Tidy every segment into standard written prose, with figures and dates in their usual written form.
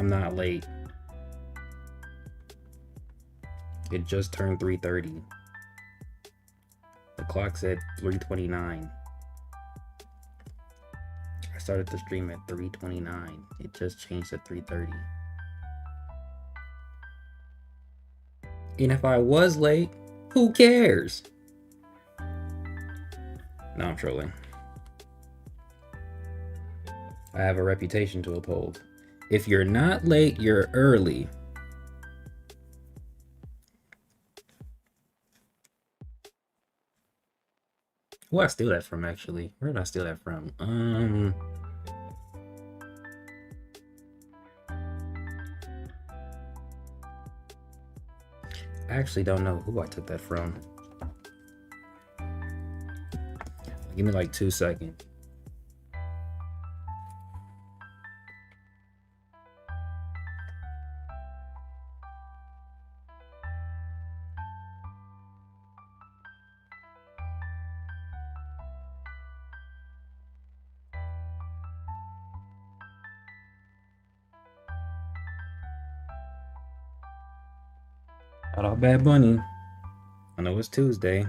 I'm not late. It just turned 3:30. The clock said 3:29. I started the stream at 3:29. It just changed to 3:30. And if I was late, who cares? No, I'm trolling. I have a reputation to uphold. If you're not late, you're early. Who did I steal that from, actually? Where did I steal that from? I actually don't know who I took that from. Give me like 2 seconds. Not all Bad Bunny. I know it's Tuesday.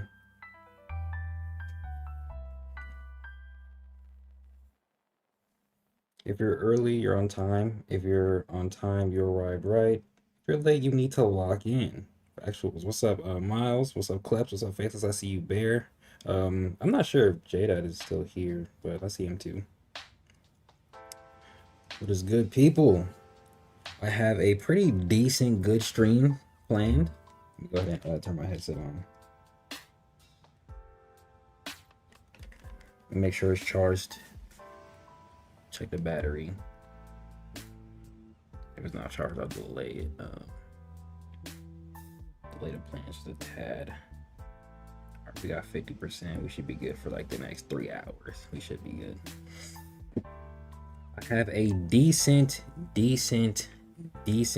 If you're early, you're on time. If you're on time, you arrived right. If you're late, you need to lock in. Actuals. What's up, Miles? What's up, Kleps? What's up, Faithless? I see you, Bear. I'm not sure if Jada is still here, but I see him too. What is good, people? I have a pretty decent, good stream planned. Let me go ahead and turn my headset on. Make sure it's charged. Check the battery. If it's not charged, I'll delay it. Delay the plan just a tad. All right, we got 50%. We should be good for like the next 3 hours. We should be good. I have a decent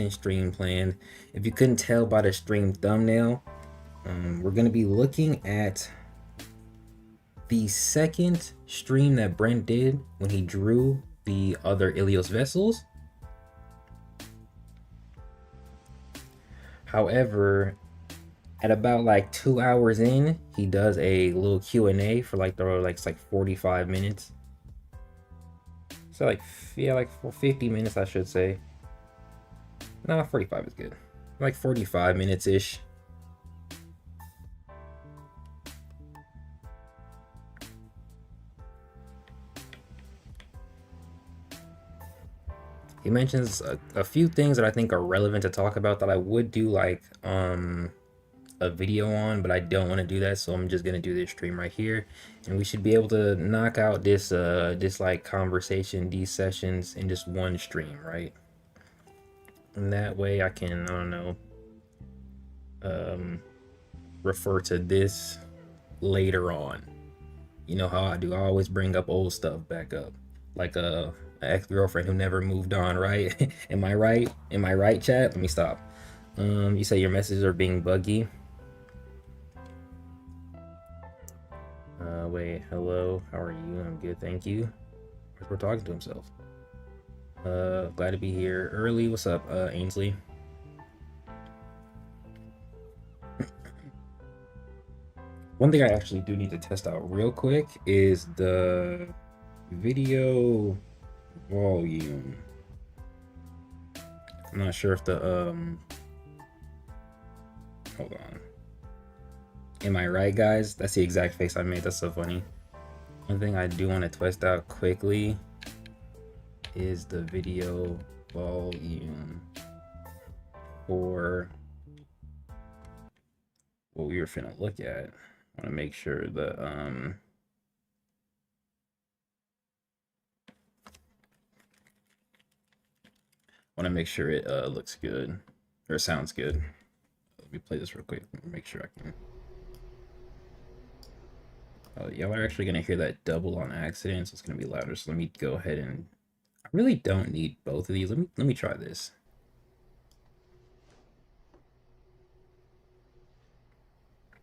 stream plan. If you couldn't tell by the stream thumbnail, we're gonna be looking at the second stream that Brent did when he drew the other Ilios vessels. However, at about like 2 hours in, he does a little Q&A for like 45 minutes. So like 50 minutes, I should say. No, 45 is good. Like 45 minutes ish. He mentions a few things that I think are relevant to talk about that I would do like a video on, but I don't want to do that, so I'm just gonna do this stream right here, and we should be able to knock out this like conversation, these sessions in just one stream, right? And that way I can, I don't know, refer to this later on. You know how I do, I always bring up old stuff back up, like an ex-girlfriend who never moved on, right? Am I right? Am I right, chat? Let me stop. You say your messages are being buggy. Wait, hello, how are you? I'm good, thank you. We're talking to himself. Glad to be here early. What's up, Ainsley? One thing I actually do need to test out real quick is the video volume. I'm not sure if the hold on. Am I right, guys? That's the exact face I made. That's so funny. One thing I do want to test out quickly is the video volume for what we were finna look at. I want to make sure that want to make sure it looks good or sounds good. Let me play this real quick. Make sure I can. Y'all are actually gonna hear that double on accident, so it's gonna be louder. So let me go ahead and. I really don't need both of these. Let me try this.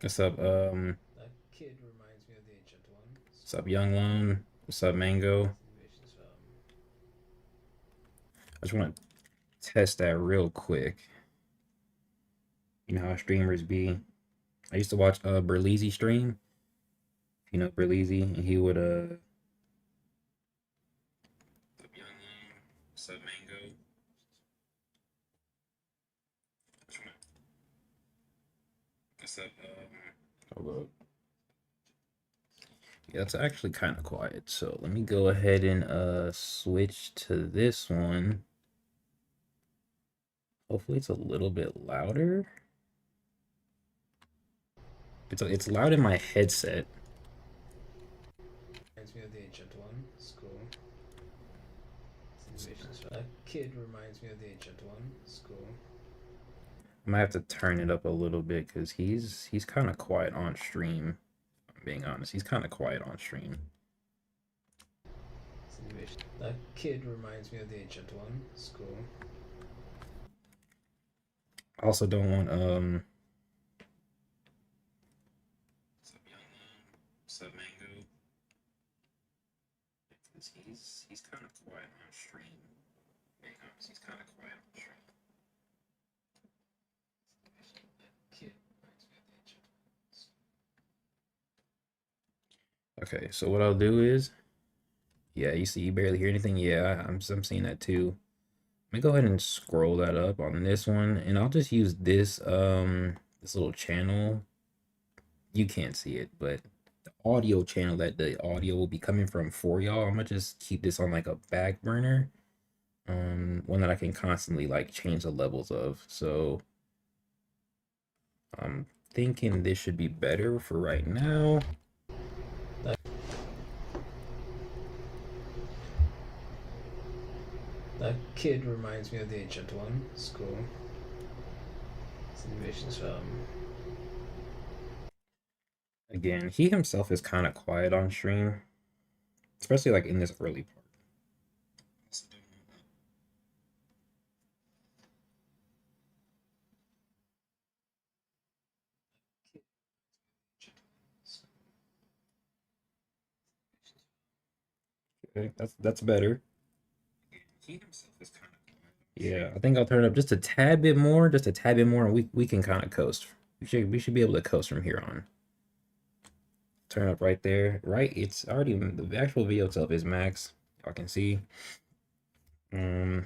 What's up? That kid reminds me of the Ancient Ones. What's up, Young Lone? What's up, Mango? I just want to test that real quick. You know how streamers be. I used to watch Berleezy stream. You know Berleezy, and he would Sub Mango. What's up? Hold up. Yeah, it's actually kind of quiet. So let me go ahead and switch to this one. Hopefully it's a little bit louder. It's loud in my headset. Reminds me of the ancient one. School. Simulations. A kid reminds me of the ancient one. School. I might have to turn it up a little bit because he's kind of quiet on stream. If I'm being honest, he's kind of quiet on stream. Simulations. A kid reminds me of the ancient one. School. I also don't want Sub Mango. He's kind of quiet on stream. Being honest, he's kind of quiet on stream. Kid. Okay, so what I'll do is, yeah, you see, you barely hear anything. Yeah, I'm seeing that too. Let me go ahead and scroll that up on this one, and I'll just use this little channel. You can't see it, but the audio channel that the audio will be coming from for y'all. I'm gonna just keep this on like a back burner, one that I can constantly like change the levels of. So I'm thinking this should be better for right now. That kid reminds me of the ancient one. School. Simulations. Again, he himself is kind of quiet on stream, especially like in this early part. Okay, that's better. He himself is kind of quiet. Yeah, I think I'll turn it up just a tad bit more, and we can kind of coast. We should be able to coast from here on. Turn up right there. Right, it's already the actual video itself is max. Y'all can see. All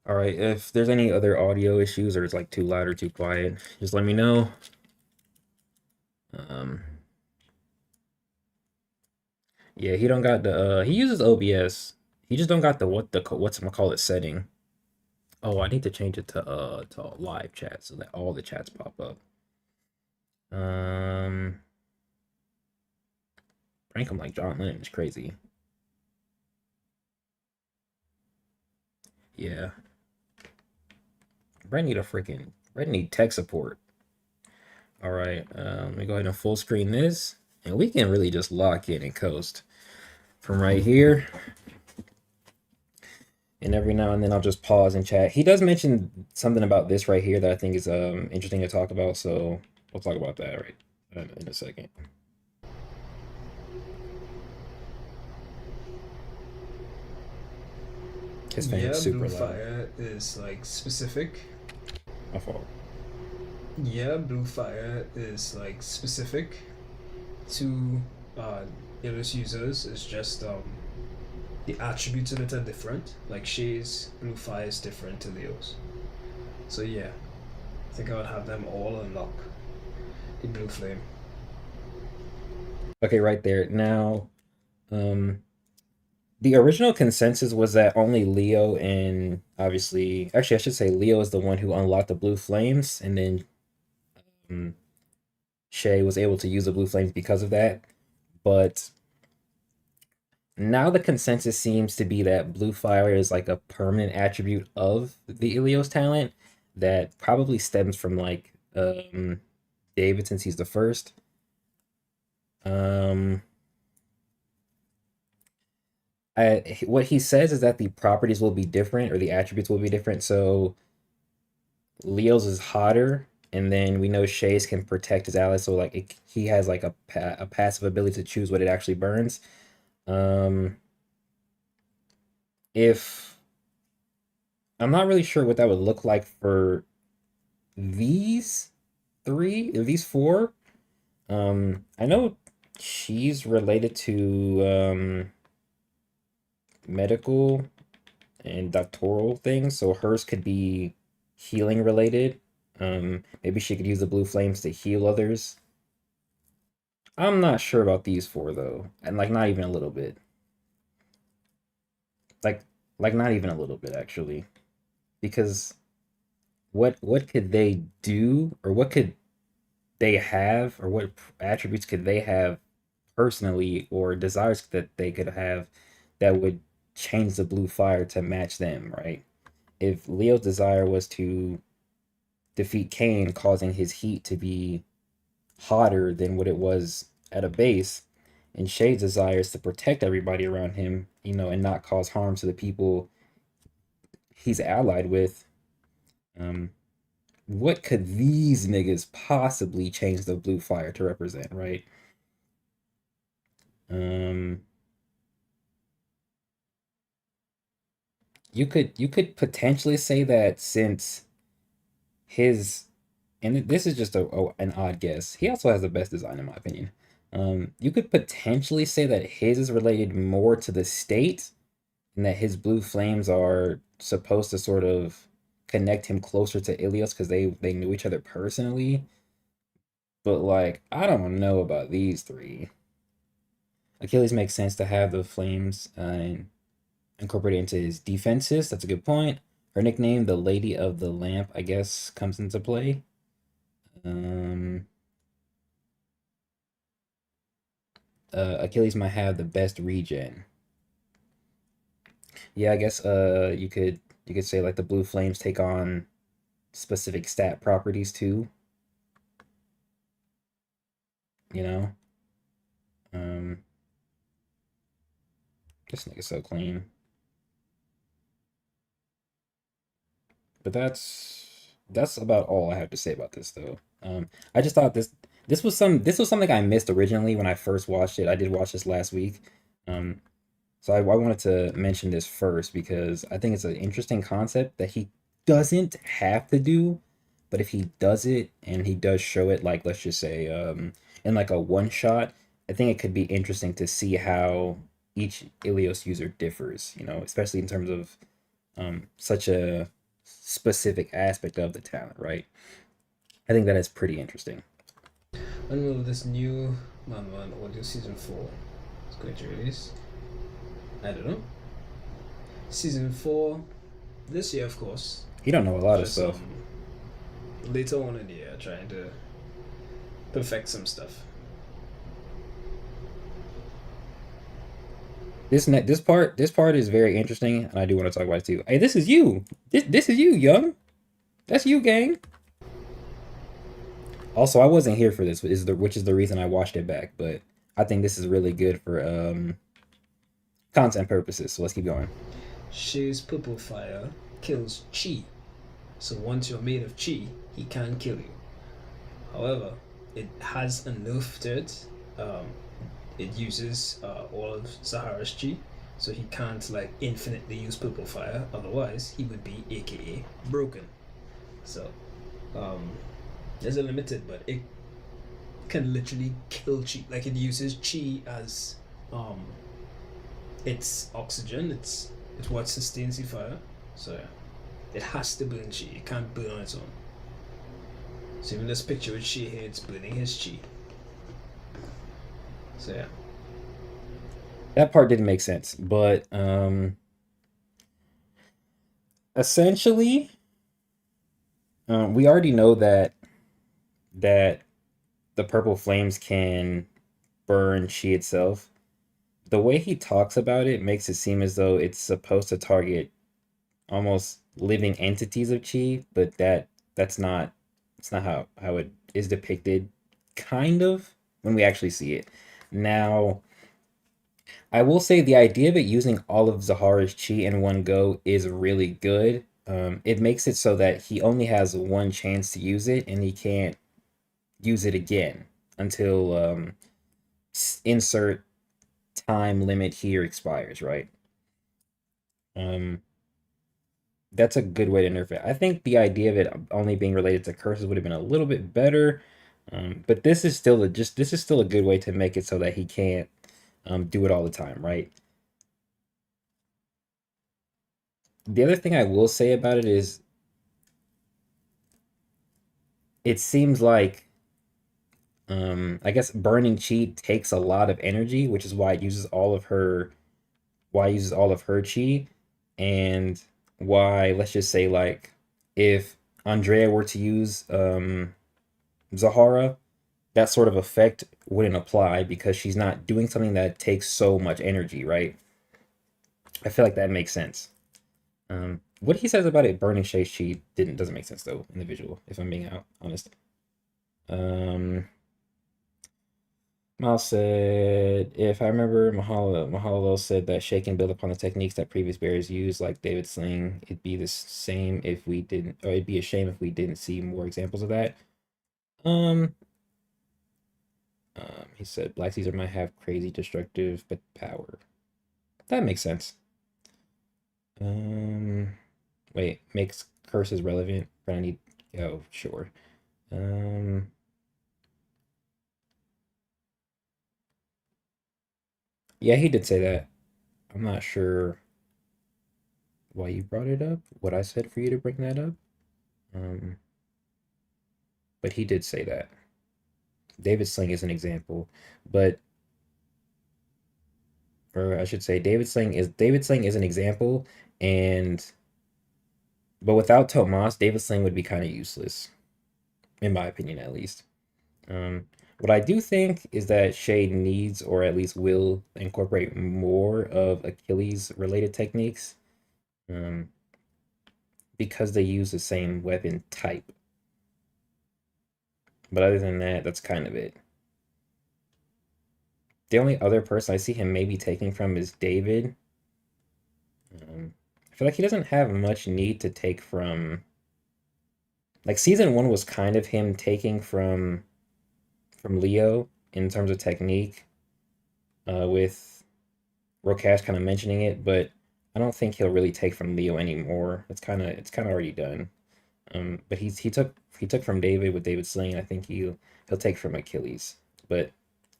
right, if there's any other audio issues or it's like too loud or too quiet, just let me know. Yeah, he don't got the he uses OBS. He just don't got the what's gonna call it setting. Oh, I need to change it to live chat so that all the chats pop up. Rank him like John Lennon is crazy. Yeah. Brent need tech support. All right, let me go ahead and full screen this, and we can really just lock in and coast from right here. And every now and then I'll just pause and chat. He does mention something about this right here that I think is interesting to talk about, so we'll talk about that right in a second. His fan is super Blue loud. Fire is like specific. My fault. Yeah, Blue Fire is like specific to Illu's users. It's just the attributes in it are different. Like Shay's Blue Fire is different to Leo's. So yeah, I think I would have them all unlock the Blue Flame. Okay, right there. Now, the original consensus was that only Leo and obviously, actually, I should say Leo is the one who unlocked the blue flames, and then Shay was able to use the blue flames because of that. But now the consensus seems to be that blue fire is like a permanent attribute of the Ilios talent that probably stems from like David since he's the first. What he says is that the properties will be different or the attributes will be different. So Leo's is hotter, and then we know Shay's can protect his allies. So like he has like a passive ability to choose what it actually burns. And if I'm not really sure what that would look like for these these four. I know she's related to medical and doctoral things, so hers could be healing related. Maybe she could use the blue flames to heal others. I'm not sure about these four though, and like not even a little bit. Like not even a little bit actually, because what could they do, or what could they have, or what attributes could they have personally, or desires that they could have that would change the blue fire to match them, right? If Leo's desire was to defeat Cain, causing his heat to be hotter than what it was at a base, and Shade's desire is to protect everybody around him, and not cause harm to the people he's allied with, um, what could these niggas possibly change the blue fire to represent, right? Um, you could potentially say that since his and this is just an odd guess. He also has the best design in my opinion. You could potentially say that his is related more to the state, and that his blue flames are supposed to sort of connect him closer to Ilios because they knew each other personally. But like, I don't know about these three. Achilles makes sense to have the flames incorporated into his defenses. That's a good point. Her nickname, the Lady of the Lamp, I guess, comes into play. Um, Achilles might have the best regen. Yeah, I guess you could say like the blue flames take on specific stat properties too, you know? Um this nigga's so clean. But that's about all I have to say about this though. I just thought this was something I missed originally when I first watched it. I did watch this last week. Um So I wanted to mention this first because I think it's an interesting concept that he doesn't have to do, but if he does it and he does show it, like let's just say in like a one shot, I think it could be interesting to see how each Ilios user differs, especially in terms of such a specific aspect of the talent, right? I think that is pretty interesting. When will this new audio season 4 is going to release? I don't know. Season 4 this year, of course. He don't know a lot of Just stuff. later on in the year, trying to perfect some stuff. This part is very interesting, and I do want to talk about it too. Hey, this is you. This is you, young. That's you, gang. Also, I wasn't here for this, which is the reason I watched it back. But I think this is really good for content purposes. So let's keep going. Shay's purple fire kills chi. So once you're made of chi, he can kill you. However, it has a nerf to it. Um, it uses all of Sahara's chi, so he can't like infinitely use purple fire. Otherwise, he would be AKA broken. So um, there's a limited, but it can literally kill chi. Like it uses chi as um, its oxygen. It's what sustains the fire. So yeah, it has to burn chi. It can't burn on its own. So even this picture with chi here, it's burning his chi. So yeah. That part didn't make sense, but essentially, we already know that the purple flames can burn chi itself. The way he talks about it makes it seem as though it's supposed to target almost living entities of chi, but that's not it's not how it is depicted, kind of, when we actually see it. Now, I will say the idea of it using all of Zahara's chi in one go is really good. It makes it so that he only has one chance to use it, and he can't use it again until insert time limit here expires, right? Um, that's a good way to nerf it. I think the idea of it only being related to curses would have been a little bit better. But this is still a good way to make it so that he can't do it all the time, right? The other thing I will say about it is it seems like I guess burning chi takes a lot of energy, which is why it uses all of her chi, and why, let's just say, like, if Andrea were to use Zahara, that sort of effect wouldn't apply because she's not doing something that takes so much energy, right? I feel like that makes sense. What he says about it burning Shay's chi didn't doesn't make sense though in the visual, if I'm being honest. Um, Mal said, if I remember, Mahalo said that Shay can build upon the techniques that previous bears used, like David Sling. It'd be the same if we didn't, or it'd be a shame if we didn't see more examples of that. Um, he said Black Caesar might have crazy destructive but power. That makes sense. Um, wait, makes curses relevant. But I need, oh, sure. Um, yeah, he did say that. I'm not sure why you brought it up, what I said for you to bring that up. Um, but he did say that. David Sling is an example, but or I should say David Sling is an example, and but without Tomas, David Sling would be kind of useless, in my opinion at least. What I do think is that Shay needs, or at least will, incorporate more of Achilles related techniques, um, because they use the same weapon type. But other than that, that's kind of it. The only other person I see him maybe taking from is David. I feel like he doesn't have much need to take from. Like season one was kind of him taking from Leo in terms of technique, with Rokash kind of mentioning it, but I don't think he'll really take from Leo anymore. It's kind of already done. But he took from David with David Sling. I think he'll take from Achilles, but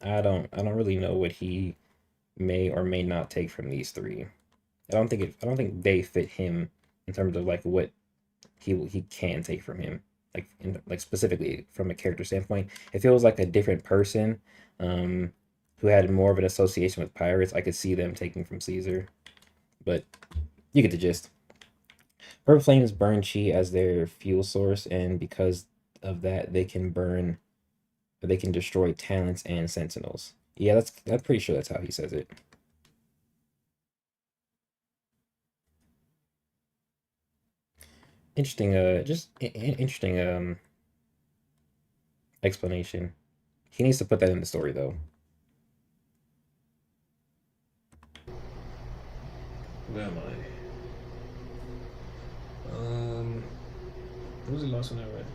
I don't really know what he may or may not take from these three. I don't think they fit him in terms of like what he can take from him, like specifically from a character standpoint. If it was like a different person, um, who had more of an association with pirates, I could see them taking from Caesar. But you get the gist. Purple Flames burn chi as their fuel source, and because of that, they can destroy talents and sentinels. Yeah, I'm pretty sure that's how he says it. Interesting. Just interesting. Explanation. He needs to put that in the story though. Where am I? What was the last one I read?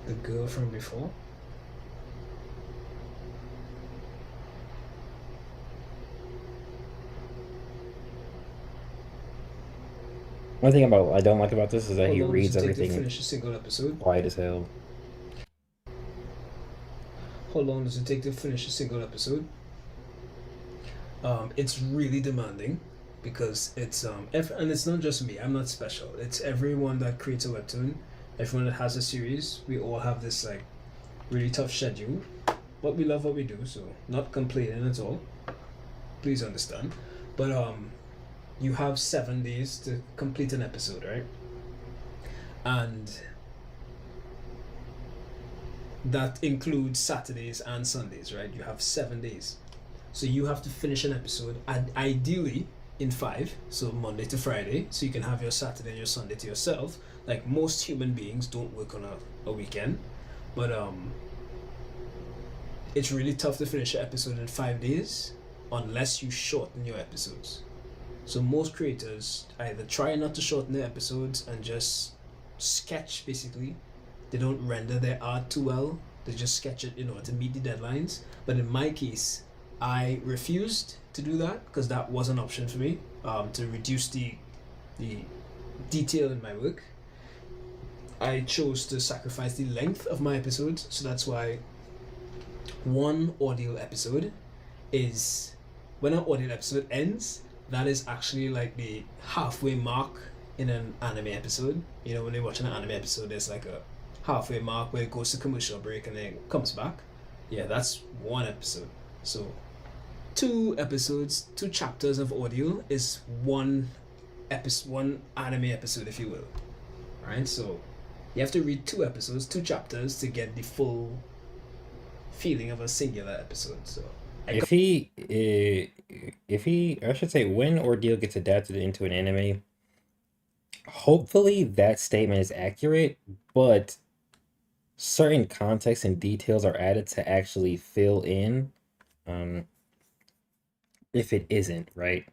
The girl from before? One thing about I don't like about this is that How he long does reads it take to everything finish a single episode? quiet as hell. How long does it take to finish a single episode? It's really demanding because and it's not just me. I'm not special. It's everyone that creates a webtoon, everyone that has a series. We all have this like really tough schedule, but we love what we do, so not complaining at all. Please understand. But you have 7 days to complete an episode, right? And that includes Saturdays and Sundays, right? You have 7 days. So you have to finish an episode, ideally in five, so Monday to Friday, so you can have your Saturday and your Sunday to yourself. Like most human beings don't work on a weekend, but it's really tough to finish an episode in 5 days. unless you shorten your episodes. So most creators either try not to shorten their episodes and just sketch basically. They don't render their art too well. They just sketch it, to meet the deadlines. But in my case, I refused to do that because that was an option for me, to reduce the detail in my work. I chose to sacrifice the length of my episodes, so that's why one audio episode is when an audio episode ends, that is actually like the halfway mark in an anime episode. When you're watching an anime episode, there's like a halfway mark where it goes to commercial break and then comes back. Yeah, that's one episode. So two episodes, two chapters of audio is one anime episode, if you will. Right? So you have to read two episodes, two chapters to get the full feeling of a singular episode. So I got I should say, when Ordeal gets adapted into an anime, hopefully that statement is accurate, but certain context and details are added to actually fill in, um, if it isn't, right?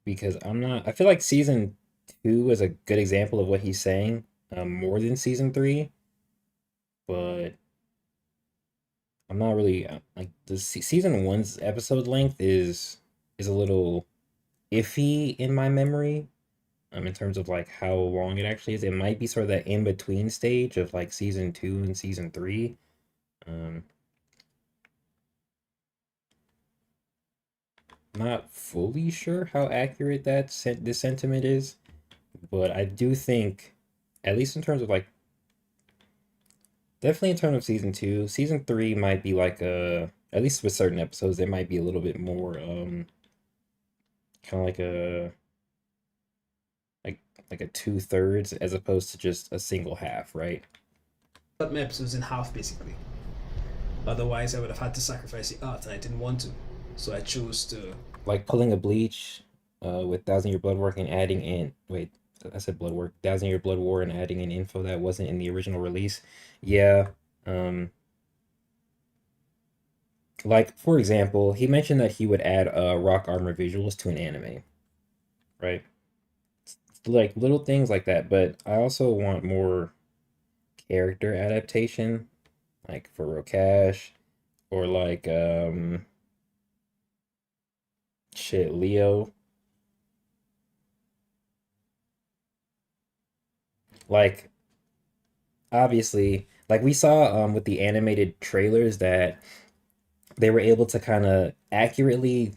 Because I feel like season two is a good example of what he's saying, more than season three, but I'm not really like the season one's episode length is a little iffy in my memory, in terms of like how long it actually is. It might be sort of that in between stage of like season two and season three. Um, not fully sure how accurate this sentiment is, but I do think, at least in terms of like, definitely in terms of season two, season three might be like a, at least with certain episodes, they might be a little bit more kind of like like a two-thirds as opposed to just a single half, right? cut my episodes in half basically. Otherwise, I would have had to sacrifice the art, and I didn't want to. So I chose to. Like pulling a Bleach, with Thousand Year Blood Work and adding in, wait, I said Blood Work, Thousand Year Blood War, and adding in info that wasn't in the original release. Yeah. Um, like for example, he mentioned that he would add rock armor visuals to an anime, right? Like little things like that, but I also want more character adaptation, like for Rokash, or like shit, Leo. Like obviously, like we saw with the animated trailers, that they were able to kind of accurately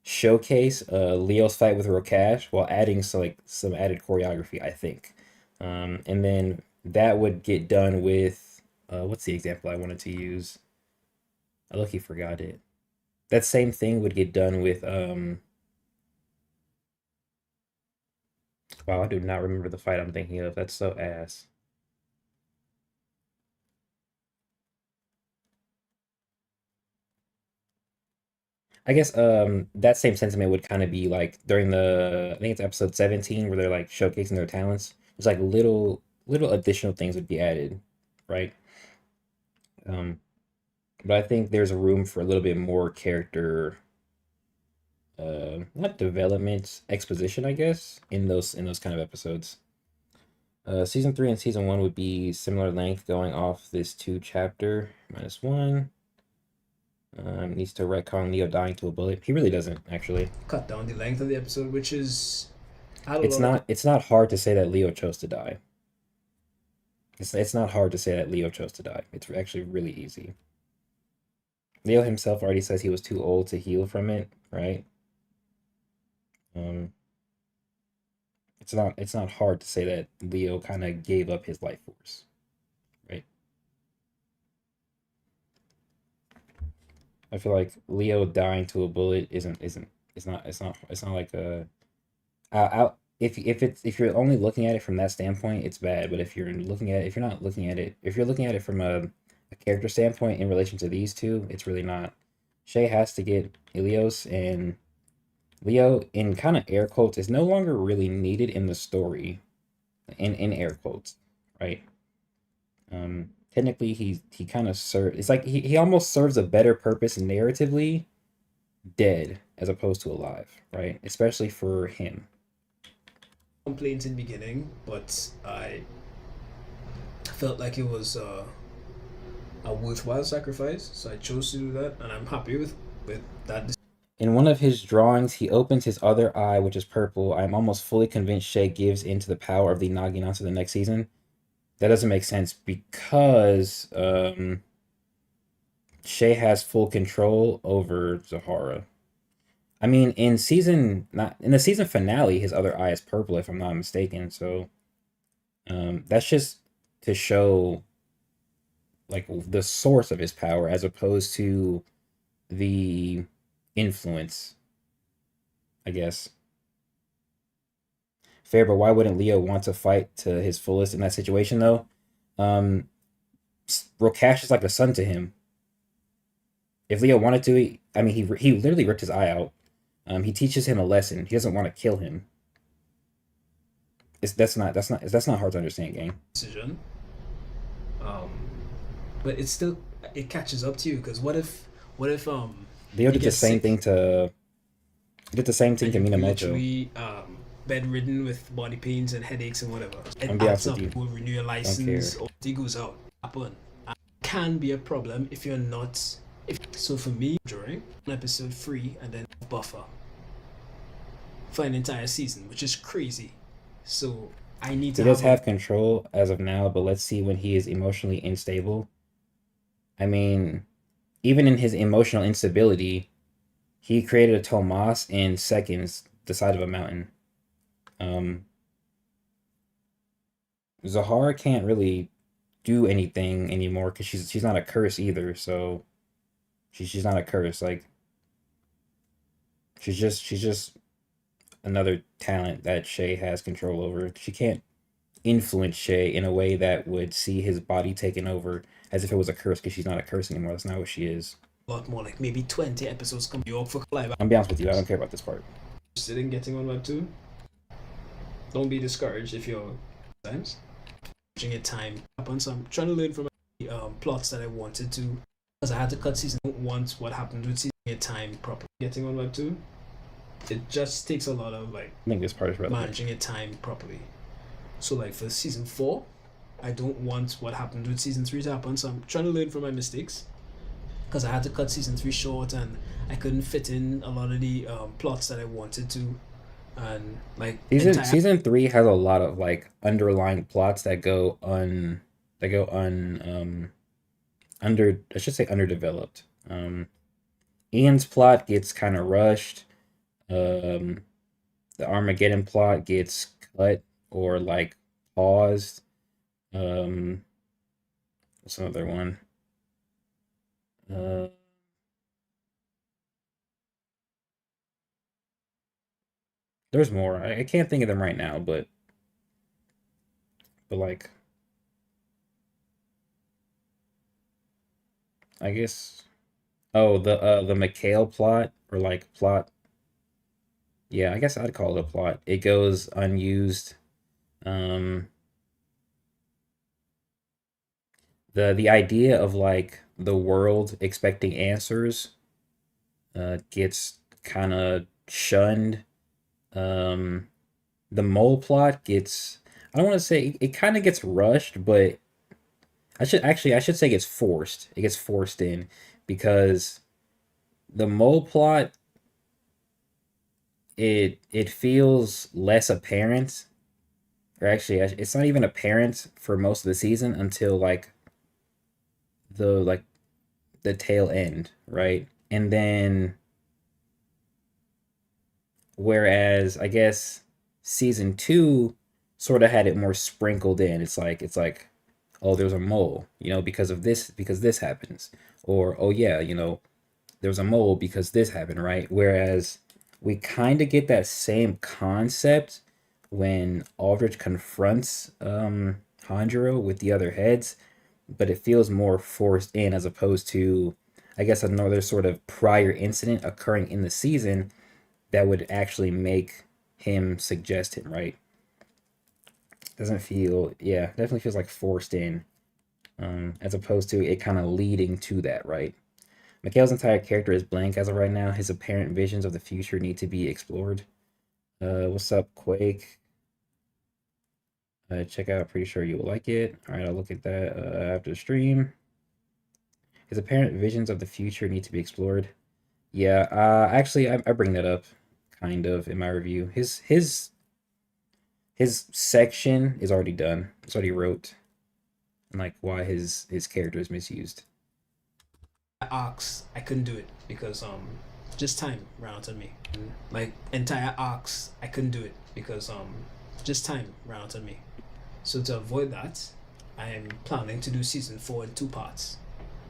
showcase Leo's fight with Rokash while adding some added choreography, I think. And then that would get done with what's the example I wanted to use? I lucky forgot it. That same thing would get done with wow, I do not remember the fight I'm thinking of. That's so ass. I guess that same sentiment would kind of be like during I think it's episode 17 where they're like showcasing their talents. There's like little additional things would be added, right? Um, but I think there's a room for a little bit more character, not development, exposition, I guess, in those kind of episodes. Season three and season one would be similar length, going off this two chapter minus one. Needs to retcon Leo dying to a bullet. He really doesn't actually. Cut down the length of the episode, which is I had a lot of. It's not hard to say that Leo chose to die. It's not hard to say that Leo chose to die. It's actually really easy. Leo himself already says he was too old to heal from it, right? Um, it's not hard to say that Leo kind of gave up his life force, right? I feel like Leo dying to a bullet isn't it's not like a if you're only looking at it from that standpoint, it's bad. But if you're looking at it from a character standpoint in relation to these two, it's really not. Shay has to get Ilios, and Leo, in kind of air quotes, is no longer really needed in the story, in air quotes, right? Technically, he kind of serves. It's like he almost serves a better purpose narratively dead as opposed to alive, right? Especially for him. complaints in the beginning, but I felt like it was a worthwhile sacrifice, so I chose to do that, and I'm happy with that. In one of his drawings, he opens his other eye, which is purple. I'm almost fully convinced Shay gives into the power of the Naginata the next season. That doesn't make sense because Shay has full control over Zahara. I mean, in the season finale, his other eye is purple, if I'm not mistaken. So that's just to show like the source of his power as opposed to the influence, I guess. Fair, but why wouldn't Leo want to fight to his fullest in that situation though? Um, Rokash is like a son to him. If Leo wanted to, I mean, he literally ripped his eye out. He teaches him a lesson. He doesn't want to kill him. That's not hard to understand, gang. Decision. Um, but it's still it catches up to you because what if Leo you did the get same sick thing to He did the same thing and to you're Minamoto. literally bedridden with body pains and headaches and whatever. I'm It gonna be honest adds with up. you. Will renew your Don't license care. or it goes out. Happen. Can be a problem if you're not. If so, for me, during episode 3 and then buffer for an entire season, which is crazy. So I need He to does have a have control as of now, but let's see when he is emotionally unstable. I mean, even in his emotional instability, he created a Tomas in seconds, the side of a mountain. Um, Zahara can't really do anything anymore because she's not a curse either. So she's not a curse. Like she's just another talent that Shay has control over. She can't influence Shay in a way that would see his body taken over as if it was a curse because she's not a curse anymore. That's not what she is. lot more, like maybe 20 episodes come York for live I'm be honest with you, I don't care about this part. interested in getting on webtoon. Don't be discouraged if you're times watching it time upon some trying to learn from plots that I wanted to because I had to cut season. I don't want what happened with season it time properly. Getting on webtoon, it just takes a lot of like I think this part is relevant. managing it time properly. So like for season 4, I don't want what happened with season 3 to happen. So I'm trying to learn from my mistakes because I had to cut season 3 short and I couldn't fit in a lot of the plots that I wanted to, and like Season 3 has a lot of like underlying plots that go under I should say underdeveloped. Ian's plot gets kind of rushed. Um, the Armageddon plot gets cut or like paused. Um, what's another one? Uh, there's more. I can't think of them right now, but like I guess the McHale plot or like plot. Yeah, I guess I'd call it a plot. It goes unused. Um, the idea of like the world expecting answers gets kind of shunned. Um, the mole plot gets I don't want to say it kind of gets rushed, but I should say gets forced. It gets forced in because the mole plot it feels less apparent, or actually it's not even apparent for most of the season until like the tail end, right? And then whereas I guess season 2 sort of had it more sprinkled in. It's like oh, there's a mole, because this happens, or oh yeah, there's a mole because this happened, right? Whereas we kind of get that same concept when Aldrich confronts Hanjiro with the other heads, but it feels more forced in as opposed to, I guess, another sort of prior incident occurring in the season that would actually make him suggest him, right? Doesn't feel, yeah, definitely feels like forced in, as opposed to it kind of leading to that, right? Mikhail's entire character is blank as of right now. His apparent visions of the future need to be explored. What's up, Quake? Check out. Pretty sure you will like it. All right, I'll look at that after the stream. His apparent visions of the future need to be explored. Yeah, actually, I bring that up kind of in my review. His section is already done. It's already wrote, and like why his character is misused. Arcs, I couldn't do it because just time ran out on me. Like entire arcs, I couldn't do it because just time ran out on me. So to avoid that, I am planning to do season 4 in two parts.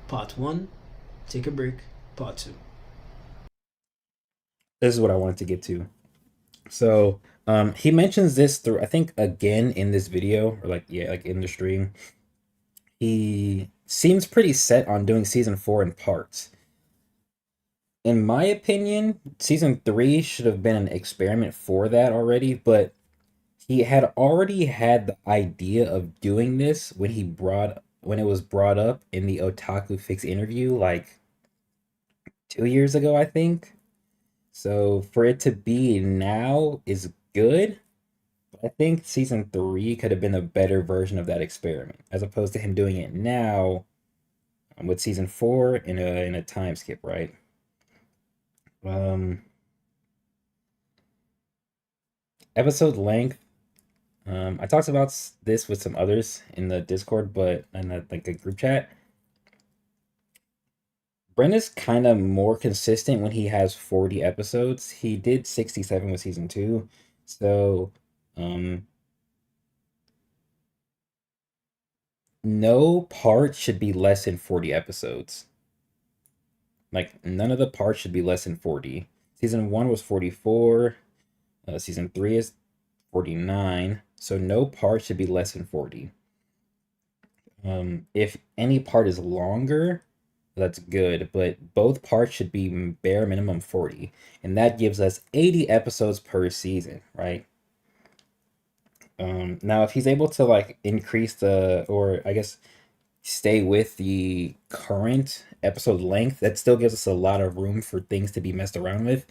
Part 1, take a break. Part 2. This is what I wanted to get to. So, he mentions this through, I think, again in this video, or like, yeah, like in the stream. He seems pretty set on doing season 4 in parts. In my opinion, season 3 should have been an experiment for that already, but he had already had the idea of doing this when it was brought up in the Otaku Fix interview like 2 years ago, I think. So for it to be now is good. I think season 3 could have been a better version of that experiment, as opposed to him doing it now with season 4 in a time skip, right? Um, Episode length. I talked about this with some others in the Discord, but in like a group chat. Brent is kind of more consistent when he has 40 episodes. He did 67 with season 2. So, um, no part should be less than 40 episodes. Like, none of the parts should be less than 40. Season 1 was 44. Season 3 is 49. So, no part should be less than 40. If any part is longer, that's good, but both parts should be bare minimum 40. And that gives us 80 episodes per season, right? Now, if he's able to like increase or I guess stay with the current episode length, that still gives us a lot of room for things to be messed around with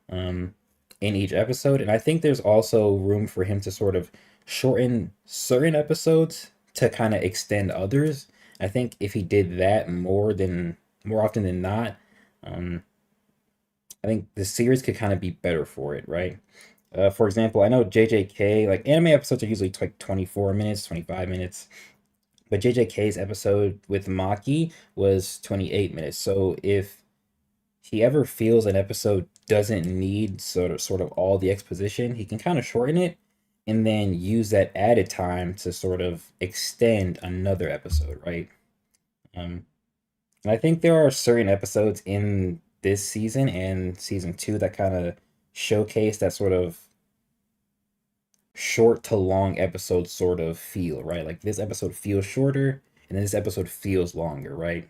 in each episode. And I think there's also room for him to sort of shorten certain episodes to kind of extend others. I think if he did that more often than not, um, I think the series could kind of be better for it, right? For example, I know JJK, like anime episodes are usually like 24 minutes, 25 minutes, but JJK's episode with Maki was 28 minutes. So if he ever feels an episode doesn't need sort of all the exposition, he can kind of shorten it and then use that added time to sort of extend another episode, right? Um, and I think there are certain episodes in this season and season 2 that kind of showcase that sort of short to long episode sort of feel, right? Like this episode feels shorter and then this episode feels longer, right?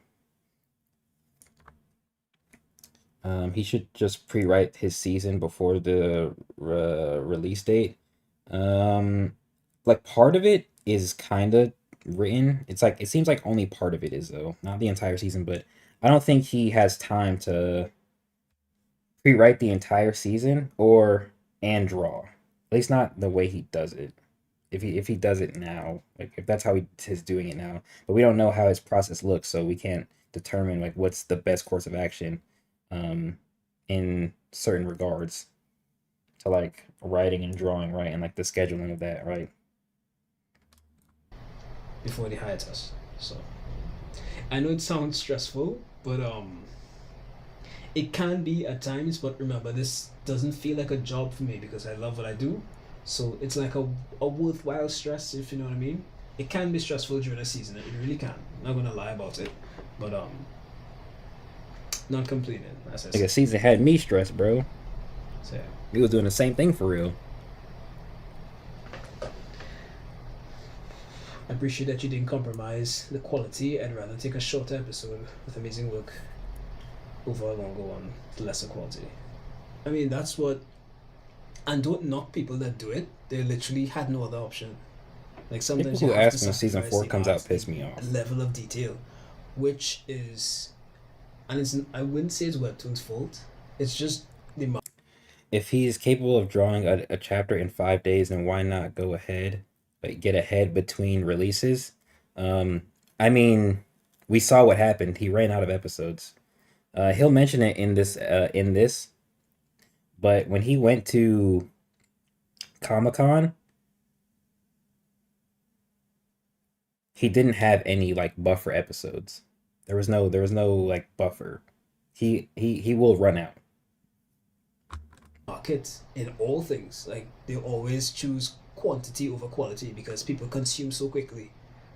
He should just pre-write his season before the release date. Um, like part of it is kind of written. It's like it seems like only part of it is though, not the entire season. But I don't think he has time to pre-write the entire season or and draw. At least not the way he does it. If he does it now, like if that's how he's doing it now, but we don't know how his process looks, so we can't determine like what's the best course of action, um, in certain regards to like writing and drawing, right, and like the scheduling of that, right. Before they hired us. So I know it sounds stressful, but it can be at times. But remember, this doesn't feel like a job for me because I love what I do. So it's like a worthwhile stress, if you know what I mean. It can be stressful during a season. It really can. I'm not gonna lie about it, but not complaining as I Like a said. season had me stressed, bro. So yeah. We was doing the same thing for real. I appreciate that you didn't compromise the quality. I'd rather take a shorter episode with amazing work over a longer one with lesser quality. I mean, that's what. And don't knock people that do it. They literally had no other option. Like People sometimes you who have to ask when season sacrifice 4 the comes art, out piss me off. the level of detail, which is and I wouldn't say it's Webtoon's fault. It's just the If he's capable of drawing a chapter in 5 days, then why not go ahead, like get ahead between releases? Um, I mean, we saw what happened. He ran out of episodes. He'll mention it in this, but when he went to Comic Con, he didn't have any like buffer episodes. There was no like buffer. He will run out. market in all things. Like they always choose quantity over quality because people consume so quickly,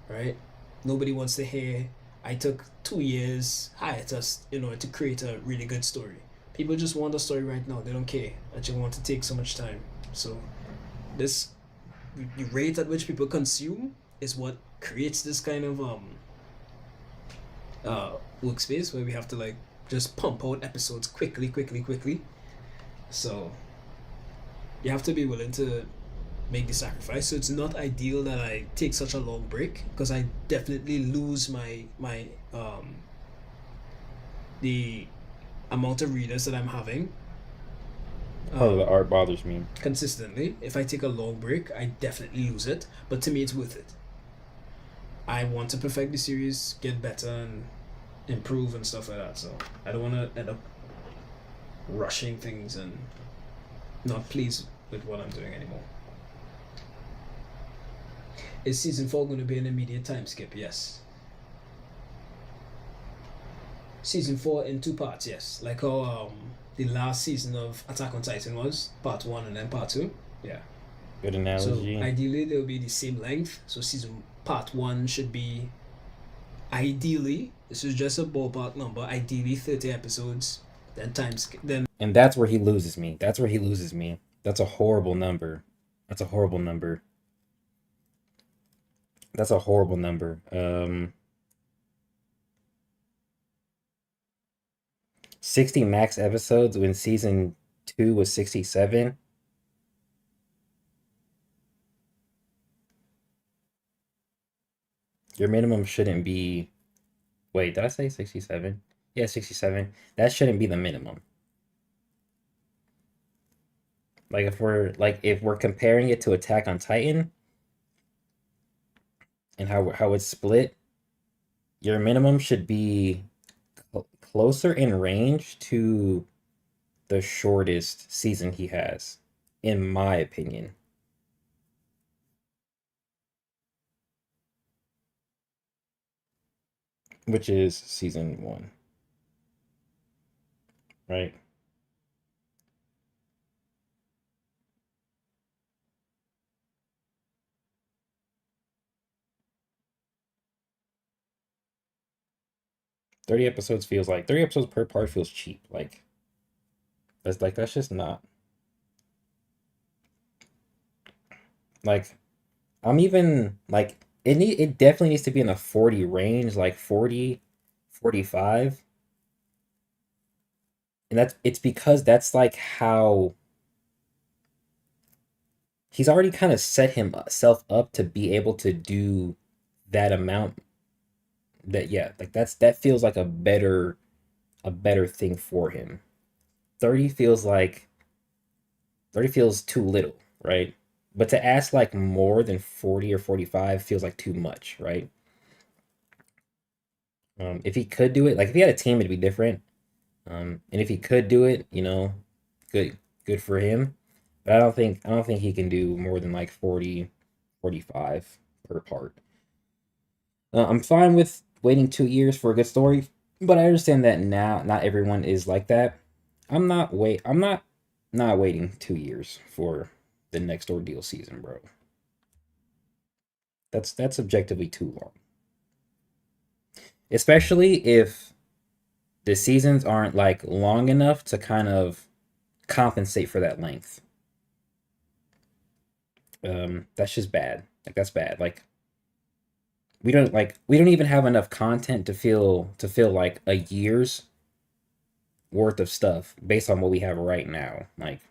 right? Nobody wants to hear I took 2 years hiatus in order to create a really good story. People just want a story right now. They don't care that you want to take so much time. So this the rate at which people consume is what creates this kind of uh workspace where we have to like just pump out episodes quickly, quickly, quickly. So you have to be willing to make the sacrifice. So it's not ideal that I take such a long break because I definitely lose my the amount of readers that I'm having Oh, the um, art bothers me. consistently. If I take a long break, I definitely lose it. But to me, it's worth it. I want to perfect the series, get better, and improve and stuff like that. So I don't want to end up rushing things and not pleased with what I'm doing anymore. Is season 4 going to be an immediate time skip? Yes. Season 4 in two parts, yes. Like how the last season of Attack on Titan was part 1 and then part 2. Yeah. Good So analogy. ideally they'll be the same length. So season part 1 should be ideally, this is just a ballpark number, ideally 30 episodes, then then And that's where he loses me. That's where he loses me. That's a horrible number. That's a horrible number. That's a horrible number. 60 max episodes when season 2 was 67. Your minimum shouldn't be. Wait, did I say 67? Yeah, 67. That shouldn't be the minimum. Like if we're comparing it to Attack on Titan and how it's split, your minimum should be closer in range to the shortest season he has, in my opinion, which is season 1, right? 30 episodes per part feels cheap. That's just not like I'm even like it definitely needs to be in the 40 range, like 40, 45. And it's because that's like how he's already kind of set himself up to be able to do that amount. That yeah, like that feels like a better thing for him. 30 feels like 30 feels too little, right? But to ask like more than 40 or 45 feels like too much, right? If he could do it, like if he had a team, it'd be different. And if he could do it, good for him. But I don't think he can do more than like 40, 45 per part. I'm fine with waiting 2 years for a good story, but I understand that now not everyone is like that. I'm not waiting 2 years for the next Ordeal season, bro. That's objectively too long. Especially if the seasons aren't like long enough to kind of compensate for that length. That's just bad. Like that's bad. Like we don't even have enough content to fill like a year's worth of stuff based on what we have right now. Like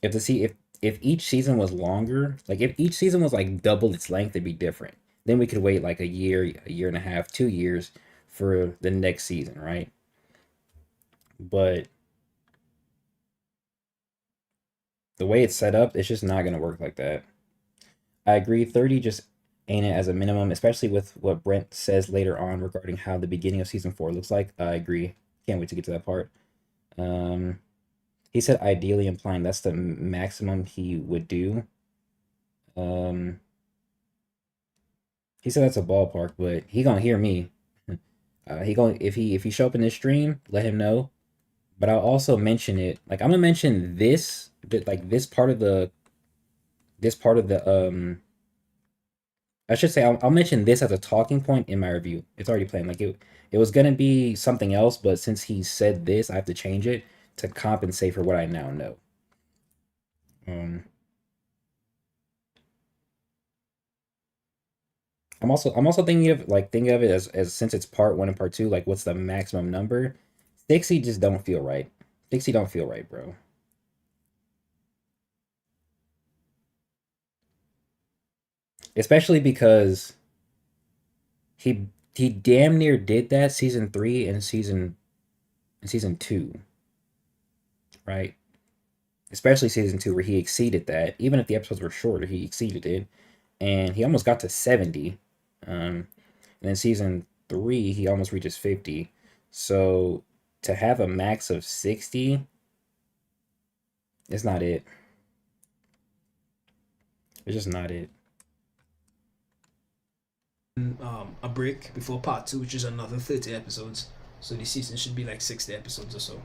if each season was longer, like if each season was like double its length, it'd be different. Then we could wait like a year and a half, 2 years for the next season, right? But the way it's set up, it's just not gonna work like that. I agree, 30 just ain't it as a minimum, especially with what Brent says later on regarding how the beginning of season 4 looks like. I agree. Can't wait to get to that part. Um, he said ideally, implying that's the maximum he would do. Um, he said that's a ballpark, but he gonna hear me. He going if he show up in this stream, let him know. But I'll also mention it. Like I'm gonna mention this, like this part of the I should say I'll mention this as a talking point in my review. It's already planned. Like it was gonna be something else, but since he said this, I have to change it to compensate for what I now know. Um, I'm also thinking of it as since it's part one and part two, like what's the maximum number? 60 just don't feel right. 60 don't feel right, bro. Especially because he damn near did that season 3 and season 2, right? Especially season 2 where he exceeded that. Even if the episodes were shorter, he exceeded it and he almost got to 70. And then season 3 he almost reaches 50. So to have a max of 60, it's not it. It's just not it. A break before part two, which is another 30 episodes. So the season should be like 60 episodes or so.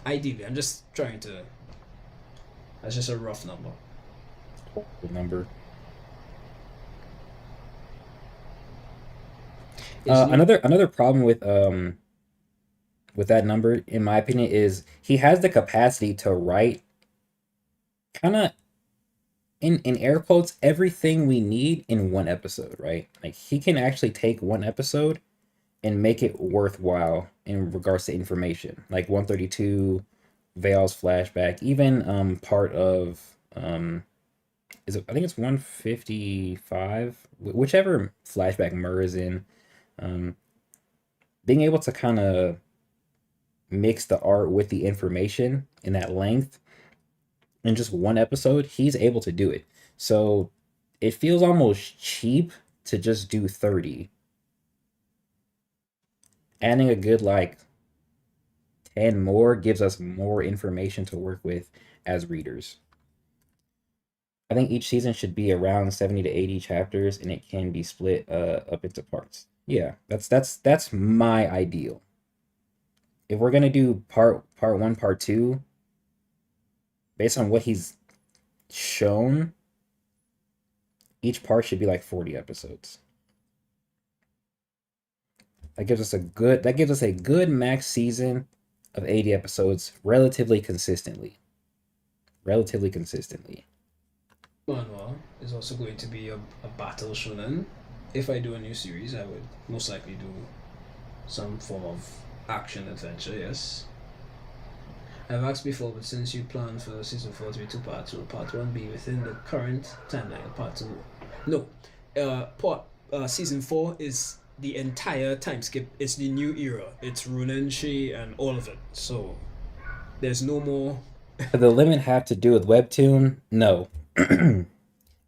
Ideally, I'm just trying to. That's just a rough number. The number. Is new. Another problem with that number, in my opinion, is he has the capacity to write kind of in air quotes everything we need in one episode, right? Like he can actually take one episode and make it worthwhile in regards to information. Like 132, Vale's flashback, even part of is it, I think it's 155, whichever flashback Mur is in. Um, being able to kind of mix the art with the information in that length in just one episode, he's able to do it. So it feels almost cheap to just do 30. Adding a good like 10 more gives us more information to work with as readers. I think each season should be around 70 to 80 chapters and it can be split up into parts. Yeah, that's my ideal. If we're gonna do part one, part two, based on what he's shown, each part should be like 40 episodes. That gives us a good max season of 80 episodes relatively consistently. Relatively consistently. Manual is also going to be a battle shonen. If I do a new series, I would most likely do some form of action adventure, yes. I've asked before, but since you plan for season 4 to be two parts, will part 1 be within the current timeline of part 2? No. Season 4 is the entire time skip. It's the new era. It's Runenshi and all of it. So there's no more. Does the limit have to do with Webtoon? No.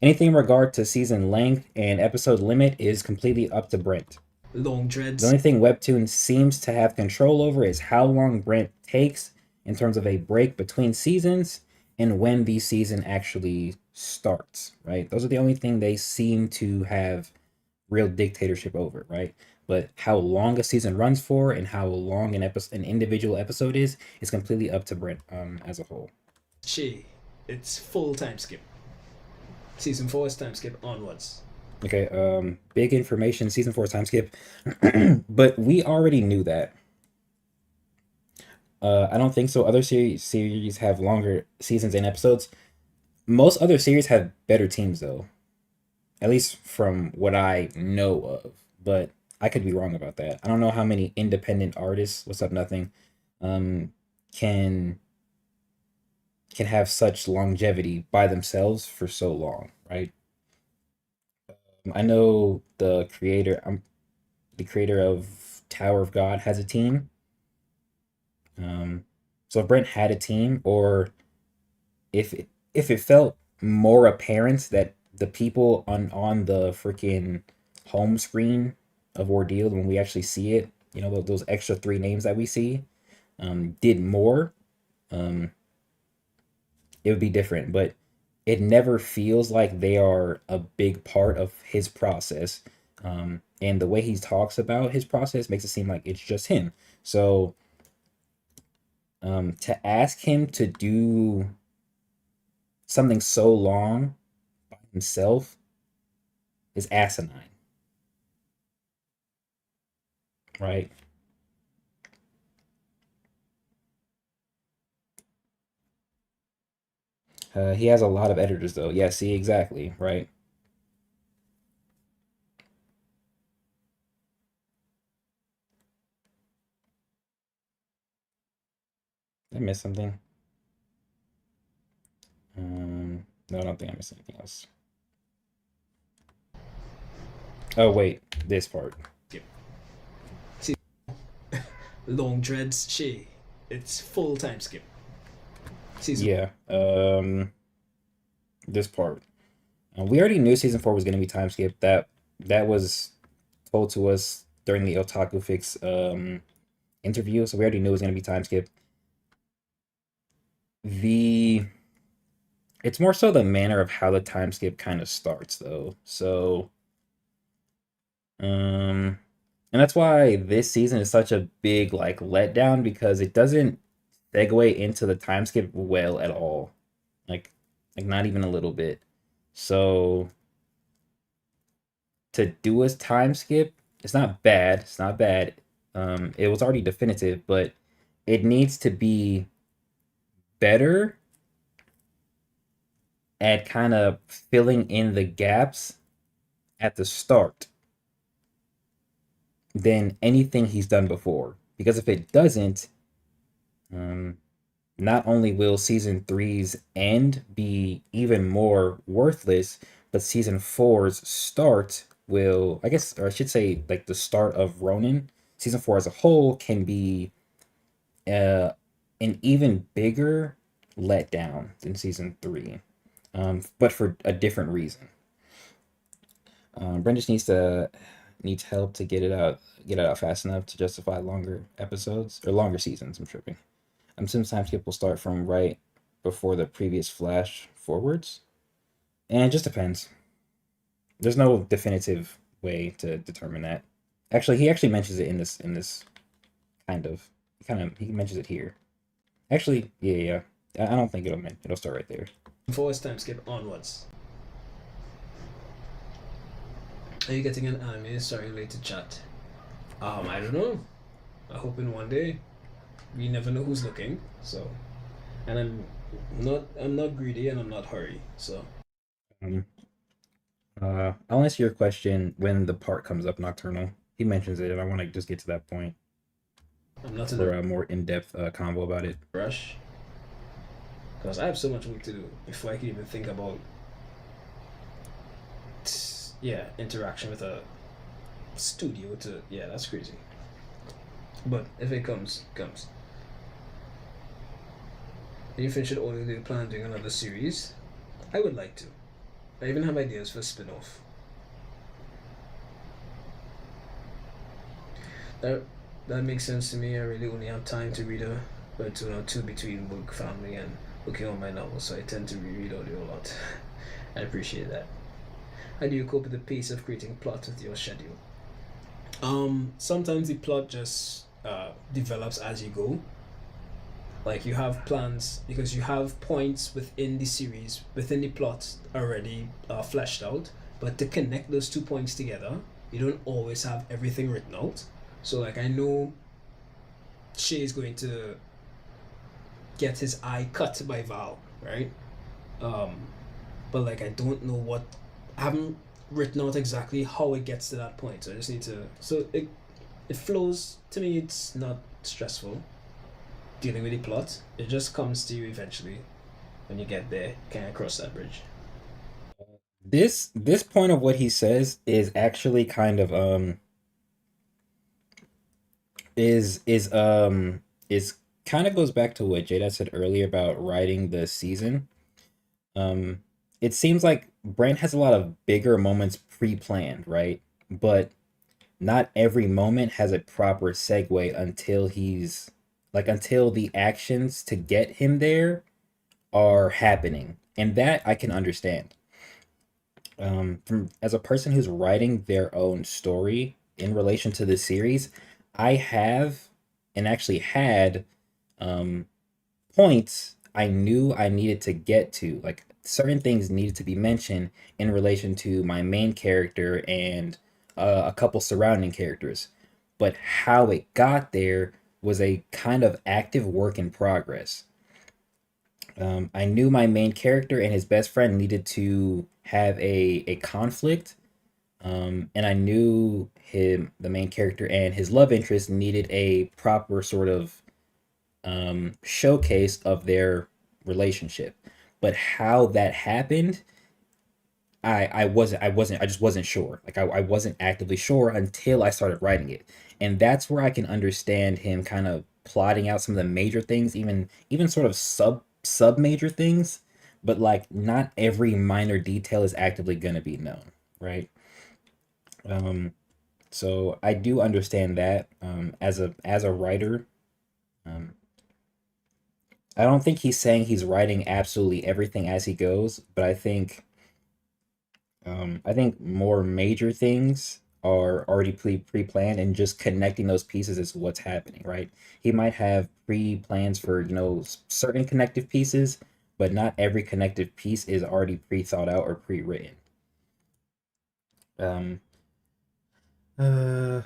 Anything in regard to season length and episode limit is completely up to Brent. Long The dreads. only thing Webtoon seems to have control over is how long Brent takes in terms of a break between seasons and when the season actually starts, right? Those are the only thing they seem to have real dictatorship over, right? But how long a season runs for and how long an individual episode is completely up to Brent as a whole. It's full time skip. Season 4 is time skip onwards. Okay, big information, season 4 time skip. But we already knew that. I don't think so. Other series have longer seasons and episodes. Most other series have better teams though. At least from what I know of. But I could be wrong about that. I don't know how many independent artists, what's up nothing, um can have such longevity by themselves for so long, right? I know the creator of Tower of God has a team. Um, so if Brent had a team, or if it felt more apparent that the people on the freaking home screen of Ordeal when we actually see it, you know, those extra three names that we see, did more, um, it would be different. But it never feels like they are a big part of his process. And the way he talks about his process makes it seem like it's just him. So to ask him to do something so long by himself is asinine, right? He has a lot of editors though. Yeah, see, exactly, right? Did I miss something? No, I don't think I missed anything else. Oh wait, this part. Skip. See, long dreads, it's full time skip. Season Yeah, this part. We already knew season 4 was going to be time skip. That was told to us during the Otaku Fix interview, so we already knew it was going to be time skip. The It's more so the manner of how the time skip kind of starts though. So um and that's why this season is such a big like letdown because it doesn't segue into the time skip well at all. Like not even a little bit. So to do a time skip, it's not bad. It's not bad. It was already definitive, but it needs to be better at kind of filling in the gaps at the start than anything he's done before. Because if it doesn't, um, not only will season three's end be even more worthless, but season four's start will, I guess, or I should say, like the start of Ronin, season four as a whole can be uh, an even bigger letdown than season three, but for a different reason. Brent just needs help to get it out fast enough to justify longer episodes or longer seasons. I'm tripping. Sometimes time skip will start from right before the previous flash forwards, and it just depends. There's no definitive way to determine that. Actually, he actually mentions it in this he mentions it here. Actually, yeah. I don't think it'll start right there. four is time skip onwards. Are you getting an anime starring related chat? I don't know. I hope in one day. We never know who's looking. So, and I'm not greedy and I'm not hurry. So Um, I'll answer your question when the part comes up. Nocturnal. He mentions it, and I want to just get to that point I'm not in for a a more in-depth convo about it. rush because I have so much work to do before I can even think about interaction with a studio. That's crazy. But if it comes. And you finish it all, do you plan on doing another series? I would like to. I even have ideas for a spin-off. That that makes sense to me. I really only have time to read two between work, family, and working on my novel, so I tend to reread audio a lot. I appreciate that. How do you cope with the pace of creating plot with your schedule? Sometimes the plot just develops as you go. Like you have plans because you have points within the series, within the plot already fleshed out. But to connect those 2 points together, you don't always have everything written out. So like I know Shay is going to get his eye cut by Val, right? Um, but like I don't know I haven't written out exactly how it gets to that point. So I just need to. So it flows to me. It's not stressful dealing with the plot. It just comes to you eventually when you get there. Kind of cross that bridge. This point of what he says is actually kind of is kind of goes back to what Jada said earlier about writing the season. Um, it seems like Brent has a lot of bigger moments pre-planned, right? But not every moment has a proper segue until until the actions to get him there are happening. And that I can understand. From as a person who's writing their own story in relation to the series, I have and actually had um, points I knew I needed to get to. Like certain things needed to be mentioned in relation to my main character and a couple surrounding characters. But how it got there was a kind of active work in progress. I knew my main character and his best friend needed to have a conflict, and I knew the main character, and his love interest needed a proper sort of showcase of their relationship. But how that happened, I just wasn't sure. Like I wasn't actively sure until I started writing it. And that's where I can understand him kind of plotting out some of the major things, even sort of sub major things, but like not every minor detail is actively gonna be known, right? Um, so I do understand that as a writer. Um, I don't think he's saying he's writing absolutely everything as he goes, but I think more major things are already pre-planned, and just connecting those pieces is what's happening, right? He might have pre-plans for, certain connective pieces, but not every connective piece is already pre-thought out or pre-written. Um, uh,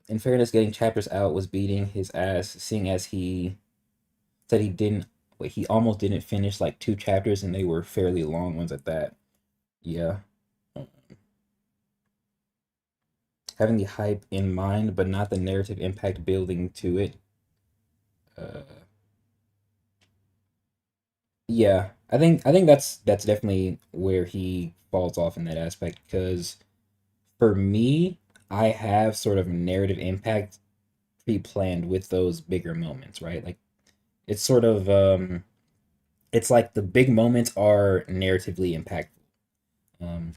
in fairness, getting chapters out was beating his ass, seeing as he said he almost didn't finish like two chapters, and they were fairly long ones at that. Yeah. Having the hype in mind, but not the narrative impact building to it. Uh, yeah, I think that's definitely where he falls off in that aspect. Because for me, I have sort of narrative impact pre-planned with those bigger moments, right? Like it's sort of it's like the big moments are narratively impactful. Um,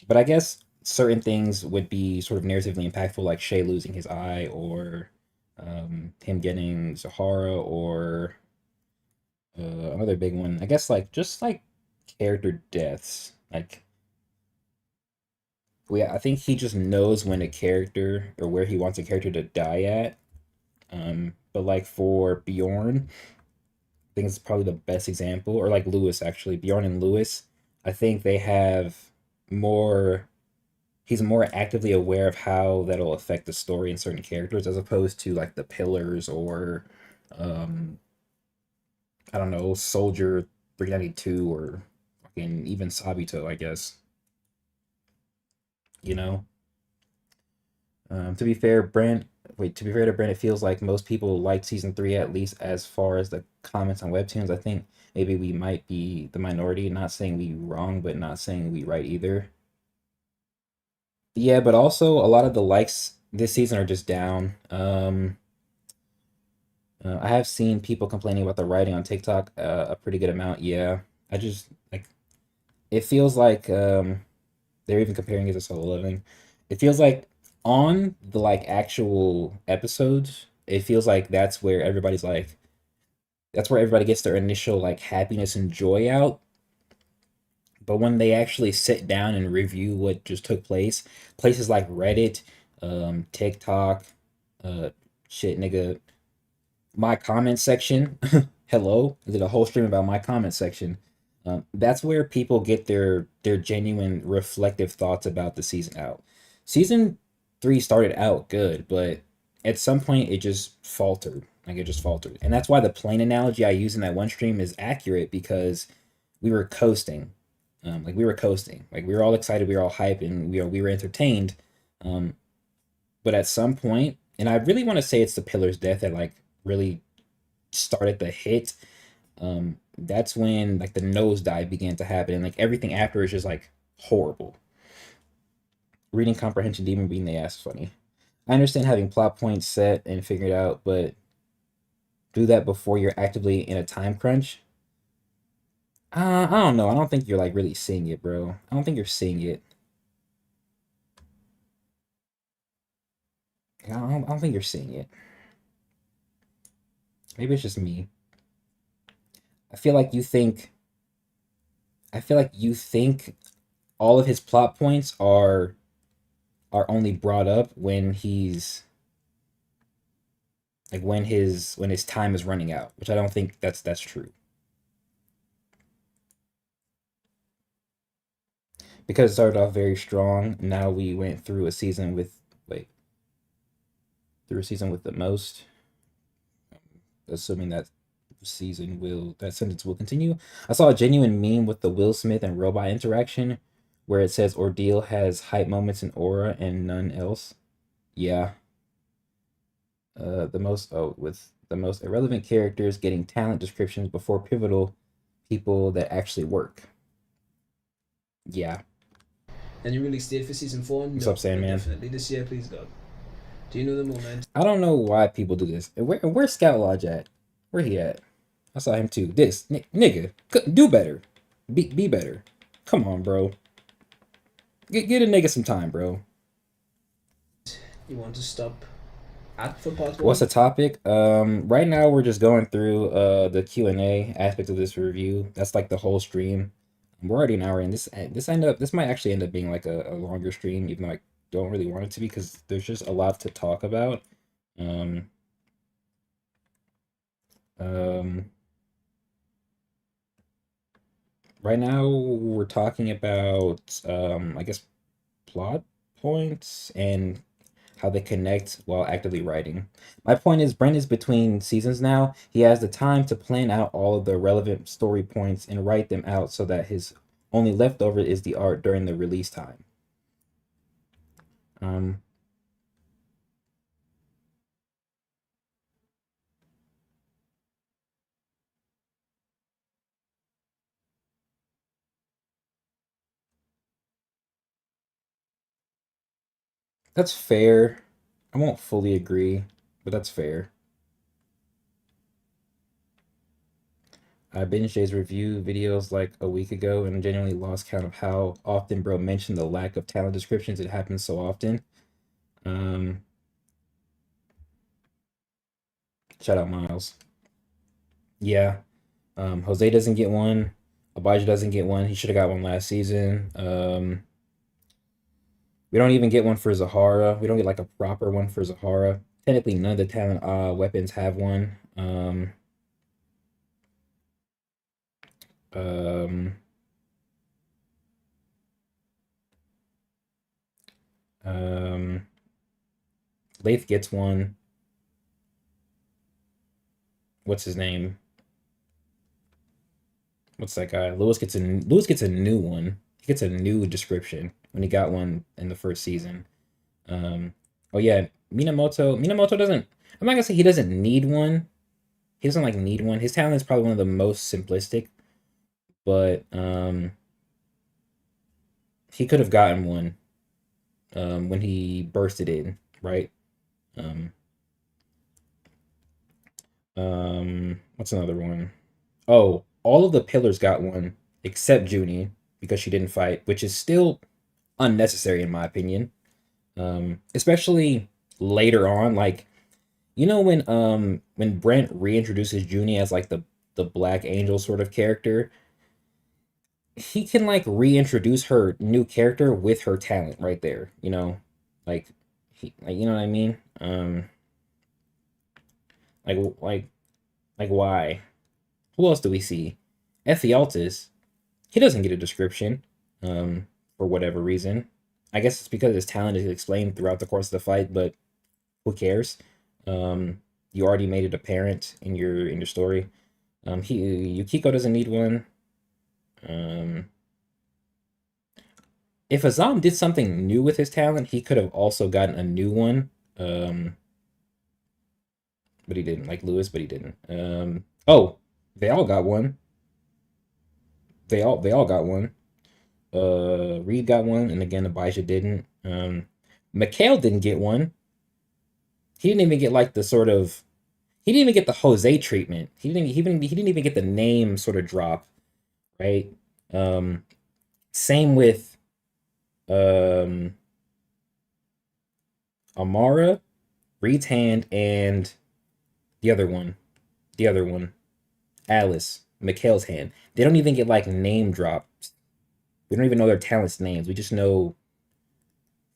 but I guess certain things would be sort of narratively impactful, like Shay losing his eye, or him getting Zahara, or another big one. I guess like just like character deaths. Like I think he just knows when a character or where he wants a character to die at. But like for Bjorn, I think it's probably the best example, or like Lewis actually. Bjorn and Lewis, I think they have more he's more actively aware of how that'll affect the story and certain characters, as opposed to like the pillars, or um I don't know, Soldier 392, or fucking even Sabito, I guess. You know? To be fair, to be fair to Brent, it feels like most people like season three, at least as far as the comments on webtoons. I think maybe we might be the minority, not saying we wrong, but not saying we right either. Yeah, but also a lot of the likes this season are just down. I have seen people complaining about the writing on TikTok a pretty good amount. Yeah, I just like it feels like they're even comparing it to Solo Leveling. It feels like on the like actual episodes, it feels like that's where everybody gets their initial like happiness and joy out. But when they actually sit down and review what just took place, places like Reddit, TikTok, uh, shit, nigga, my comment section. Hello, I did a whole stream about my comment section. That's where people get their genuine reflective thoughts about the season out. Season three started out good, but at some point it just faltered. Like it just faltered, and that's why the plane analogy I used in that one stream is accurate, because we were coasting. Like we were coasting. Like we were all excited, we were all hyped, and we were entertained. Um, but at some point, and I really want to say it's the Pillar's death that like really started the hit. That's when like the nosedive began to happen, and like everything after is just like horrible. Reading comprehension demon beating the ass funny. I understand having plot points set and figured out, but do that before you're actively in a time crunch. I don't know. I don't think you're like really seeing it, bro. I don't think you're seeing it. I don't think you're seeing it. Maybe it's just me. I feel like you think. I feel like you think all of his plot points are only brought up when he's like when his time is running out, which I don't think that's true. Because it started off very strong. Now we went through a season with wait through a season with the most. Assuming that sentence will continue. I saw a genuine meme with the Will Smith and robot interaction, where it says Ordeal has hype moments and aura and none else. Yeah, with the most irrelevant characters getting talent descriptions before pivotal people that actually work. Yeah, And you really stayed for season 4? what's up, No, Sandman? indefinitely. This year, please God. Do you know the moment? I don't know why people do this. Where's Scout Lodge at? Where he at? I saw him too. Nigga, do better. Be better. Come on, bro. Get a nigga some time, bro. You want to stop at for part What's the 1? topic? Right now we're just going through the Q&A aspect of this review. That's like the whole stream. We're already an hour in. This might actually end up being like a longer stream, even though I don't really want it to be because there's just a lot to talk about. Um, um, right now we're talking about I guess plot points and how they connect while actively writing. My point is, Brent is between seasons now. He has the time to plan out all of the relevant story points and write them out so that his only leftover is the art during the release time. Um, that's fair. I won't fully agree, but that's fair. I binged Jay's review videos like a week ago and genuinely lost count of how often bro mentioned the lack of talent descriptions. It happens so often. Um, Shout out Miles. Yeah. Jose doesn't get one. Abijah doesn't get one. He should have got one last season. We don't even get one for Zahara. We don't get like a proper one for Zahara. Technically, none of the talent weapons have one. Um, um, Lath gets one. What's his name? What's that guy? Lewis gets a new one. He gets a new description when he got one in the first season. Um, oh yeah, Minamoto doesn't. I'm not gonna say he doesn't need one. He doesn't like need one. His talent is probably one of the most simplistic, but he could have gotten one when he bursted in, right? Um, what's another one? Oh, all of the pillars got one except Junie because she didn't fight, which is still unnecessary in my opinion. Especially later on, like when Brent reintroduces Junie as like the Black Angel sort of character, he can like reintroduce her new character with her talent right there, like you know what I mean? Like like like why? Who else do we see? Ephialtes, he doesn't get a description, for whatever reason. I guess it's because his talent is explained throughout the course of the fight, but who cares? You already made it apparent in your story. Yukiko doesn't need one. Um, if Azam did something new with his talent, he could have also gotten a new one. Um, but he didn't. Like Lewis, but he didn't. Oh, they all got one. They all got one. Reed got one, and again, Abijah didn't. Mikhail didn't get one. He didn't even get like the sort of he didn't even get the Jose treatment. He didn't even get the name sort of drop, right? Um, Same with um Amara, Reed's hand, and the other one, the other one, Alice, Mikhail's hand. They don't even get like name drops. We don't even know their talents' names. We just know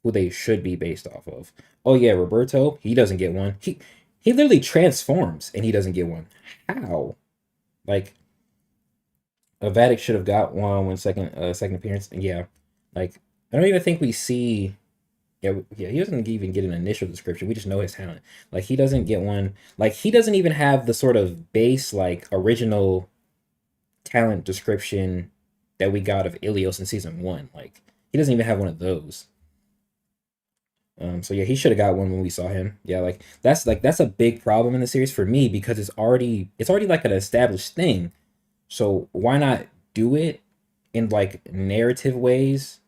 who they should be based off of. Oh yeah, Roberto, he doesn't get one. He literally transforms and he doesn't get one. How? Like Vatic should have got one when second appearance. Yeah, like I don't even think we see. Yeah, he doesn't even get an initial description. We just know his talent. Like he doesn't get one. Like he doesn't even have the sort of base like original talent description that we got of Ilios in season one. Like he doesn't even have one of those. So yeah, he should have got one when we saw him. Yeah, like that's a big problem in the series for me because it's already like an established thing. So why not do it in like narrative ways?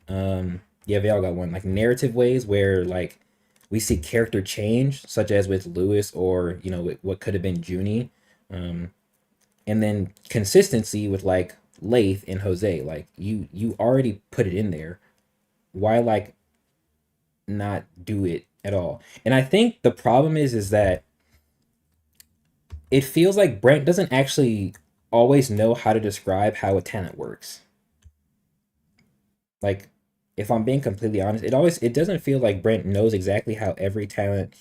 Yeah, they all got one like narrative ways where like we see character change, such as with Lewis or what could have been Junie, um, and then consistency with like Lath and Jose. Like you already put it in there. Why like not do it at all? And I think the problem is that it feels like Brent doesn't actually always know how to describe how a talent works. Like, if I'm being completely honest, it doesn't feel like Brent knows exactly how every talent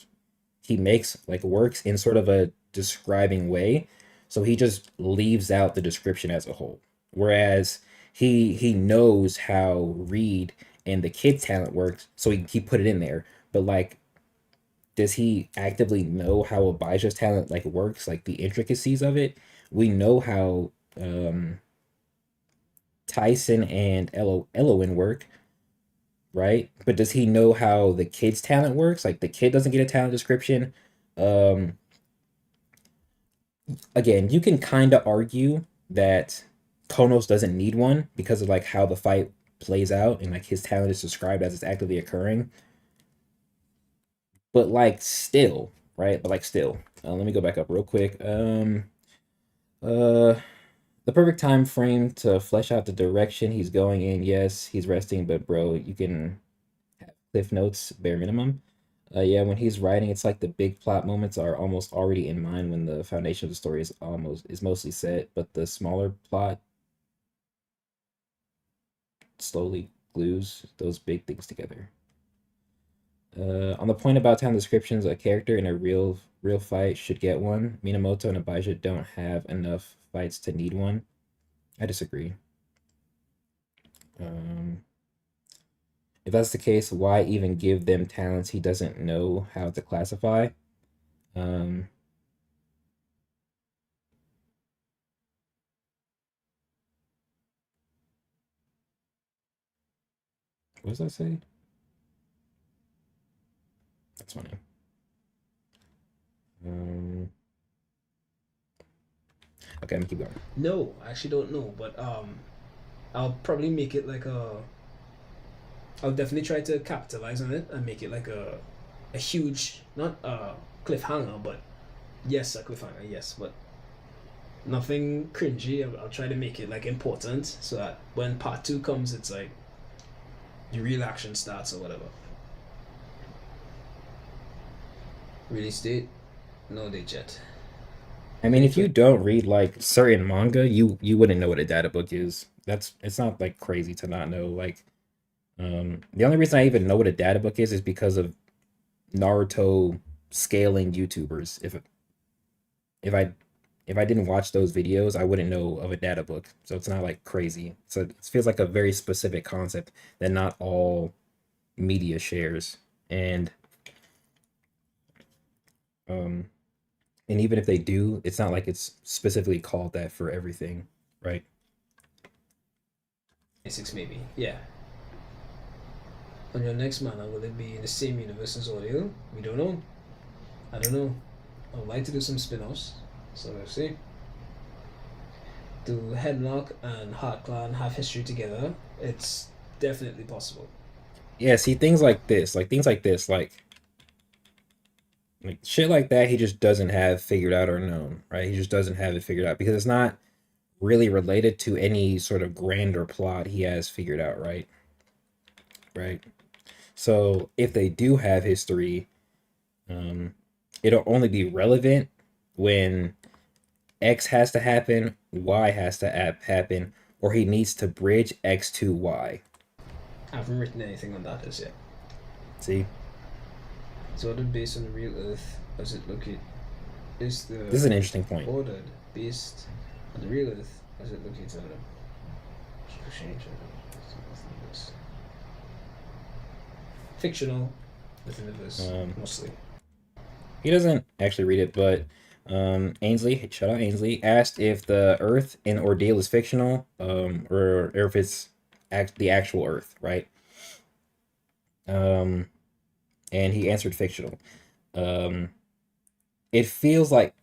he makes like works in sort of a describing way. So he just leaves out the description as a whole. Whereas he knows how Reed and the kid's talent works, so he put it in there. But like, does he actively know how Abijah's talent like works, like the intricacies of it? We know how Tyson and Elowen work, right? But does he know how the kid's talent works? Like the kid doesn't get a talent description. Um, Again, you can kind of argue that Konos doesn't need one because of like how the fight plays out and like his talent is described as it's actively occurring. But like still, right? But like still, let me go back up real quick. Uh, the perfect time frame to flesh out the direction he's going in. Yes, he's resting, but bro, you can have cliff notes bare minimum. Yeah, when he's writing, it's like the big plot moments are almost already in mind when the foundation of the story is mostly set, but the smaller plot slowly glues those big things together. On the point about town descriptions, a character in a real fight should get one. Minamoto and Abijah don't have enough fights to need one. I disagree. Um, if that's the case, why even give them talents he doesn't know how to classify? Um, what does that say? That's funny. Um, okay, I'm gonna keep going. No, I actually don't know, but I'll probably make it like a. I'll definitely try to capitalize on it and make it like a huge, not a cliffhanger, but yes, a cliffhanger, yes, but nothing cringy. I'll try to make it like important so that when part two comes, it's like the real action starts or whatever. Release date? No date yet. I mean, Any if you flip? don't read like certain manga, you wouldn't know what a data book is. It's not like crazy to not know. Like, the only reason I even know what a data book is because of Naruto scaling YouTubers. If I if I didn't watch those videos, I wouldn't know of a data book. So it's not like crazy. So it feels like a very specific concept that not all media shares. Um and even if they do, it's not like it's specifically called that for everything, right? 26 maybe. Yeah. On your next mana, will it be in the same universe as Audio? We don't know. I don't know. I would like to do some spin offs. So let's see. Do Hemlock and Heart Clan have history together? It's definitely possible. Yeah, see things like this, like Like shit like that, he just doesn't have figured out or known, right? He just doesn't have it figured out because it's not really related to any sort of grander plot he has figured out, right? Right. So if they do have history, um, it'll only be relevant when X has to happen, Y has to happen, or he needs to bridge X to Y. I haven't written anything on that as yet. See, It's ordered based on the real Earth as it located. Is this is the an interesting point. ordered based on the real Earth as it locates on them? Fictional within the verse, Um, mostly. he doesn't actually read it, but Ainsley, shout out Ainsley, asked if the Earth in Ordeal is fictional, or if it's the actual Earth, right? Um, and he answered fictional. Um, it feels like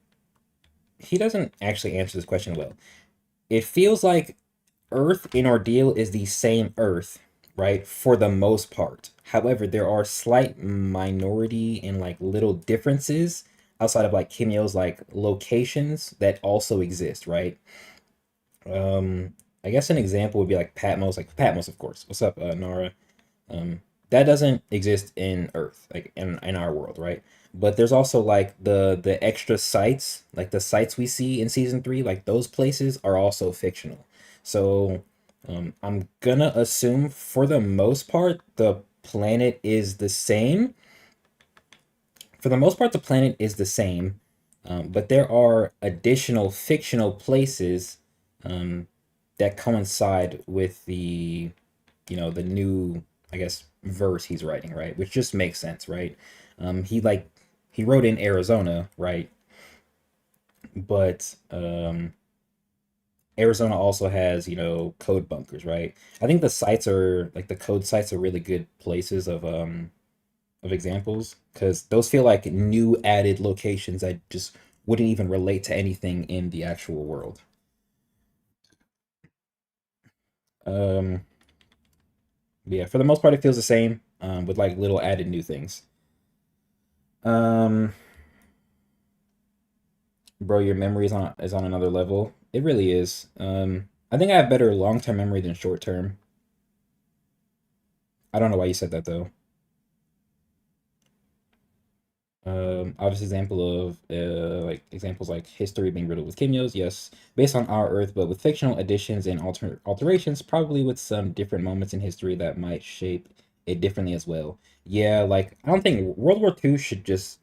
he doesn't actually answer this question well. It feels like Earth in Ordeal is the same Earth, right? For the most part. However, there are slight minority and like little differences outside of like Kimyo's like locations that also exist, right? Um, I guess an example would be like Patmos, of course. What's up, Nara? That doesn't exist in Earth, like in our world, right? But there's also like the extra sites, like the sites we see in season three, like those places are also fictional. So I'm gonna assume for the most part the planet is the same. For the most part, the planet is the same, but there are additional fictional places um, that coincide with the new, I guess, verse he's writing, right? Which just makes sense, right? He wrote in Arizona, right? But Arizona also has, code bunkers, right? I think the sites are like the code sites are really good places of examples because those feel like new added locations that just wouldn't even relate to anything in the actual world. Um, yeah, for the most part, it feels the same, with like little added new things. Um, bro, your memory is on another level. It really is. I think I have better long term memory than short term. I don't know why you said that though. Obvious example of like examples like history being riddled with cameos, yes, based on our Earth, but with fictional additions and alterations, probably with some different moments in history that might shape it differently as well. Yeah, like I don't think World War II should just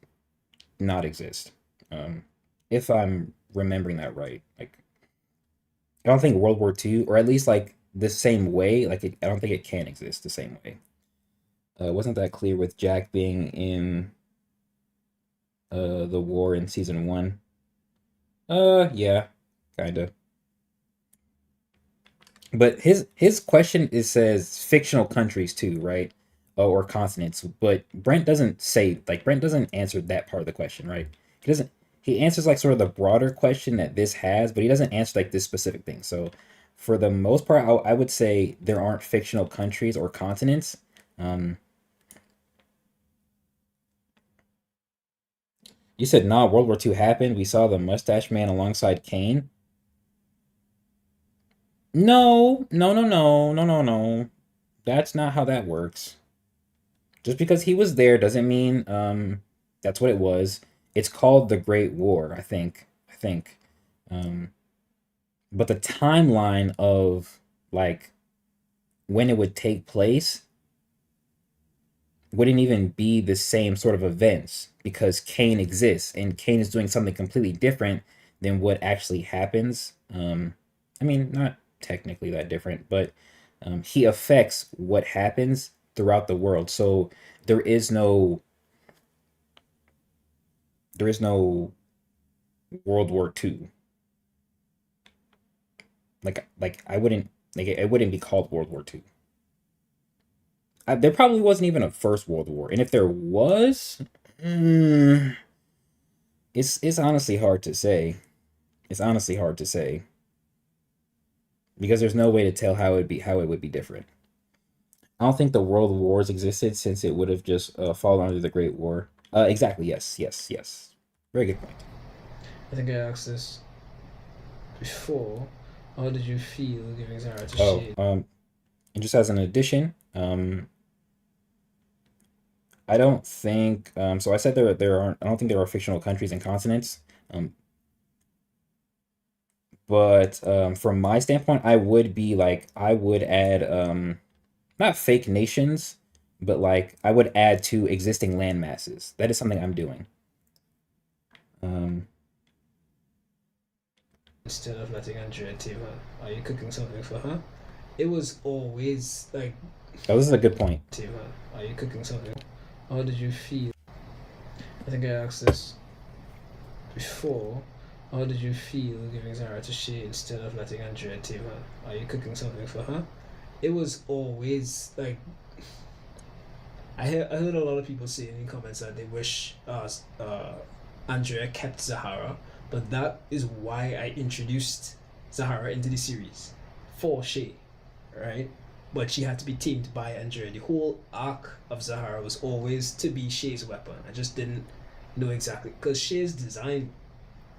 not exist. Um, if I'm remembering that right, like I don't think World War II, or at least like the same way, I don't think it can exist the same way. Wasn't that clear with Jack being in the war in season one? Yeah, kind of. But his question is says fictional countries too, right? Or continents. But Brent doesn't answer that part of the question, right? He doesn't. He answers like sort of the broader question that this has, but he doesn't answer like this specific thing. So, for the most part, I would say there aren't fictional countries or continents. Um, you said nah, World War II happened. We saw the Mustache Man alongside Kane. No, no, no, no, no, no, no. That's not how that works. Just because he was there doesn't mean that's what it was. It's called the Great War, I think. I think. Um, but the timeline of like when it would take place wouldn't even be the same sort of events because Kane exists and Kane is doing something completely different than what actually happens. I mean, not technically that different, but he affects what happens throughout the world. So there is no there is no World War II. Like I wouldn't like it wouldn't be called World War II. There probably wasn't even a first World War, and if there was, mm, it's honestly hard to say. It's honestly hard to say because there's no way to tell how it would be different. I don't think the world wars existed since it would have just fallen under the Great War. Exactly. Yes. Yes. Yes. Very good point. I think I asked this before. How did you feel giving Zara to Oh, Shade? and just as an addition, I don't think so I said there aren't I don't think there are fictional countries and continents. Um, but from my standpoint, I would be like I would add not fake nations, but like I would add to existing land masses. That is something I'm doing. Um, Instead of letting Andrea tame her, are you cooking something for her? It was always like oh, this is a good point. tame her. Are you cooking something? How did you feel? I think I asked this before. How did you feel giving Zara to Shade instead of letting Andrea tame her? Are you cooking something for her? It was always like I heard a lot of people saying in comments that they wish Andrea kept Zahara, but that is why I introduced Zahara into the series for Shay, right? But she had to be tamed by Andrea. The whole arc of Zahara was always to be Shay's weapon. I just didn't know exactly because Shay's design,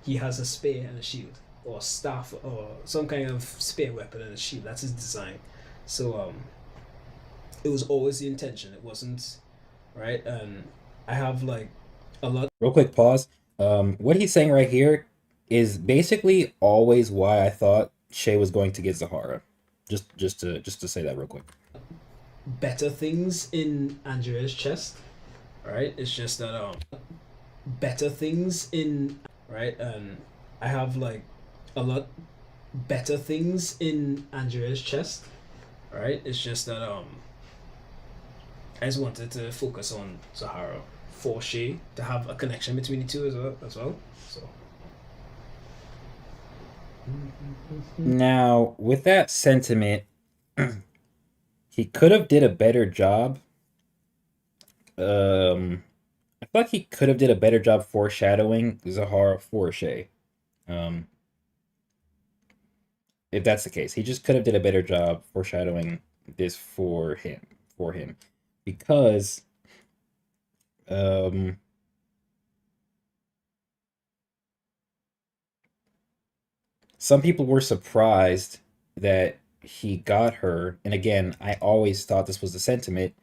he has a spear and a shield, or staff, or some kind of spear weapon and a shield. That's his design. So it was always the intention. It wasn't right. And I have like a lot. Real quick pause. What he's saying right here is basically always why I thought Shay was going to get Zahara. Just to say that real quick. Better things in Andrea's chest, right? It's just that better things in right. And I have like a lot better things in Andrea's chest, right? It's just that I just wanted to focus on Zahara for Shay to have a connection between the two as well. So Now, with that sentiment, he could have did a better job. I feel like he could have did a better job foreshadowing Zahara for Shay. Um, if that's the case, he just could have did a better job foreshadowing this for him, because um, some people were surprised that he got her, and again, I always thought this was the sentiment,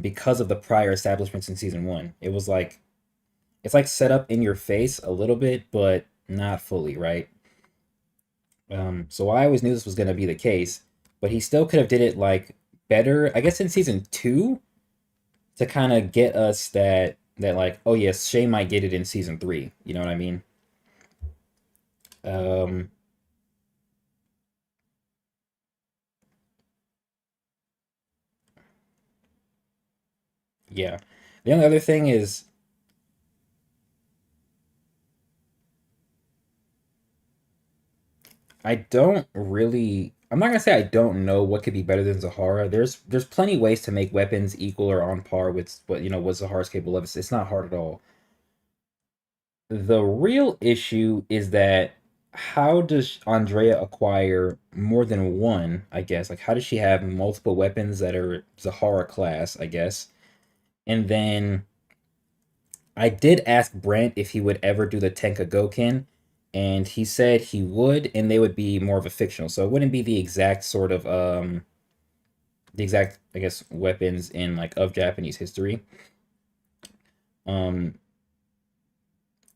because of the prior establishments in season one. It was like it's like set up in your face a little bit, but not fully, right? So I always knew this was gonna be the case, but he still could have did it like better, I guess, in season two, to kind of get us that like, oh yes, Shay might get it in season three. You know what I mean? Um, yeah. The only other thing is I don't really. I'm not gonna say I don't know what could be better than Zahara. There's plenty ways to make weapons equal or on par with what Zahara's capable of. It's not hard at all. The real issue is that how does Andrea acquire more than one, I guess? Like, how does she have multiple weapons that are Zahara class, I guess? And then I did ask Brent if he would ever do the Tenka Goken, and he said he would, and they would be more of a fictional. So it wouldn't be the exact sort of the exact, I guess, weapons in like of Japanese history. Um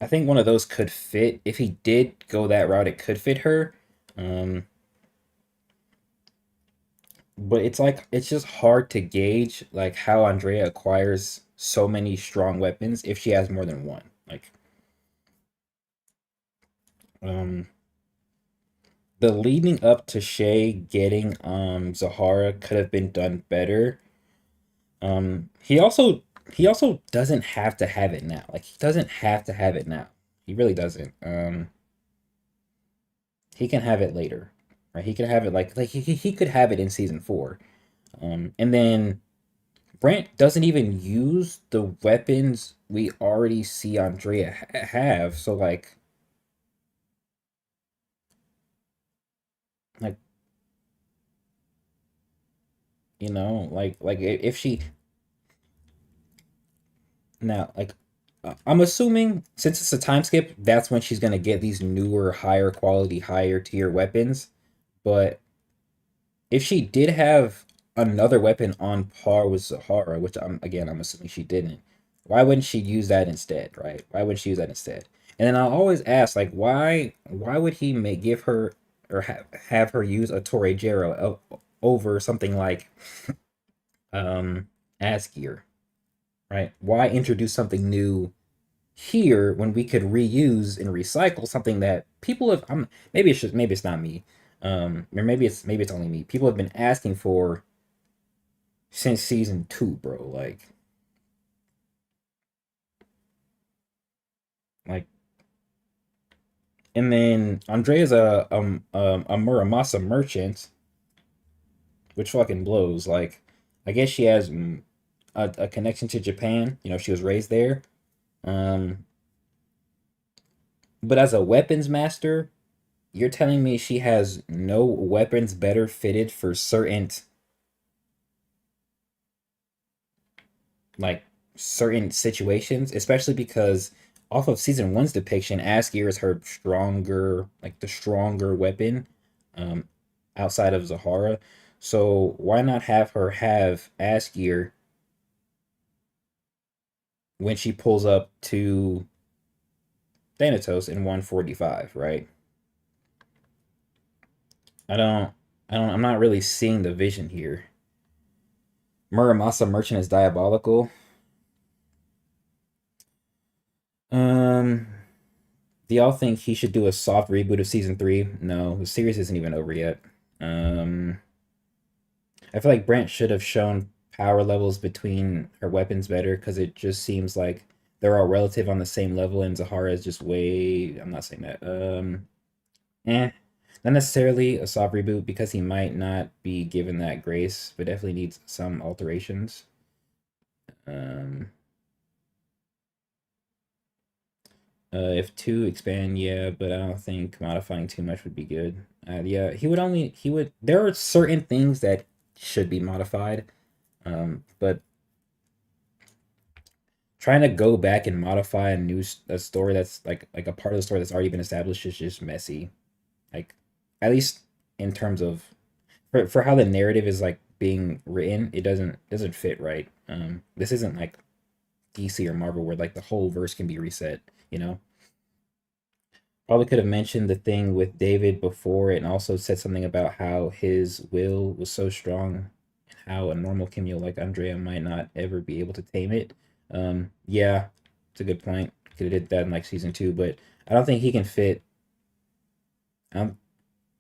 I think one of those could fit. If he did go that route, it could fit her. Um, but it's like it's just hard to gauge like how Andrea acquires so many strong weapons if she has more than one. Like, um, the leading up to Shay getting Zahara could have been done better. He also doesn't have to have it now. Like, he doesn't have to have it now. He really doesn't. He can have it later, right? He can have it like he could have it in season four. And then Brent doesn't even use the weapons we already see Andrea have. So like like if she now like I'm assuming since it's a time skip, that's when she's gonna get these newer, higher quality, higher tier weapons. But if she did have another weapon on par with Zahara, which I'm assuming she didn't, why wouldn't she use that instead, right? Why wouldn't she use that instead? And then I'll always ask, like, why would he give her or have her use a Torre Jero over something like um Asgear, right? Why introduce something new here when we could reuse and recycle something that people have maybe it's not me. Or maybe it's only me. People have been asking for since season 2, bro. Like and then Andrea's a Muramasa merchant, which fucking blows. Like I guess she has a connection to Japan. You know, she was raised there. Um, but as a weapons master, you're telling me she has no weapons better fitted for like certain situations, especially because off of season one's depiction, Asgear is her stronger, like the stronger weapon, um, outside of Zahara. So why not have her have Asgear when she pulls up to Thanatos in 145, right? I don't, I'm not really seeing the vision here. Muramasa Merchant is diabolical. Um, do y'all think he should do a soft reboot of season three? No, the series isn't even over yet. Um, I feel like Brent should have shown power levels between her weapons better because it just seems like they're all relative on the same level, and Zahara is just way. I'm not saying that. Eh, not necessarily a soft reboot because he might not be given that grace, but definitely needs some alterations. Um, if two expand, yeah, but I don't think modifying too much would be good. Yeah, he would. There are certain things that should be modified, but trying to go back and modify a story that's like a part of the story that's already been established is just messy. Like, at least in terms of for how the narrative is like being written, it doesn't fit right. This isn't like DC or Marvel where like the whole verse can be reset. You know. Probably could have mentioned the thing with David before it and also said something about how his will was so strong and how a normal Kimio like Andrea might not ever be able to tame it. Yeah, it's a good point. Could have did that in like season two, but I don't think he can fit. Um,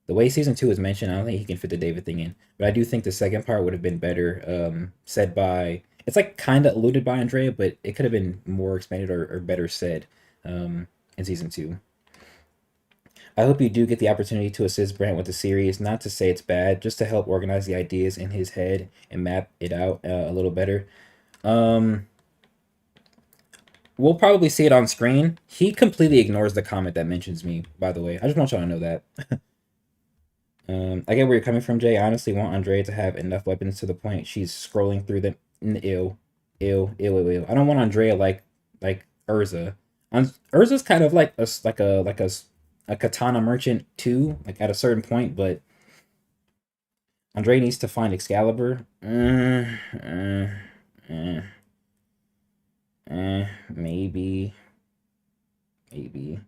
the way season two is mentioned, I don't think he can fit the David thing in. But I do think the second part would have been better. Said by it's like kind of alluded by Andrea, but it could have been more expanded or better said. In season two. I hope you do get the opportunity to assist Brent with the series, not to say it's bad, just to help organize the ideas in his head and map it out a little better. Um, we'll probably see it on screen. He completely ignores the comment that mentions me, by the way. I just want y'all to know that. I get where you're coming from, Jay. I honestly want Andrea to have enough weapons to the point she's scrolling through them. Ew, ew. I don't want Andrea like Urza. Urza's kind of like a katana merchant too, like at a certain point, but Andre needs to find Excalibur. Maybe, maybe.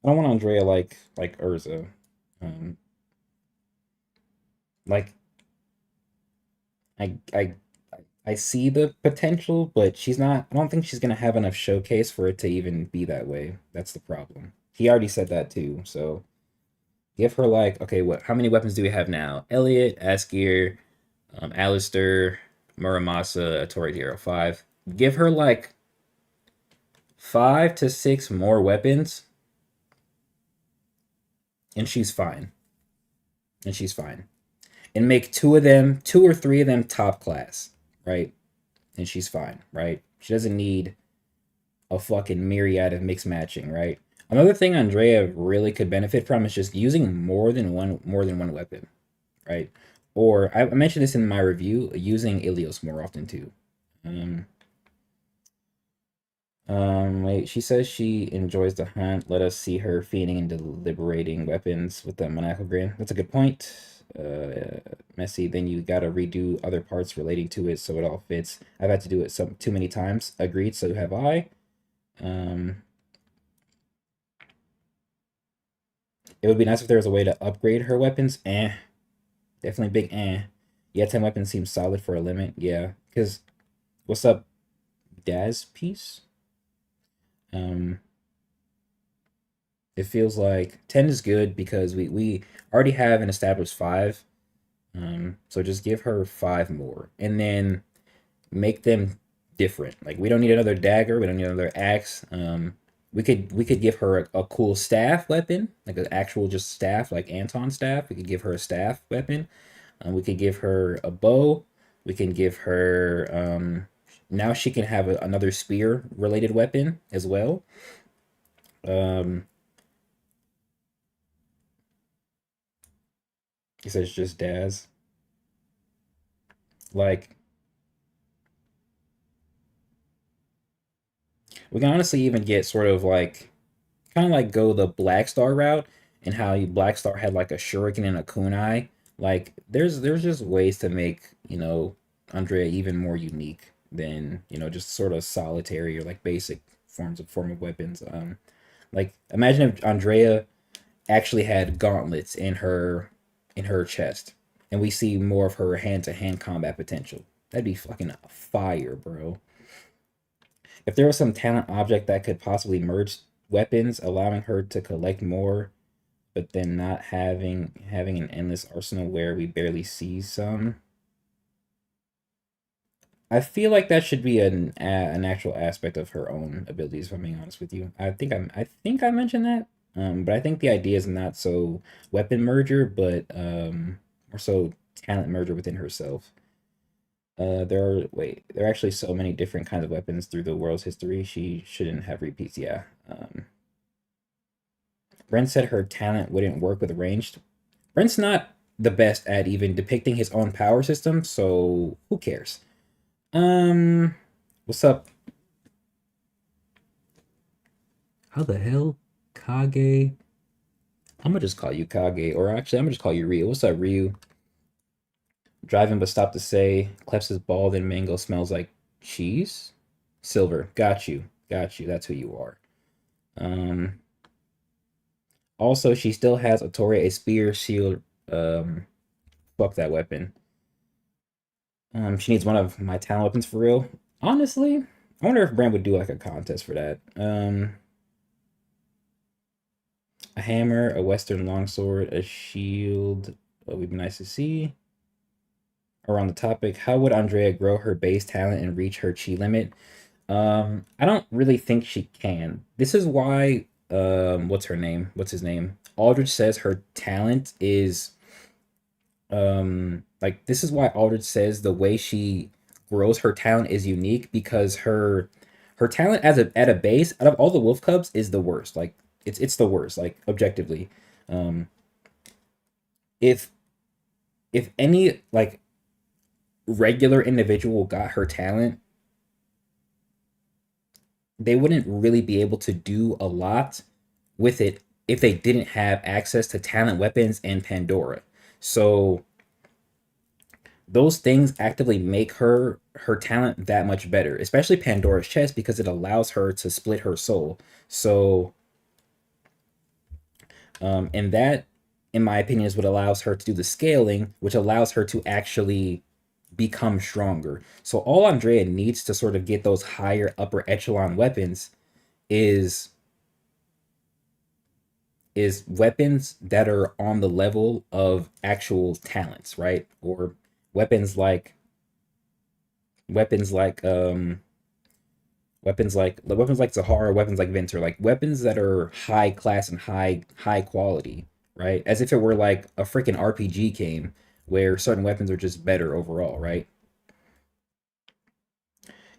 I don't want Andrea like Urza. Um, like I I I see the potential, but she's not. I don't think she's gonna have enough showcase for it to even be that way. That's the problem. He already said that too. So give her like okay, what? How many weapons do we have now? Elliot, Askir, Alistair, Muramasa, Tori Hero 5. Give her like 5 to 6 more weapons, and she's fine. And she's fine. And make two or three of them top class, right? And she's fine, right? She doesn't need a fucking myriad of mixed matching, right? Another thing Andrea really could benefit from is just using more than one weapon, right? Or I mentioned this in my review, using Ilios more often too. Um, Wait, she says she enjoys the hunt. Let us see her feeding and deliberating weapons with a maniacal grin. That's a good point. Messy. Then you gotta redo other parts relating to it so it all fits. I've had to do it some too many times. Agreed. So have I. Um, it would be nice if there was a way to upgrade her weapons. Definitely big. Yeah, 10 weapons seems solid for a limit. Yeah, because what's up, Daz piece? Um, it feels like 10 is good because we already have an established 5. So just give her 5 more and then make them different. Like we don't need another dagger, we don't need another axe. We could give her a cool staff weapon, like an actual just staff, like Anton's staff. We could give her a staff weapon. We could give her a bow. We can give her now she can have another spear related weapon as well. Um, he says just Daz. Like we can honestly even get sort of like kind of like go the Black Star route and how Black Star had like a shuriken and a kunai. Like there's just ways to make Andrea even more unique than just sort of solitary or like basic form of weapons. Like imagine if Andrea actually had gauntlets in her chest, and we see more of her hand to hand combat potential. That'd be fucking fire, bro. If there was some talent object that could possibly merge weapons, allowing her to collect more, but then not having an endless arsenal where we barely see some. I feel like that should be an actual aspect of her own abilities. If I'm being honest with you, I think I mentioned that. But I think the idea is not so weapon merger, but more so talent merger within herself. There are actually so many different kinds of weapons through the world's history. She shouldn't have repeats. Yeah. Brent said her talent wouldn't work with ranged. Brent's not the best at even depicting his own power system, so who cares? Um, what's up? How the hell, Kage? I'm gonna just call you Kage, or actually, I'm gonna just call you Ryu. What's up, Ryu? Driving but stop to say, Kleps is bald and mango smells like cheese. Silver, got you. That's who you are. Um, Also, she still has a Tori, a spear, shield. Fuck that weapon. She needs one of my talent weapons for real. Honestly, I wonder if Brand would do like a contest for that. A hammer, a western longsword, a shield. Would be nice to see. Around the topic, how would Andrea grow her base talent and reach her chi limit? I don't really think she can. This is why what's her name? What's his name? Aldrich says her talent is like this is why Aldrich says the way she grows her talent is unique because her talent as a at a base out of all the wolf cubs is the worst. Like it's the worst, like objectively. Um if if any like regular individual got her talent, they wouldn't really be able to do a lot with it if they didn't have access to talent weapons and Pandora. So those things actively make her talent that much better, especially Pandora's chest because it allows her to split her soul. So and that in my opinion is what allows her to do the scaling, which allows her to actually become stronger. So all Andrea needs to sort of get those higher upper echelon weapons is weapons that are on the level of actual talents, right? Or weapons like weapons like weapons like Zahara, weapons like Vinter, like weapons that are high class and high quality, right? As if it were like a freaking RPG game where certain weapons are just better overall, right?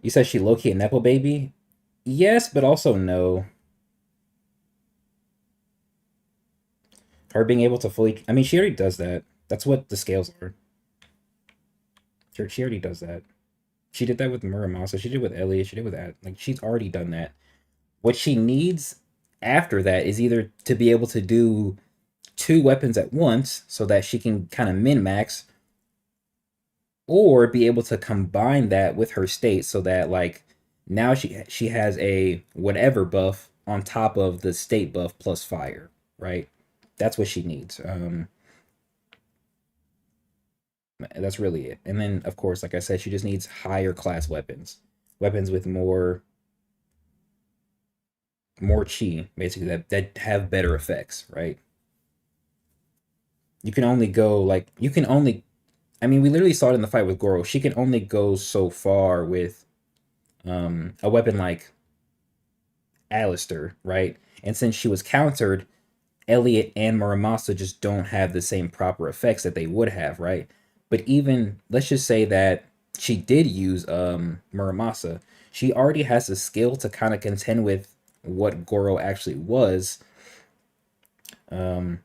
You said she low key a nepo baby. Yes, but also no. Her being able to fully, I mean, she already does that. That's what the scales are. She already does that. She did that with Muramasa. She did with Elliot. She did with that. Like she's already done that. What she needs after that is either to be able to do two weapons at once so that she can kind of min max, or be able to combine that with her state so that like now she has a whatever buff on top of the state buff plus fire, right? That's what she needs. That's really it. And then of course, like I said, she just needs higher class weapons, weapons with more chi, basically that have better effects, right? You can only go like you can only. I mean, we literally saw it in the fight with Goro. She can only go so far with a weapon like Alistair, right? And since she was countered, Elliot and Muramasa just don't have the same proper effects that they would have, right? But even let's just say that she did use Muramasa, she already has the skill to kind of contend with what Goro actually was. Um,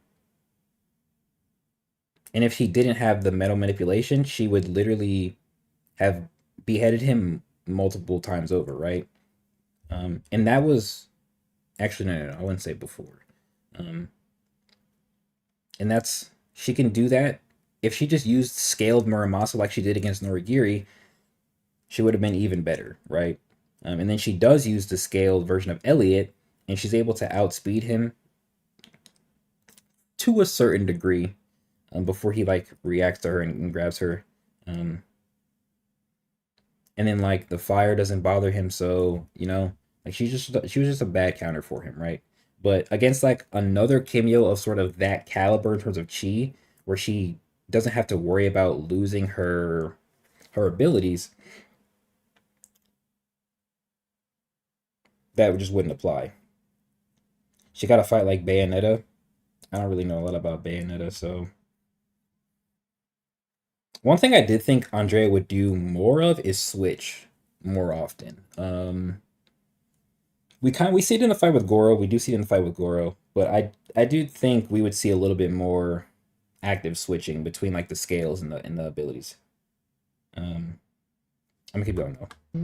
and if she didn't have the metal manipulation, she would literally have beheaded him multiple times over, right? And that was actually no, I wouldn't say before. Um, and that's she can do that. If she just used scaled Muramasa like she did against Noragiri, she would have been even better, right? And then she does use the scaled version of Elliot, and she's able to outspeed him to a certain degree before he like reacts to her and grabs her. Um, and then like the fire doesn't bother him, so like she was just a bad counter for him, right? But against like another Kimyo of sort of that caliber in terms of chi, where she doesn't have to worry about losing her abilities, that just wouldn't apply. She got to fight like Bayonetta. I don't really know a lot about Bayonetta, so one thing I did think Andrea would do more of is switch more often. We see it in the fight with Goro. We do see it in the fight with Goro, but I do think we would see a little bit more active switching between like the scales and the abilities. I'm gonna keep going though.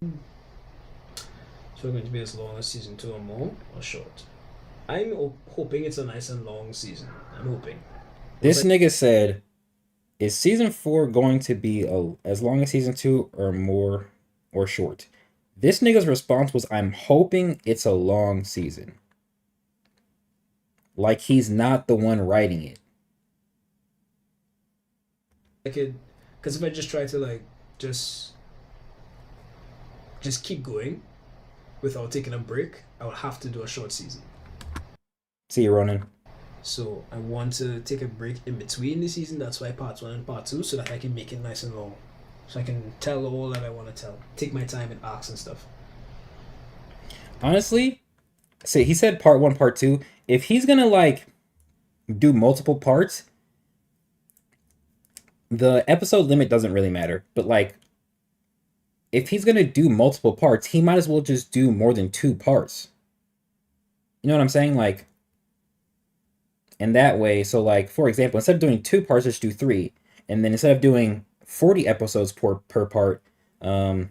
So we're going to be as long as season two or more, or short? I'm hoping it's a nice and long season. I'm hoping. Once This I nigga said, "Is season four going to be as long as season two or more or short?" This nigga's response was, "I'm hoping it's a long season." Like he's not the one writing it. could, because if I just try to like just just keep going without taking a break, I would have to do a short season. See you, Ronan. So I want to take a break in between the season. That's why part one and part two, so that I can make it nice and long, so I can tell all that I want to tell. Take my time in arcs and stuff. Honestly, say he said part one, part two. If he's gonna like do multiple parts, the episode limit doesn't really matter. But like, if he's gonna do multiple parts, he might as well just do more than two parts. You know what I'm saying? Like, in that way, so like for example, instead of doing two parts, just do three, and then instead of doing 40 episodes per part, um,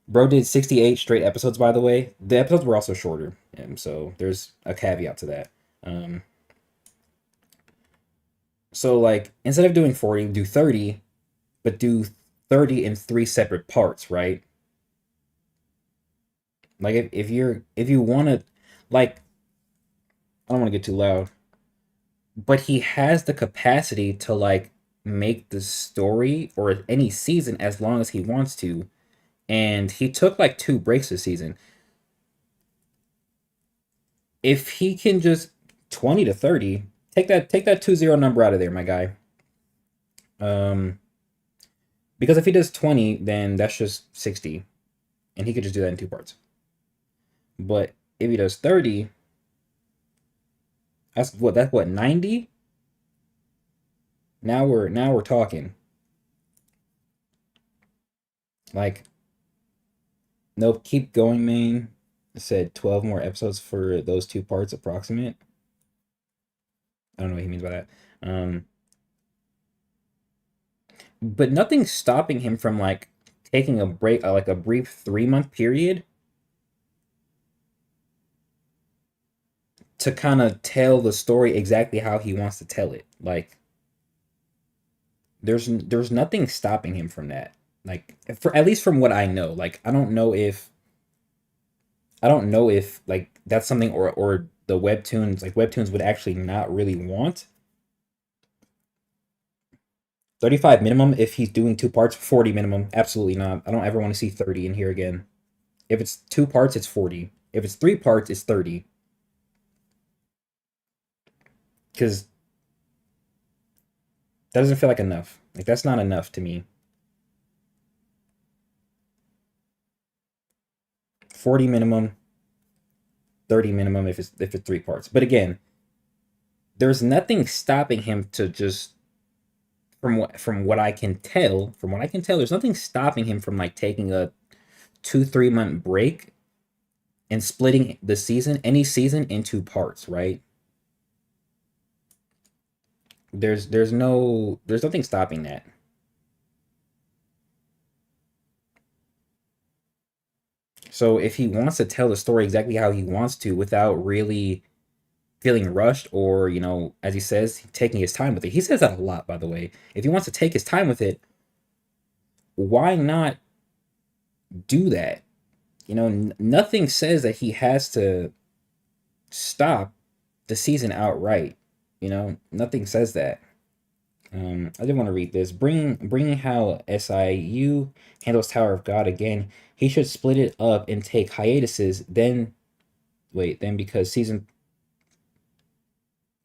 bro did 68 straight episodes. By the way, the episodes were also shorter, so there's a caveat to that. Um, so like instead of doing 40, do 30, but do 30 in three separate parts, right? Like if you want to, like, I don't want to get too loud, but he has the capacity to like make the story or any season as long as he wants to. And he took like two breaks this season. If he can just 20 to 30, take that 20 number out of there, my guy. Um because if he does 20, then that's just 60, and he could just do that in two parts. But if he does 30, that's what 90? Now we're talking. Like, nope, keep going, man. I said 12 more episodes for those two parts approximate. I don't know what he means by that. But nothing's stopping him from like taking a break, like a brief 3 month period to kind of tell the story exactly how he wants to tell it. Like there's nothing stopping him from that. Like for at least from what I know. Like I don't know if like that's something or the webtoons would actually not really want 35 minimum if he's doing 2 parts, 40 minimum. Absolutely not. I don't ever want to see 30 in here again. If it's 2 parts, it's 40. If it's 3 parts, it's 30. Because that doesn't feel like enough. Like that's not enough to me. 40 minimum, 30 minimum if it's 3 parts. But again, there's nothing stopping him to just from what I can tell, there's nothing stopping him from like taking a 2 3 month break and splitting any season into parts, right? There's nothing stopping that. So if he wants to tell the story exactly how he wants to without really feeling rushed or, as he says, taking his time with it. He says that a lot, by the way. If he wants to take his time with it, why not do that? Nothing says that he has to stop the season outright. Nothing says that. I did want to read this. Bringing how SIU handles Tower of God again. He should split it up and take hiatuses. Then because season.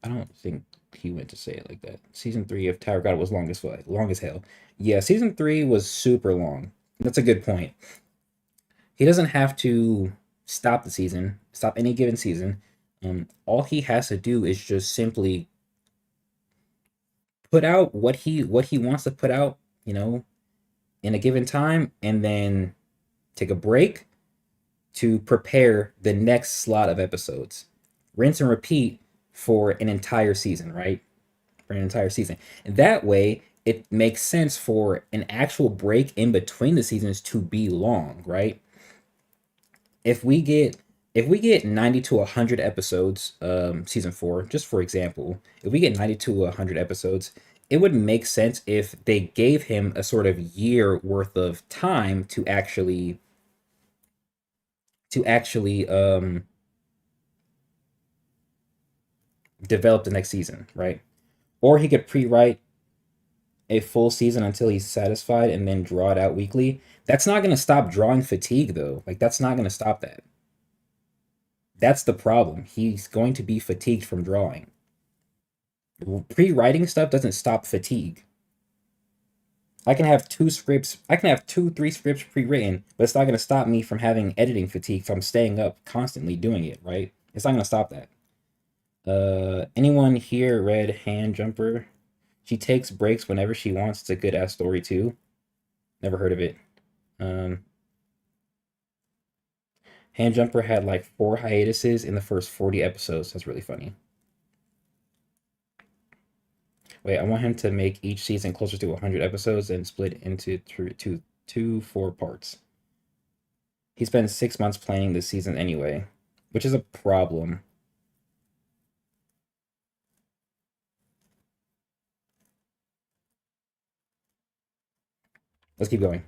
I don't think he went to say it like that. Season 3 of Tower of God was long as hell. Yeah, season 3 was super long. That's a good point. He doesn't have to stop any given season. All he has to do is just simply put out what he wants to put out, in a given time, and then take a break to prepare the next slot of episodes. Rinse and repeat for an entire season, right? For an entire season. And that way, it makes sense for an actual break in between the seasons to be long, right? If we get 90 to 100 episodes, season 4, just for example, if we get 90 to 100 episodes, it would make sense if they gave him a sort of year worth of time to actually develop the next season, right? Or he could pre-write a full season until he's satisfied and then draw it out weekly. That's not going to stop drawing fatigue though. Like that's not going to stop that. That's the problem. He's going to be fatigued from drawing. Pre-writing stuff doesn't stop fatigue. I can have 3 scripts pre-written, but it's not going to stop me from having editing fatigue if I'm staying up constantly doing it, right? It's not going to stop that. Anyone here read Hand Jumper? She takes breaks whenever she wants. It's a good ass story too. Never heard of it. Hand Jumper had like 4 hiatuses in the first 40 episodes. That's really funny. Wait, I want him to make each season closer to 100 episodes and split into two 4 parts. He spends 6 months planning this season anyway, which is a problem. Let's keep going.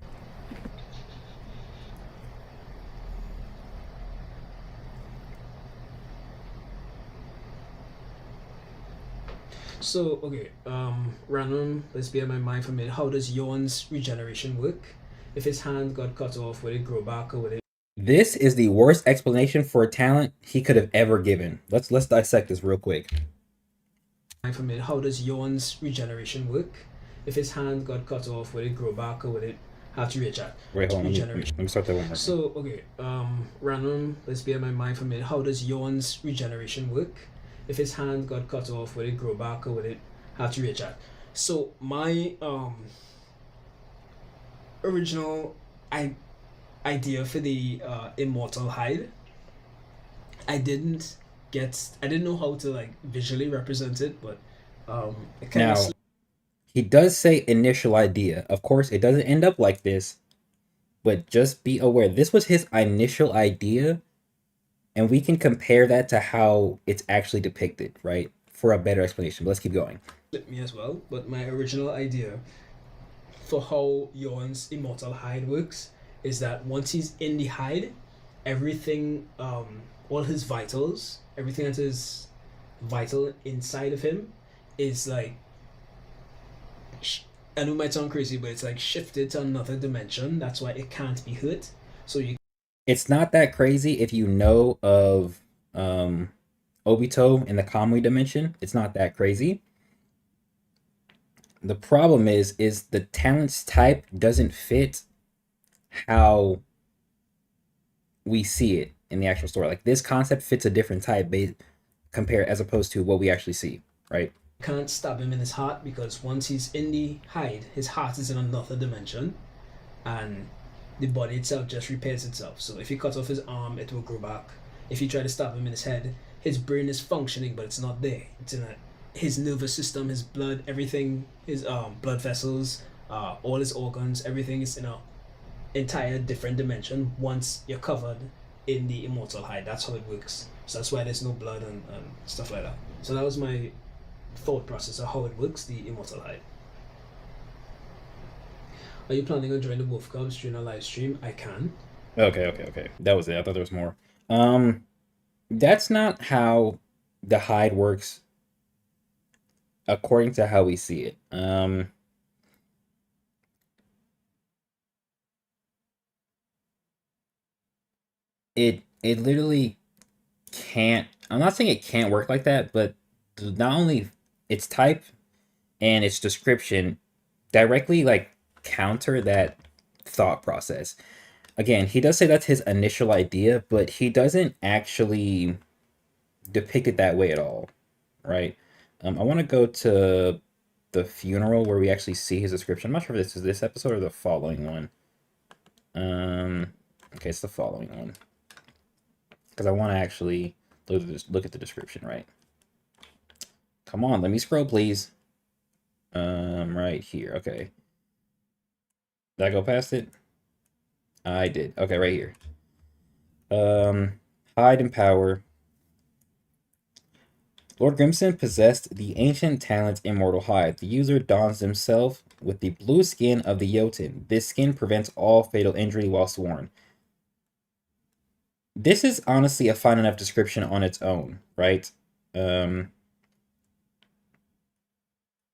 So, okay, random, let's bear my mind for a minute. How does Yawn's regeneration work? If his hand got cut off, would it grow back or would it? This is the worst explanation for a talent he could have ever given. Let's dissect this real quick. For a minute, how does Yawn's regeneration work? If his hand got cut off, would it grow back or would it have to reach out? Wait, hold on. Let me start that one more. So, okay, random, let's bear my mind for a minute. How does Yawn's regeneration work? If his hand got cut off, would it grow back or would it have to reach out? So my original idea for the immortal hide, I didn't know how to like visually represent it, but it kind Now, he does say initial idea. Of course, it doesn't end up like this, but just be aware this was his initial idea, and we can compare that to how it's actually depicted, right? For a better explanation. But let's keep going. Me as well, but my original idea for how Yorn's immortal hide works is that once he's in the hide, everything, all his vitals, everything that is vital inside of him is like, I know it might sound crazy, but it's like shifted to another dimension. That's why it can't be hurt. So you It's not that crazy if you know of Obito in the Kamui dimension. It's not that crazy. The problem is the talents type doesn't fit how we see it in the actual story. Like this concept fits a different type compare as opposed to what we actually see, right? can't stab him in his heart because once he's in the hide, his heart is in another dimension, and the body itself just repairs itself. So if you cut off his arm, it will grow back. If you try to stab him in his head, his brain is functioning, but it's not there. It's in his nervous system, his blood, everything, his blood vessels, all his organs, everything is in a entire different dimension once you're covered in the immortal hide. That's how it works. So that's why there's no blood and stuff like that. So that was my thought process of how it works, the immortal hide. Are you planning on joining the Wolf Cubs during a live stream? I can. Okay. That was it. I thought there was more. Um, that's not how the hide works according to how we see it. It literally can't. I'm not saying it can't work like that, but not only its type and its description directly like counter that thought process. Again, he does say that's his initial idea, but he doesn't actually depict it that way at all, right? I want to go to the funeral where we actually see his description. I'm not sure if this is this episode or the following one. Um, okay, it's the following one because I want to actually look at the description, right? Come on, let me scroll, please. Right here. Okay. Did I go past it? I did. Okay, right here. Hide and power. Lord Grimson possessed the ancient talent Immortal Hide. The user dons himself with the blue skin of the Jotun. This skin prevents all fatal injury while sworn. This is honestly a fine enough description on its own, right? Um,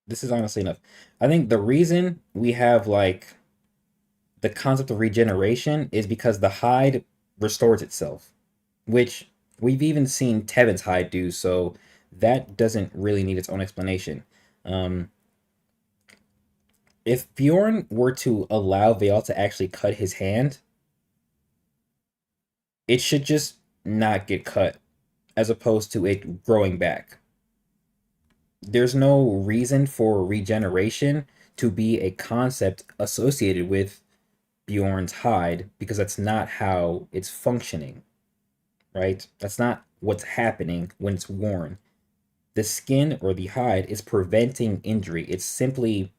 this is honestly enough. I think the reason we have like the concept of regeneration is because the hide restores itself, which we've even seen Tevin's hide do, so that doesn't really need its own explanation. Um, if Bjorn were to allow Veil to actually cut his hand, it should just not get cut, as opposed to it growing back. There's no reason for regeneration to be a concept associated with Bjorn's hide because that's not how it's functioning, right? That's not what's happening when it's worn. The skin or the hide is preventing injury. It's simply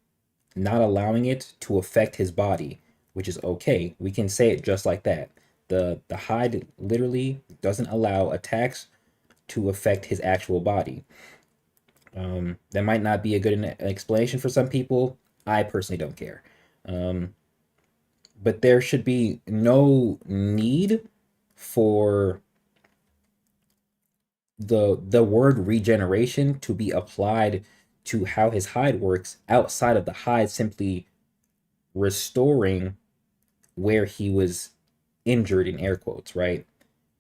not allowing it to affect his body, which is okay. We can say it just like that. The hide literally doesn't allow attacks to affect his actual body. That might not be a good explanation for some people. I personally don't care. Um, but there should be no need for the word regeneration to be applied to how his hide works outside of the hide simply restoring where he was injured in air quotes, right?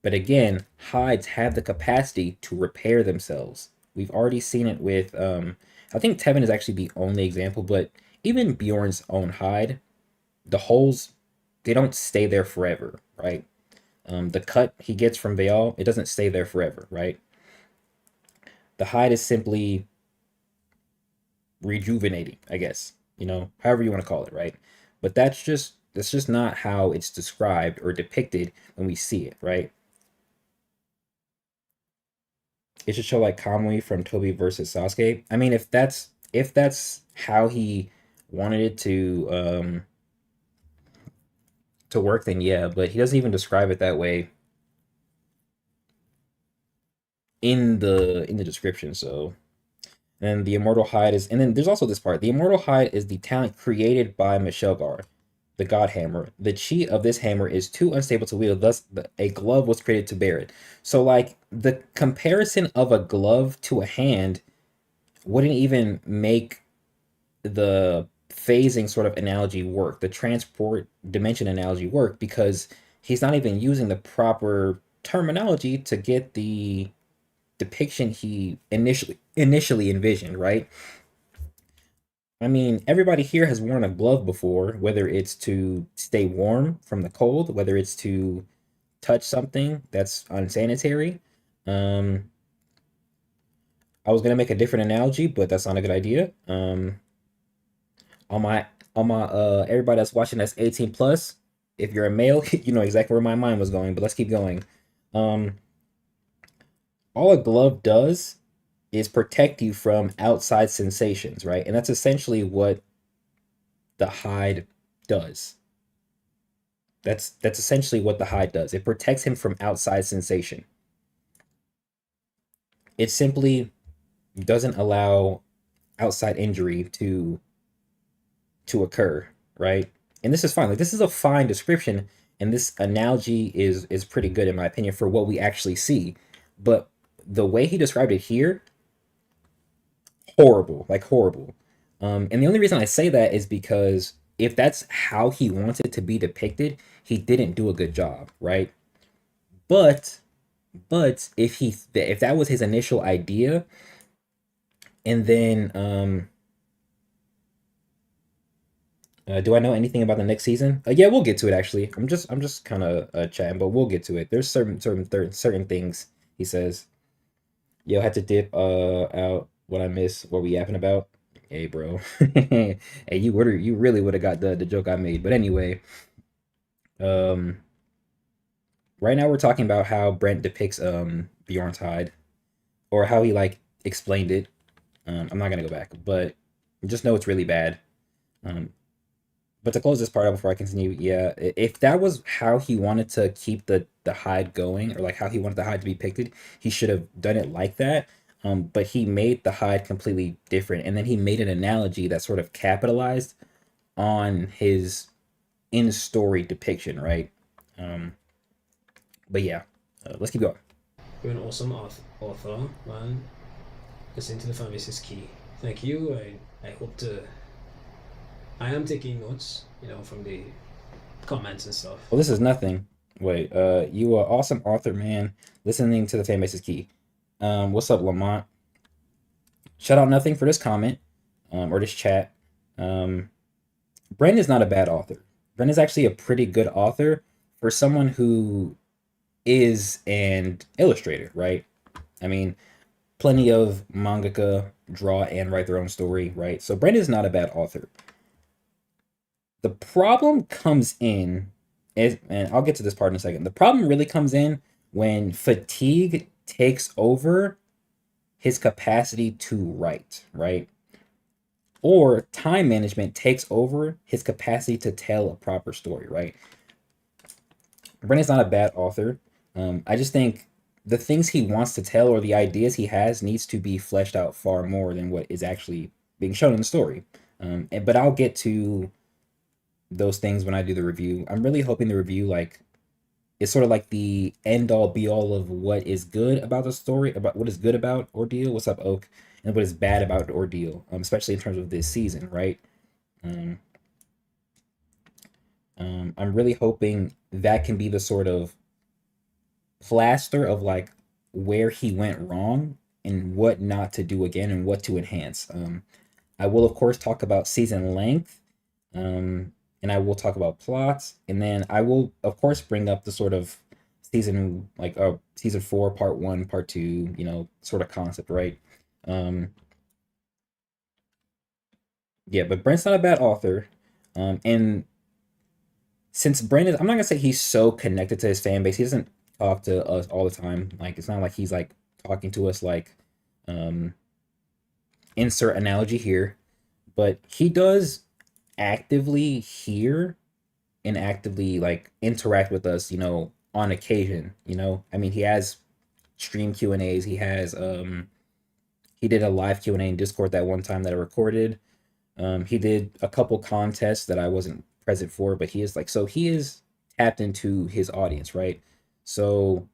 But again, hides have the capacity to repair themselves. We've already seen it with I think Tevin is actually the only example, but even Bjorn's own hide, the holes they don't stay there forever, right? The cut he gets from Veal, it doesn't stay there forever, right? The hide is simply rejuvenating, I guess. However you want to call it, right? But that's just not how it's described or depicted when we see it, right? It should show like Kamui from Toby versus Sasuke. I mean, if that's how he wanted it to to work, then yeah, but he doesn't even describe it that way in the description. So, and the immortal hide is, and then there's also this part. The immortal hide is the talent created by Meshelgar, the god hammer. The chi of this hammer is too unstable to wield, thus a glove was created to bear it. So like the comparison of a glove to a hand wouldn't even make the phasing sort of analogy work, the transport dimension analogy work, because he's not even using the proper terminology to get the depiction he initially envisioned, right? I mean, everybody here has worn a glove before, whether it's to stay warm from the cold, whether it's to touch something that's unsanitary. Um, I was gonna make a different analogy, but that's not a good idea. On my everybody that's watching that's 18 plus, if you're a male, you know exactly where my mind was going. But let's keep going. Um, all a glove does is protect you from outside sensations, right? And that's essentially what the hide does. That's essentially what the hide does. It protects him from outside sensation. It simply doesn't allow outside injury to occur, right? And this is fine. Like this is a fine description, and this analogy is pretty good in my opinion for what we actually see. But the way he described it here, horrible, like horrible. And the only reason I say that is because if that's how he wants it to be depicted, he didn't do a good job, right? But if that was his initial idea, and then do I know anything about the next season? Yeah, we'll get to it. Actually, I'm just kind of chatting, but we'll get to it. There's certain things he says. Yo, had to dip out what I missed. What we yapping about? Hey, bro. Hey, you really would have got the joke I made. But anyway, um, right now we're talking about how Brent depicts Bjorn's hide, or how he like explained it. I'm not gonna go back, but just know it's really bad. Um, But to close this part out before I continue, yeah, if that was how he wanted to keep the hide going, or like how he wanted the hide to be depicted, he should have done it like that. But he made the hide completely different, and then he made an analogy that sort of capitalized on his in-story depiction, right? Um, but yeah, let's keep going. You're an awesome author, man. Listening to the fan base is key. Thank you. I hope to. I am taking notes, from the comments and stuff. Well, this is nothing. Wait, you are awesome author, man. Listening to the fan base is key. What's up, Lamont? Shout out nothing for this comment, or this chat. Um, Brent is not a bad author. Brent is actually a pretty good author for someone who is an illustrator, right? I mean, plenty of mangaka draw and write their own story, right? So Brent is not a bad author. The problem comes in, and I'll get to this part in a second. The problem really comes in when fatigue takes over his capacity to write, right? Or time management takes over his capacity to tell a proper story, right? Brennan's not a bad author. I just think the things he wants to tell or the ideas he has needs to be fleshed out far more than what is actually being shown in the story. But I'll get to those things when I do the review. I'm really hoping the review like is sort of like the end all be all of what is good about the story, about what is good about Ordeal. What's up, Oak? And what is bad about Ordeal, especially in terms of this season, right? Um, I'm really hoping that can be the sort of plaster of like where he went wrong and what not to do again and what to enhance. I will of course talk about season length, and I will talk about plots, and then I will of course bring up the sort of season 4, part 1, part 2, sort of concept, right? Um, yeah, but Brent's not a bad author, and since Brent is, I'm not gonna say he's so connected to his fan base. He doesn't talk to us all the time. Like it's not like he's like talking to us like, um, insert analogy here, but he does actively hear and actively like interact with us, on occasion. I mean, he has stream Q&As. He did a live Q&A in Discord that one time that I recorded. He did a couple contests that I wasn't present for, but he is tapped into his audience, right? So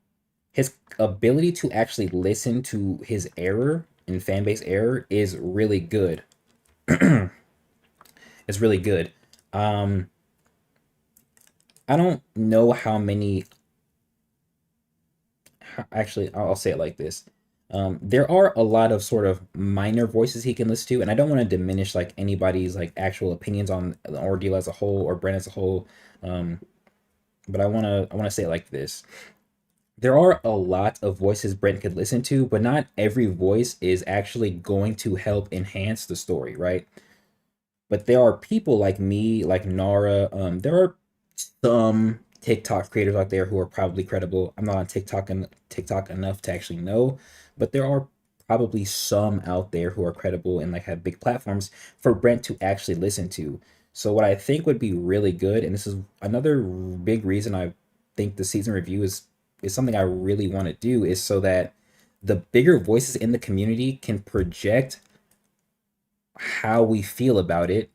his ability to actually listen to his error and fan base error is really good. It's really good. Um, I don't know how many. Actually, I'll say it like this. There are a lot of sort of minor voices he can listen to, and I don't want to diminish like anybody's like actual opinions on the ordeal as a whole or Brent as a whole. Um, but I want to say it like this. There are a lot of voices Brent could listen to, but not every voice is actually going to help enhance the story, right? But there are people like me, like Nara. There are some TikTok creators out there who are probably credible. I'm not on TikTok enough to actually know, but there are probably some out there who are credible and like have big platforms for Brent to actually listen to. So what I think would be really good, and this is another big reason I think the season review is something I really want to do, is so that the bigger voices in the community can project how we feel about it,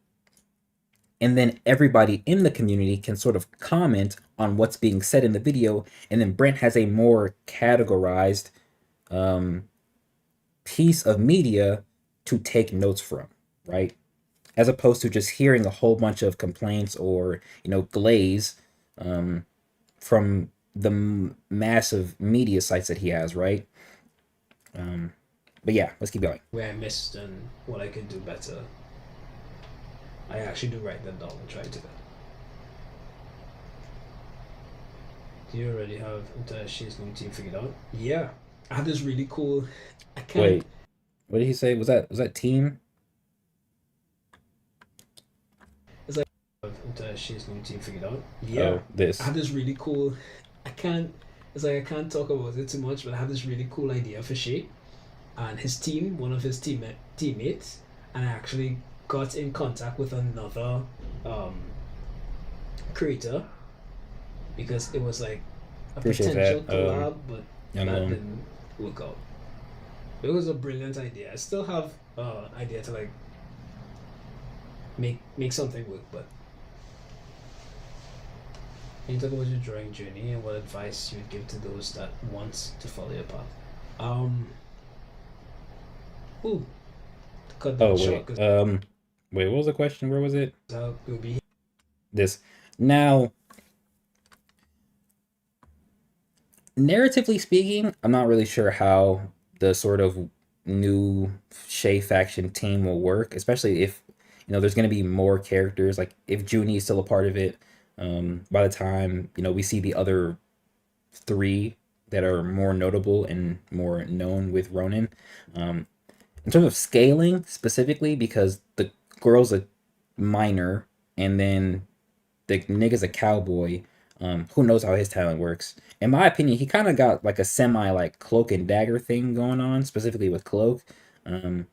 and then everybody in the community can sort of comment on what's being said in the video, and then Brent has a more categorized um, piece of media to take notes from, right? As opposed to just hearing a whole bunch of complaints or glaze um, from the massive media sites that he has, right? um, but yeah, let's keep going. Where I missed and what I could do better. I actually do write them down and try to. Do you already have entire She's new team figured out? Yeah. I had this really cool. I can't. Wait, what did he say? Was that team? It's like I have entire She's new team figured out. Yeah. Oh, I this. had this really cool. I can't. It's like I can't talk about it too much, but I have this really cool idea for Shay and his team, one of his teammates, and I actually got in contact with another um, creator because it was like a Appreciate potential that, collab, but young that one. didn't work out. It was a brilliant idea. I still have idea to like make something work, but can you talk about your drawing journey and what advice you would give to those that want to follow your path? Um, ooh, to cut Oh that short wait. because Wait, what was the question? Where was it? we'll be This. Now, narratively speaking, I'm not really sure how the sort of new Shay faction team will work, especially if there's going to be more characters. Like if Junie is still a part of it, by the time we see the other three that are more notable and more known with Ronin. Um, in terms of scaling specifically, because the girl's a minor, and then the nigga's a cowboy. Who knows how his talent works? In my opinion, he kind of got like a semi like cloak and dagger thing going on, specifically with cloak, um,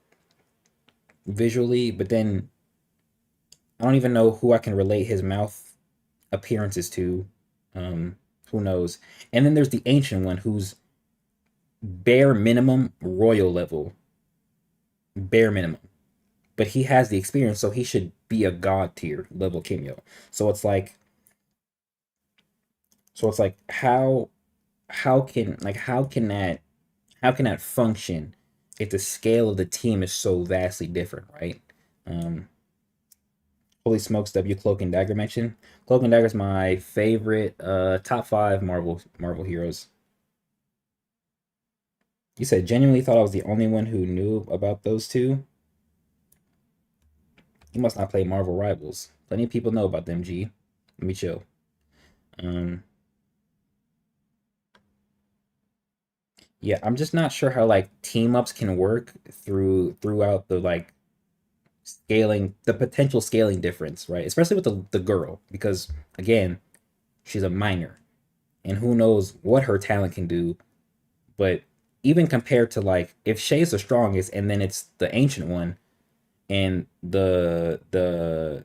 visually. But then I don't even know who I can relate his mouth appearances to. Who knows? And then there's the ancient one, who's bare minimum royal level, bare minimum. But he has the experience, so he should be a god tier level cameo. So it's like, how can that function if the scale of the team is so vastly different, right? Um, Holy smokes, W Cloak and Dagger mention. Cloak and Dagger is my favorite top five Marvel heroes. You said genuinely thought I was the only one who knew about those two. You must not play Marvel Rivals. Plenty of people know about them, G. Let me chill. Um, yeah, I'm just not sure how like team ups can work throughout the like scaling, the potential scaling difference, right? Especially with the girl, because again, she's a minor, and who knows what her talent can do. But even compared to like if Shay's the strongest, and then it's the ancient one, and the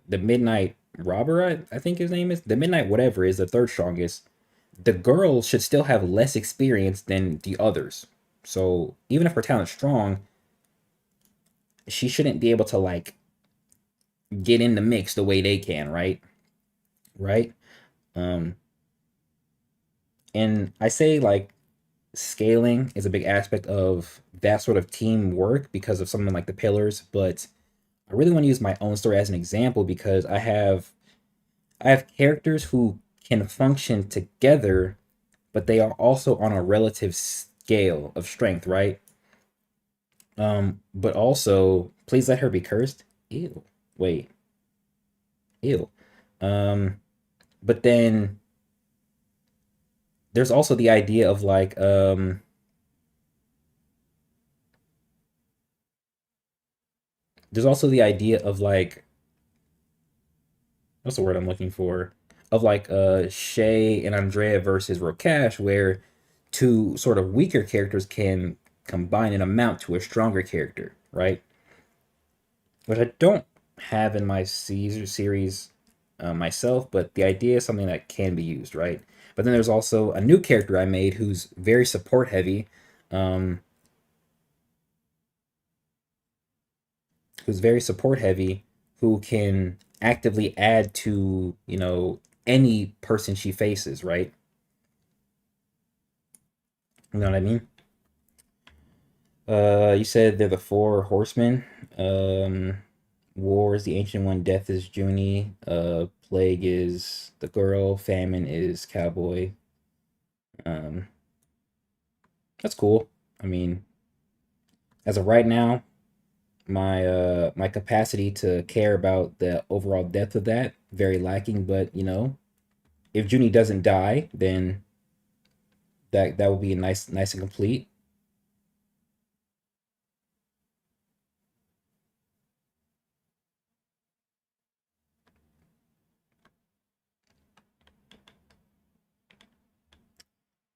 midnight Robber, I think his name is the Midnight whatever is the third strongest. The girl should still have less experience than the others. So even if her talent's strong, she shouldn't be able to like get in the mix the way they can, right? Right? Um, and I say like scaling is a big aspect of that sort of teamwork because of something like the pillars, but I really want to use my own story as an example because I have characters who can function together, but they are also on a relative scale of strength, right? But also, please let her be cursed. Ew. Wait. Ew. Um, but then there's also the idea of like there's also the idea of like what's the word I'm looking for? Of like Shay and Andrea versus Rokash, where two sort of weaker characters can combine and amount to a stronger character, right? Which I don't have in my Caesar series myself, but the idea is something that can be used, right? But then there's also a new character I made who's very support heavy, um, who's very support heavy, who can actively add to any person she faces, right? You know what I mean? You said they're the four horsemen. War is the ancient one. Death is Junie. Plague is the girl. Famine is cowboy. Um, that's cool. I mean, as of right now, my capacity to care about the overall depth of that very lacking. But if Junie doesn't die, then that will be nice and complete.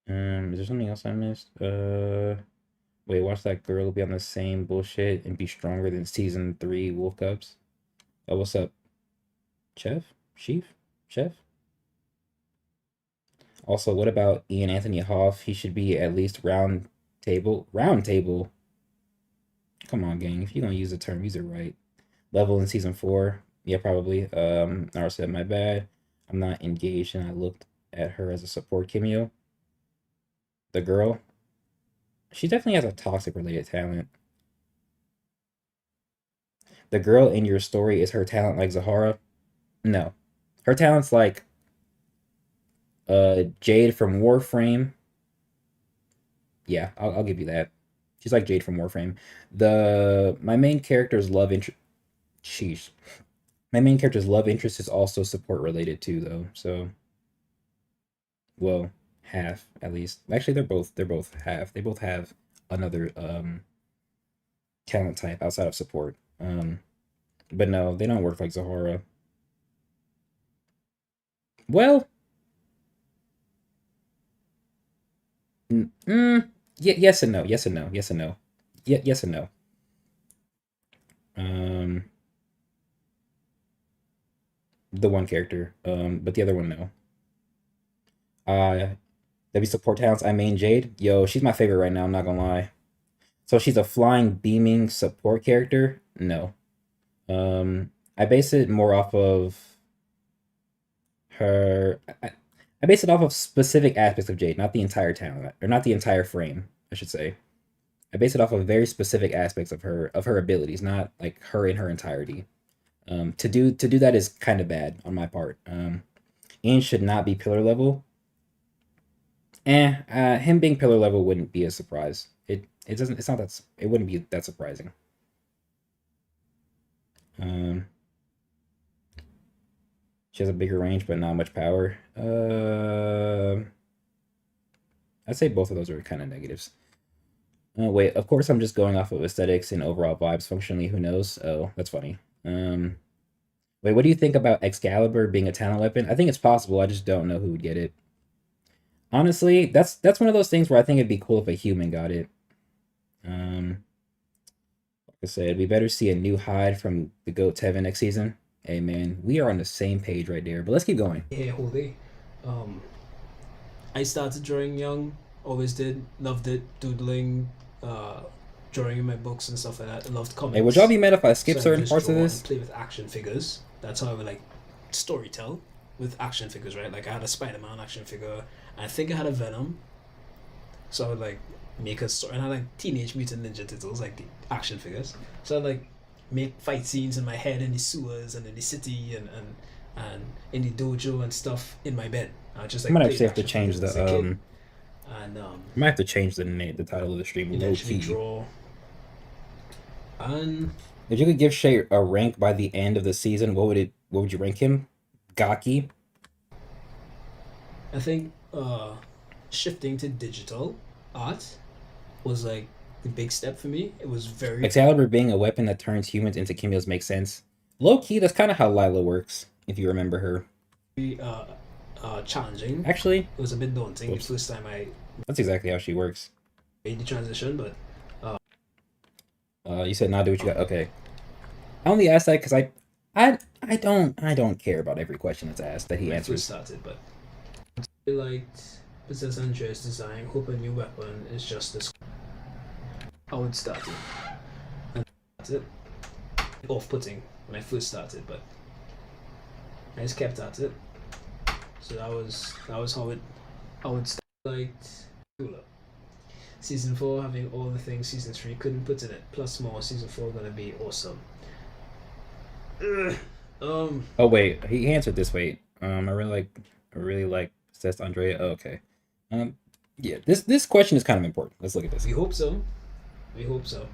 Is there something else I missed? Wait, watch that girl be on the same bullshit and be stronger than season three Wolf Cubs. Oh, what's up, Chef? Chief? Chef? Also, what about Ian Anthony Hoff? He should be at least round table. Round table? Come on, gang. If you're gonna use the term, use it right. Level in season four? Yeah, probably. I said my bad. I'm not engaged and I looked at her as a support cameo. The girl, she definitely has a toxic related talent. The girl in your story is her talent like Zahara? No. Her talent's like Jade from Warframe. Yeah, I'll give you that. She's like Jade from Warframe. The my main character's love interest. Sheesh. My main character's love interest is also support related too, though. So, well, half at least. Actually, they're both half. They both have another talent type outside of support. But no, they don't work like Zahara. Well, yes and no. Yes and no. Yes and no. Yes and no. Um, the one character. But the other one no. W support talents. I main Jade. Yo, she's my favorite right now. I'm not gonna lie. So she's a flying, beaming support character. No. I base it more off of her. I base it off of specific aspects of Jade, not the entire talent or not the entire frame. I should say. I base it off of very specific aspects of her abilities, not like her in her entirety. To do that is kind of bad on my part. Ian should not be pillar level. Him being pillar level wouldn't be a surprise. It doesn't. It's not that. It wouldn't be that surprising. Um, she has a bigger range, but not much power. I'd say both of those are kind of negatives. Oh wait, of course I'm just going off of aesthetics and overall vibes. Functionally, who knows? Oh, that's funny. Wait, what do you think about Excalibur being a talent weapon? I think it's possible. I just don't know who would get it. Honestly, that's one of those things where I think it'd be cool if a human got it. Like I said, we better see a new hide from the Goat Heaven next season. Hey man, we are on the same page right there. But let's keep going. Here whole day. Um, I started drawing young, always did, loved it, doodling, uh, drawing in my books and stuff like that. I loved Hey, would y'all comics, be mad if I skip so I would certain just parts of draw and this? play with action figures. That's how I would like story tell with action figures, right? Like I had a Spider-Man action figure, and I think I had a Venom, so I would like make a story, and I had like Teenage Mutant Ninja Turtles, like the action figures. So I'd like make fight scenes in my head in the sewers and in the city and in the dojo and stuff in my bed. I just I like might played actually have to action change figures as a the kid, and I might have to change the title of the stream low eventually key. draw. And If you could give Shay a rank by the end of the season, what would you rank him? Gaki. I think shifting to digital art was like the big step for me. It was very Excalibur being a weapon that turns humans into cameos makes sense. Low key, that's kind of how Lila works, if you remember her. challenging. Actually, It was a bit daunting the whoops. first time I That's exactly how she works. made the transition, but You said not do what you got. Okay. I only asked that because I don't care about every question that's asked that he when I first answers. started. But I liked Princess Andrea's design. Hope a new weapon is just as how it started. And that's it. Off-putting when I first started, but I just kept at it. So that was how it started. Liked Tulip. Season 4 having all the things season 3 couldn't put in it, plus more. Season 4 gonna be awesome. Ugh. Oh wait, he answered this. Wait, I really like Possessed Andrea. Oh, okay. Um, yeah, this question is kind of important. Let's look at this We hope so. We hope so.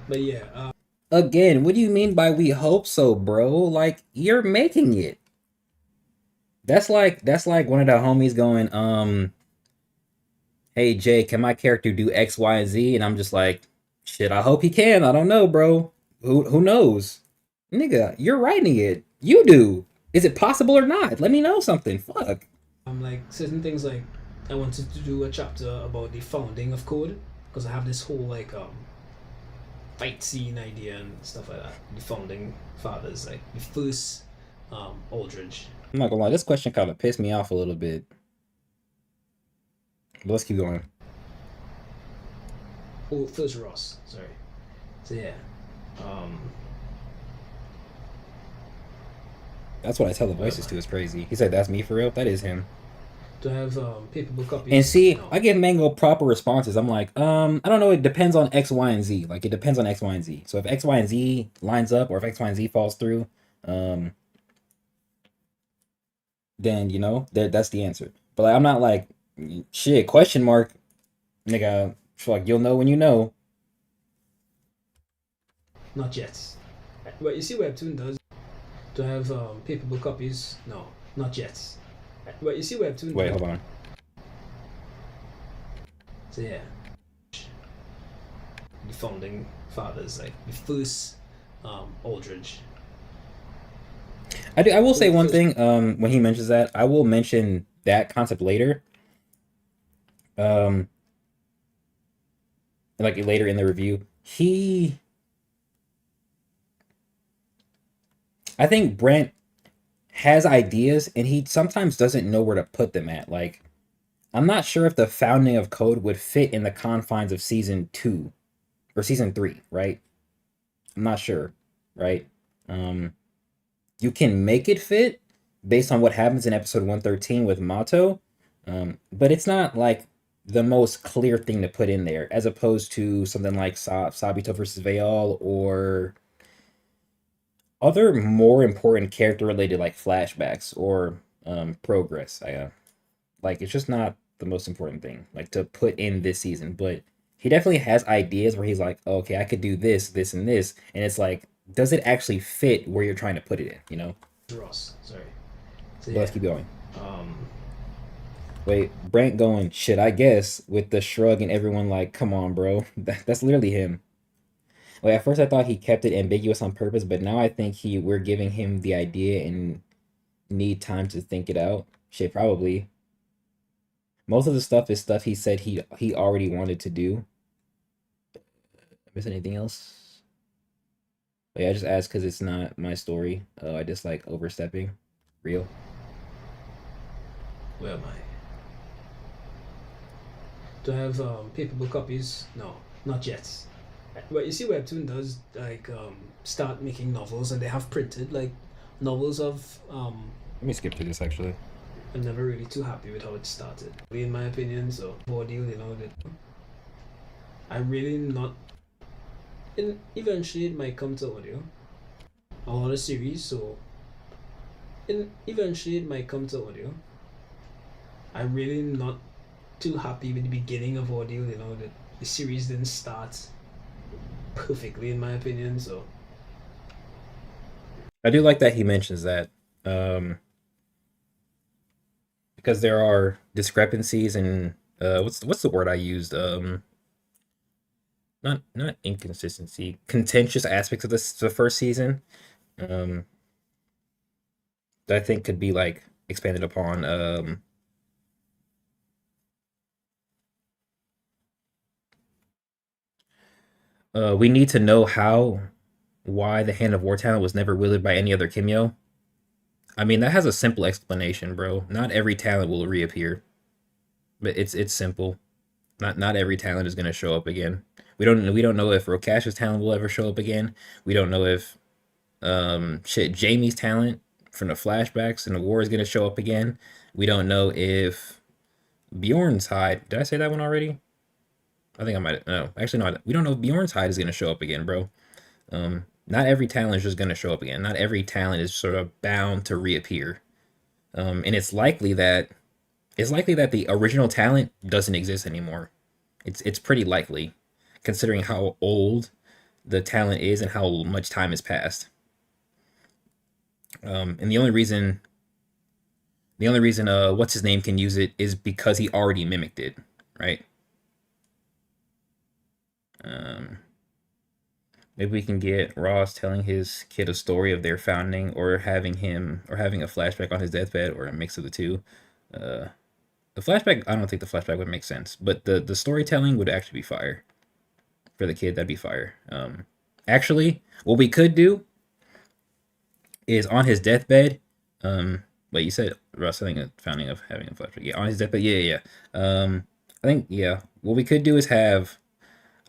But yeah, again. What do you mean by we hope so, bro? Like you're making it. That's like one of the homies going, hey Jay, can my character do X, Y, and Z? And I'm just like, shit, I hope he can. I don't know, bro. Who knows? Nigga, you're writing it. You do. Is it possible or not? Let me know something. Fuck. I'm like certain things like I wanted to do a chapter about the founding of code because I have this whole like fight scene idea and stuff like that. The founding fathers, like the first Aldridge. I'm not gonna lie, this question kind of pissed me off a little bit. But let's keep going. Oh, first Ross. Sorry. So yeah, um, That's what I tell the what am voices I? to. Is crazy. He said, "That's me for real. That is him." Do I have paperable And copies? see, No. I give Mango proper responses. I'm like, I don't know. It depends on X, Y, and Z. Like, it depends on X, Y, and Z. So if X, Y, and Z lines up, or if X, Y, and Z falls through, um, then that's the answer. But like, I'm not like, shit, question mark, nigga. Like, you'll know when you know. Not yet. But you see, Webtoon does. Do I have paperable copies? No, not yet. But you see, Webtoon Wait, does. hold on. So yeah, the founding fathers, like the first Aldridge. I will Oh, say one first thing. When he mentions that, I will mention that concept later. Um, like later in the review, I think Brent has ideas, and he sometimes doesn't know where to put them at. Like, I'm not sure if the founding of Code would fit in the confines of season 2 or season 3, right? I'm not sure, right? Um, you can make it fit based on what happens in episode 113 with Mato, but it's not like the most clear thing to put in there, as opposed to something like Sabito versus Vayal or other more important character related like flashbacks or progress. Like it's just not the most important thing like to put in this season, but he definitely has ideas where he's like, oh, okay, I could do this, this, and this, and it's like, does it actually fit where you're trying to put it in? Ross. Sorry. So But let's yeah, keep going. um, Wait, Brent going shit, I guess, with the shrug and everyone like, come on, bro. That's literally him. Like at first I thought he kept it ambiguous on purpose, but now I think we're giving him the idea and need time to think it out. Shit, probably. Most of the stuff is stuff he said he already wanted to do. Miss anything else? But yeah, I just asked because it's not my story. I just like overstepping. Real. Where am I? Do I have paperable copies? No, not yet. But you see, Webtoon does like start making novels, and they have printed like novels of. Let me skip to this actually. I'm never really too happy with how it started, in my opinion. So, ordeal, that I really not. And eventually, it might come to audio, a lot of series. So, and eventually, it might come to audio. I'm really not too happy with the beginning of ordeal. That the series didn't start perfectly, in my opinion. So, I do like that he mentions that. Um, because there are discrepancies and what's the word I used? Not inconsistency, contentious aspects of this the first season. Um, that I think could be like expanded upon. We need to know why the Hand of War talent was never wielded by any other Kimyo. I mean, that has a simple explanation, bro. Not every talent will reappear, but it's simple. Not every talent is gonna show up again. We don't know if Rokash's talent will ever show up again. We don't know if Jamie's talent from the flashbacks and the war is gonna show up again. We don't know if Bjorn's hide. Did I say that one already? I think I might. No, actually, no. We don't know if Bjorn's hide is gonna show up again, bro. Not every talent is just gonna show up again. Not every talent is sort of bound to reappear. And it's likely that the original talent doesn't exist anymore. It's pretty likely, considering how old the talent is and how much time has passed. And the only reason what's his name can use it is because he already mimicked it, right? Um, maybe we can get Ross telling his kid a story of their founding, or having a flashback on his deathbed, or a mix of the two. Uh, the flashback, I don't think the flashback would make sense, but the storytelling would actually be fire for the kid. That'd be fire. Actually, what we could do is on his deathbed. Wait, you said Ross telling a founding of having a flashback. Yeah, on his deathbed. Yeah, yeah, yeah. I think yeah. What we could do is have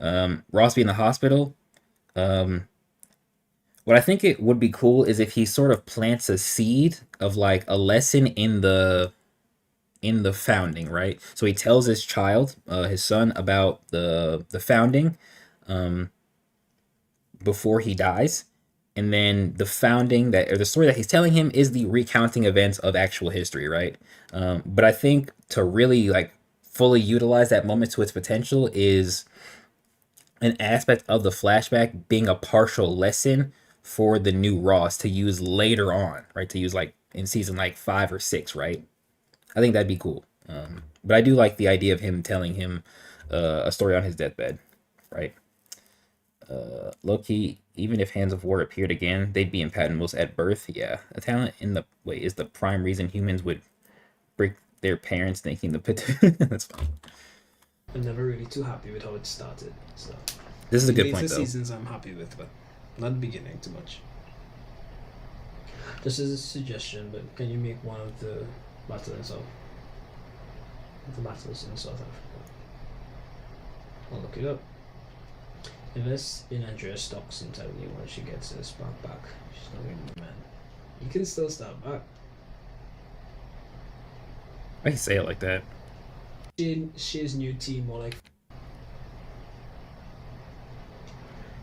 Ross be in the hospital. Um, what I think it would be cool is if he sort of plants a seed of like a lesson in the founding, right? So he tells his child, his son, about the founding before he dies, and then the founding that or the story that he's telling him is the recounting events of actual history, right? But I think to really like fully utilize that moment to its potential is an aspect of the flashback being a partial lesson for the new Ross to use later on, right? To use like in season like 5 or 6, right? I think that'd be cool. But I do like the idea of him telling him a story on his deathbed, right? Loki, even if Hands of War appeared again, they'd be impatibles at birth. Yeah, a talent in the way is the prime reason humans would break their parents thinking the that's fine. I'm never really too happy with how it started. So, This is a the good later point though. seasons I'm happy with, but not the beginning too much. Just as a suggestion, but can you make one of the battles in South Africa? I'll look it up. Unless in Andrea Stocks and tell you when she gets her spark back. She's not really the man. You can still start back. I can say it like that. She's new team more like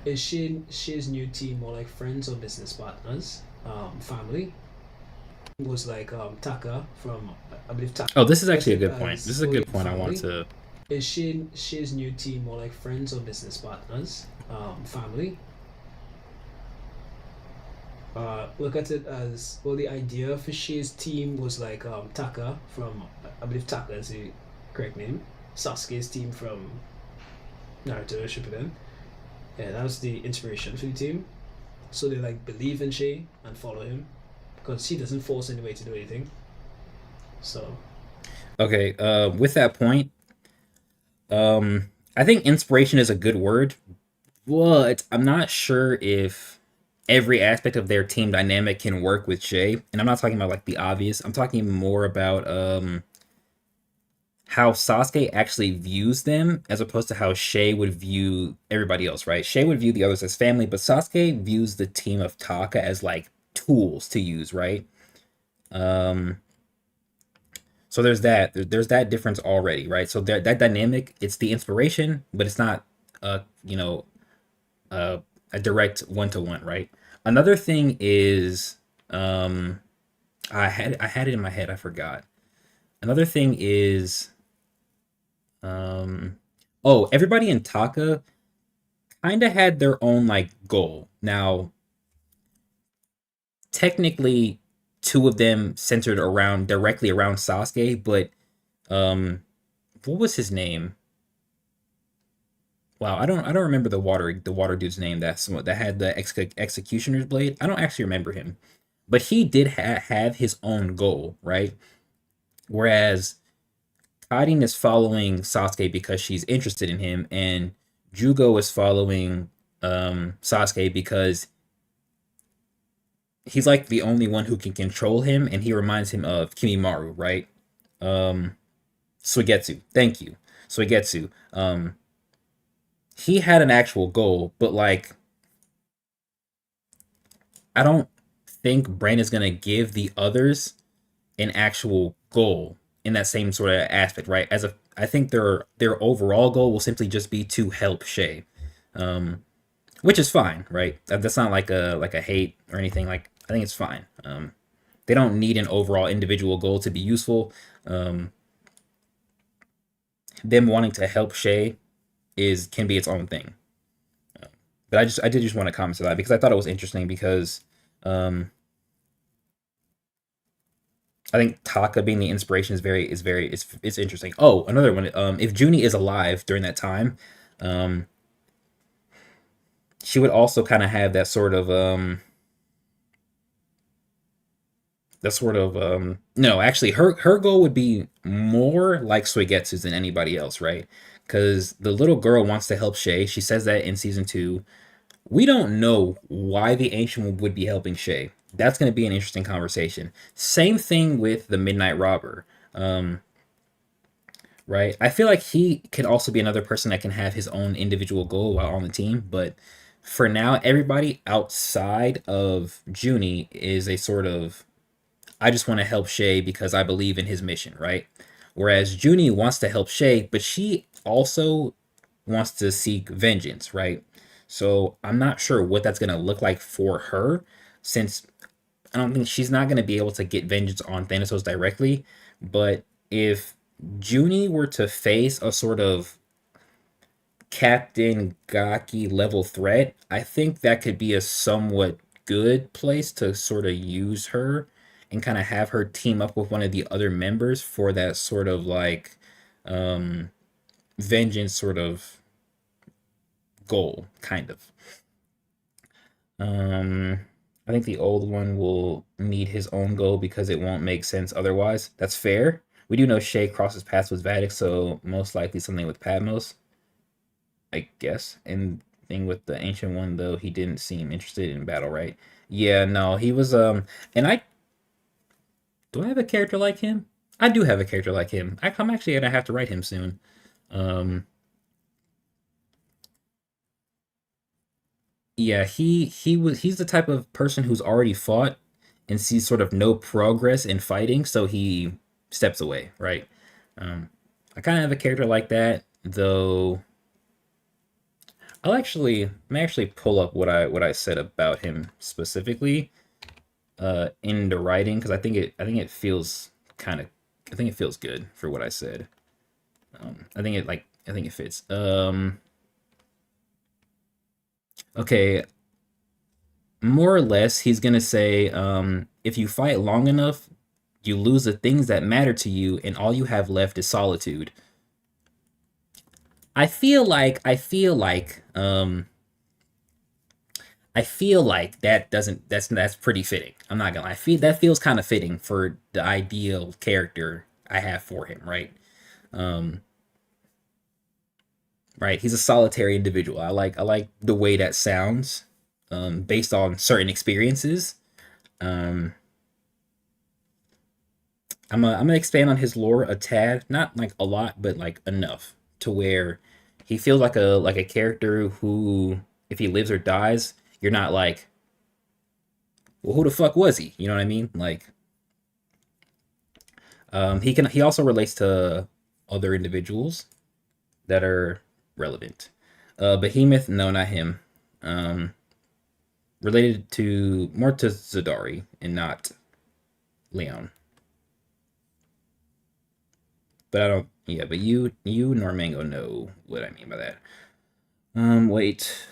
is She's new team more like friends or business partners? Family was like Taka from I believe Taka Oh, this is was actually a it good point. This as is a well good point. I want family. to. Is She's new team more like friends or business partners? Family. Look at it as well. The idea for She's team was like Taka from I believe Taka is the correct name. Sasuke's team from Naruto Shippuden. Yeah, that was the inspiration for the team. So they like believe in Shay and follow him because he doesn't force anybody to do anything. So Okay, with that point, I think inspiration is a good word, but I'm not sure if every aspect of their team dynamic can work with Shay. And I'm not talking about like the obvious. I'm talking more about how Sasuke actually views them as opposed to how Shay would view everybody else, right? Shay would view the others as family, but Sasuke views the team of Taka as like tools to use, right? Um so there's that. There's that difference already, right? So that dynamic, it's the inspiration, but it's not you know, uh, a direct one to one, right? Another thing is um I had it in my head, I forgot. Another thing is um oh, everybody in Taka kind of had their own like goal. Now, technically, two of them centered around directly around Sasuke, but what was his name? Wow, I don't remember the water dude's name. That had the executioner's blade. I don't actually remember him, but he did have his own goal, right? Whereas Karin is following Sasuke because she's interested in him, and Jugo is following Sasuke because he's like the only one who can control him, and he reminds him of Kimimaru, right? Um, Suigetsu. Thank you, Suigetsu. He had an actual goal, but like I don't think Brent is gonna give the others an actual goal in that same sort of aspect, right? I think their overall goal will simply just be to help Shay, um, which is fine, right? That's not like a hate or anything. Like I think it's fine. They don't need an overall individual goal to be useful. Um, them wanting to help Shay is can be its own thing. But I did just want to comment to that because I thought it was interesting because um, I think Taka being the inspiration it's interesting. Oh, another one. If Junie is alive during that time, um, she would also kind of have that sort of no, actually her goal would be more like Suigetsu's than anybody else, right? Because the little girl wants to help Shay. She says that in season two. We don't know why the ancient would be helping Shay. That's going to be an interesting conversation. Same thing with the Midnight Robber. Um, right? I feel like he could also be another person that can have his own individual goal while on the team, but for now, everybody outside of Junie is a sort of I just want to help Shay because I believe in his mission, right? Whereas Junie wants to help Shay, but she also wants to seek vengeance, right? So I'm not sure what that's gonna look like for her, since I don't think she's not gonna be able to get vengeance on Thanatos directly. But if Junie were to face a sort of Captain Gaki level threat, I think that could be a somewhat good place to sort of use her and kind of have her team up with one of the other members for that sort of like um vengeance sort of goal, kind of. Um, I think the old one will need his own goal because it won't make sense otherwise. That's fair. We do know Shay crosses paths with Vatic, so most likely something with Patmos, I guess. And thing with the ancient one though, he didn't seem interested in battle, right? Yeah, no, he was and I do I have a character like him? I do have a character like him. I'm actually gonna have to write him soon. Um yeah, he's the type of person who's already fought and sees sort of no progress in fighting, so he steps away, right? Um, I kind of have a character like that, though. May actually pull up what I said about him specifically in the writing because I think it feels kind of I think it feels good for what I said. I think it fits. Okay, more or less, he's gonna say, if you fight long enough, you lose the things that matter to you, and all you have left is solitude. I feel like that doesn't that's pretty fitting. I'm not gonna lie. I feel that feels kind of fitting for the ideal character I have for him, right? Um, right. He's a solitary individual. I like the way that sounds. based on certain experiences. Um, I'm gonna expand on his lore a tad, not like a lot, but like enough to where he feels like a character who, if he lives or dies, you're not like, well, who the fuck was he? You know what I mean? Like, he also relates to other individuals that are relevant. Behemoth, no, not him. Um, related to more to Zadari and not Leon. But I don't. Yeah, but you Normango know what I mean by that. Wait.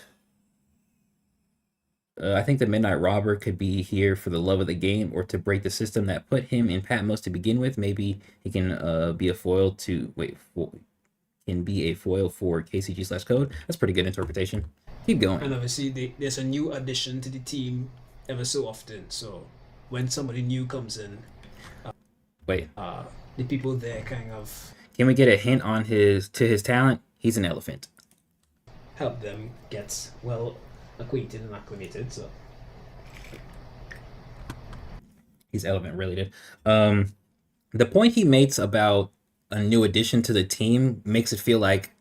I think the Midnight Robber could be here for the love of the game or to break the system that put him in Patmos to begin with. Maybe he can be a foil to can be a foil for KCG/code. That's pretty good interpretation. Keep And going. obviously, there's a new addition to the team ever so often. So when somebody new comes in, Wait, uh, the people there kind of can we get a hint on his talent? He's an elephant. help them get well acquainted and acclimated. So He's elephant related. The point he makes about a new addition to the team makes it feel like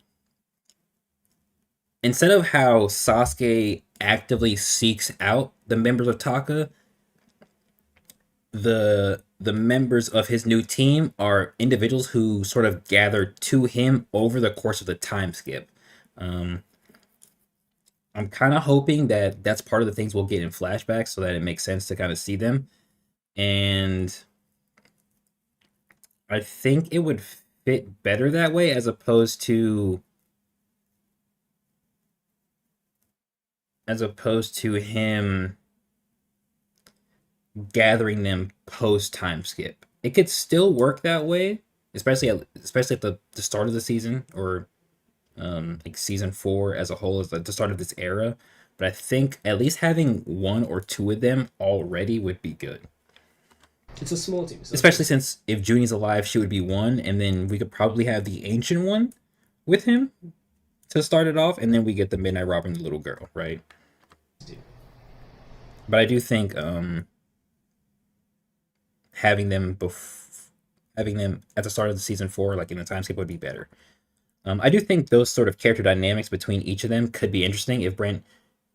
instead of how Sasuke actively seeks out the members of Taka, the members of his new team are individuals who sort of gather to him over the course of the time skip. Um, I'm kind of hoping that that's part of the things we'll get in flashbacks, so that it makes sense to kind of see them. And I think it would fit better that way as opposed to him gathering them post time skip. It could still work that way, especially at the start of the season or like season 4 as a whole is like the start of this era. But I think at least having one or two of them already would be good. it's a small team. It's not a Especially big team. since if Junie's alive, she would be one, and then we could probably have the ancient one with him to start it off, and then we get the Midnight Robin, the little girl, right? But I do think having them having them at the start of the season 4, like in the time skip, would be better. I do think those sort of character dynamics between each of them could be interesting if Brent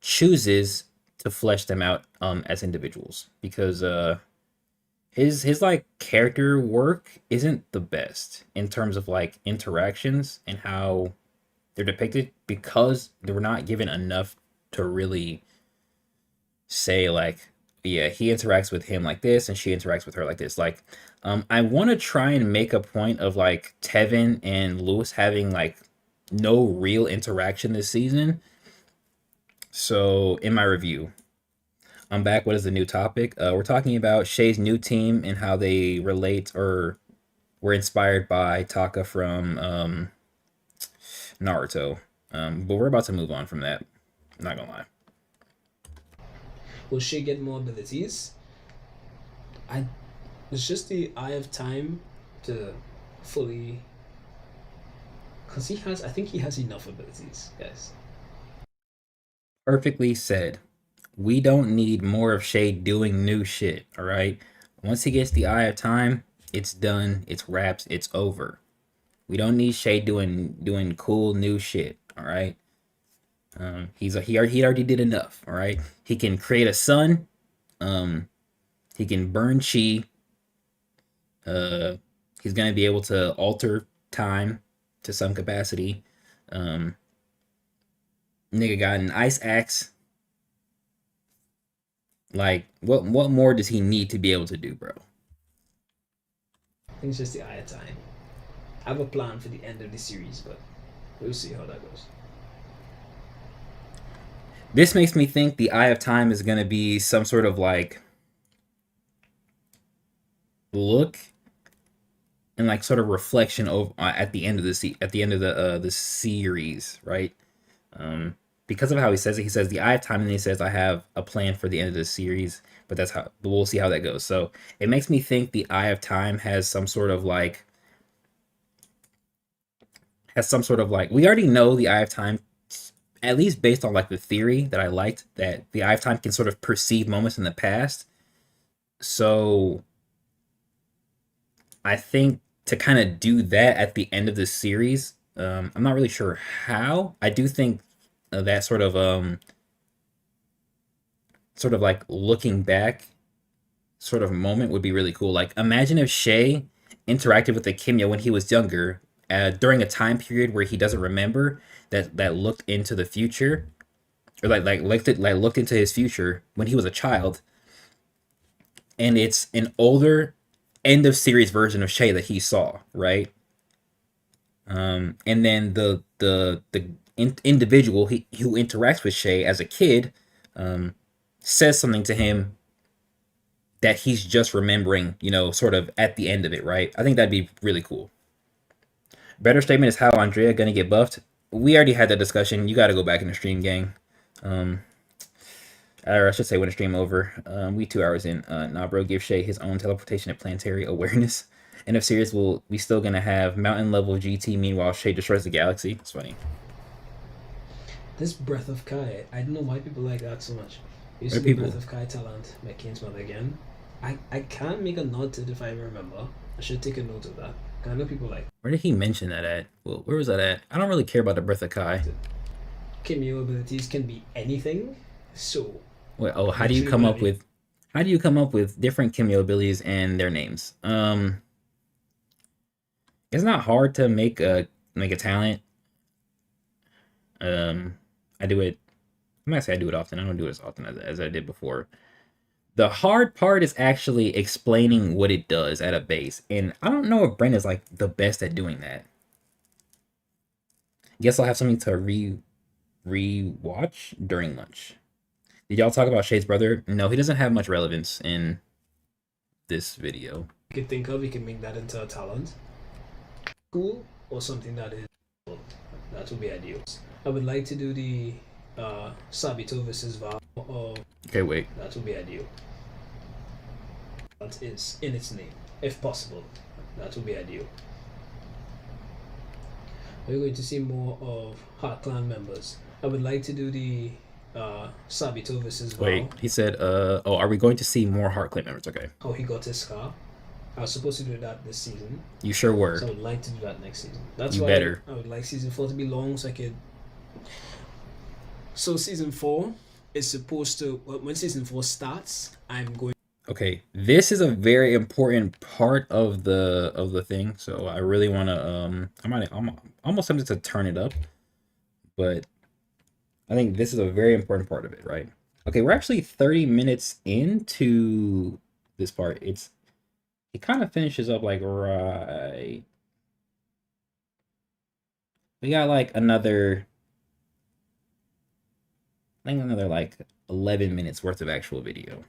chooses to flesh them out as individuals, because his like character work isn't the best in terms of like interactions and how they're depicted because they were not given enough to really say like, yeah, he interacts with him like this and she interacts with her like this. Like I want to try and make a point of like Tevin and Lewis having like no real interaction this season. So in my review, I'm back. What is the new topic? We're talking about Shay's new team and how they relate or were inspired by Taka from Naruto. But we're about to move on from that. I'm not gonna lie. Will she get more abilities? I It's just the eye of time to fully, because he has. I think he has enough abilities, guys. Perfectly said. We don't need more of Shay doing new shit. All right. Once he gets the Eye of Time, it's done. It's wraps. It's over. We don't need Shay doing cool new shit. All right. He already did enough. All right. He can create a sun. Um, he can burn chi. Uh, he's gonna be able to alter time to some capacity. Um, nigga got an ice axe. Like, what more does he need to be able to do, bro? I think it's just the eye of time. I have a plan for the end of the series, but we'll see how that goes. This makes me think the Eye of Time is gonna be some sort of like look and like sort of reflection of at the end of at the end of the series, right? Because of how he says it, he says the Eye of Time, and then he says I have a plan for the end of the series, but but we'll see how that goes. So it makes me think the Eye of Time has some sort of like we already know the Eye of Time at least based on like the theory that I liked, that the Eye of Time can sort of perceive moments in the past. So I think to kind of do that at the end of the series, I'm not really sure how. I do think that sort of like looking back sort of moment would be really cool. Like imagine if Shay interacted with the Kimya when he was younger, during a time period where he doesn't remember, that looked into the future, or looked into his future when he was a child, and it's an older end of series version of Shay that he saw, right? And then the individual who interacts with Shay as a kid, um, says something to him that he's just remembering, sort of at the end of it, right? I think that'd be really cool. Better statement is how Andrea gonna get buffed. We already had that discussion. You got to go back in the stream, gang. Um, or I should say when the stream over. We 2 hours in. Nah, bro, give Shay his own teleportation and planetary awareness. And if serious, we still gonna have mountain level GT. Meanwhile, Shay destroys the galaxy. It's funny. This Breath of Kai, I don't know why people like that so much. You Where see the people? Breath of Kai talent, my Kingsman again. I can't make a note to it if I remember. I should take a note of that. I know people like Where did he mention that at? Well, where was that at? I don't really care about the Breath of Kai. it. Cameo abilities can be anything. So Wait, oh, literally whatever. how do you come up with different Kimio abilities and their names? It's not hard to make a talent. I do it. I'm gonna say I do it often. I don't do it as often as I did before. The hard part is actually explaining what it does at a base, and I don't know if Brent is like the best at doing that. Guess I'll have something to re-watch during lunch. Did y'all talk about Shay's brother? No, he doesn't have much relevance in this video. You could think of, you can make that into a talent. Cool, or something that is cool. That would be ideal. I would like to do the Sabito versus Val, or Okay, wait. that would be ideal. That is in its name, if possible. That would be ideal. We're going to see more of Heart Clan members. I would like to do the Sabito versus Val. Wait, he said, oh, are we going to see more Heart Clan members? Okay. How he got his scar. I was supposed to do that this season, You sure were. so I would like to do that next season. That's You why better. I would like season 4 to be long so I could. So season 4 is supposed to. When season 4 starts, I'm going. Okay, this is a very important part of the thing, so I really want to I'm almost tempted to turn it up, but I think this is a very important part of it, right? Okay, we're actually 30 minutes into this part. It kind of finishes up like right. We got like another like 11 minutes worth of actual video,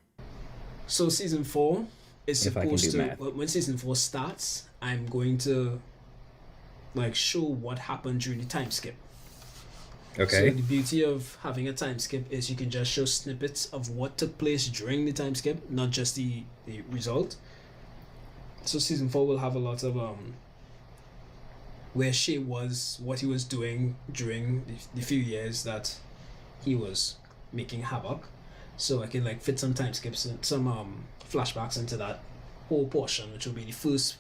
So season 4 is if I can supposed do to. math. When season 4 starts, I'm going to like show what happened during the time skip. So Okay. the beauty of having a time skip is you can just show snippets of what took place during the time skip, not just the result. So season 4 will have a lot of where she was, what he was doing during the few years that he was making havoc. So I can like fit some time skips and some flashbacks into that whole portion, which will be the first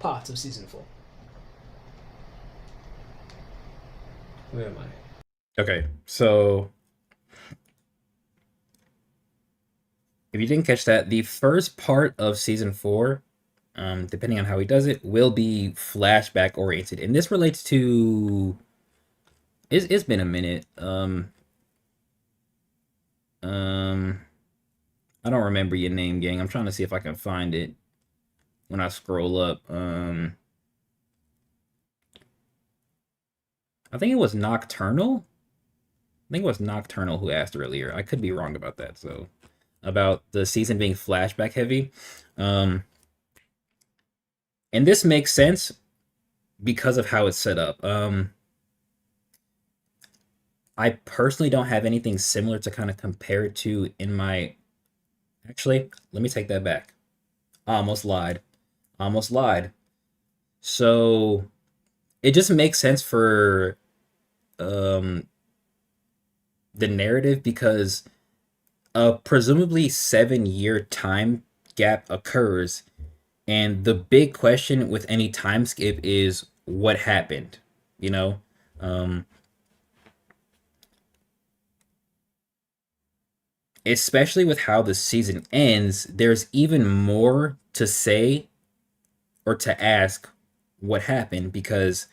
part of season 4. Where am I? Okay, so if you didn't catch that, the first part of season 4, depending on how he does it, will be flashback oriented, and this relates to. It's been a minute. I don't remember your name, gang. I'm trying to see if I can find it when I scroll up. I think it was Nocturnal. I think it was Nocturnal who asked earlier. I could be wrong about that. So, about the season being flashback heavy. And this makes sense because of how it's set up. I personally don't have anything similar to kind of compare it to in my. Actually, let me take that back. I almost lied. Almost lied. So, it just makes sense for um the narrative because a presumably 7 year time gap occurs, and the big question with any time skip is what happened, you know? Um, Especially with how the season ends, there's even more to say or to ask what happened because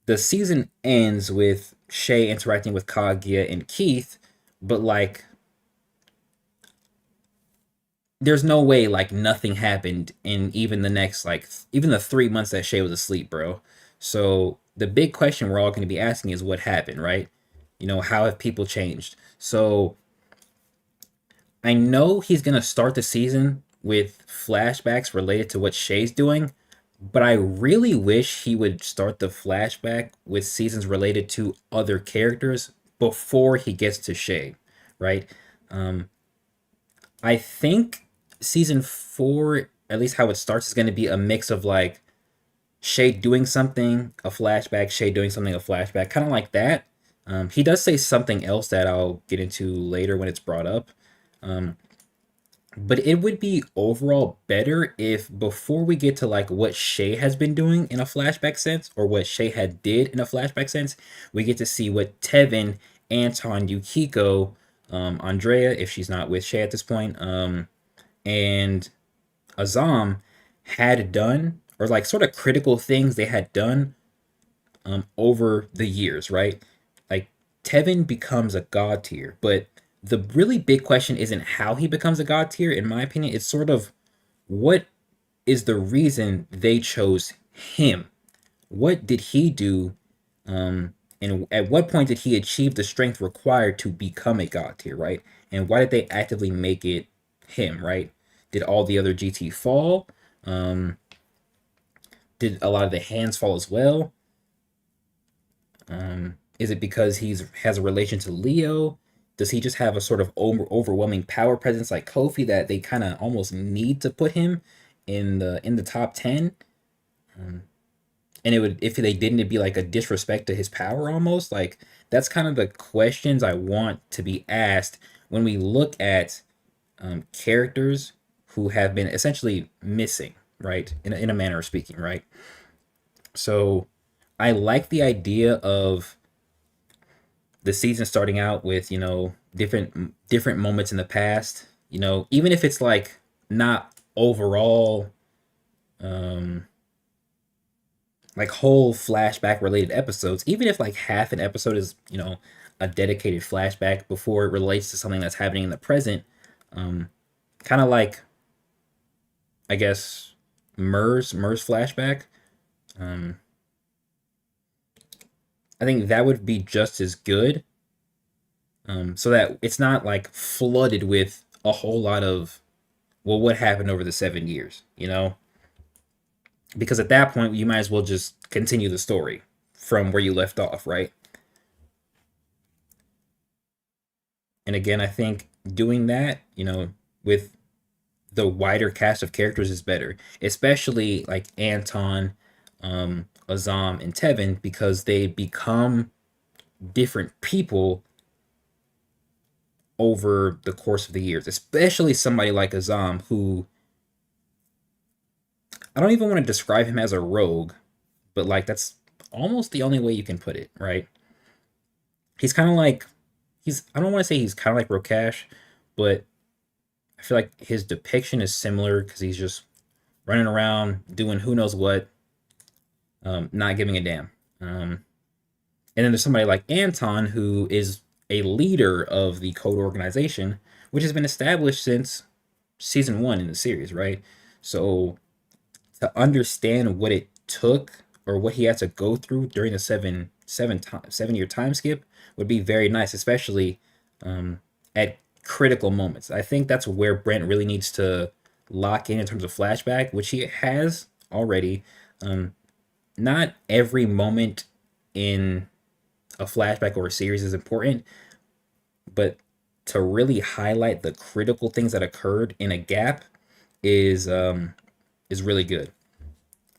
the season ends with Shay interacting with Kaguya and Keith, but like there's no way like nothing happened in even the next like even the 3 months that Shay was asleep, bro. So the big question we're all going to be asking is what happened, right? How have people changed? So I know he's going to start the season with flashbacks related to what Shay's doing, but I really wish he would start the flashback with seasons related to other characters before he gets to Shay, right? Um, I think season four, at least how it starts, is going to be a mix of like Shay doing something, a flashback, Shay doing something, a flashback, kind of like that. He does say something else that I'll get into later when it's brought up. Um, but it would be overall better if before we get to like what Shay has been doing in a flashback sense or what Shay had did in a flashback sense, we get to see what Tevin, Anton, Yukiko, Andrea, if she's not with Shay at this point, and Azam had done, or like sort of critical things they had done over the years, right? Like Tevin becomes a god tier, but the really big question isn't how he becomes a god tier. In my opinion, it's sort of what is the reason they chose him. What did he do? And at what point did he achieve the strength required to become a god tier, right? And why did they actively make it him, right? Did all the other GT fall? Um, did a lot of the hands fall as well? Is it because he's has a relation to Leo? Does he just have a sort of overwhelming power presence like Kofi that they kind of almost need to put him in the top 10? And it would, if they didn't, it'd be like a disrespect to his power almost. Like that's kind of the questions I want to be asked when we look at characters who have been essentially missing, right? In a manner of speaking, right? So I like the idea of the season starting out with different moments in the past. Even if it's like not overall um like whole flashback related episodes, even if like half an episode is a dedicated flashback before it relates to something that's happening in the present, um kind of like I guess Mers flashback. um I think that would be just as good, so that it's not like flooded with a whole lot of, well, what happened over the 7 years, because at that point you might as well just continue the story from where you left off, right? And again, I think doing that, with the wider cast of characters is better, especially like Anton, Azam, and Tevin, because they become different people over the course of the years, especially somebody like Azam, who I don't even want to describe him as a rogue, but like that's almost the only way you can put it, right? He's kind of like I don't want to say he's kind of like Rokash, but I feel like his depiction is similar because he's just running around doing who knows what, not giving a damn. And then there's somebody like Anton who is a leader of the code organization, which has been established since season one in the series, right? So to understand what it took or what he had to go through during the 7 year time skip would be very nice, especially at critical moments. I think that's where Brent really needs to lock in terms of flashback, which he has already. Not every moment in a flashback or a series is important, but to really highlight the critical things that occurred in a gap is really good.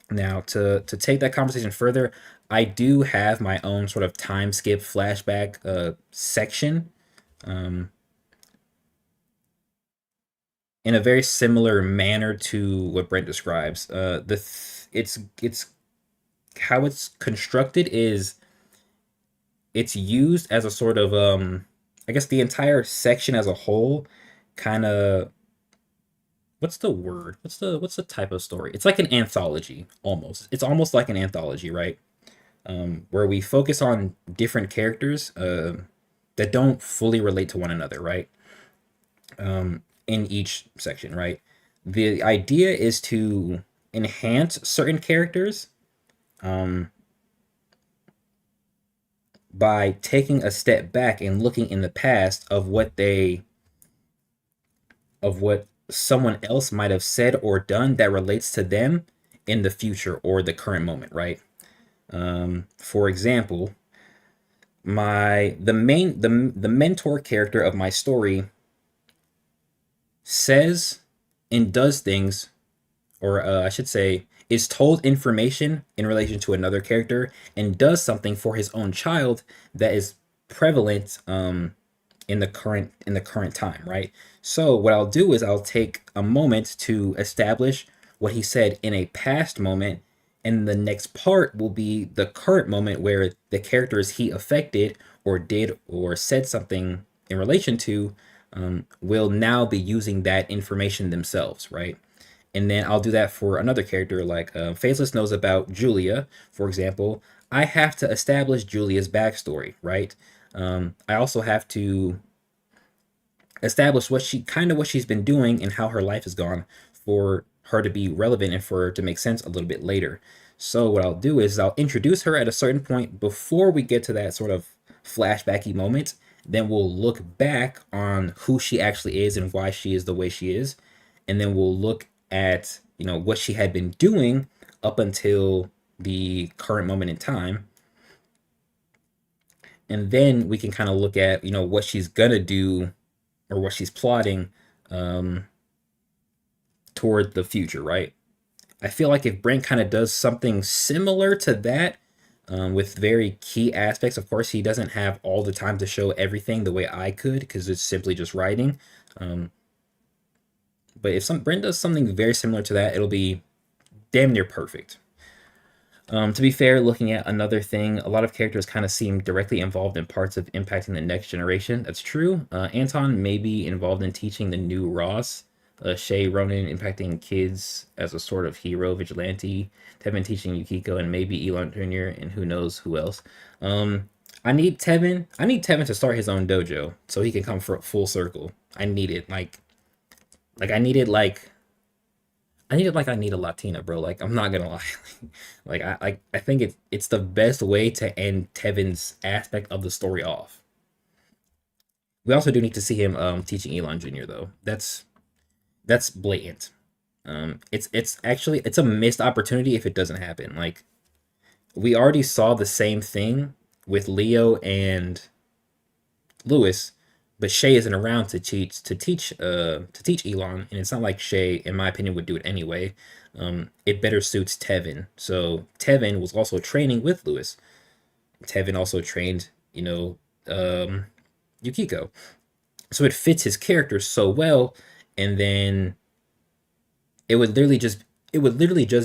Now, to take that conversation further, I do have my own sort of time skip flashback section, um, in a very similar manner to what Brent describes. It's how it's constructed is it's used as a sort of I guess the entire section as a whole kind of, what's the word? What's the type of story? It's like an anthology almost. It's almost like an anthology, right? Where we focus on different characters that don't fully relate to one another, right? In each section, right? The idea is to enhance certain characters um, by taking a step back and looking in the past of what someone else might have said or done that relates to them in the future or the current moment, right? For example, the mentor character of my story says and does things, or I should say, is told information in relation to another character and does something for his own child that is prevalent in the current time, right? So what I'll do is I'll take a moment to establish what he said in a past moment, and the next part will be the current moment where the characters he affected or did or said something in relation to will now be using that information themselves, right? And then I'll do that for another character, like Faceless knows about Julia, for example. I have to establish Julia's backstory, right? I also have to establish what she's been doing and how her life has gone for her to be relevant and for her to make sense a little bit later. So what I'll do is I'll introduce her at a certain point before we get to that sort of flashbacky moment. Then we'll look back on who she actually is and why she is the way she is, and then we'll look at what she had been doing up until the current moment in time, and then we can kind of look at what she's gonna do or what she's plotting um, toward the future, right? I feel like if Brent kind of does something similar to that, with very key aspects, of course, he doesn't have all the time to show everything the way I could because it's simply just writing. Um, but if Brent does something very similar to that, it'll be damn near perfect. To be fair, looking at another thing, a lot of characters kind of seem directly involved in parts of impacting the next generation. That's true. Anton may be involved in teaching the new Ross. Shay Ronan impacting kids as a sort of hero vigilante. Tevin teaching Yukiko and maybe Elon Jr. and who knows who else. I need Tevin. I need Tevin to start his own dojo so he can come for full circle. I need it like I need a Latina, bro. Like I'm not gonna lie. I think it's the best way to end Tevin's aspect of the story off. We also do need to see him teaching Elon Jr. though. That's blatant. It's actually it's a missed opportunity if it doesn't happen. Like we already saw the same thing with Leo and Lewis, but Shay isn't around to teach Elon, and it's not like Shay, in my opinion, would do it anyway. It better suits Tevin. So Tevin was also training with Lewis. Tevin also trained, Yukiko. So it fits his character so well, and then it would literally just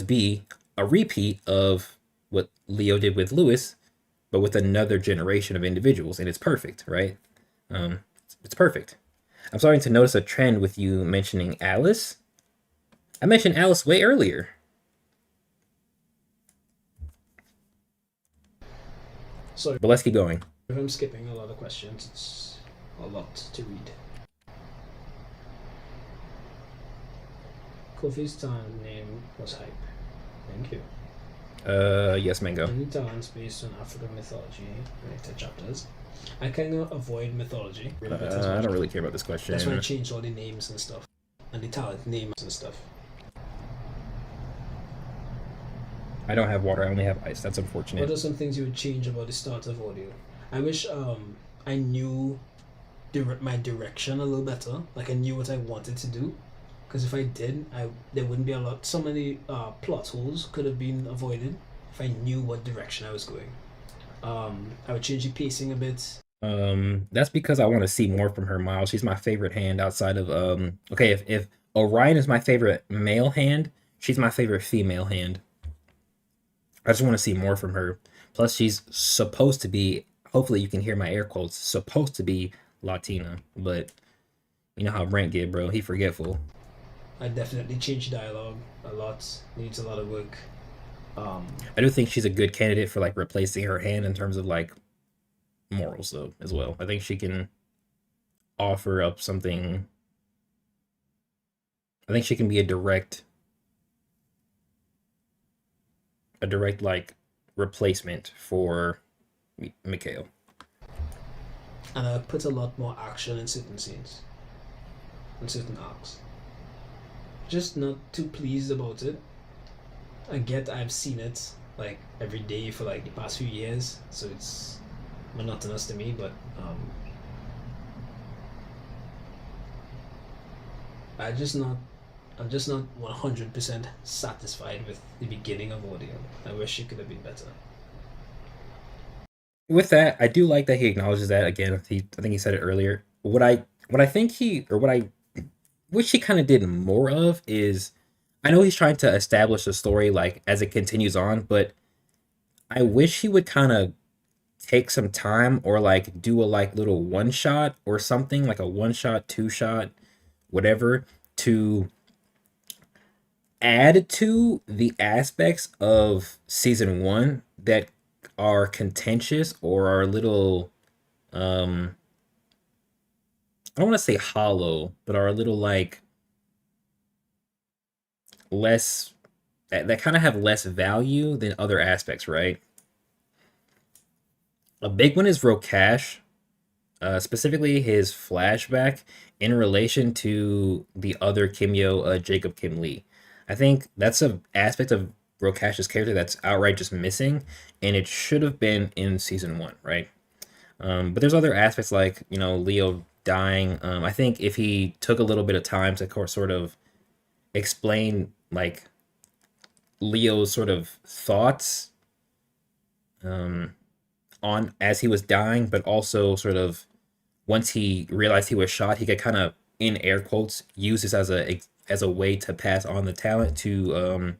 be a repeat of what Leo did with Lewis, but with another generation of individuals, and it's perfect, right? Um, it's perfect. I'm starting to notice a trend with you mentioning Alice. I mentioned Alice way earlier. So But let's keep going. if I'm skipping a lot of questions, it's a lot to read. Kofi's talent name was hype. Thank you. Yes, Mango. Any talents based on African mythology related chapters? I kind of avoid mythology. I don't really care about this question. That's why I changed all the names and stuff. And the talent names and stuff. I don't have water. I only have ice. That's What unfortunate. are some things you would change about the start of audio? I wish I knew my direction a little better. Like I knew what I wanted to do. Because if I did, I there wouldn't be a lot. So many plot holes could have been avoided if I knew what direction I was going. I would change the pacing a bit. That's because I want to see more from her, Miles. She's my favorite hand outside of okay, if Orion is my favorite male hand, she's my favorite female hand. I just want to see more from her. Plus, she's supposed to be, hopefully you can hear my air quotes, supposed to be Latina, but you know how Brent get, bro. He forgetful. I definitely change dialogue a lot. Needs a lot of work. Um, I do think she's a good candidate for like replacing her hand in terms of like morals though as well. I think she can offer up something. I think she can be a direct like replacement for Mikhail. and I put a lot more action in certain scenes, in certain arcs. Just not too pleased about it. I get I've seen it like every day for like the past few years, so it's monotonous to me. But I just not. I'm just not 100% satisfied with the beginning of audio. I wish it could have been better. With that, I do like that he acknowledges that again. I think he said it earlier. What I think he or what I wish he kind of did more of is I know he's trying to establish the story like as it continues on, but I wish he would kind of take some time or like do a like little one shot or something like a one shot, two shot, whatever to add to the aspects of season one that are contentious or are a little um I don't want to say hollow, but are a little like less that kind of have less value than other aspects, right? A big one is Rokash, specifically his flashback in relation to the other Kimyo, Jacob Kim Lee. I think that's an aspect of Rokash's character that's outright just missing, and it should have been in season one, right? But there's other aspects like Leo dying. I think if he took a little bit of time to sort of explain like Leo's sort of thoughts um, on as he was dying, but also sort of once he realized he was shot, he could kind of in air quotes use this as a way to pass on the talent to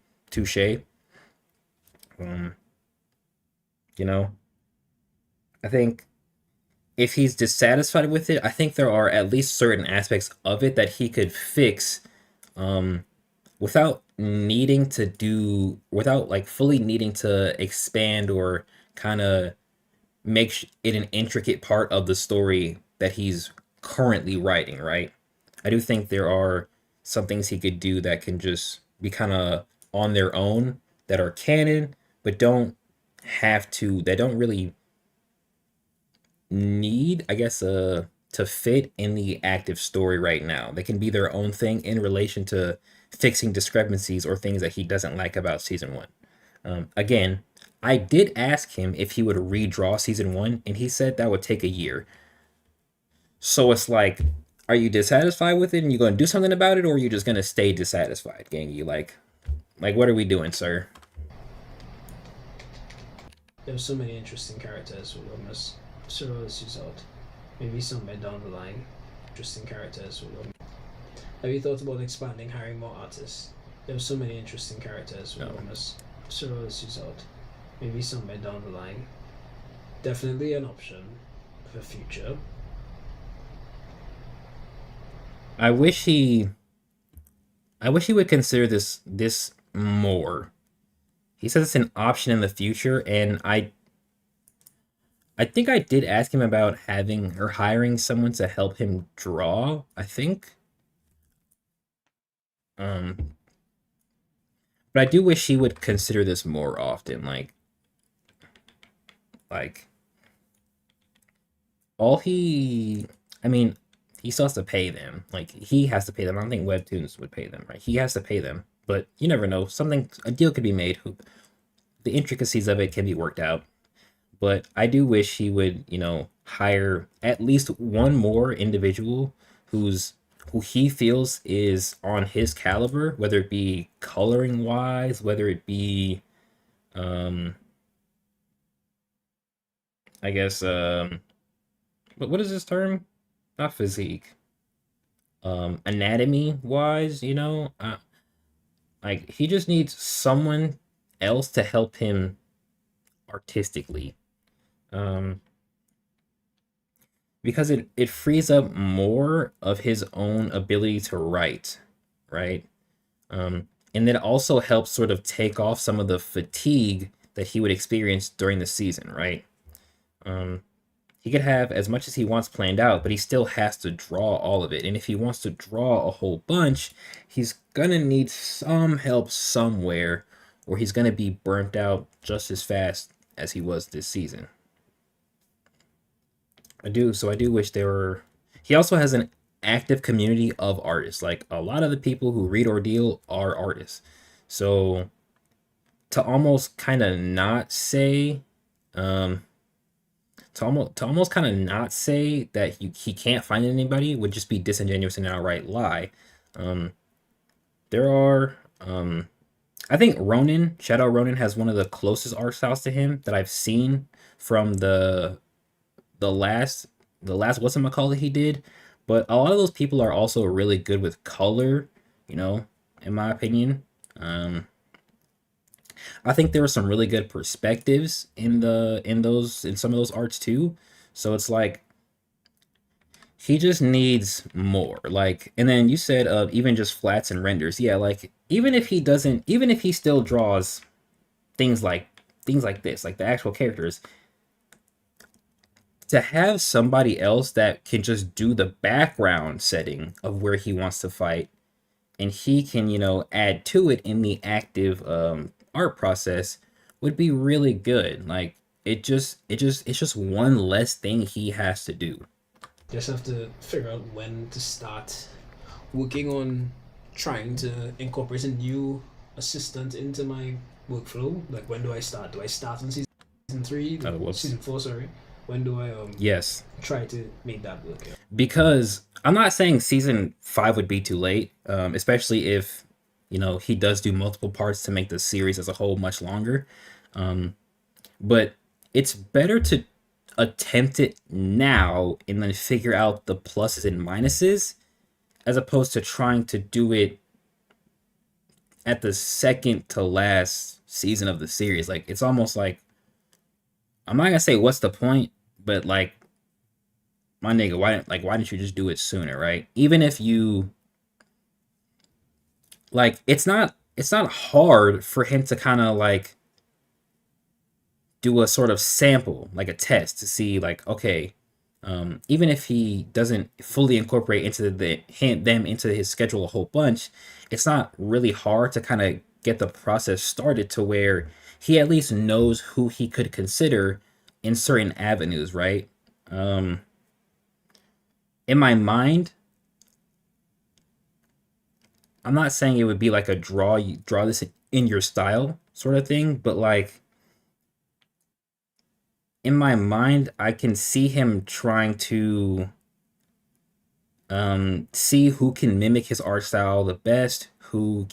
Shay. Um, you know, I think if he's dissatisfied with it, I think there are at least certain aspects of it that he could fix um, without like fully needing to expand or kind of make it an intricate part of the story that he's currently writing, right? I do think there are some things he could do that can just be kind of on their own that are canon, but that don't really need, I guess, to fit in the active story right now. They can be their own thing in relation to fixing discrepancies or things that he doesn't like about season one. Again, I did ask him if he would redraw season one, and he said that would take a year. So it's like, are you dissatisfied with it and you going to do something about it, or are you just going to stay dissatisfied, Gangy? Like, what are we doing, sir? There's so many interesting characters with almost Sorority's out. Maybe somewhere down the line, interesting characters with almost. Have you thought about expanding, hiring more artists? There's so many interesting characters with No. almost Sorority's out. Maybe somewhere down the line. Definitely an option for future. I wish he I wish he would consider this more. He says it's an option in the future, and I think I did ask him about having or hiring someone to help him draw. I think, um, but I do wish he would consider this more often. Like all he, I mean, he still has to pay them. Like he has to pay them. I don't think Webtoons would pay them, right? He has to pay them, but you never know. A deal could be made. The intricacies of it can be worked out. But I do wish he would, hire at least one more individual who's who he feels is on his caliber, whether it be coloring wise, whether it be um I guess what is this term? Not physique. Anatomy wise, like he just needs someone else to help him artistically. Um because it frees up more of his own ability to write, right? And then it also helps sort of take off some of the fatigue that he would experience during the season, right? Um, he could have as much as he wants planned out, but he still has to draw all of it. And if he wants to draw a whole bunch, he's gonna need some help somewhere, or he's gonna be burnt out just as fast as he was this season. I do wish there were. He also has an active community of artists. Like a lot of the people who read Ordeal are artists. So to almost kind of not say, um, to almost kind of not say that he can't find anybody would just be disingenuous and an outright lie. Um, there are, I think Ronin, Shadow Ronin, has one of the closest art styles to him that I've seen from the last the last whatchamacallit he did. But a lot of those people are also really good with color, you know, in my opinion. I think there were some really good perspectives in some of those arts too. So it's like he just needs more. Like, and then you said even just flats and renders. Yeah, like even if he still draws things like things like this, like the actual characters, to have somebody else that can just do the background setting of where he wants to fight and he can, add to it in the active art process would be really good. Like it's just one less thing he has to do. Just have to figure out when to start working on trying to incorporate a new assistant into my workflow. Like when do I start? Do I start on season three? Oh, whoops. Season four, sorry. When do I Yes, try to make that work? Yeah. because I'm not saying season 5 would be too late, especially if he does do multiple parts to make the series as a whole much longer. But it's better to attempt it now and then figure out the pluses and minuses as opposed to trying to do it at the second to last season of the series. Like it's almost like I'm not gonna say what's the point, but like my nigga, why didn't you just do it sooner, right? Even if you like it's not hard for him to kind of like do a sort of sample, like a test to see like, okay, even if he doesn't fully incorporate into them into his schedule a whole bunch, it's not really hard to kind of get the process started to where he at least knows who he could consider in certain avenues, right? Um, in my mind, I'm not saying it would be like a draw this in your style sort of thing, but like in my mind, I can see him trying to see who can mimic his art style the best, who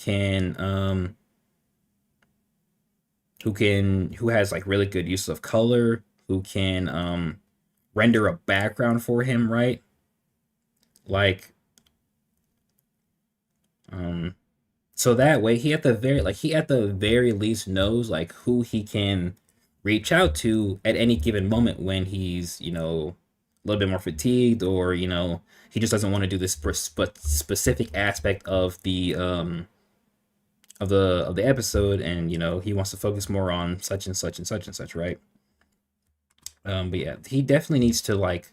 has like really good use of color, who can render a background for him, right? Like um so that way he at the very least knows like who he can reach out to at any given moment when he's a little bit more fatigued, or he just doesn't want to do this specific aspect of the episode, and he wants to focus more on such and such and such and such, right? But yeah, he definitely needs to like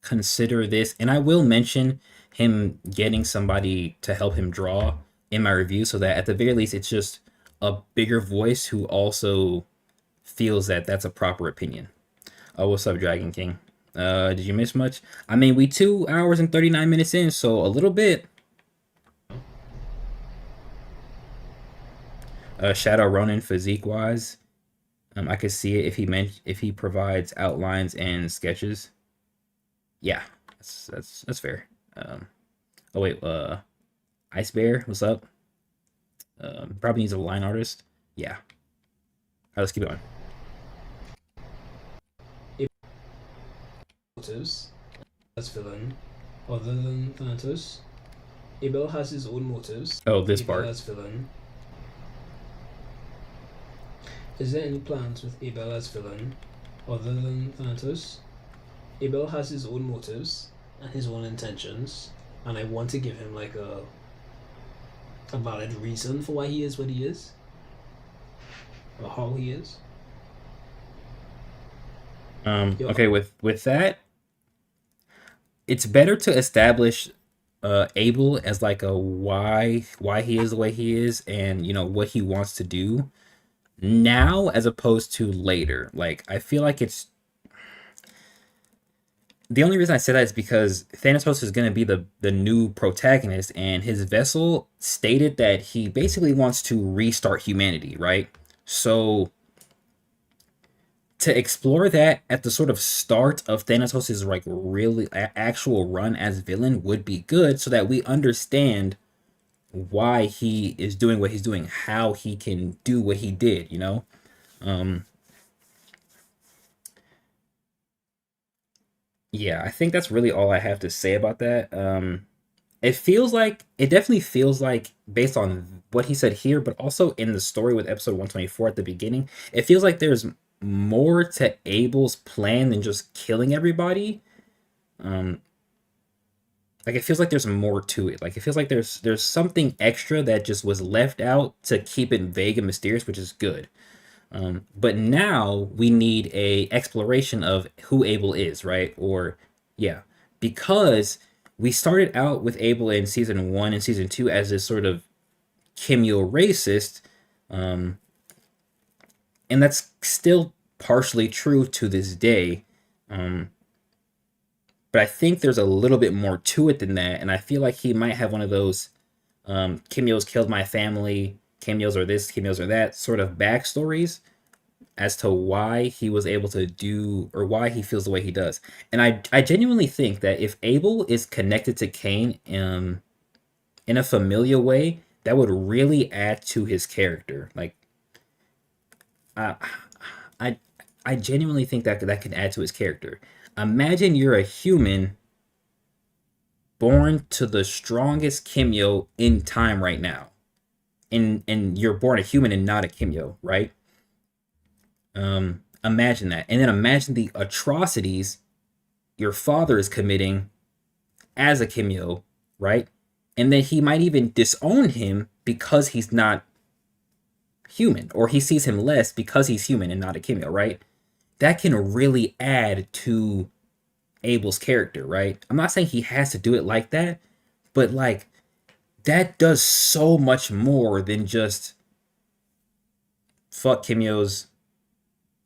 consider this, and I will mention him getting somebody to help him draw in my review, so that at the very least it's just a bigger voice who also feels that that's a proper opinion. Oh, what's up, Dragon King? Did you miss much? I mean, we 2 hours and 39 minutes in, so a little bit. Shadow Ronin physique wise, I could see it if he provides outlines and sketches. Yeah, that's fair. Oh wait, Ice Bear, what's up? Probably needs a line artist. Yeah. All right, let's keep going. Motives as villain other than Thanatos. Abel has his own motives. Oh, this Abel part. as villain. Is there any plans with Abel as villain other than Thanatos? Abel has his own motives and his own intentions, and I want to give him like a valid reason for why he is what he is, or how he is. Yo, Okay, with that, it's better to establish Abel as like a why he is the way he is, and you know what he wants to do now as opposed to later. Like I feel like it's the only reason I say that is because Thanatos is going to be the new protagonist, and his vessel stated that he basically wants to restart humanity, right? So to explore that at the sort of start of Thanatos's like really actual run as villain would be good, so that we understand why he is doing what he's doing, how he can do what he did, you know? Um, yeah, I think that's really all I have to say about that. It definitely feels like, based on what he said here, but also in the story with episode 124 at the beginning, it feels like there's more to Abel's plan than just killing everybody. Um, like it feels like there's more to it. Like it feels like there's something extra that just was left out to keep it vague and mysterious, which is good. But now we need a exploration of who Abel is, right? Or yeah, because we started out with Abel in season one and season two as this sort of Kimyo racist, um, and that's still partially true to this day. Um, but I think there's a little bit more to it than that, and I feel like he might have one of those Kimyo's killed my family, Kimyo's are this, Kimyo's are that sort of backstories as to why he was able to do or why he feels the way he does. And I genuinely think that if Abel is connected to Cain in a familiar way, that would really add to his character. Like I I I genuinely think that that can add to his character. Imagine you're a human born to the strongest Kimyo in time right now. And you're born a human and not a Kimyo, right? Imagine that. And then imagine the atrocities your father is committing as a Kimyo, right? And then he might even disown him because he's not human, or he sees him less because he's human and not a Kimyo, right? That can really add to Abel's character, right? I'm not saying he has to do it like that, but like that does so much more than just fuck Kimyos,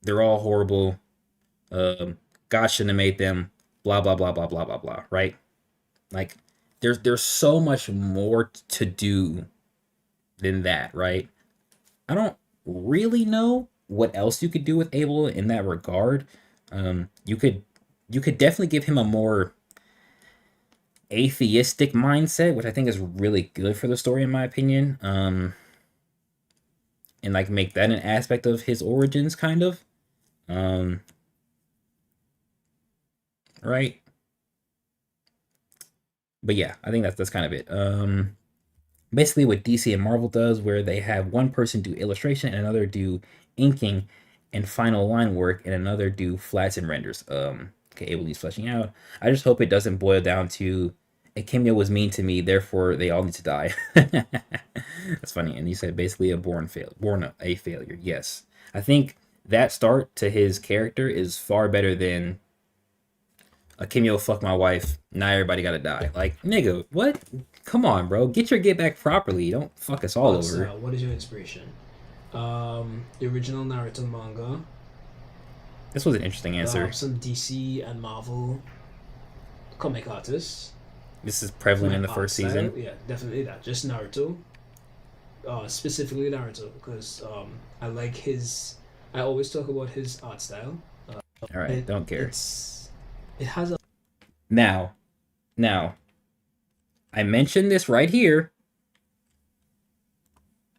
they're all horrible. God shouldn't have made them. Blah blah blah blah blah blah blah. Right? Like, there's so much more to do than that. Right? I don't really know what else you could do with Abel in that regard. You could definitely give him a more atheistic mindset, which I think is really good for the story, in my opinion. And like make that an aspect of his origins, kind of. Um, right? But yeah, I think that's kind of it. Basically what DC and Marvel does, where they have one person do illustration and another do inking and final line work, and another do flats and renders. Okay, able needs fleshing out. I just hope it doesn't boil down to a Kimyo was mean to me, therefore they all need to die. That's funny. And you said basically born a failure. Yes, I think that start to his character is far better than a Kimyo fuck my wife. Now everybody gotta die. Like, nigga, what? Come on, bro. Get your get back properly. Don't fuck us all Thoughts over. now. What is your inspiration? The original Naruto manga. This was an interesting answer. Some DC and Marvel comic artists. This is For prevalent my in the art first style, season. yeah, definitely that. Just Naruto. Specifically Naruto, because I like his. I always talk about his art style. All right, don't care. It's it has a Now, now, I mentioned this right here.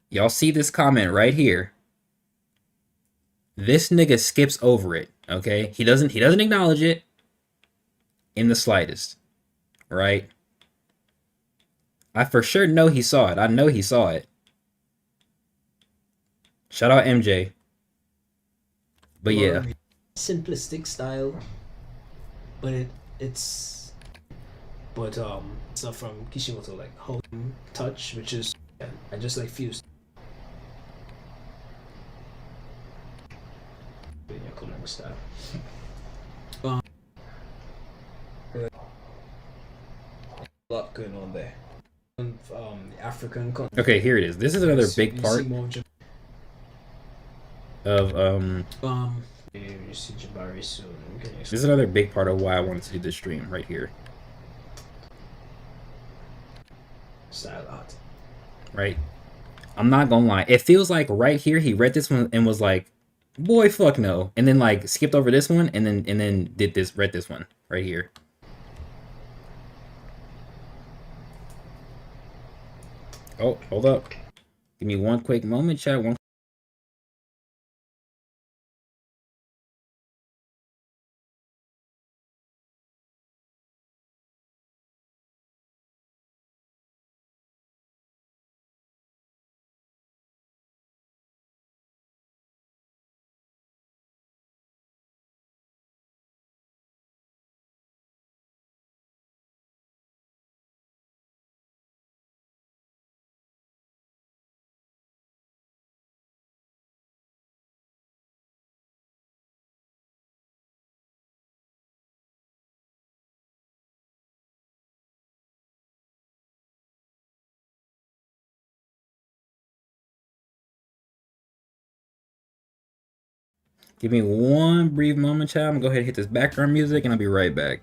Y'all see this comment right here. This nigga skips over it, okay? He doesn't acknowledge it in the slightest, right? I for sure know he saw it. I know he saw it. Shout out MJ. But More yeah, of a simplistic style, but it's but it's not from Kishimoto like Home Touch, which is yeah, I just like fused in your Konami style. Um, a lot going on there. And, the African continent. okay, here it is. This is another big You see part more of of you see Jabari soon. Okay, this is another big part of why I wanted to do this stream right here, style art. right? I'm not gonna lie. It feels like right here he read this one and was like, "Boy, fuck no," and then like skipped over this one and then read this one right here. Oh, hold up. Give me one quick moment, chat. One Give me one brief moment, chat. I'm gonna go ahead and hit this background music and I'll be right back.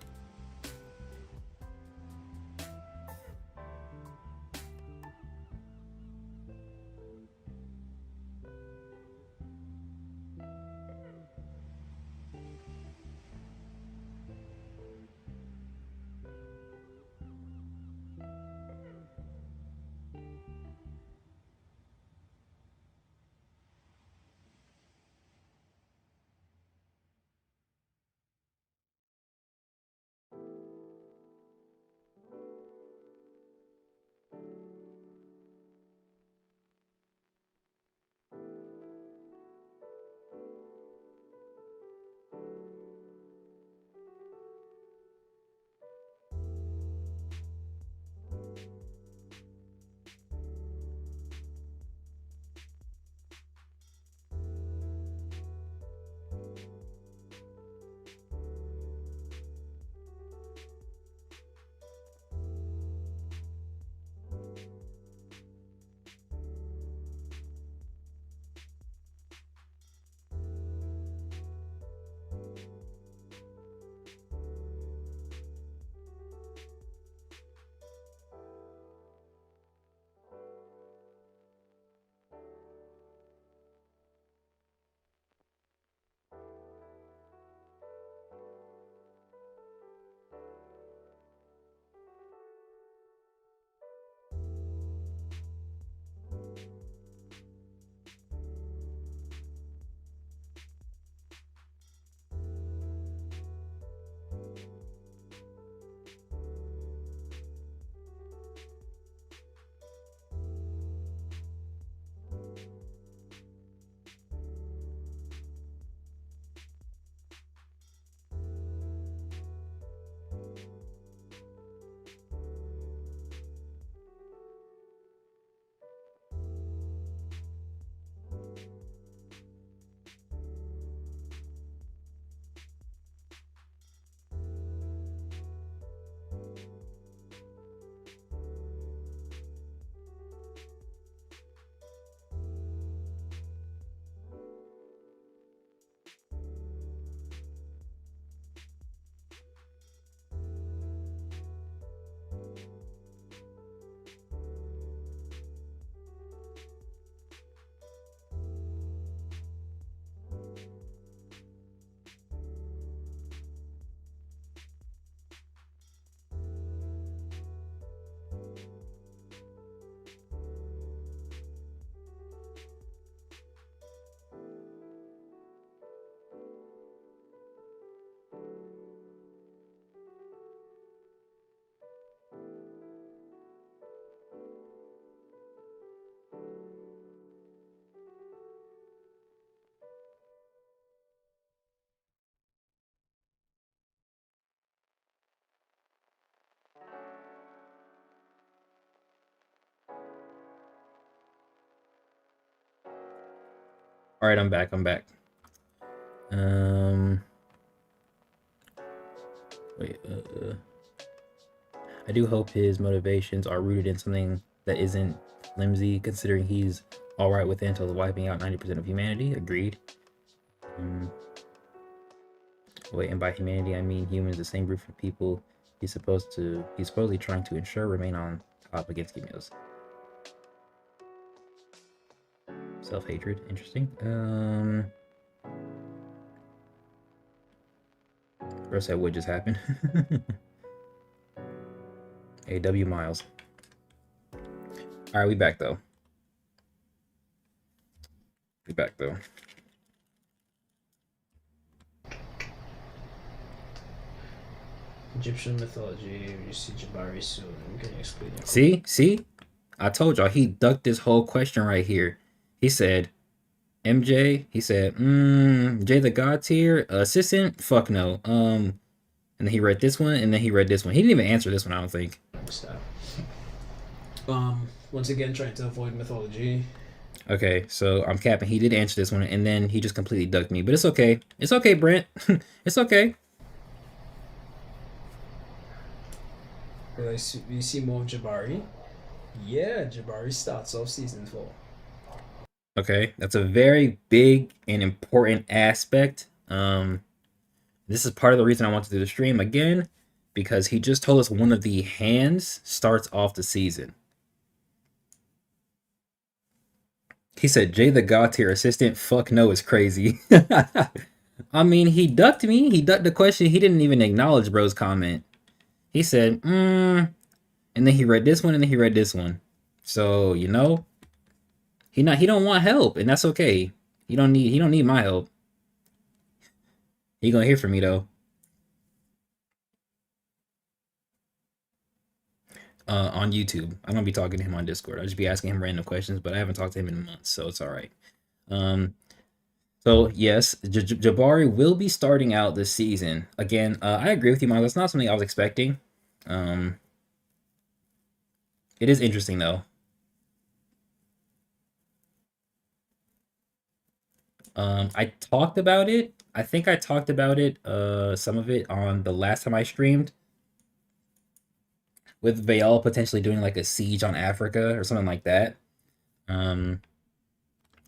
All right, I'm back. I'm back. Um, wait. I do hope his motivations are rooted in something that isn't flimsy, considering he's all right with Antos wiping out 90% of humanity. Agreed. Um, wait, and by humanity I mean humans, the same group of people he's supposedly trying to ensure remain on top against Gimios. Self-hatred, interesting. First that would just happen. AW Miles. All right, we back though. We back though. Egyptian mythology. You see Jabari soon. Can you explain your See, I told y'all he ducked this whole question right here. He said, MJ. He said, Jay the God tier assistant. Fuck no. And then he read this one, and then he read this one. He didn't even answer this one, I don't think. style? Once again, trying to avoid mythology. Okay, so I'm capping. He did answer this one, and then he just completely ducked me. But it's okay. It's okay, Brent. It's okay. We see more of Jabari. Yeah, Jabari starts off season 4. Okay, that's a very big and important aspect. This is part of the reason I want to do the stream again, because he just told us one of the hands starts off the season. He said, Jay the God tier assistant, fuck no is crazy. I mean, he ducked me. He ducked the question. He didn't even acknowledge bro's comment. He said, and then he read this one, and then he read this one. So, you know, he don't want help, and that's okay. He don't need my help. He gonna hear from me though. On YouTube. I'm gonna be talking to him on Discord. I'll just be asking him random questions, but I haven't talked to him in months, so it's all right. So yes, Jabari will be starting out this season again. I agree with you, Miles. That's not something I was expecting. It is interesting though. I talked about it. I think I talked about it, some of it on the last time I streamed, with Vayal potentially doing like a siege on Africa or something like that. Hold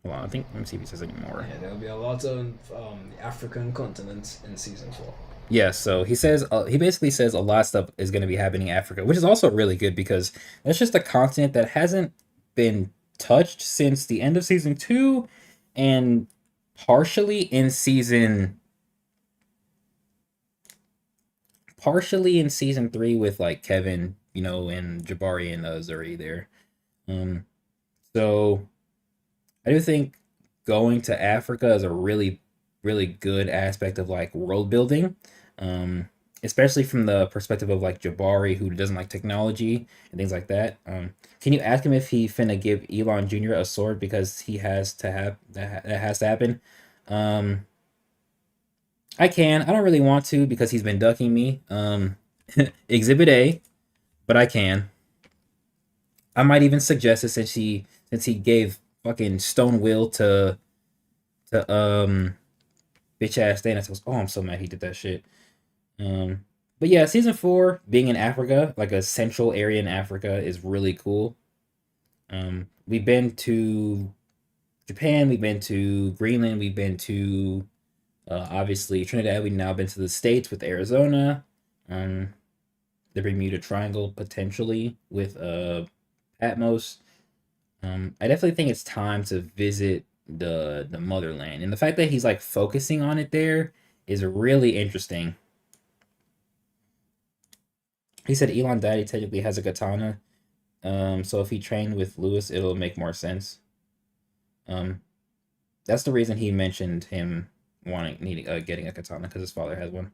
on, I think let me see if he says anymore. Yeah, there'll be a lot of the African continent in season 4. Yeah, so he says he basically says a lot of stuff is going to be happening in Africa, which is also really good because that's just a continent that hasn't been touched since the end of season 2 and partially in season 3 with like Kevin, you know, and Jabari and Zuri there. So I do think going to Africa is a really, really good aspect of like world building, especially from the perspective of like Jabari, who doesn't like technology and things like that. Can you ask him if he finna give Elon Jr. a sword because he has to have that has to happen? I can. I don't really want to because he's been ducking me. Exhibit A, but I can. I might even suggest it since he gave fucking Stone Will to bitch ass Thanos. Oh, I'm so mad he did that shit. But yeah, season 4 being in Africa, like a central area in Africa, is really cool. We've been to Japan, we've been to Greenland, we've been to obviously Trinidad. We've now been to the States with Arizona, the Bermuda Triangle potentially with Atmos. I definitely think it's time to visit the motherland, and the fact that he's like focusing on it there is really interesting. He said Elon Daddy technically has a katana, so if he trained with Lewis, it'll make more sense. That's the reason he mentioned him getting a katana, because his father has one.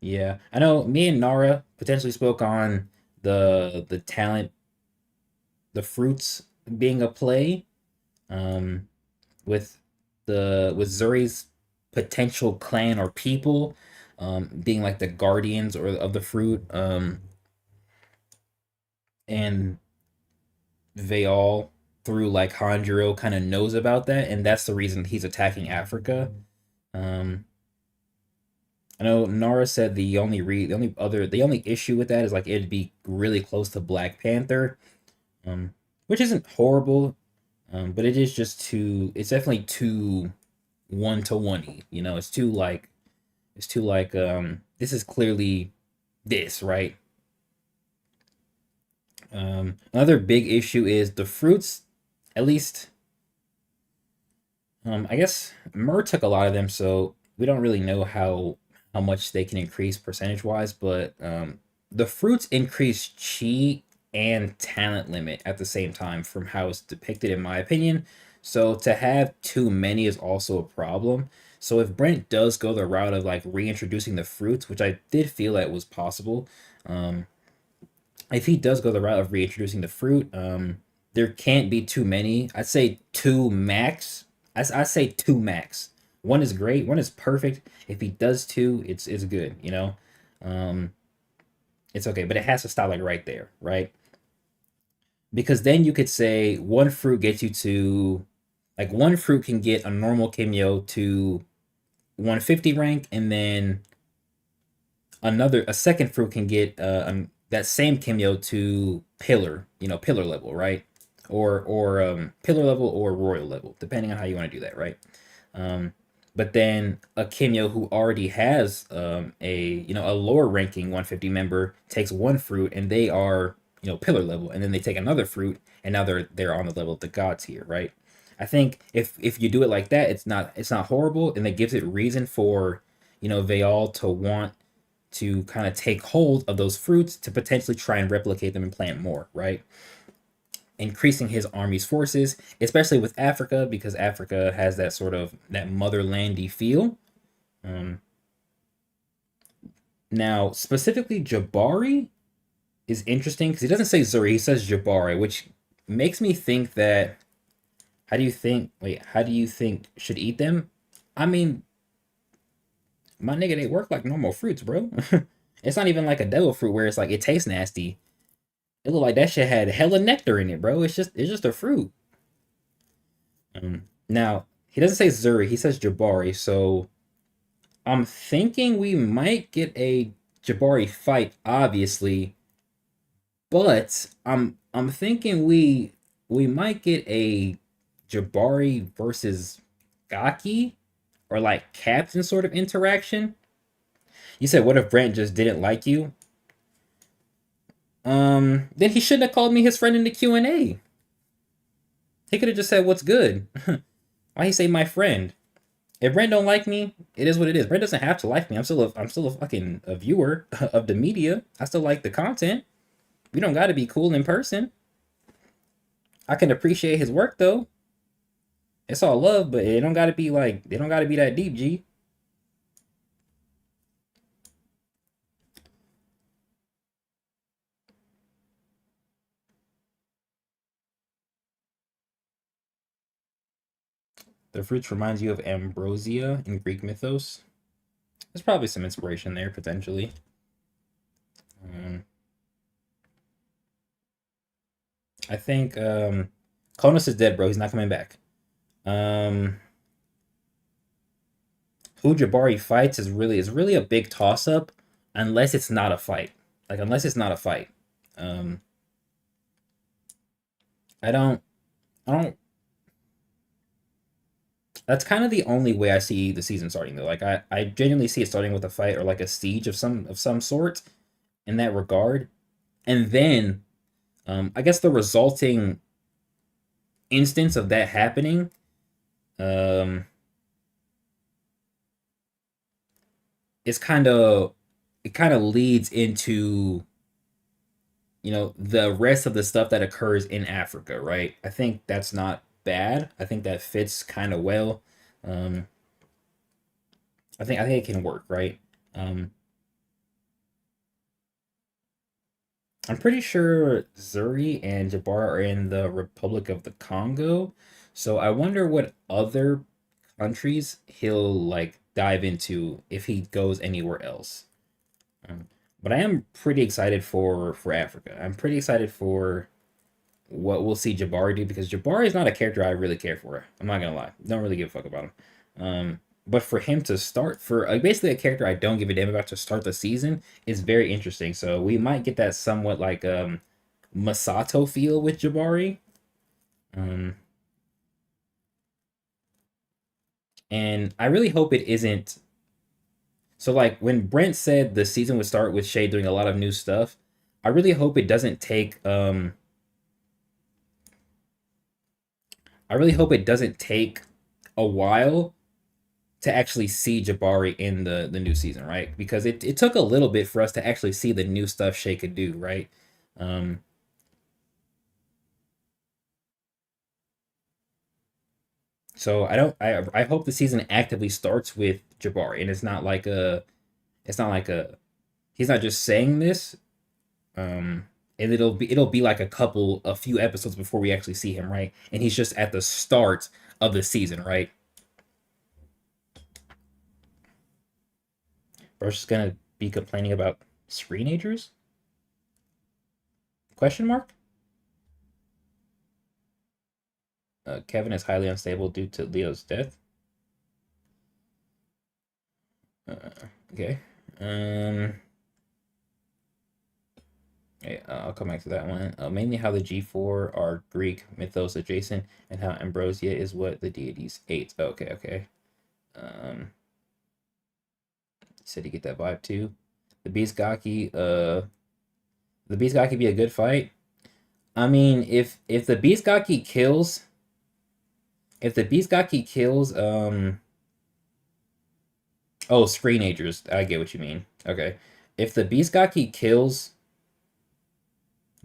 Yeah, I know. Me and Nara potentially spoke on the talent, the fruits being a play, with Zuri's potential clan or people, being like the guardians or of the fruit. and Vayal through like Hanjiro kind of knows about that, and that's the reason he's attacking Africa. Um, I know Nara said the only issue with that is like it'd be really close to Black Panther, which isn't horrible, but it is just too. It's definitely too one to one. You know, it's too like this is clearly this right. Another big issue is the fruits. At least, I guess Mur took a lot of them, so we don't really know how much they can increase percentage wise. But the fruits increase chi and talent limit at the same time, from how it's depicted, in my opinion. So to have too many is also a problem. So if Brent does go the route of like reintroducing the fruits, which I did feel that was possible, um, if he does go the route of reintroducing the fruit, there can't be too many. I'd say two max. I say two max. One is great. One is perfect. If he does two, it's good. You know, um, it's okay, but it has to stop like right there, right? Because then you could say one fruit gets you to, like one fruit can get a normal Kimyo to 150 rank, and then a second fruit can get that same Kimyo to pillar, pillar level, right? Or pillar level or royal level, depending on how you want to do that, right? Um, but then a Kimyo who already has a lower ranking 150 member takes one fruit and they are pillar level, and then they take another fruit and now they're on the level of the gods here, right? I think if you do it like that, it's not horrible, and it gives it reason for Vayal to want to kind of take hold of those fruits to potentially try and replicate them and plant more, right? Increasing his army's forces, especially with Africa, because Africa has that sort of that motherlandy feel. Um, Now, specifically, Jabari is interesting because he doesn't say Zuri, he says Jabari, which makes me think that. How do you think? Wait, how do you think should eat them? I mean, my nigga, they work like normal fruits, bro. It's not even like a devil fruit where it's like it tastes nasty. It looked like that shit had hella nectar in it, bro. It's just a fruit. Now he doesn't say Zuri, he says Jabari. So I'm thinking we might get a Jabari fight, obviously, but I'm thinking we might get a Jabari versus Gaki, or like captain sort of interaction. You said, what if Brent just didn't like you? Then he shouldn't have called me his friend in the Q&A. He could have just said, "What's good?" Why he say my friend? If Brent don't like me, it is what it is. Brent doesn't have to like me. I'm still a fucking a viewer of the media. I still like the content. We don't got to be cool in person. I can appreciate his work though. It's all love, but it don't got to be that deep, G. The fruits reminds you of ambrosia in Greek mythos. There's probably some inspiration there potentially. Um, I think Konos is dead, bro. He's not coming back. Um, who Jabari fights is really a big toss up, unless it's not a fight. Like unless it's not a fight. Um, I don't I don't. That's kind of the only way I see the season starting though. Like I genuinely see it starting with a fight or like a siege of some sort in that regard, and then I guess the resulting instance of that happening um, is kind of leads into the rest of the stuff that occurs in Africa, right? I think that's not bad. I think that fits kind of well. Um, I think it can work, right? Um, I'm pretty sure Zuri and Jabbar are in the Republic of the Congo, so I wonder what other countries he'll like dive into if he goes anywhere else. Um, But I am pretty excited for Africa. I'm pretty excited for what we'll see Jabari do because Jabari is not a character I really care for. I'm not gonna lie, don't really give a fuck about him. But for him to start for basically a character I don't give a damn about to start the season is very interesting. So we might get that somewhat like Masato feel with Jabari. Um, and I really hope it isn't. So like when Brent said the season would start with Shay doing a lot of new stuff, I really hope it doesn't take I really hope it doesn't take a while to actually see Jabari in the new season, right? Because it took a little bit for us to actually see the new stuff Shay could do, right? Um, so I hope the season actively starts with Jabari, and it's not like a he's not just saying this. And it'll be like a few episodes before we actually see him, right? And he's just at the start of the season, right? Bro's just gonna be complaining about screenagers? Question mark? Kevin is highly unstable due to Leo's death. Uh, okay. Um. Okay, I'll come back to that one. Mainly how the G4 are Greek mythos adjacent, and how ambrosia is what the deities ate. Okay, okay. Said you get that vibe too. The Beast Gaki, the Beast Gaki be a good fight. I mean, if the Beast Gaki kills, if the Beast Gaki kills, oh, screenagers. I get what you mean. Okay, if the Beast Gaki kills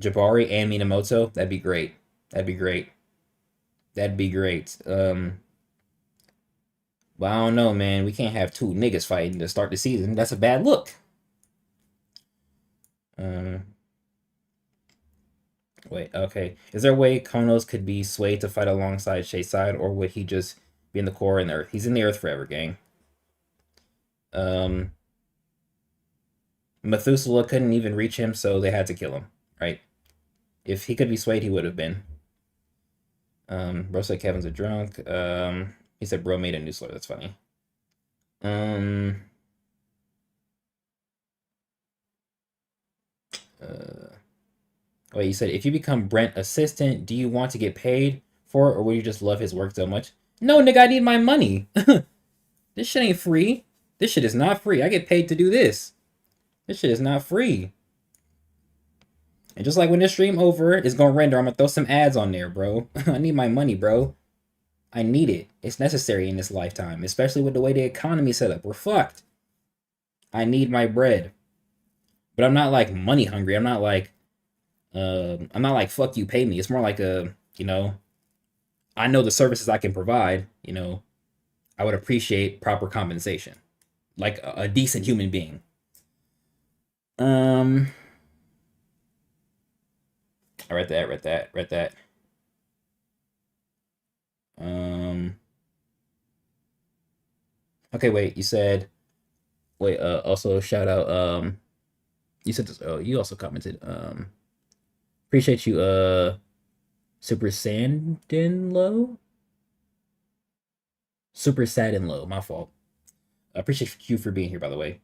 Jabari and Minamoto, that'd be great. That'd be great. That'd be great. But I don't know, man. We can't have two niggas fighting to start the season. That's a bad look. Um, Wait, okay. Is there a way Konos could be swayed to fight alongside Shay's side, or would he just be in the core and the Earth? He's in the Earth forever, gang. Um, Methuselah couldn't even reach him, so they had to kill him, right? If he could be swayed, he would have been. Bro said Kevin's a drunk. He said bro made a new slur. That's funny. Um, uh, Wait, you said if you become Brent assistant, do you want to get paid for it, or would you just love his work so much? No, nigga, I need my money. This shit ain't free. This shit is not free. I get paid to do this. This shit is not free. And just like when this stream over is gonna render, I'm gonna throw some ads on there, bro. I need my money, bro. I need it. It's necessary in this lifetime, especially with the way the economy's set up. We're fucked. I need my bread. But I'm not like money hungry. I'm not like fuck you, pay me. It's more like I know the services I can provide. I would appreciate proper compensation, like a decent human being. Um, I read that. Um, okay, wait. You said wait. Also shout out. You said this. Oh, you also commented. Appreciate you. Super Sandin Low. Super sad and low. My fault. I appreciate you for being here, by the way.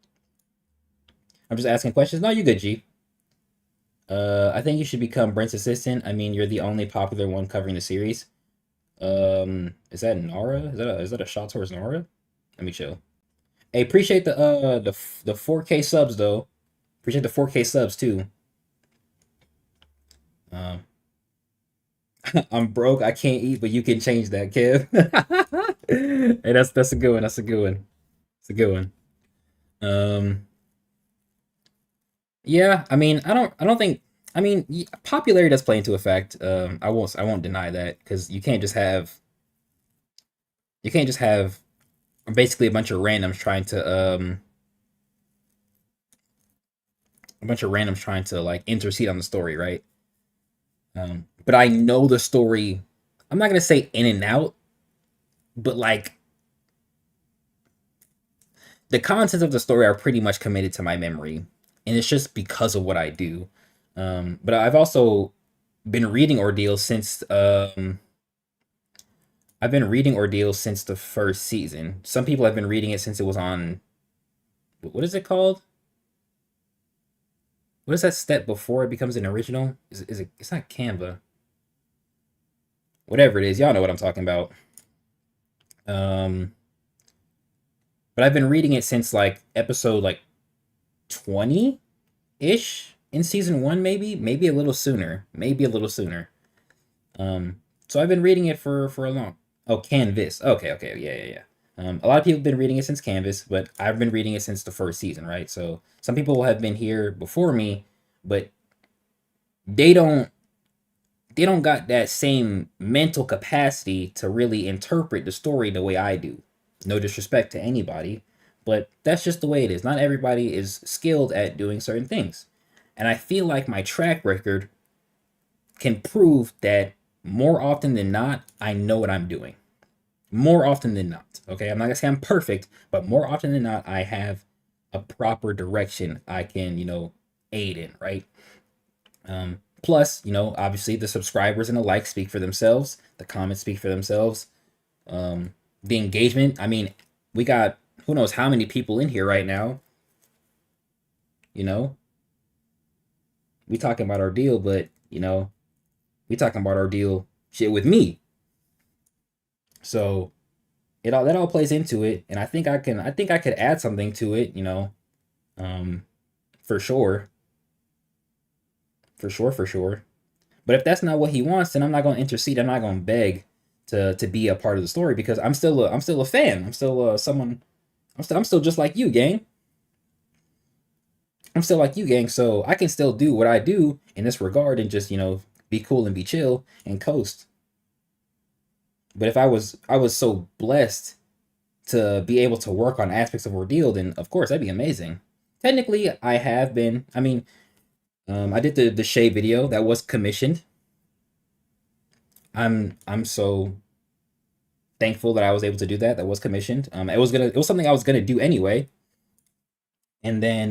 I'm just asking questions. No, you good, G. I think you should become Brent's assistant. I mean, you're the only popular one covering the series. Is that Nara? Is that a shot towards Nara? Let me chill. Hey, appreciate the 4K subs though. Appreciate the 4K subs too. Um, I'm broke. I can't eat, but you can change that, Kev. Hey, that's a good one. That's a good one. It's a good one. Um, yeah. I mean, I don't think. I mean, popularity does play into effect. I won't deny that because you can't just have basically a bunch of randoms trying to like intercede on the story, right? But I know the story. I'm not gonna say in and out, but like the contents of the story are pretty much committed to my memory. and it's just because of what I do. But I've also been reading Ordeal since I've been reading Ordeal since the first season. Some people have been reading it since it was on, what is it called? What is that step before it becomes an original? Is it? It's not Canva. Whatever it is, y'all know what I'm talking about. Um, but I've been reading it since like episode like 20 ish in season one, maybe a little sooner, maybe a little sooner. So I've been reading it for a long. Oh, Canvas. Okay, yeah, yeah, yeah. A lot of people have been reading it since Canvas, but I've been reading it since the first season, right? So some people have been here before me, but they don't they don't got that same mental capacity to really interpret the story the way I do. No disrespect to anybody, but that's just the way it is. Not everybody is skilled at doing certain things. And I feel like my track record can prove that more often than not, I know what I'm doing. More often than not. Okay, I'm not gonna say I'm perfect, but more often than not, I have a proper direction I can, aid in, right? Plus, obviously the subscribers and the likes speak for themselves. The comments speak for themselves. The engagement. I mean, we got who knows how many people in here right now. You know, we talking about our deal, but we talking about our deal shit with me. So it all that all plays into it, and I think I could add something to it. Um, for sure, for sure. But if that's not what he wants, then I'm not going to intercede. I'm not going to beg to be a part of the story because I'm still a fan. I'm still someone. I'm still just like you, gang. I'm still like you, gang. So I can still do what I do in this regard and just be cool and be chill and coast. But if I was so blessed to be able to work on aspects of Ordeal, then of course that'd be amazing. Technically, I have been. I mean, I did the Shay video that was commissioned. I'm so thankful that I was able to do that. That was commissioned. It was something I was gonna do anyway, and then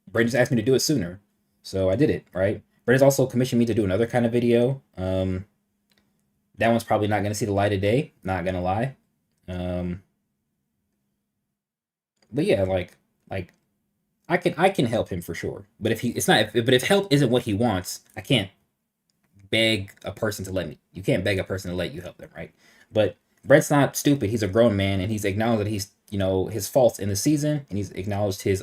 Brent just asked me to do it sooner, so I did it. Right. Brent has also commissioned me to do another kind of video. That one's probably not gonna see the light of day. Not gonna lie. Um, but yeah, like I can help him for sure. But if he it's not if, but if help isn't what he wants, I can't beg a person to let me. You can't beg a person to let you help them, right? But Brett's not stupid. He's a grown man, and he's acknowledged that he's his faults in the season, and he's acknowledged his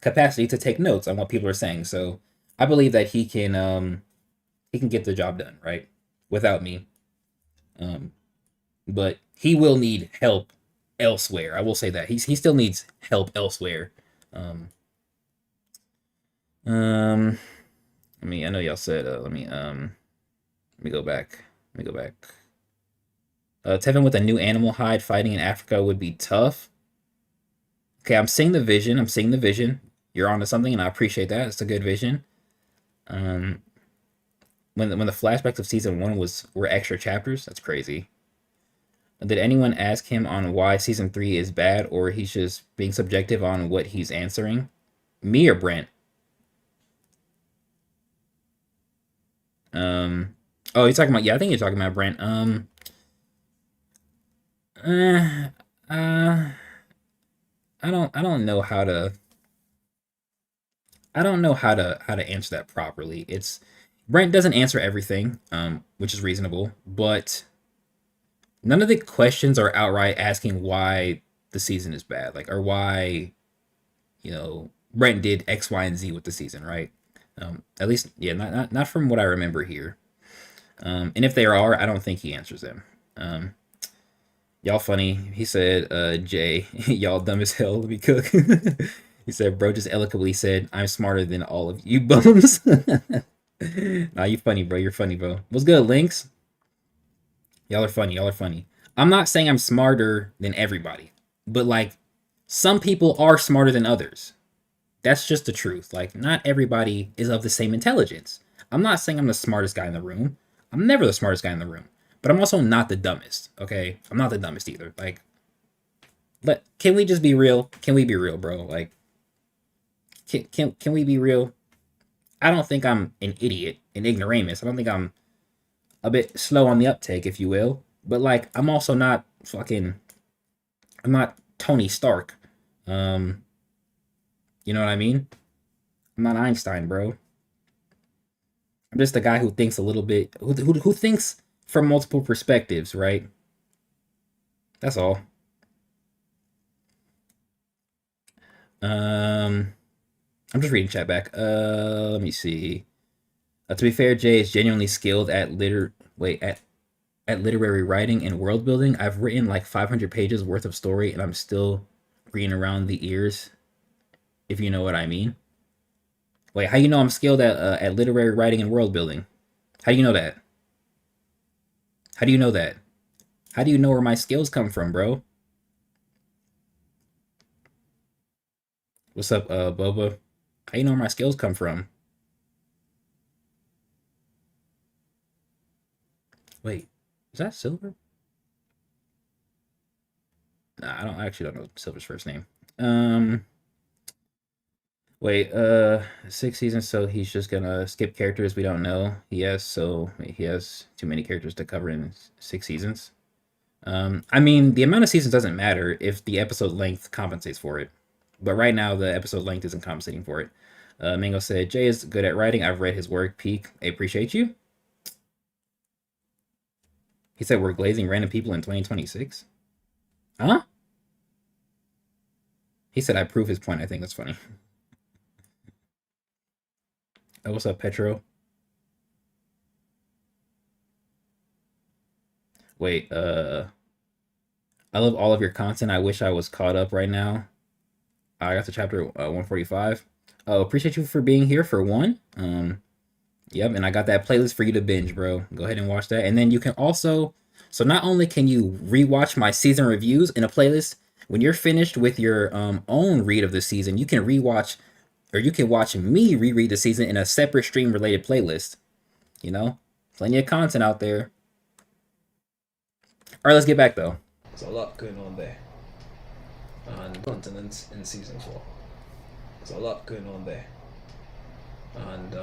capacity to take notes on what people are saying. So I believe that he can get the job done, right, without me. Um, but he will need help elsewhere. I will say that he still needs help elsewhere. Um, um, I know y'all said. Let me go back. Let me go back. Tevin with a new animal hide fighting in Africa would be tough. Okay, I'm seeing the vision. I'm seeing the vision. You're onto something, and I appreciate that. It's a good vision. Um, when the flashbacks of season one were extra chapters, that's crazy. Did anyone ask him on why season three is bad, or he's just being subjective on what he's answering? Me or Brent? Um, oh, you're talking about yeah. I think you're talking about Brent. Uh, uh, I don't know how to how to answer that properly. It's Brent doesn't answer everything, which is reasonable, but none of the questions are outright asking why the season is bad, like or why Brent did X, Y, and Z with the season, right? At least, yeah, not from what I remember here. And if they are, I don't think he answers them. Y'all funny. He said, Jay, y'all dumb as hell. Let me cook. He said, bro just eloquently said, I'm smarter than all of you bums. Nah, you funny, bro. You're funny, bro. What's good, Links? Y'all are funny. Y'all are funny. I'm not saying I'm smarter than everybody, but like some people are smarter than others. That's just the truth. Like, not everybody is of the same intelligence. I'm not saying I'm the smartest guy in the room. I'm never the smartest guy in the room. But I'm also not the dumbest, okay? I'm not the dumbest either. Like, Let can we just be real? Can we be real, bro? Like, can we be real? I don't think I'm an idiot, an ignoramus. I don't think I'm a bit slow on the uptake, if you will. But like, I'm also not fucking. I'm not Tony Stark. Um, you know what I mean? I'm not Einstein, bro. I'm just a guy who thinks a little bit, who thinks from multiple perspectives, right? That's all. Um, I'm just reading chat back. Let me see. To be fair, Jay is genuinely skilled at literary writing and world building. I've written like 500 pages worth of story, and I'm still green around the ears, if you know what I mean. Wait, how you know I'm skilled at literary writing and world building? How do you know that? How do you know that? How do you know where my skills come from, bro? What's up, Boba? How you know where my skills come from? Wait, is that Silver? Nah, I actually don't know Silver's first name. Um, Wait, 6 seasons, so he's just gonna skip characters we don't know. He has too many characters to cover in 6 seasons. I mean, the amount of seasons doesn't matter if the episode length compensates for it. But right now, the episode length isn't compensating for it. Mango said, Jay is good at writing. I've read his work. Peak. I appreciate you. He said, we're glazing random people in 2026. Huh? He said, I prove his point. I think that's funny. What's up, Petro? Wait, I love all of your content. I wish I was caught up right now. I got to chapter 145. Oh, appreciate you for being here for one. Yep, and I got that playlist for you to binge, bro. Go ahead and watch that. And then you can also, so not only can you rewatch my season reviews in a playlist, when you're finished with your own read of the season, you can rewatch, or you can watch me reread the season in a separate stream related playlist. You know, plenty of content out there. All right, let's get back though. There's a lot going on there. And continents in season 4. There's a lot going on there. And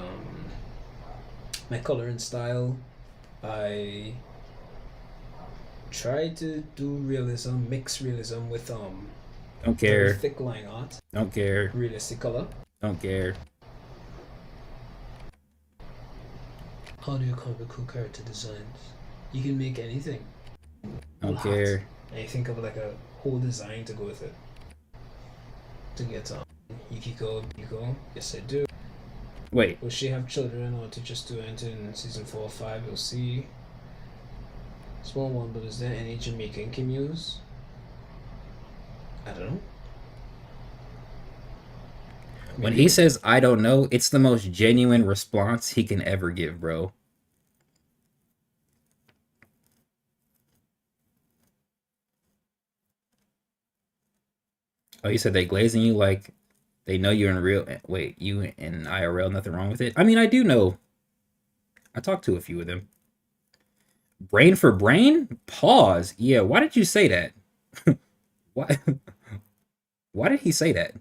my coloring style, I try to do realism, mix realism with Don't very care. thick line art, Don't care. realistic color. Don't care. How do you come up with cool character designs? You can make anything. Don't Lot. care. And you think of like a whole design to go with it. To get Yukiko, yes I do. Wait, Will she have children or to just do it in season 4 or 5? We'll see. Small one, but is there any Jamaican cameos? I don't know. when he says I don't know, it's the most genuine response he can ever give, bro. Oh, you said they glazing you like they know you're in real. Wait, you in IRL? Nothing wrong with it. I mean, I do know. I talked to a few of them. Brain for brain? Pause. Yeah. Why did you say that? Why? Why did he say that?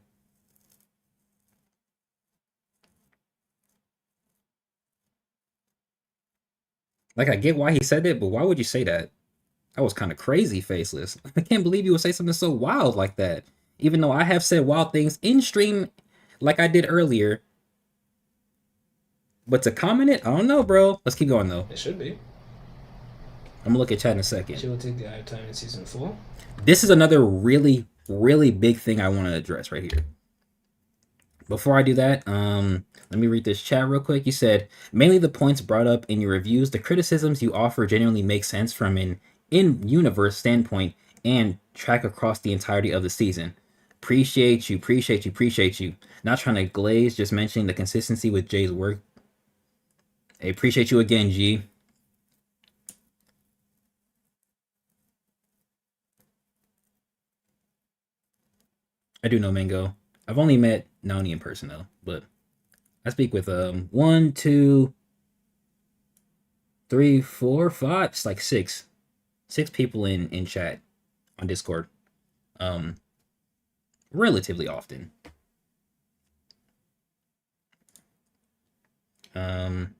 Like, I get why he said it, but why would you say that? That was kind of crazy, faceless. I can't believe you would say something so wild like that. Even though I have said wild things in stream, like I did earlier. But to comment it, I don't know, bro. Let's keep going though. It should be. I'm gonna look at chat in a second. She will take the eye of time in season 4. This is another really, really big thing I want to address right here. Before I do that, let me read this chat real quick. You said mainly the points brought up in your reviews, the criticisms you offer genuinely make sense from an in-universe standpoint and track across the entirety of the season. Appreciate you, appreciate you, appreciate you. Not trying to glaze, just mentioning the consistency with Jay's work. I appreciate you again, G. I do know Mango. I've only met Nani in person though, but I speak with one, two, three, four, five. It's like six people in chat on Discord. um, relatively often. Um,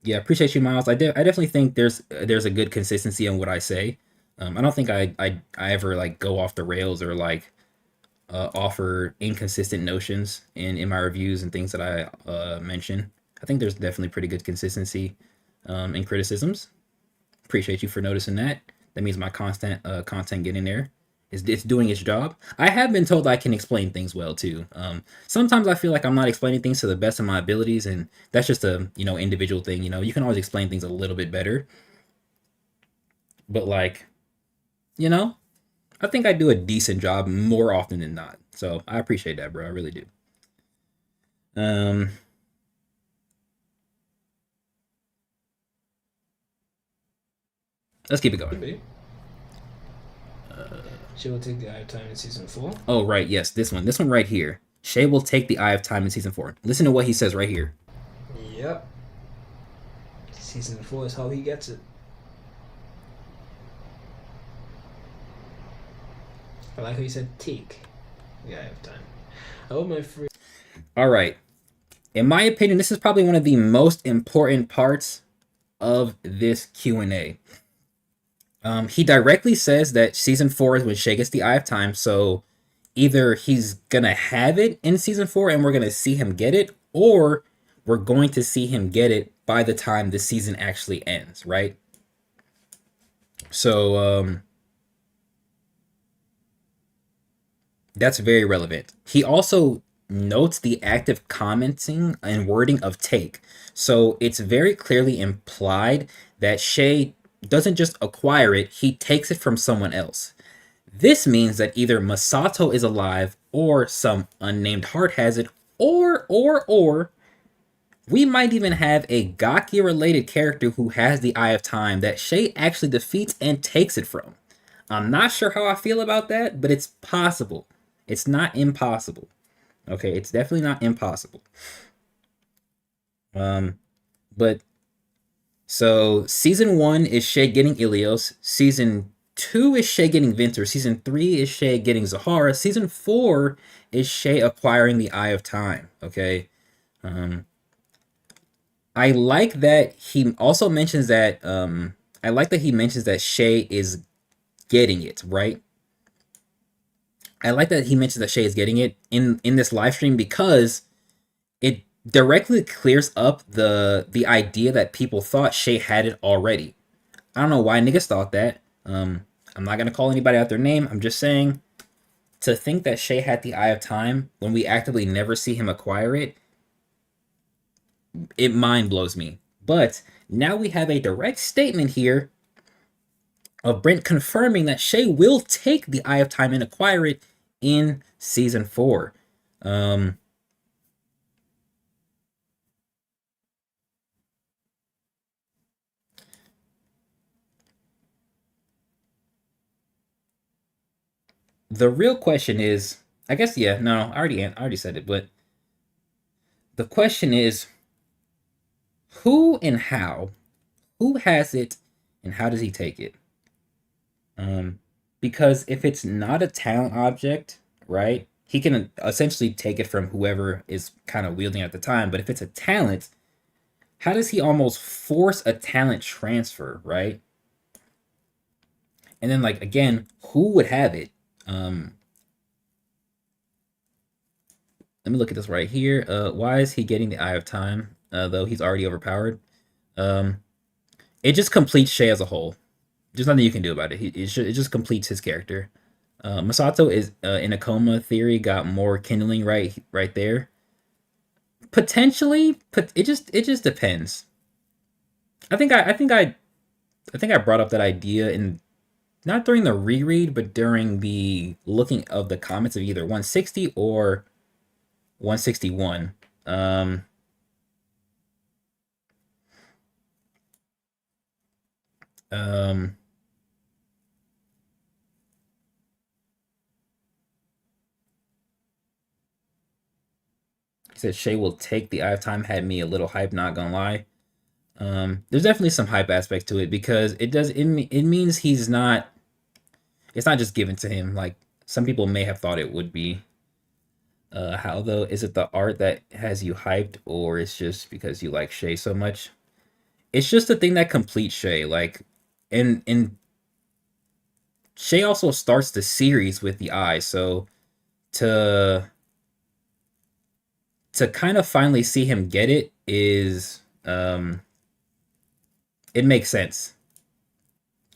yeah, appreciate you, Miles. I definitely think there's a good consistency in what I say. I don't think I ever like go off the rails or like offer inconsistent notions in my reviews and things that I mention. I think there's definitely pretty good consistency in criticisms. Appreciate you for noticing that. That means my content getting there is it's doing its job. I have been told I can explain things well too. Sometimes I feel like I'm not explaining things to the best of my abilities, and that's just a individual thing. You can always explain things a little bit better, but like you know, I think I do a decent job more often than not. So I appreciate that, bro. I really do. Um, let's keep it going. Could be. She will take the Eye of Time in season 4. Oh right, yes, this one right here. Shay will take the Eye of Time in season 4. Listen to what he says right here. Yep. Season 4 is how he gets it. I like how you said take the Eye of Time. I hope my free. All right. In my opinion, this is probably one of the most important parts of this Q&A. He directly says that season 4 is when Shay gets the Eye of Time, so either he's gonna have it in season 4 and we're gonna see him get it, or we're going to see him get it by the time the season actually ends, right? So that's very relevant. He also notes the active commenting and wording of take. So it's very clearly implied that Shay doesn't just acquire it, he takes it from someone else. This means that either Masato is alive or some unnamed heart has it, or we might even have a Gaki related character who has the Eye of Time that Shay actually defeats and takes it from. I'm not sure how I feel about that, but it's possible. It's not impossible. Okay, it's definitely not impossible. But so season 1 is Shay getting Ilios. Season 2 is Shay getting Vinter. Season 3 is Shay getting Zahara. Season 4 is Shay acquiring the Eye of Time. Okay. I like that he also mentions that I like that he mentions that Shay is getting it, right? I like that he mentions that Shay is getting it in this live stream because it directly clears up the idea that people thought Shay had it already. I don't know why niggas thought that. I'm not gonna call anybody out their name. I'm just saying to think that Shay had the Eye of Time when we actively never see him acquire it, it mind blows me. But now we have a direct statement here of Brent confirming that Shay will take the Eye of Time and acquire it in season 4. The real question is, I guess, yeah, no, I already said it, but the question is, who and how, who has it, and how does he take it? Because if it's not a talent object, right, he can essentially take it from whoever is kind of wielding at the time. But if it's a talent, how does he almost force a talent transfer, right? And then, like, again, who would have it? Let me look at this right here. Why is he getting the Eye of Time? Though he's already overpowered. It just completes Shay as a whole. There's nothing you can do about it. It just completes his character. Masato is in a coma theory got more kindling right there. Potentially, but it just depends. I think I brought up that idea in not during the reread, but during the looking of the comments of either 160 or 161. He said Shay will take the Eye of Time had me a little hype, not gonna lie. There's definitely some hype aspects to it because it means he's not It's not just given to him. Like some people may have thought it would be. How though? Is it the art that has you hyped, or it's just because you like Shay so much? It's just the thing that completes Shay. Like, and Shay also starts the series with the eye. So to to kind of finally see him get it is it makes sense.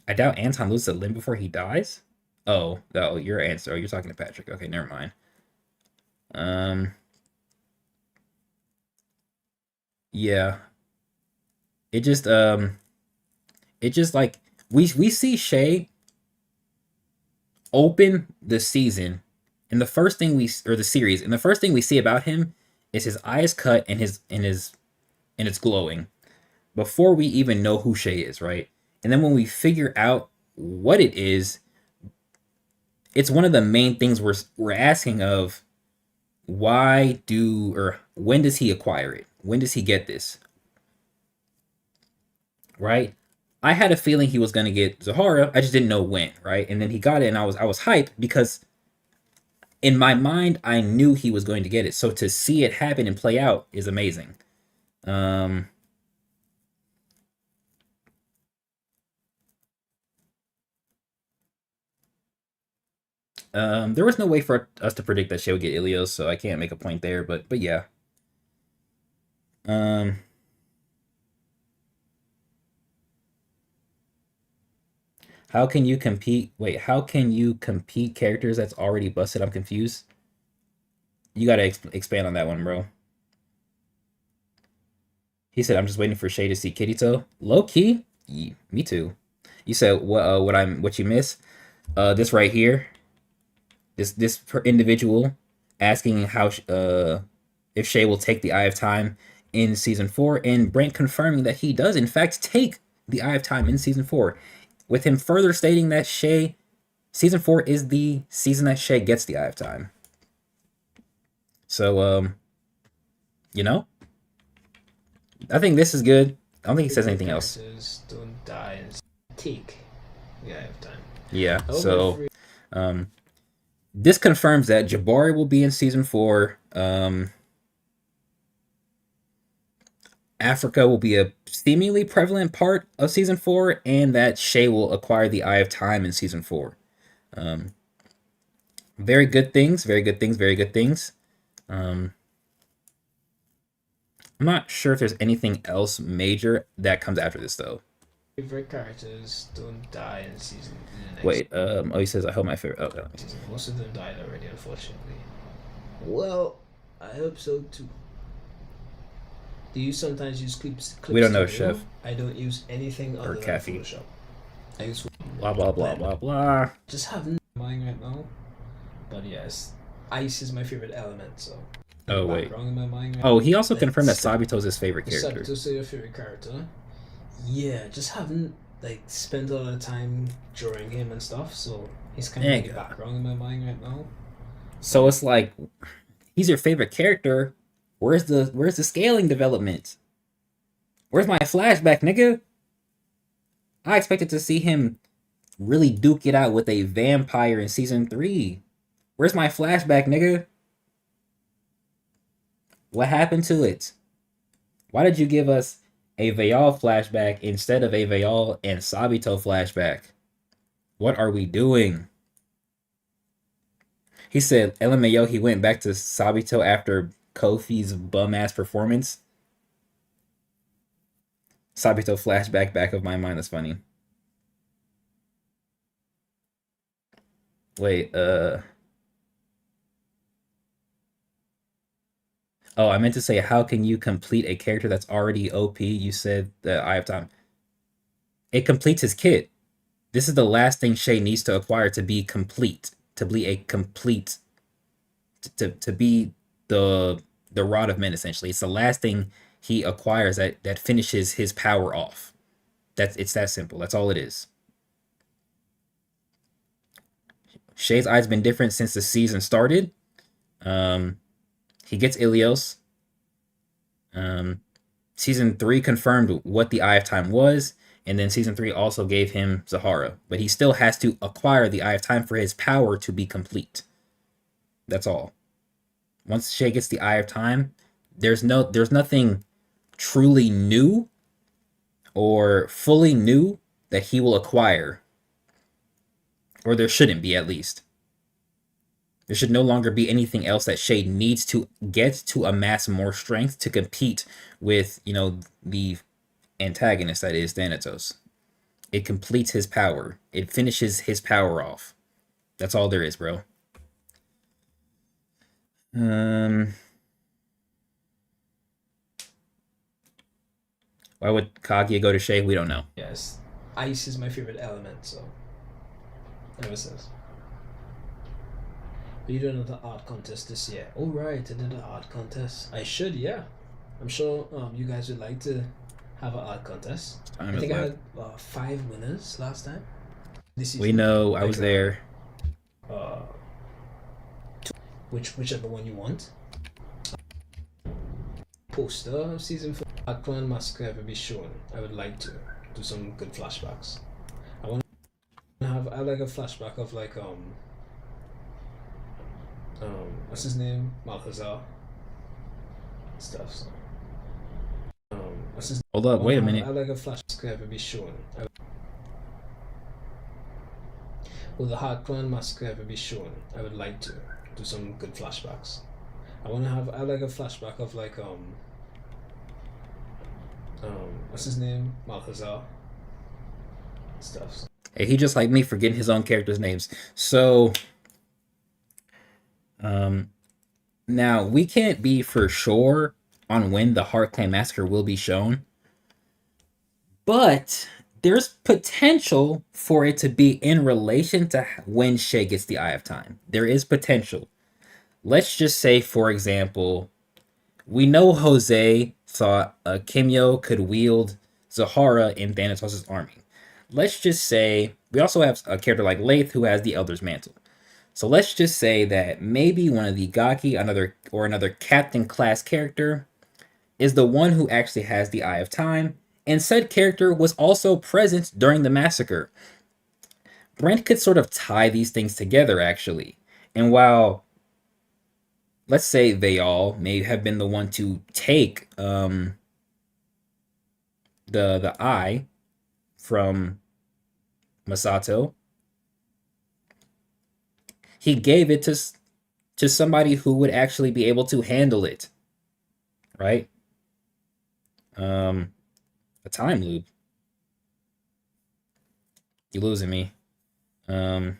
I doubt Anton loses a limb before he dies. Oh, no, your answer. Oh, you're talking to Patrick. Okay, never mind. Um, yeah. It just it just like we see Shay open the season, and the first thing we or the series, and the first thing we see about him is his eyes cut and his and it's glowing before we even know who Shay is, right? And then when we figure out what it is, it's one of the main things we're asking of why do or when does he acquire it? When does he get this? Right? I had a feeling he was gonna get Zahara. I just didn't know when, right? And then he got it, and I was hyped because in my mind I knew he was going to get it. So to see it happen and play out is amazing. Um, there was no way for us to predict that Shay would get Ilios, so I can't make a point there. But yeah. Um, how can you compete? Wait, how can you compete characters that's already busted? I'm confused. You gotta expand on that one, bro. He said, "I'm just waiting for Shay to see Kirito." Low key, me too. You said what you miss? This right here, this individual asking how if Shay will take the Eye of Time in season 4, and Brent confirming that he does in fact take the Eye of Time in season 4, with him further stating that Shay season 4 is the season that Shay gets the Eye of Time. So you know, I think this is good. I don't think he says Favorite anything else. characters don't die and take the Eye of Time. Yeah. Oh, my So favorite. um, this confirms that Jabari will be in season 4. Africa will be a seemingly prevalent part of season 4, and that Shay will acquire the Eye of Time in season 4. Um, very good things. Very good things. Very good things. Um, I'm not sure if there's anything else major that comes after this though. Favorite characters don't die in the next Wait. Oh, he says I hope my favorite. Oh, season. Most of them died already, unfortunately. Well, I hope so too. Do you sometimes use we clip don't know, studio? Chef I don't use anything or other than Kathy. Photoshop. I use Blah blah blah Blender. blah blah. Just having mine right now. But yes, ice is my favorite element, so Oh wait. background in my mind. Oh, he also confirmed that Let's Sabito's his favorite character. Sabito your favorite character. Yeah, just haven't like spent a lot of time drawing him and stuff, so he's kind of like background in my mind right now. So it's like he's your favorite character. Where's the scaling development? Where's my flashback, nigga? I expected to see him really duke it out with a vampire in season 3. Where's my flashback, nigga? What happened to it? Why did you give us a Vayal flashback instead of a Vayal and Sabito flashback? What are we doing? He said LMAO he went back to Sabito after Kofi's bum ass performance. Sabito flashback back of my mind. That's funny. Wait, oh, I meant to say, how can you complete a character that's already OP? You said that I have time. It completes his kit. This is the last thing Shay needs to acquire to be complete. To be a complete. To be the rod of men, essentially. It's the last thing he acquires that finishes his power off. It's that simple. That's all it is. Shay's eye's been different since the season started. He gets Ilios. Um, season 3 confirmed what the Eye of Time was, And then season 3 also gave him Zahara, but he still has to acquire the Eye of Time for his power to be complete. That's all. Once Shay gets the Eye of Time, there's nothing truly new or fully new that he will acquire, or there shouldn't be at least. There should no longer be anything else that Shay needs to get to amass more strength to compete with, the antagonist that is Thanatos. It completes his power. It finishes his power off. That's all there is, bro. Um, why would Kaguya go to Shay? We don't know. Yes, ice is my favorite element, so ever since. But you did another art contest this year. Oh right, I did an art contest. I should, yeah. I'm sure you guys would like to have an art contest. I think I had 5 winners last time. This season, we know. I was there. Uh, whichever one you want. Poster of season 4. Art Massacre ever be shown? I would like to do some good flashbacks. I like a flashback of like what's his name? Malhazar stuff. So. Hold up, wait a minute. I like a flashback ever be shown. Will the Hardclan Massacre ever be shown? I would like to do some good flashbacks. I like a flashback of like what's his name? Malhazar stuff. So. Hey, he just like me forgetting his own characters' names. So now we can't be for sure on when the Heart Clan Massacre will be shown, but there's potential for it to be in relation to when Shay gets the Eye of Time. There is potential. Let's just say, for example, we know Jose thought Kimyo could wield Zahara in Thanatos' army. Let's just say we also have a character like Laith who has the Elder's Mantle. So let's just say that maybe one of the Gaki, another captain class character, is the one who actually has the Eye of Time, and said character was also present during the massacre. Brent could sort of tie these things together, actually. And while, let's say Vayal may have been the one to take the eye from Masato, he gave it to somebody who would actually be able to handle it, right? A time loop. You're losing me. That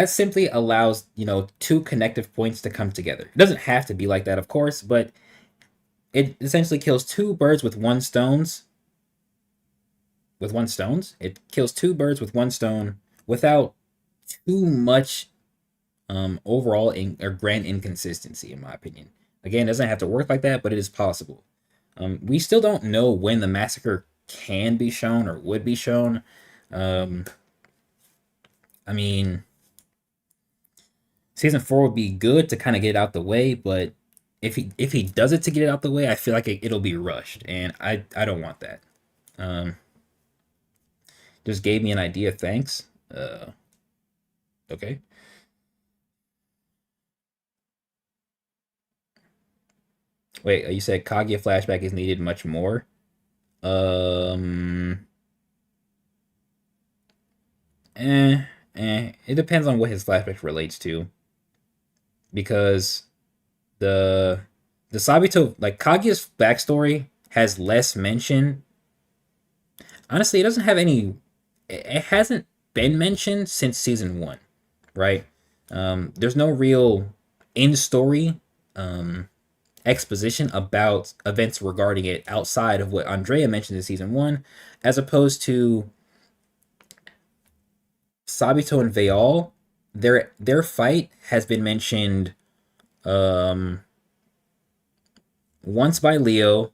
simply allows, two connective points to come together. It doesn't have to be like that, of course, but it essentially kills two birds with one stones. With one stones? It kills two birds with one stone without too much overall or grand inconsistency, in my opinion. Again, it doesn't have to work like that, but it is possible. We still don't know when the massacre can be shown or would be shown. I mean, season 4 would be good to kind of get it out the way, but if he does it to get it out the way, I feel like it'll be rushed, and I don't want that. Just gave me an idea. Thanks. Okay. Wait, you said Kaguya flashback is needed much more? It depends on what his flashback relates to. Because the Sabito, like Kaguya's backstory has less mention. Honestly, it doesn't have any. It hasn't been mentioned since season 1, right? There's no real in-story exposition about events regarding it outside of what Andrea mentioned in season 1, as opposed to Sabito and Vayal. Their fight has been mentioned once by Leo,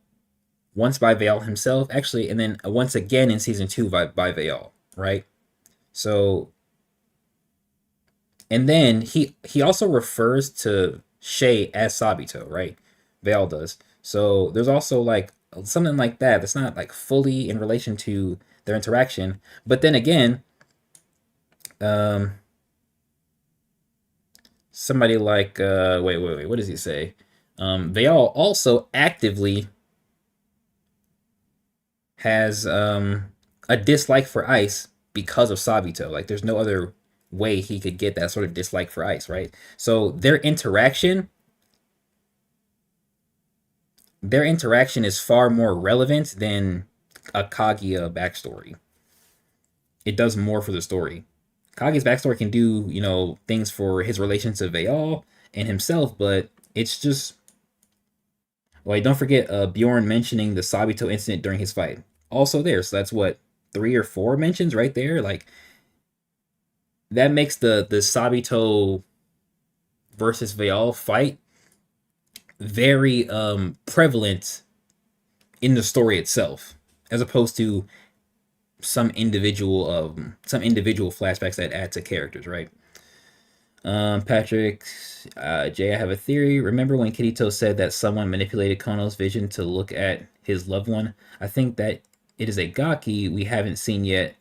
once by Vayal himself, actually, and then once again in season 2 by Vayal, right? So, and then he also refers to Shay as Sabito, right? Vayal does. So there's also like something like that that's not like fully in relation to their interaction. But then again, um, somebody like wait, what does he say? They all also actively has a dislike for ice because of Sabito. Like there's no other way he could get that sort of dislike for ice, right? So their interaction is far more relevant than a Kaguya backstory. It does more for the story. Kage's backstory can do, things for his relation to Veal and himself, but it's just like don't forget Bjorn mentioning the Sabito incident during his fight. Also there, so that's what 3 or 4 mentions right there. Like that makes the Sabito versus Veal fight very prevalent in the story itself, as opposed to some individual flashbacks that add to characters, right? Patrick, Jay, I have a theory. Remember when Kirito said that someone manipulated Kono's vision to look at his loved one? I think that it is a Gaki we haven't seen yet.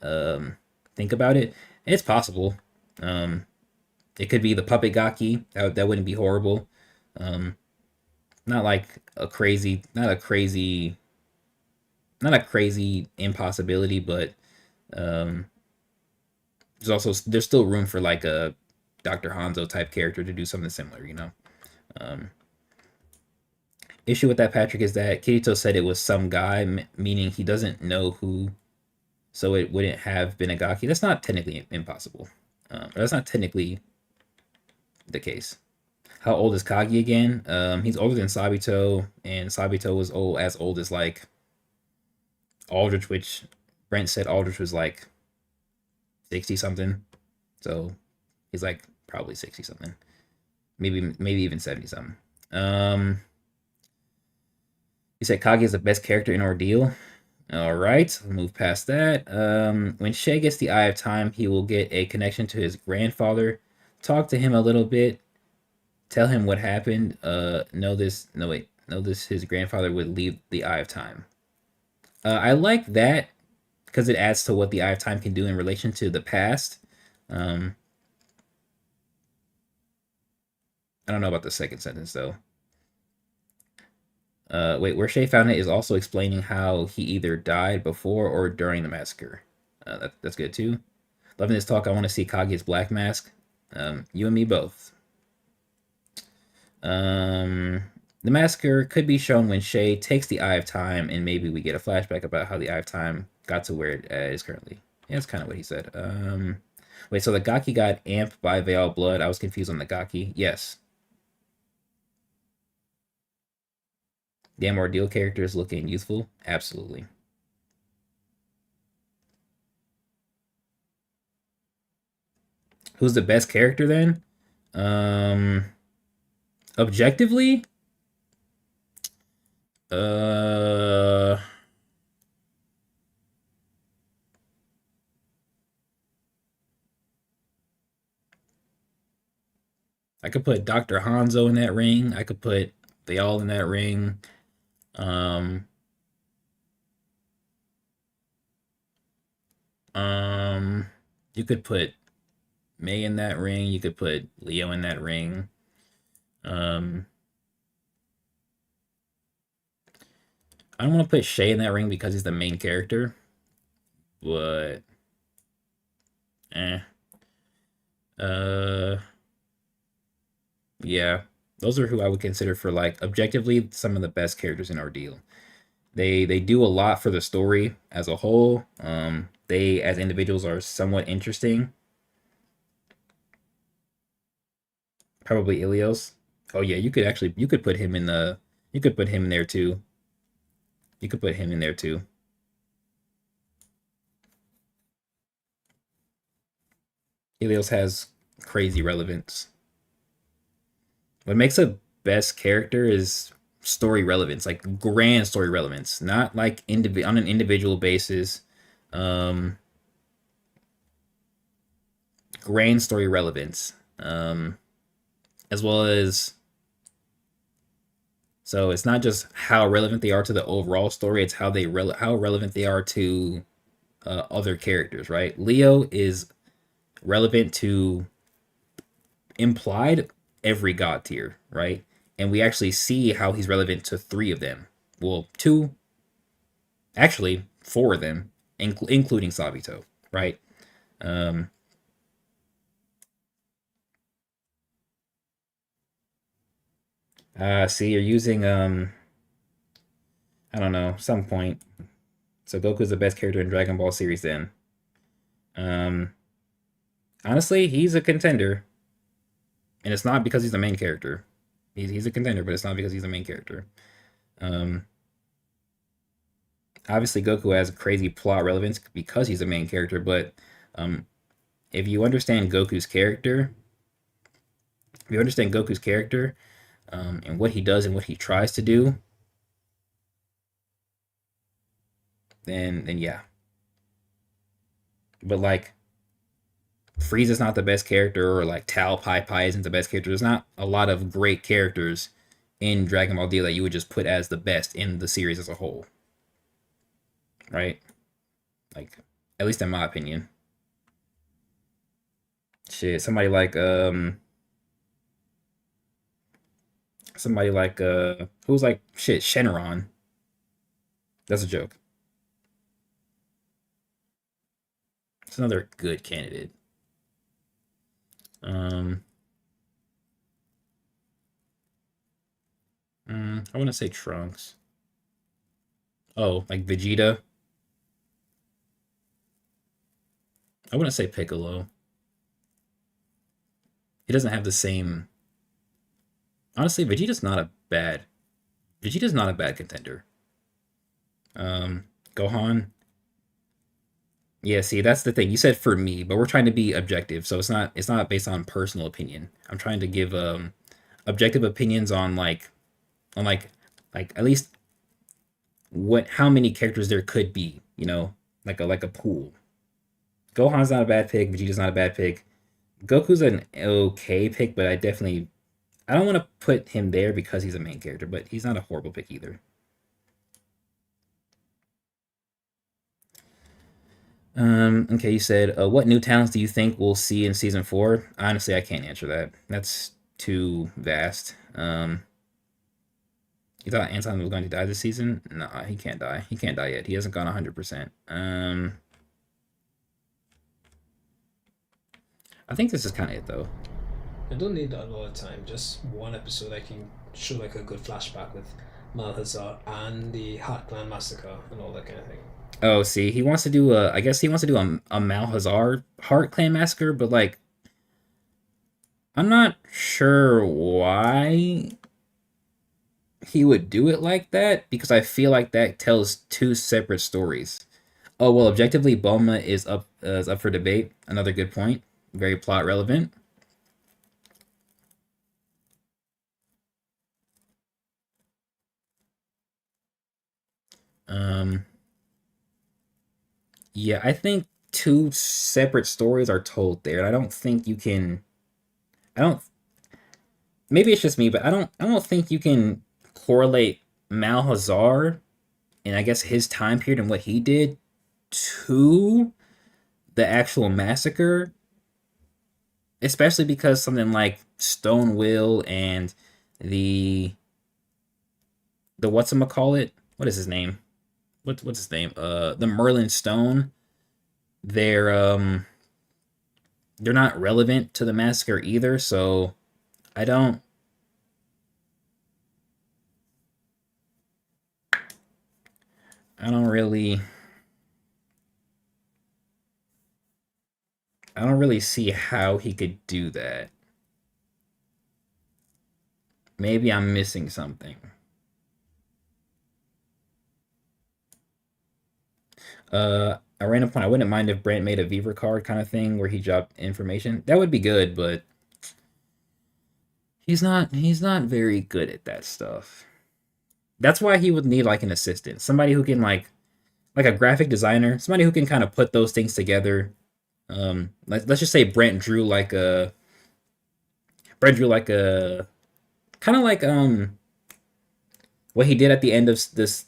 Think about it. It's possible. Um, it could be the puppet Gaki. That wouldn't be horrible. Um, not like not a crazy impossibility, but um, there's still room for like a Dr. Hanzo type character to do something similar. Um, issue with that, Patrick, is that Kirito said it was some guy, meaning he doesn't know who, so it wouldn't have been a Gaki. That's not technically impossible. Or that's not technically the case. How old is Kagi again? He's older than Sabito, and Sabito was as old as like Aldrich, which Brent said Aldrich was like 60 something. So he's like probably 60 something. Maybe even 70 something. You said Kagi is the best character in Ordeal. All right, we'll move past that. When Shay gets the Eye of Time, he will get a connection to his grandfather. Talk to him a little bit. Tell him what happened. Know this. No, wait. Know this. His grandfather would leave the Eye of Time. I like that because it adds to what the Eye of Time can do in relation to the past. Um, I don't know about the second sentence though. Wait, where Shay found it is also explaining how he either died before or during the massacre. That's good too. Loving this talk. I want to see Kage's Black Mask. You and me both. Um, the massacre could be shown when Shay takes the Eye of Time, and maybe we get a flashback about how the Eye of Time got to where it is currently. Yeah, that's kind of what he said. Wait, so the Gaki got amped by Veil Blood. I was confused on the Gaki. Yes. Damn Ordeal characters looking youthful. Absolutely. Who's the best character then? Um, Objectively, uh, I could put Dr. Hanzo in that ring. I could put they all in that ring. Um, um, you could put May in that ring. You could put Leo in that ring. Um, I don't want to put Shay in that ring because he's the main character, but eh. Uh, yeah, those are who I would consider for like objectively some of the best characters in Ordeal. They do a lot for the story as a whole. They as individuals are somewhat interesting. Probably Ilios. Oh yeah, you could put him in the you could put him in there too. You could put him in there too. Ilios has crazy relevance. What makes a best character is story relevance, like grand story relevance, not like on an individual basis. Um, Grand story relevance, as well as So it's not just how relevant they are to the overall story; it's how relevant they are to other characters. Right? Leo is relevant to implied every god tier, right? And we actually see how he's relevant to three of them. Well, two, actually, four of them, including Sabito, right? Um, see, you're using I don't know, some point. So Goku's the best character in Dragon Ball series. Then, um, honestly, he's a contender, and it's not because he's the main character. He's a contender, but it's not because he's the main character. Um, obviously, Goku has crazy plot relevance because he's the main character, but um, if you understand Goku's character, if you understand Goku's character and what he does and what he tries to do, then yeah. But like Frieza's not the best character, or like Tao Pai Pai isn't the best character. There's not a lot of great characters in Dragon Ball D that you would just put as the best in the series as a whole, right? Like, at least in my opinion. Shit, somebody like who's like shit Shenron. That's a joke. It's another good candidate. Um, I want to say Trunks. Oh, like Vegeta. I wouldn't say Piccolo. He doesn't have the same. Honestly, Vegeta's not a bad contender. Um, Gohan. Yeah, see, that's the thing. You said for me, but we're trying to be objective, so it's not based on personal opinion. I'm trying to give objective opinions on like at least what how many characters there could be, like a pool. Gohan's not a bad pick, Vegeta's not a bad pick. Goku's an okay pick, but I don't want to put him there because he's a main character, but he's not a horrible pick either. Okay, you said, what new talents do you think we'll see in season four? Honestly, I can't answer that. That's too vast. You thought Anton was going to die this season? Nah, he can't die. He can't die yet. He hasn't gone 100%. I think this is kind of it though. I don't need a lot of time. Just one episode I can show like a good flashback with Malhazar and the Hat Clan massacre and all that kind of thing. Oh, see, he wants to do a. I guess he wants to do a Malhazar Heart Clan massacre, but like, I'm not sure why he would do it like that because I feel like that tells two separate stories. Oh well, objectively, Bulma is up for debate. Another good point. Very plot relevant. Um, yeah, I think two separate stories are told there, and I don't think you can. I don't. Maybe it's just me, but I don't think you can correlate Malhazar and I guess his time period and what he did to the actual massacre, especially because something like Stone Will and the the call it? What is his name? What's his name? The Merlin Stone. They're they're not relevant to the massacre either. So I don't I don't really I don't really see how he could do that. Maybe I'm missing something. A random point. I wouldn't mind if Brent made a Viver card kind of thing where he dropped information. That would be good, but he's not very good at that stuff. That's why he would need like an assistant, somebody who can like a graphic designer, somebody who can kind of put those things together. Let's just say Brent drew like a kind of like what he did at the end of this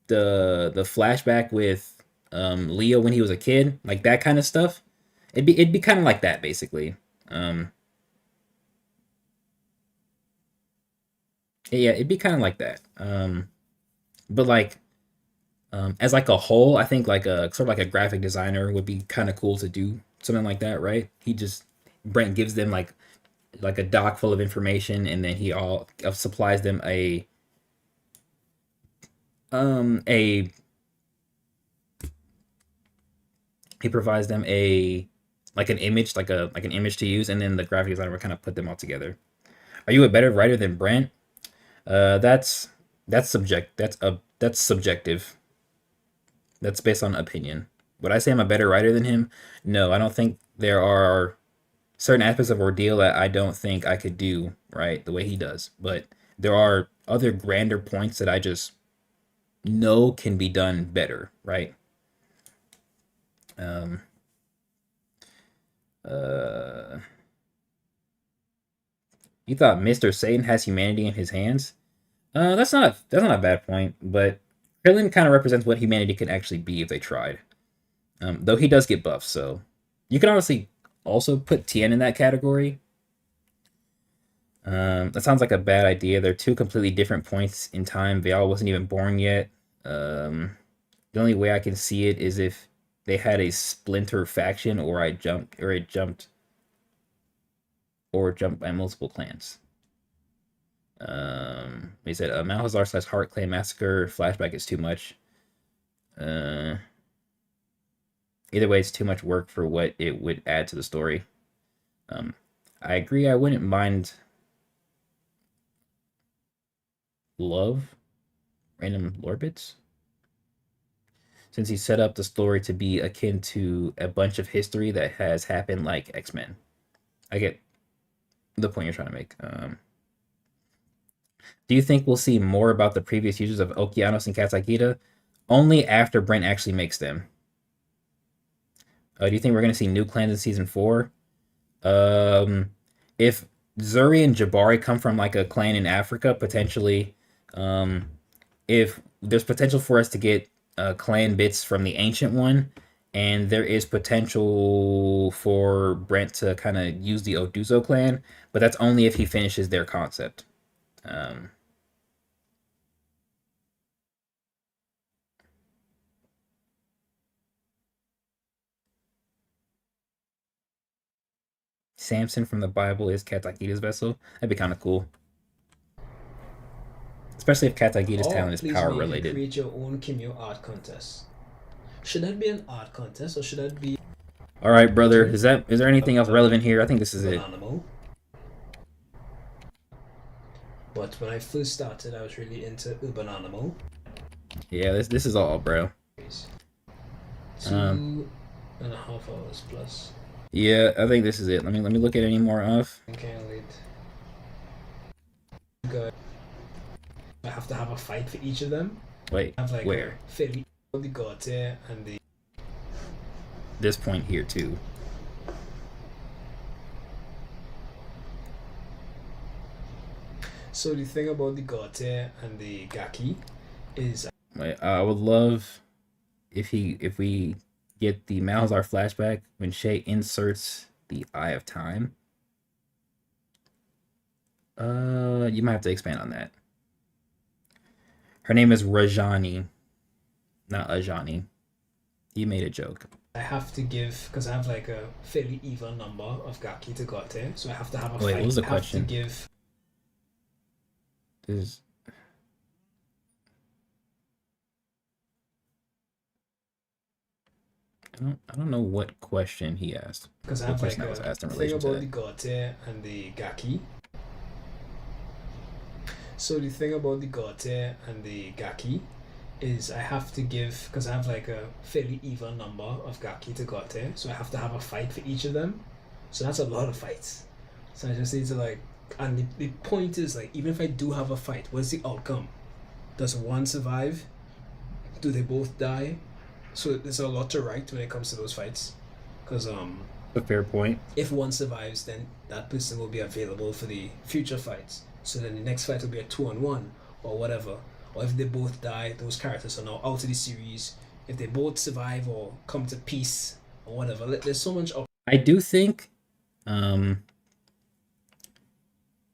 the flashback with Leo when he was a kid, like that kind of stuff. It'd be kind of like that basically. Um, yeah, it'd be kind of like that. But like as like a whole, I think like a sort of like a graphic designer would be kind of cool to do something like that, right? He just Brent gives them like a doc full of information, and then he all supplies them a he provides them a like an image, like an image to use, and then the graphic designer will kind of put them all together. Are you a better writer than Brent? That's subjective. That's based on opinion. Would I say I'm a better writer than him? No, I don't think there are certain aspects of Ordeal that I don't think I could do right the way he does. But there are other grander points that I just know can be done better, right? Um, uh, you thought Mr. Satan has humanity in his hands? That's not a bad point, but Krillin kind of represents what humanity could actually be if they tried. Though he does get buffed, so you can honestly also put Tien in that category. That sounds like a bad idea. They're two completely different points in time. Vial wasn't even born yet. The only way I can see it is if they had a splinter faction, or jumped by multiple clans. He said Malhazar / Heart Clan Massacre flashback is too much. Either way, it's too much work for what it would add to the story. I agree. I wouldn't mind love random lore bits, since he set up the story to be akin to a bunch of history that has happened, like X-Men. I get the point you're trying to make. Do you think we'll see more about the previous users of Okeanos and Katakita? Only after Brent actually makes them. Do you think we're going to see new clans in season 4? If Zuri and Jabari come from like a clan in Africa, potentially, if there's potential for us to get clan bits from the ancient one, and there is potential for Brent to kind of use the Oduzo clan, but that's only if he finishes their concept. Um, Samson from the Bible is Katakita's vessel. That'd be kind of cool, especially if Katakita's Or talent is please power make and related. create your own Kimio art contest. Should that be an art contest or should that be All right, brother. to Is there anything else relevant here? I think this is an it. animal? But when I first started, I was really into urban animal. Yeah, this is all, bro. Um, 2.5 hours plus. yeah, I think this is it. Let me look at any more of. Okay, late. Good. I have to have a fight for each of them. Wait, I have like where? a fairly the Gautier and the. This point here too. So the thing about the Gautier and the Gaki is Wait, I would love if we get the Malzar flashback when Shay inserts the Eye of Time. You might have to expand on that. Her name is Rajani, not Ajani. He made a joke. I have to give because I have like a fairly even number of Gaki to Gautier, so I have to have a Wait, fight. what was the I have question? to give. Is I don't know what question he asked. Because I What have like question that was asked in a thing relation to about that. the Gautier and the Gaki. So the thing about the Gautier and the Gaki is I have to give because I have like a fairly even number of Gaki to Gautier, so I have to have a fight for each of them. So that's a lot of fights. So I just need to like, and the point is like, even if I do have a fight, what's the outcome? Does one survive? Do they both die? So there's a lot to write when it comes to those fights, because A fair point. if one survives, then that person will be available for the future fights. So then the next fight will be a 2-on-1 or whatever. or if they both die, those characters are now out of the series. If they both survive or come to peace or whatever, there's so much up. I do think um,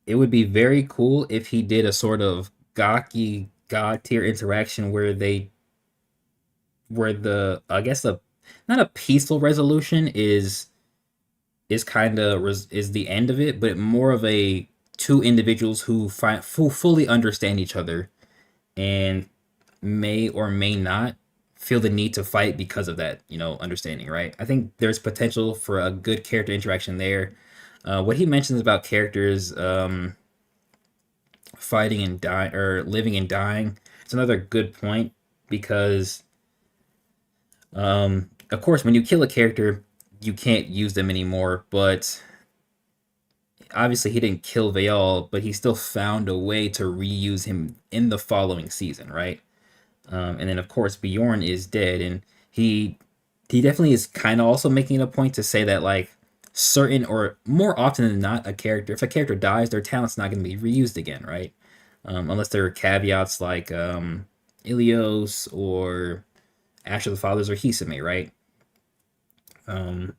it would be very cool if he did a sort of gawky god tier interaction where the I guess the not a peaceful resolution is kind of is the end of it, but more of a two individuals who fully understand each other and may or may not feel the need to fight because of that, understanding, right? I think there's potential for a good character interaction there. What he mentions about characters fighting and dying or living and dying, it's another good point because, of course, when you kill a character, you can't use them anymore. But obviously, he didn't kill Vayal, but he still found a way to reuse him in the following season, right? And then of course Bjorn is dead, and he definitely is kind of also making a point to say that like certain or more often than not if a character dies, their talent's not going to be reused again, right? Unless there are caveats like Ilios or Ash of the Fathers or Hisame, right? Um,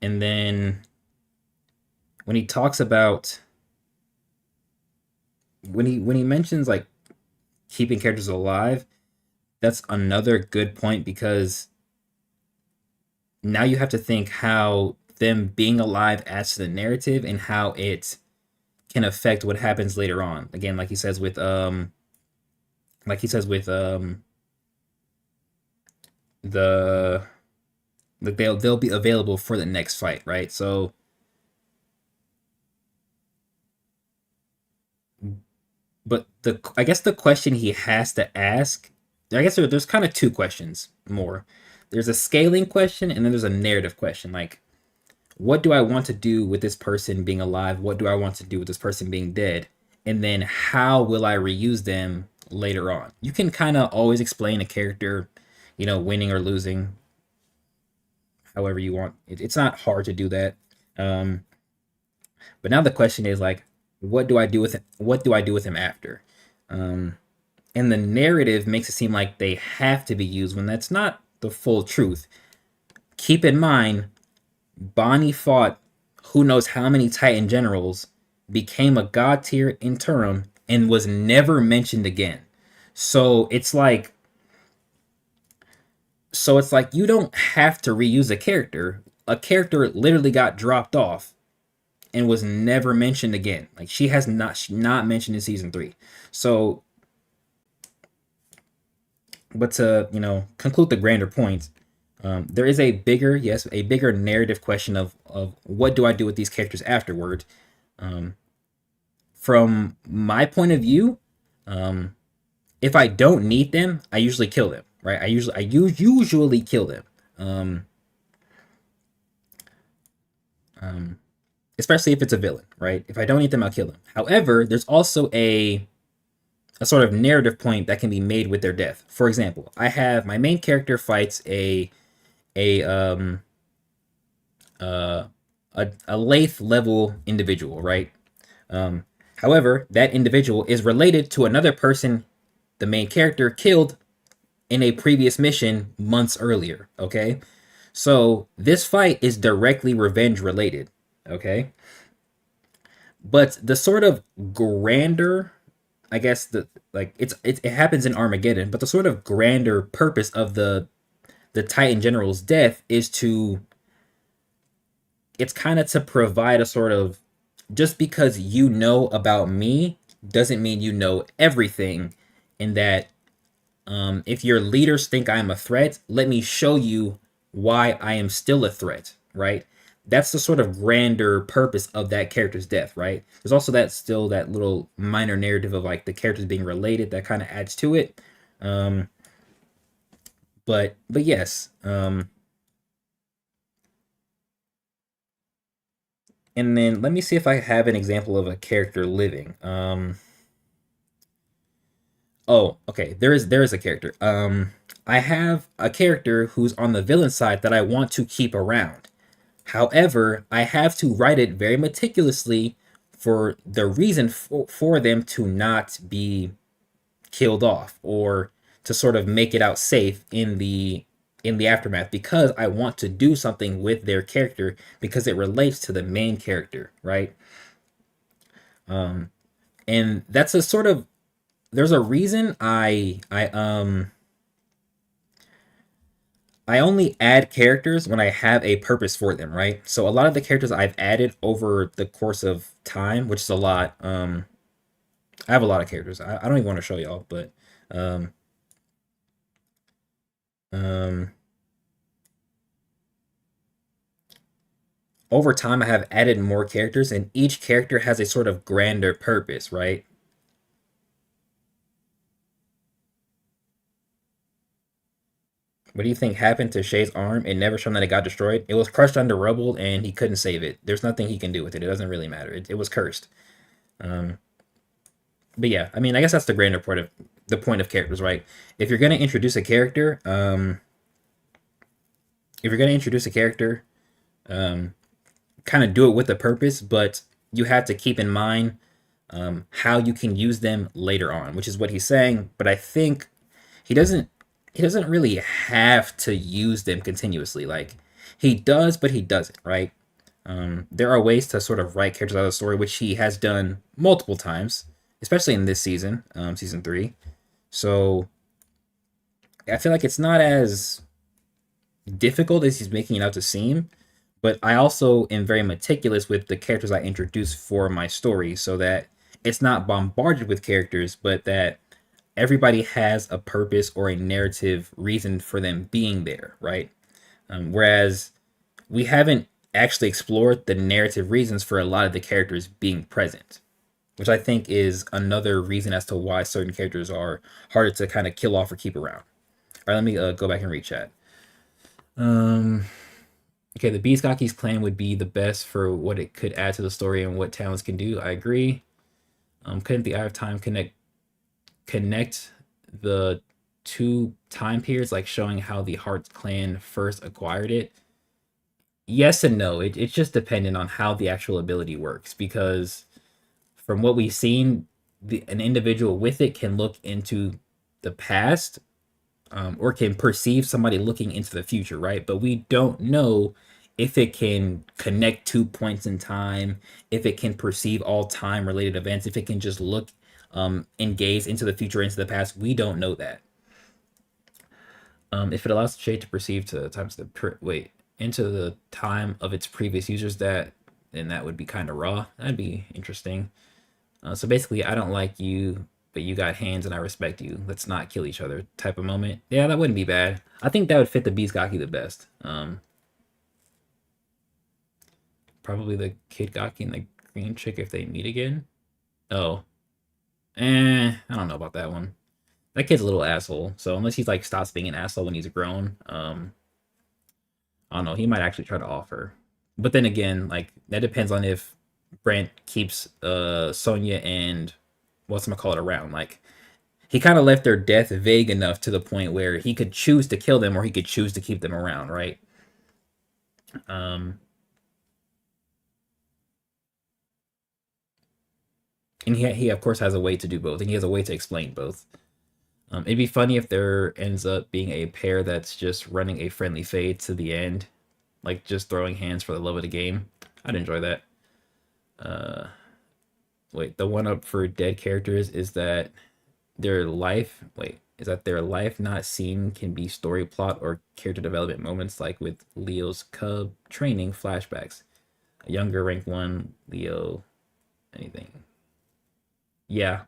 and then when he talks about when he mentions like keeping characters alive, that's another good point because now you have to think how them being alive adds to the narrative and how it can affect what happens later on. Again, like he says with the like they'll be available for the next fight, right? So but the I guess the question he has to ask, I guess there's kind of two questions more. There's a scaling question and then there's a narrative question. Like, what do I want to do with this person being alive? What do I want to do with this person being dead? And then how will I reuse them later on? You can kind of always explain a character, winning or losing, however you want. It's not hard to do that. Um, but now the question is like, what do I do with him? What do I do with him after? Um, and the narrative makes it seem like they have to be used when that's not the full truth. Keep in mind, Bonnie fought who knows how many Titan generals, became a god tier interim, and was never mentioned again. So it's like you don't have to reuse a character. A character literally got dropped off and was never mentioned again. Like she not mentioned in season 3. So, but to conclude the grander point, there is a bigger narrative question of what do I do with these characters afterward. Um, from my point of view, um, if I don't need them, I usually kill them. Right? I usually kill them. Um, um, Especially if it's a villain. Right? If I don't need them, I'll kill them. However, there's also a sort of narrative point that can be made with their death. For example, I have my main character fights a uh, a Lathe level individual, right? Um, However, that individual is related to another person the main character killed in a previous mission months earlier. Okay, so this fight is directly revenge related. Okay, but the sort of grander, I guess it happens in Armageddon, but the sort of grander purpose of the Titan General's death is to it's kind of to provide a sort of just because you know about me doesn't mean you know everything, in that if your leaders think I'm a threat, let me show you why I am still a threat, right? That's the sort of grander purpose of that character's death, right? There's also that little minor narrative of like the characters being related that kind of adds to it. Um, but yes, and then let me see if I have an example of a character living. Oh, okay. There is a character. I have a character who's on the villain side that I want to keep around. However, I have to write it very meticulously for the reason for them to not be killed off or to sort of make it out safe in the aftermath, because I want to do something with their character because it relates to the main character, right? And that's a sort of, there's a reason I only add characters when I have a purpose for them, right? So a lot of the characters I've added over the course of time, which is a lot. I have a lot of characters. I don't even want to show y'all, but um, um, over time I have added more characters, and each character has a sort of grander purpose, right? What do you think happened to Shay's arm? It never shown that it got destroyed. It was crushed under rubble, and he couldn't save it. There's nothing he can do with it. It doesn't really matter. It was cursed. Um, but yeah, I mean, I guess that's the grander point of characters, right? If you're gonna introduce a character, if you're gonna introduce a character, um, kind of do it with a purpose, but you have to keep in mind how you can use them later on, which is what he's saying. But I think he doesn't he doesn't really have to use them continuously. Like he does, but he doesn't, right? There are ways to sort of write characters out of the story, which he has done multiple times, especially in this season, season three. So I feel like it's not as difficult as he's making it out to seem. But I also am very meticulous with the characters I introduce for my story, so that it's not bombarded with characters, but that everybody has a purpose or a narrative reason for them being there, right? Whereas we haven't actually explored the narrative reasons for a lot of the characters being present, which I think is another reason as to why certain characters are harder to kind of kill off or keep around. All right, let me go back and read chat. Um, okay, the Beastcockies clan would be the best for what it could add to the story and what talents can do. I agree. Couldn't the Eye of Time connect the two time periods, like showing how the Hearts clan first acquired it? Yes and no. It's just dependent on how the actual ability works, because from what we've seen, an individual with it can look into the past, or can perceive somebody looking into the future, right? But we don't know if it can connect 2 points in time, if it can perceive all time related events, if it can just look and gaze into the future, into the past. We don't know that. If it allows the shade to perceive to times into the time of its previous users, then that would be kind of raw. That'd be interesting. So basically, I don't like you, but you got hands and I respect you. Let's not kill each other type of moment. Yeah, that wouldn't be bad. I think that would fit the Beast the best. Probably the Kid Gaki and the green chick if they meet again. Oh, I don't know about that one. That kid's a little asshole. So unless he's like stops being an asshole when he's grown, I don't know. He might actually try to offer. But then again, like that depends on if Brent keeps Sonya and what's gonna call it around. Like he kind of left their death vague enough to the point where he could choose to kill them or he could choose to keep them around, right? Um, and he of course has a way to do both, and he has a way to explain both. It'd be funny if there ends up being a pair that's just running a friendly fade to the end, like just throwing hands for the love of the game. I'd enjoy that. Uh, wait, the one up for dead characters is that their life not seen can be story plot or character development moments, like with Leo's cub training flashbacks. A younger rank one, Leo, anything. Yeah.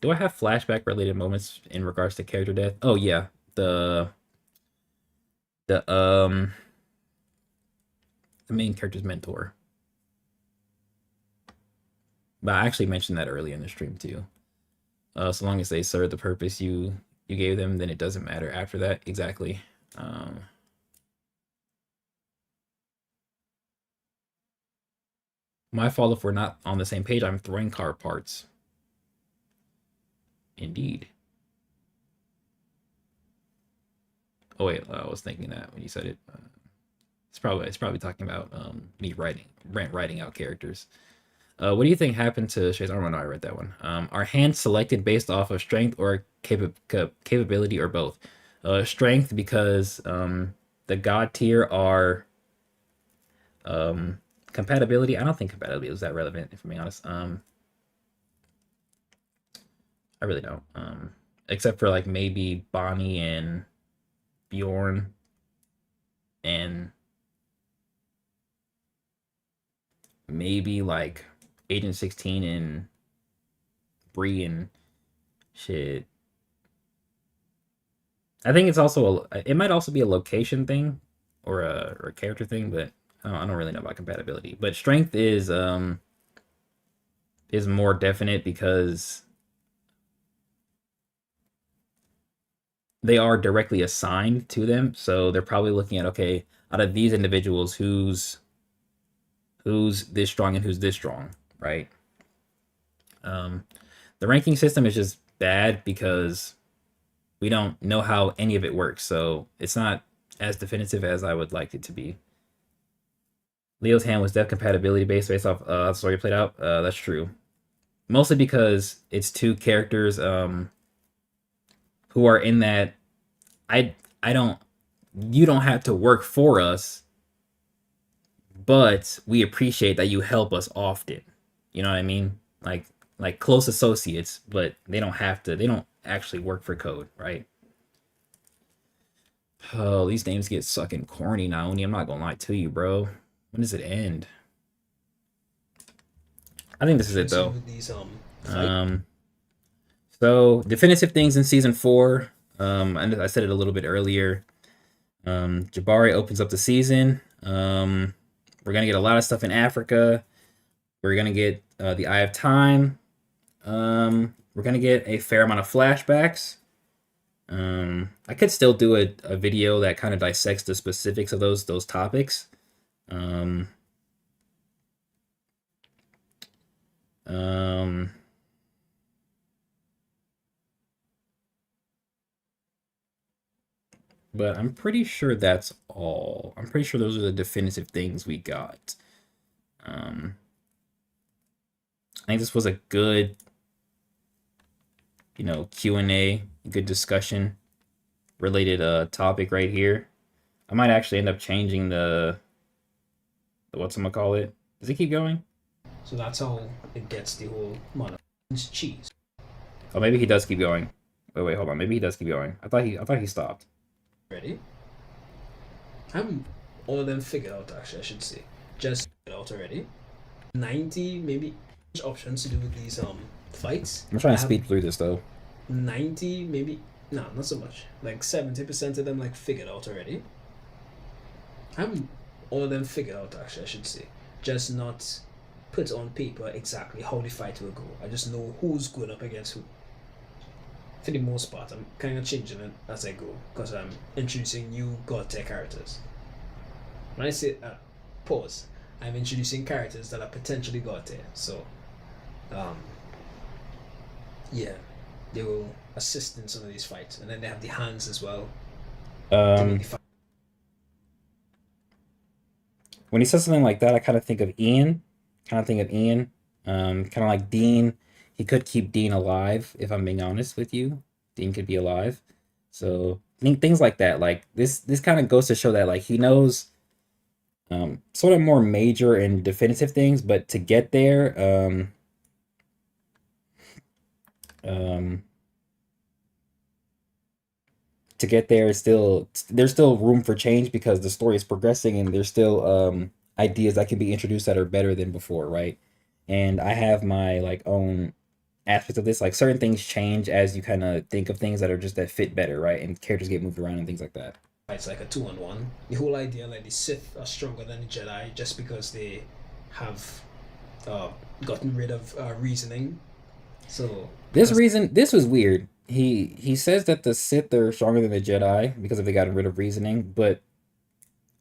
Do I have flashback related moments in regards to character death? Oh yeah. The the main character's mentor. But I actually mentioned that early in the stream too. So long as they serve the purpose you gave them, then it doesn't matter after that. Exactly. My fault if we're not on the same page. I'm throwing car parts. Indeed. Oh wait, I was thinking that when you said it. It's probably talking about me writing out characters. What do you think happened to Shay's armor? No, I read that one. Are hands selected based off of strength or capability or both? Strength because the god tier are compatibility. I don't think compatibility is that relevant, if I'm being honest. I really don't. Except for like maybe Bonnie and Bjorn and maybe like Agent 16 and Bree and shit. I think it's also it might also be a location thing or a character thing, but I don't really know about compatibility. But strength is more definite because they are directly assigned to them. So they're probably looking at, okay, out of these individuals, who's this strong and who's this strong, right? Um, the ranking system is just bad because we don't know how any of it works, so it's not as definitive as I would like it to be. Leo's hand was dev compatibility based off how the story played out. That's true, mostly because it's two characters who are in that. I don't. You don't have to work for us, but we appreciate that you help us often. You know what I mean? Like close associates, but they don't have to. They don't actually work for code, right? Oh, these names get sucking corny now. I'm not gonna lie to you, bro. When does it end? I think this is it Proceed though. with these fight. Um, so definitive things in season four. And I said it a little bit earlier. Jabari opens up the season. We're gonna get a lot of stuff in Africa. We're gonna get the Eye of Time. We're gonna get a fair amount of flashbacks. I could still do a video that kind of dissects the specifics of those topics. Um, um, but I'm pretty sure that's all. I'm pretty sure those are the definitive things we got. Um, I think this was a good, Q&A, good discussion related topic right here. I might actually end up changing the what's gonna call it. Does it keep going? So that's how it gets the whole mother cheese. Oh, maybe he does keep going. Wait, hold on. Maybe he does keep going. I thought he stopped. Ready? I'm all of them figured out actually, I should say. Just figured out already. 90 maybe options to do with these fights. I'm trying I to have speed through this though. 90 maybe not so much. Like 70% of them like figured out already. I'm all of them figured out actually, I should say. Just not put on paper exactly how the fight will go. I just know who's going up against who. For the most part, I'm kind of changing it as I go because I'm introducing new God tier characters. When I say pause, I'm introducing characters that are potentially God tier. So, um, yeah, they will assist in some of these fights, and then they have the hands as well to make Um, the fight. when he says something like that, I kind of think of Ian. Kind of think of Ian. Kind of like Dean. He could keep Dean alive, if I'm being honest with you. Dean could be alive. So things like that. Like this kind of goes to show that like he knows sort of more major and definitive things, but to get there, um, to get there is still there's still room for change because the story is progressing and there's still ideas that can be introduced that are better than before, right? And I have my like own aspects of this. Like certain things change as you kind of think of things that are just that fit better, right? And characters get moved around and things like that. It's like a 2-on-1. The whole idea like the Sith are stronger than the Jedi just because they have uh, gotten rid of reasoning. So This because reason, this was weird. He says that the Sith are stronger than the Jedi because if they got rid of reasoning, but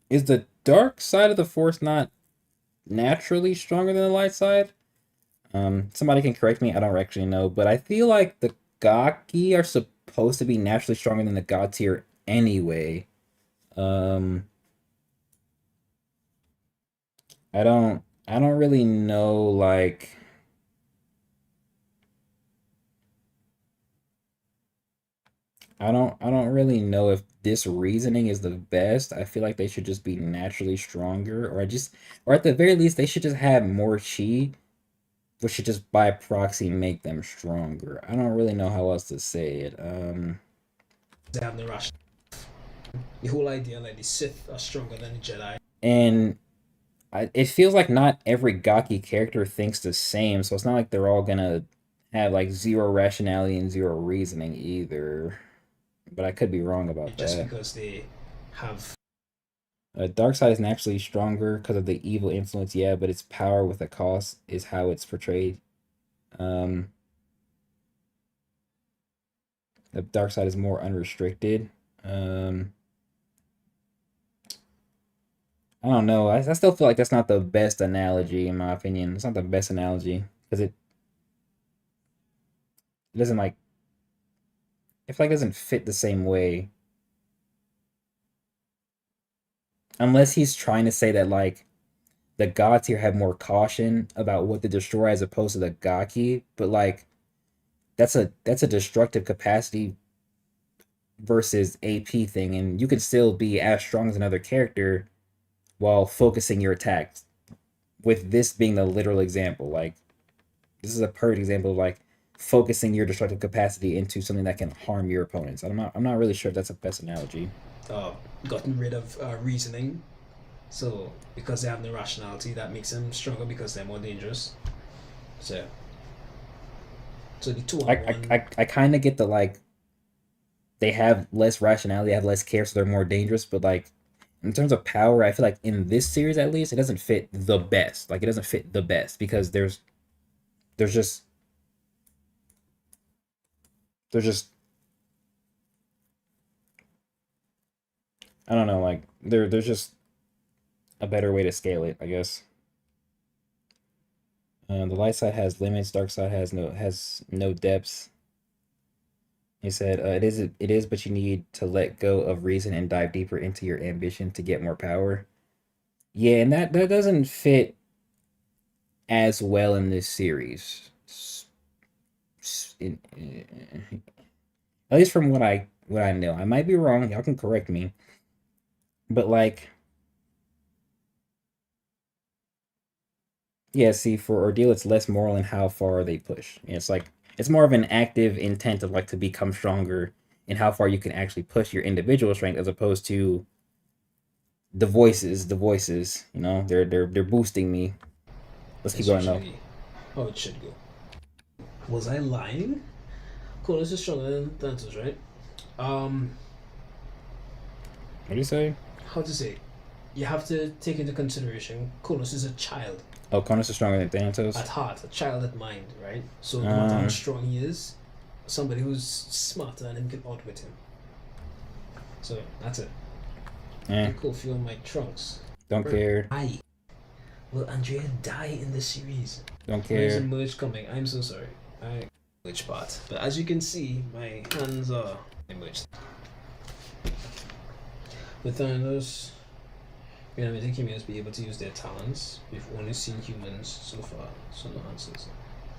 is the dark side of the Force not naturally stronger than the light side? Somebody can correct me. I don't actually know, but I feel like the Gaki are supposed to be naturally stronger than the God tier anyway. Um, I don't. I don't really know, like, I don't really know if this reasoning is the best. I feel like they should just be naturally stronger, or at the very least, they should just have more chi, which should just by proxy make them stronger. I don't really know how else to say it. They have the rational. The whole idea like the Sith are stronger than the Jedi. And it feels like not every Gaki character thinks the same, so it's not like they're all gonna have like zero rationality and zero reasoning either. But I could be wrong about Just that. because they have Darkseid is naturally stronger because of the evil influence, yeah, but its power with a cost is how it's portrayed. Um, the Darkseid is more unrestricted. Um, I don't know. I still feel like that's not the best analogy in my opinion. It's not the best analogy because it doesn't like I feel like it doesn't fit the same way unless he's trying to say that like the gods here have more caution about what to destroy as opposed to the Gaki, but like that's a destructive capacity versus AP thing, and you can still be as strong as another character while focusing your attacks. With this being the literal example, like this is a perfect example of like focusing your destructive capacity into something that can harm your opponents. I'm not really sure if that's the best analogy. uh, gotten rid of reasoning. So because they have no rationality, that makes them stronger because they're more dangerous. So so the two I on I one. I kind of get the like they have less rationality, they have less care, so they're more dangerous. But like in terms of power, I feel like in this series at least, it doesn't fit the best. Like it doesn't fit the best because there's just there's just I don't know, like there's just a better way to scale it, I guess. The light side has limits, dark side has no depths. He said, it is, but you need to let go of reason and dive deeper into your ambition to get more power." Yeah, and that doesn't fit as well in this series. At least from what I know. I might be wrong. Y'all can correct me. But like, yeah, see, for Ordeal, it's less moral in how far they push. It's like it's more of an active intent of like to become stronger and how far you can actually push your individual strength as opposed to the voices. They're boosting me. Let's keep That's going though. usually how it should go. Was I lying? Cronus is stronger than Thanatos, right? Um, What do you say? how to say? You have to take into consideration Cronus is a child Oh, Cronus is stronger than Thanatos. at heart, a child at mind, right? So no matter how Um, strong he is, somebody who's smarter than him can outwit him. So that's it. eh, You could feel my trunks. don't care. I will Andrea die in this series? Don't Where's the care. merge coming? I'm so sorry. Which part? But as you can see, my hands are merged. With Thanos, reanimating humans be able to use their talents. We've only seen humans so far, so no answers.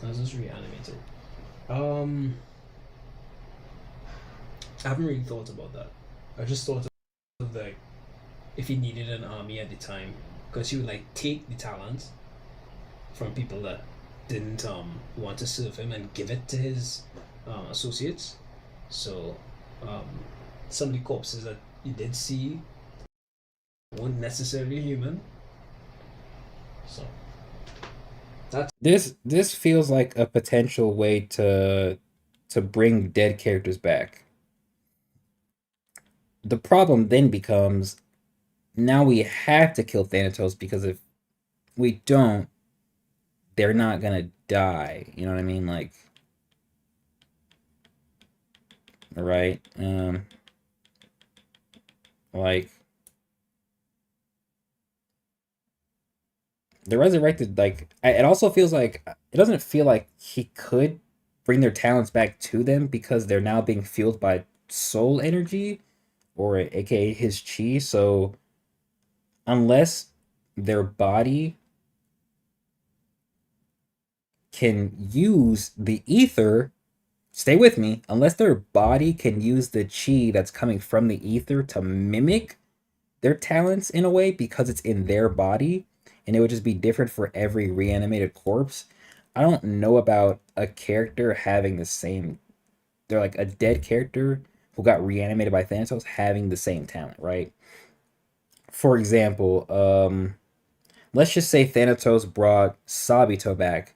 Thanos reanimated. I haven't really thought about that. I just thought of like if he needed an army at the time, because he would like take the talent from people that didn't want to serve him and give it to his associates. So um, some of the corpses that you did see weren't necessarily human. So that's This feels like a potential way to bring dead characters back. The problem then becomes now we have to kill Thanatos because if we don't, they're not gonna die. You know what I mean? Like, right? Like the resurrected. Like, it also feels like it doesn't feel like he could bring their talents back to them because they're now being fueled by soul energy or aka his chi. So unless their body can use the ether, stay with me, unless their body can use the chi that's coming from the ether to mimic their talents in a way because it's in their body, and it would just be different for every reanimated corpse. I don't know about a character having the same, they're like a dead character who got reanimated by Thanatos having the same talent, right? For example, let's just say Thanatos brought Sabito back.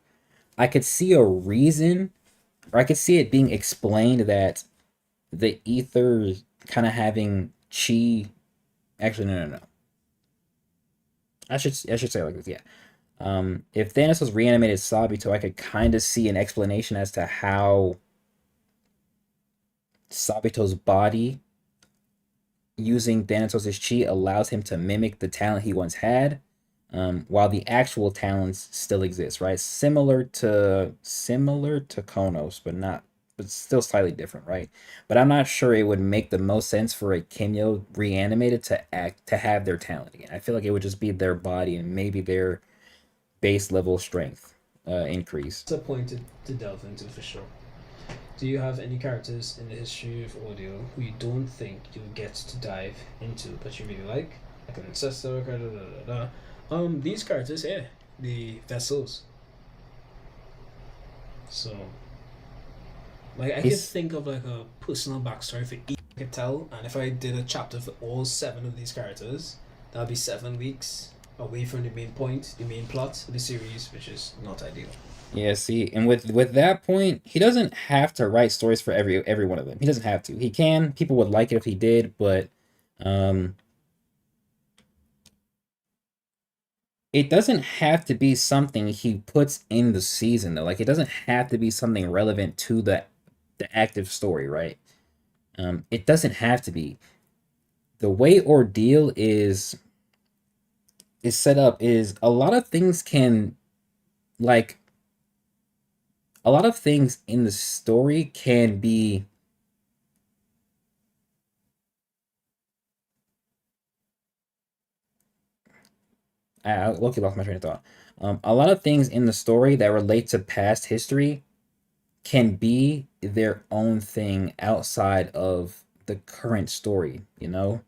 I could see a reason, or I could see it being explained that the ether kind of having chi. Actually, no, no, no. I should say it like this. Yeah. If Thanos was reanimated Sabito, I could kind of see an explanation as to how Sabito's body using Thanatos' chi allows him to mimic the talent he once had, while the actual talents still exist, right? Similar to Konos, but still slightly different, right? But I'm not sure it would make the most sense for a Kimyo reanimated to have their talent again. I feel like it would just be their body and maybe their base level strength increase. It's a point to delve into for sure. Do you have any characters in the history of audio who you don't think you'll get to dive into, but you really like? Like an ancestor, da da da da. These characters here, the vessels. So, like, I could It's think of like a personal backstory for each I could tell, and if I did a chapter for all seven of these characters, that'd be 7 weeks away from the main point, the main plot of the series, which is not ideal. Yeah, see, and with that point, he doesn't have to write stories for every one of them. He doesn't have to. He can. People would like it if he did, but um it doesn't have to be something he puts in the season though. Like it doesn't have to be something relevant to the active story, right? It doesn't have to be. The way Ordeal is set up is like a lot of things in the story can be I low-key lost my train of thought. A lot of things in the story that relate to past history can be their own thing outside of the current story, you know?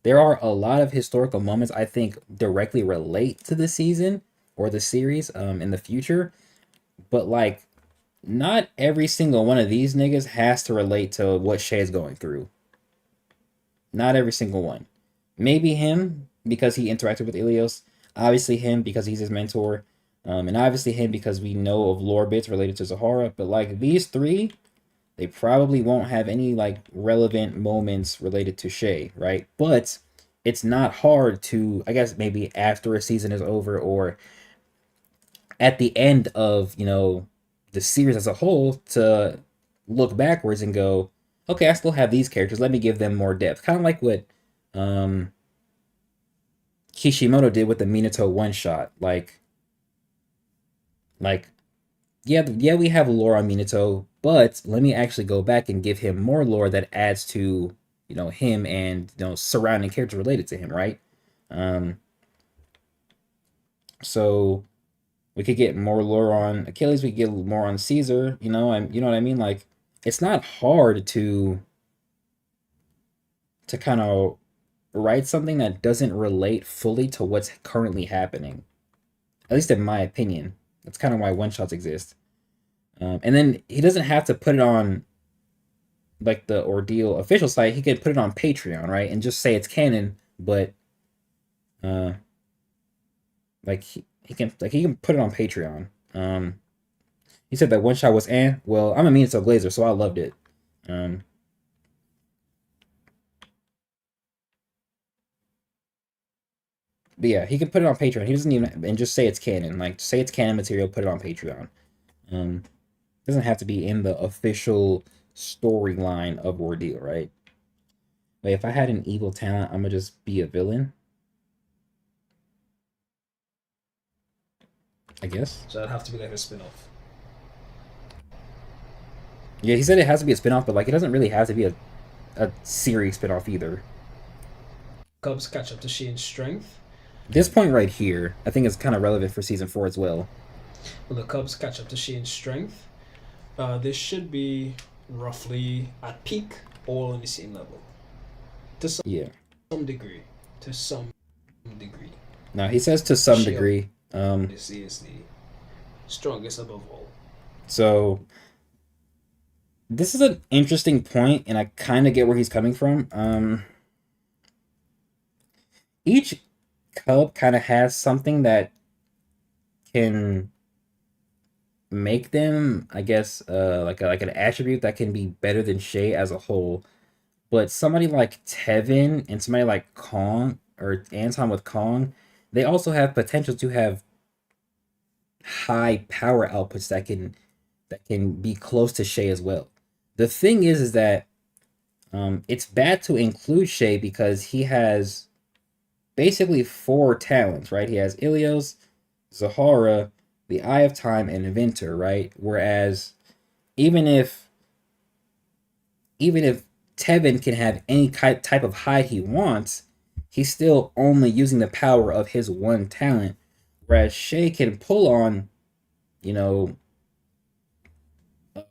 There are a lot of historical moments I think directly relate to the season or the series in the future, but like not every single one of these niggas has to relate to what Shay's going through. Not every single one. Maybe him because he interacted with Ilios. Obviously him because he's his mentor. And obviously him because we know of lore bits related to Zahara. But like these three, they probably won't have any like relevant moments related to Shay, right? But it's not hard to, I guess maybe after a season is over or at the end of, the series as a whole to look backwards and go, okay, I still have these characters. Let me give them more depth. Kind of like what um, Kishimoto did with the Minato one shot. Like yeah, we have lore on Minato, but let me actually go back and give him more lore that adds to him and surrounding characters related to him, right? Um, so we could get more lore on Achilles. We could get more on Caesar. You know what I mean. Like it's not hard to kind of write something that doesn't relate fully to what's currently happening. At least in my opinion. That's kind of why one shots exist. And then he doesn't have to put it on like the Ordeal official site. He could put it on Patreon, right, and just say it's canon. But uh, like he can put it on Patreon. He said that one shot was well, I'm a Minato Glazer, so I loved it. Um, but yeah, he can put it on Patreon. He doesn't even and just say it's canon. Like say it's canon material, put it on Patreon. Um, doesn't have to be in the official storyline of Ordeal, right? But if I had an evil talent, I'm gonna just be a villain, I guess. So that'd have to be like a spin off. Yeah, he said it has to be a spinoff, but like it doesn't really have to be a series spinoff either. Cubs catch up to Shane's strength. This point right here, I think is kind of relevant for season 4 as well. When the Cubs catch up to Shea in strength, they should be roughly at peak, all on the same level to Yeah. some degree. To some degree, Now he says to some Shea degree. obviously is the strongest above all. So this is an interesting point, and I kind of get where he's coming from. Each cub kind of has something that can make them, I guess, like an attribute that can be better than Shay as a whole. But somebody like Tevin and somebody like Kong or Anton with Kong, they also have potential to have high power outputs that can be close to Shay as well. The thing is that it's bad to include Shay because he has basically four talents, right? He has Ilios, Zahara, the Eye of Time, and Inventor, right? Whereas even if even if Tevin can have any type of hide he wants, he's still only using the power of his one talent. Whereas Shay can pull on, you know, a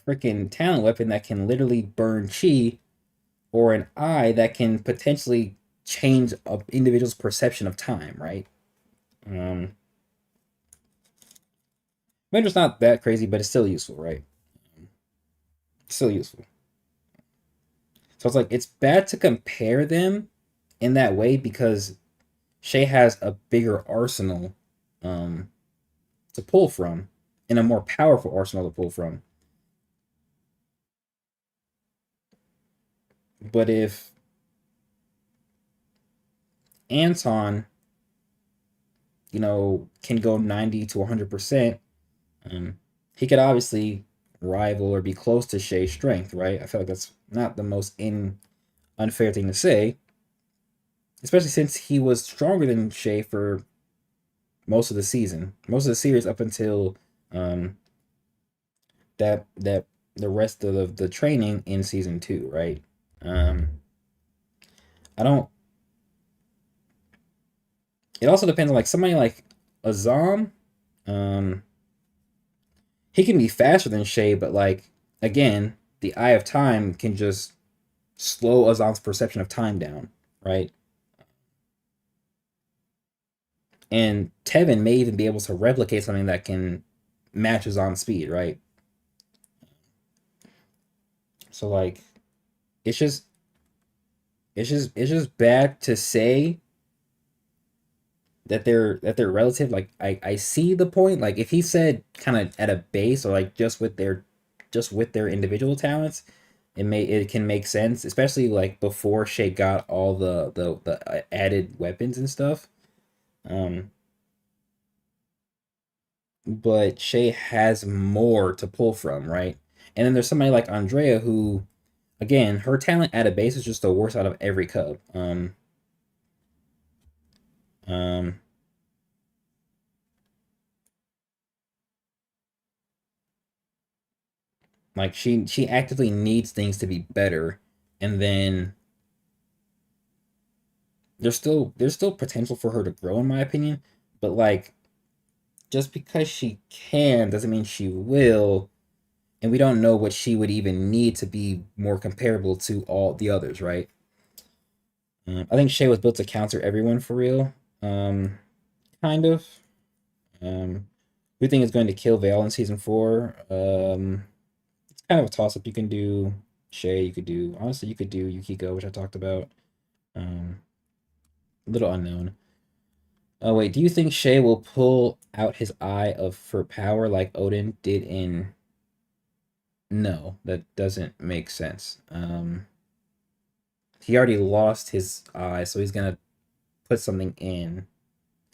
freaking talent weapon that can literally burn chi, or an eye that can potentially change an individual's perception of time, right? Um, Inventor's not that crazy, but it's still useful, right? Still useful. So it's like it's bad to compare them in that way because Shay has a bigger arsenal um, to pull from and a more powerful arsenal to pull from. But if Anton, can go 90 to 100%, he could obviously rival or be close to Shay's strength, right? I feel like that's not the most unfair thing to say, especially since he was stronger than Shay for most of the season, most of the series up until um, that the rest of the training in season two, right? Um, I don't. It also depends on like somebody like Azam. Um, he can be faster than Shay, but like again, the Eye of Time can just slow Azam's perception of time down, right? And Tevin may even be able to replicate something that can match Azam's speed, right? So like, it's just it's just bad to say that they're relative. Like I see the point. Like if he said kind of at a base or like just with their individual talents, it can make sense, especially like before Shay got all the added weapons and stuff. Um, but Shay has more to pull from, right? And then there's somebody like Andrea who, again, her talent at a base is just the worst out of every cub. Um, like she actively needs things to be better, and then there's still potential for her to grow in my opinion, but like just because she can doesn't mean she will, and we don't know what she would even need to be more comparable to all the others, right? I think Shay was built to counter everyone for real. Kind of. Um, who do you think is going to kill Vale in season four? It's kind of a toss up. You can do Shay. You could do honestly. You could do Yukiko, which I talked about. Um, a little unknown. Oh wait, do you think Shay will pull out his eye of for power like Odin did in? No, that doesn't make sense. He already lost his eye, so he's gonna put something in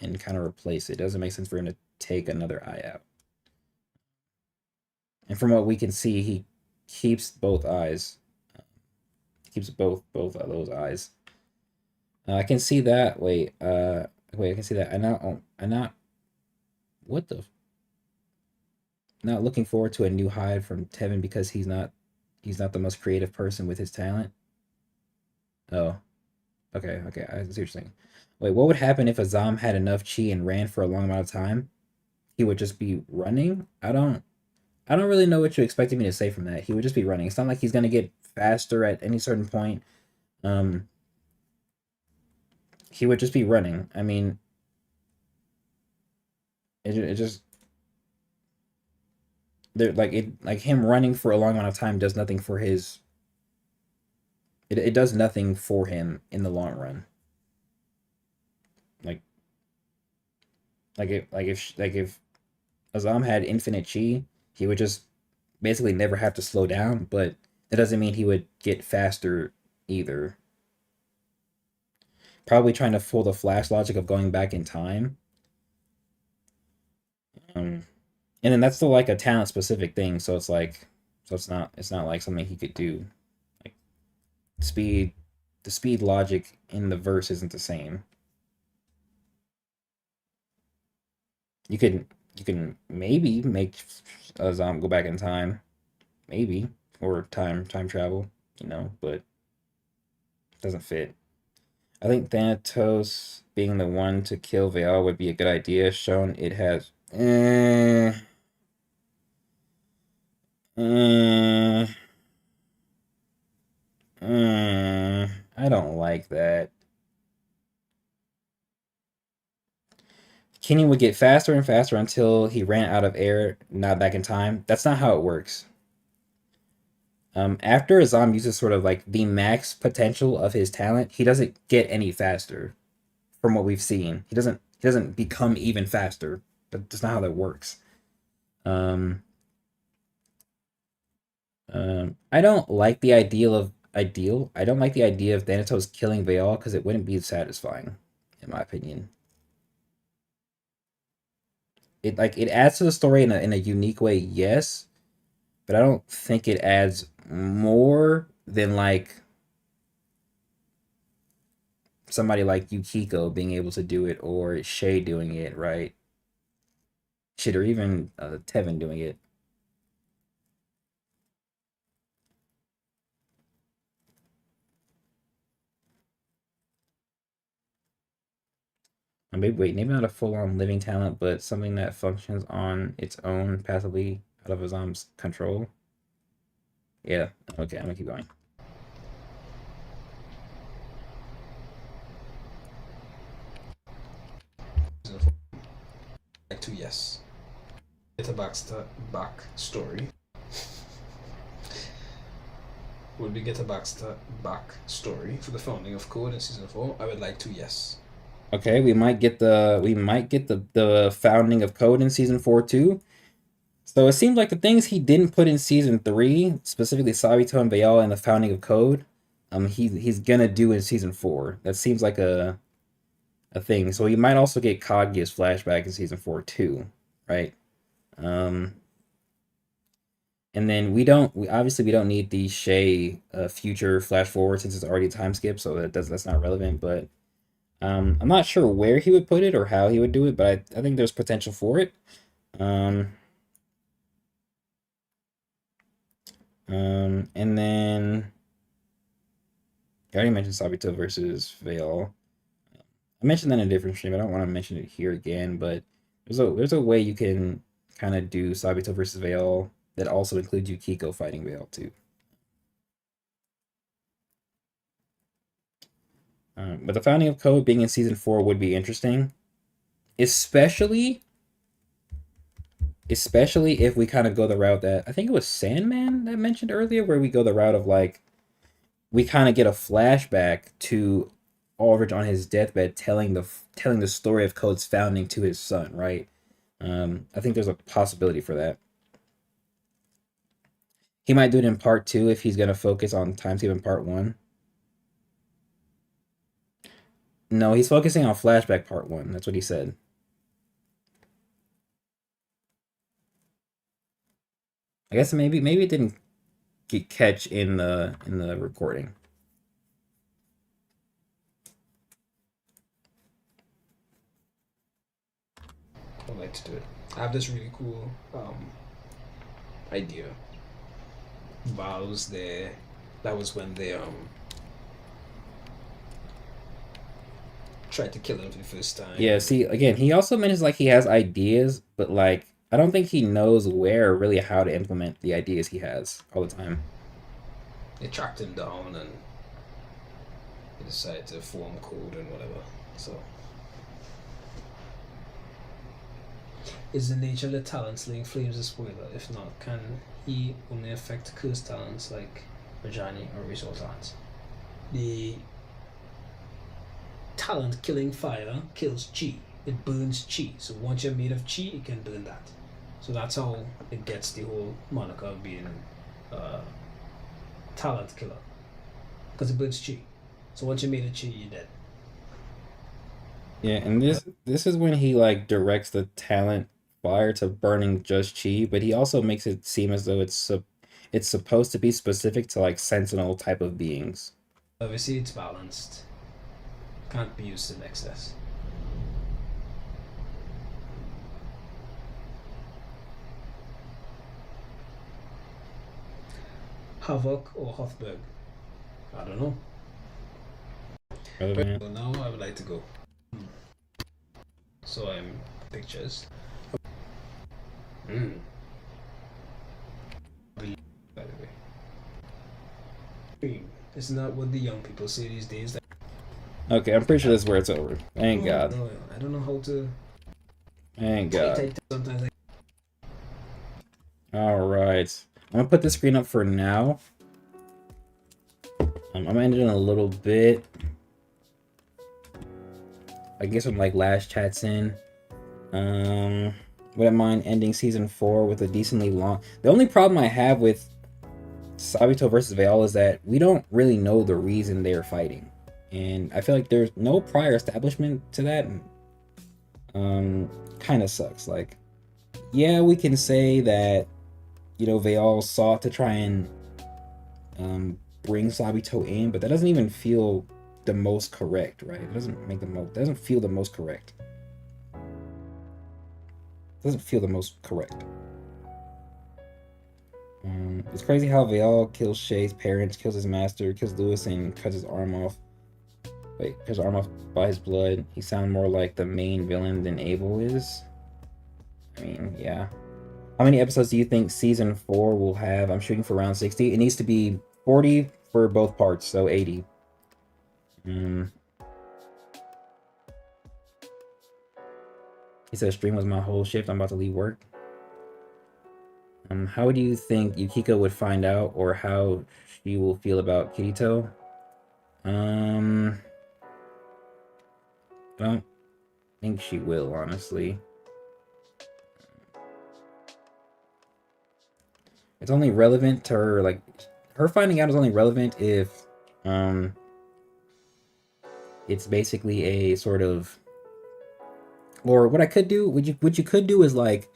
and kind of replace it. Doesn't make sense for him to take another eye out. And from what we can see, he keeps both eyes. Keeps both of those eyes. I can see that. Wait. I can see that. I'm not. What the? Not looking forward to a new hide from Tevin because he's not the most creative person with his talent. Oh, okay. I see what you're saying. Wait, what would happen if Azam had enough chi and ran for a long amount of time? he would just be running. I don't really know what you expected me to say from that. He would just be running. It's not like he's gonna get faster at any certain point. Um, he would just be running. I mean, it just there like him running for a long amount of time does nothing for his. It does nothing for him in the long run. Like if Azam had infinite chi, he would just basically never have to slow down. But that doesn't mean he would get faster either. Probably trying to pull the Flash logic of going back in time. Um, and then that's still like a talent specific thing. So it's not like something he could do. Like speed, the speed logic in the verse isn't the same. You can maybe make Azam go back in time, maybe, or time travel, but it doesn't fit. I think Thanatos being the one to kill Veil would be a good idea. Shown it has. Eh, I don't like that. Kenny would get faster and faster until he ran out of air, not back in time. That's not how it works. After Azam uses sort of like the max potential of his talent, he doesn't get any faster. From what we've seen, he doesn't become even faster. That's not how that works. Um, I don't like the ideal. I don't like the idea of Thanatos killing Veil because it wouldn't be satisfying, in my opinion. It adds to the story in a unique way, yes, but I don't think it adds more than like somebody like Yukiko being able to do it or Shay doing it, right? Shit, or even Tevin doing it. Maybe not a full-on living talent, but something that functions on its own passively out of Azam's control. Yeah, okay, I'm gonna keep going. Like to yes. Get a back story. Would we get a back story for the founding of Code in season 4? I would like to yes. Okay, we might get the founding of Code in season 4 too. So it seems like the things he didn't put in season 3, specifically Sabito and Bayal and the founding of Code, he's gonna do in season 4. That seems like a thing. So he might also get Kaguya's flashback in season 4 too, right? Um, and then we don't need the Shay future flash forward since it's already a time skip, so that's not relevant. But I'm not sure where he would put it or how he would do it, but I think there's potential for it. Um, and then I already mentioned Sabito versus Veil. I mentioned that in a different stream. I don't want to mention it here again, but there's a way you can kind of do Sabito versus Veil that also includes Yukiko fighting Veil too. But the founding of Code being in season 4 would be interesting, especially especially if we kind of go the route that I think it was Sandman that mentioned earlier, where we go the route of like we kind of get a flashback to Aldrich on his deathbed telling the story of Code's founding to his son, right? I think there's a possibility for that. He might do it in part 2 if he's gonna focus on time skip in part 1. No, he's focusing on flashback part 1. That's what he said. I guess maybe it didn't get catch in the recording. I'd like to do it. I have this really cool idea. Val's there. That was when they tried to kill him for the first time. Yeah, see, again, he also mentions like he has ideas but like I don't think he knows where or really how to implement the ideas he has all the time. They tracked him down and they decided to form code and whatever. So, is the nature of the talents laying flames a spoiler? If not, can he only affect cursed talents like Rajani or Resource Arts? The talent killing fire kills chi. It burns chi. So once you're made of chi, it can burn that. So that's how it gets the whole moniker of being uh, talent killer. Because it burns chi. So once you're made of chi, you're dead. Yeah, and this is when he like directs the talent fire to burning just chi, but he also makes it seem as though it's supposed to be specific to like sentinel type of beings. Obviously, it's balanced. Can't be used in excess. Havoc or Hothberg? I don't know. Rather than So now I would like to go. So I'm pictures. Mm. By the way, isn't that what the young people say these days? Like, okay, I'm pretty sure this is where it's over. Thank oh God. no, I don't know how to Thank type. God. Sometimes I All right. I'm gonna put the screen up for now. I'm gonna end it in a little bit. I guess some like last chats in. Wouldn't mind ending season 4 with a decently long. The only problem I have with Sabito versus Veil is that we don't really know the reason they are fighting, and I feel like there's no prior establishment to that. Kind of sucks. Like, yeah, we can say that Veil sought to try and bring Sabito in, but that doesn't even feel the most correct, right? It doesn't make the most. Doesn't feel the most correct. Doesn't feel the most correct. It's crazy how Veal kills Shay's parents, kills his master, kills Lewis, and cuts his arm off. Wait, cuts his arm off by his blood. He sounds more like the main villain than Abel is. I mean, yeah. How many episodes do you think season 4 will have? I'm shooting for around 60. It needs to be 40 for both parts, so 80. He said stream was my whole shift. I'm about to leave work. How do you think Yukiko would find out, or how she will feel about Kirito? I don't think she will, honestly. It's only relevant to her, like, her finding out is only relevant if, it's basically a sort of, or what I could do, what you could do is like,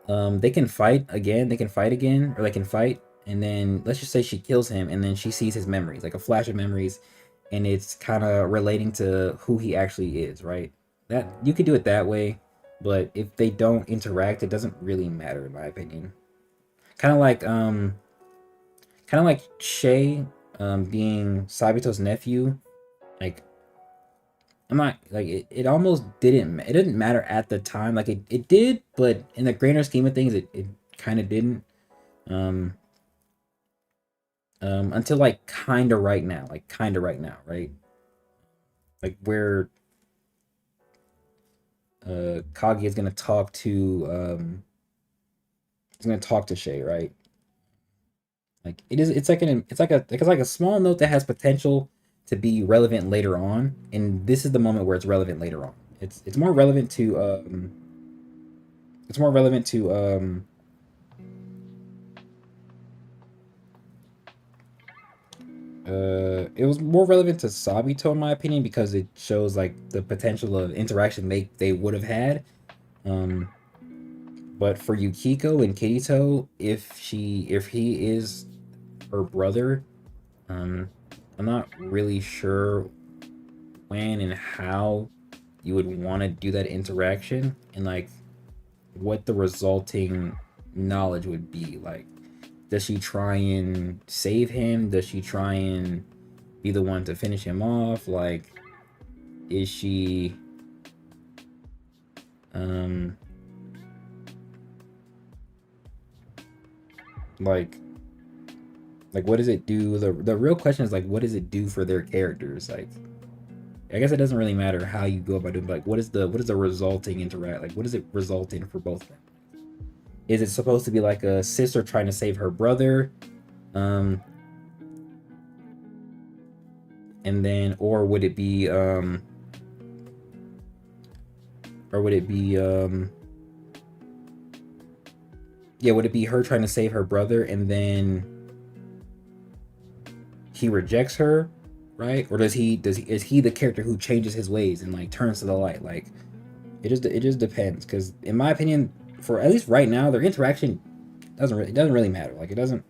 they can fight again, or they can fight, and then let's just say she kills him, and then she sees his memories, like a flash of memories, and it's kind of relating to who he actually is, right? That you could do it that way, but if they don't interact, it doesn't really matter, in my opinion. Kind of like Shay, being Sabito's nephew. Like, I'm not like it almost didn't matter at the time. Like it did, but in the grander scheme of things, it kind of didn't. Um, until like kind of right now, right? Like where Kagi is gonna talk to Shay, right? Like it's like a small note that has potential to be relevant later on, and this is the moment where it's relevant later on. It's more relevant to it's more relevant to it was more relevant to Sabito in my opinion, because it shows like the potential of interaction they would have had. Um, but for Yukiko and Kirito, if he is her brother, um, I'm not really sure when and how you would want to do that interaction, and like what the resulting knowledge would be. Like, does she try and save him? Does she try and be the one to finish him off? Like, is she um Like what does it do? The real question is like, what does it do for their characters? Like, I guess it doesn't really matter how you go about it. But like, what is the resulting interact? Like, what does it result in for both of them? Is it supposed to be like a sister trying to save her brother? Um, and then, or would it be, yeah, would it be her trying to save her brother and then he rejects her, right? Or is he the character who changes his ways and like turns to the light? Like, it just depends. Because in my opinion, for at least right now, their interaction doesn't really matter. Like, it doesn't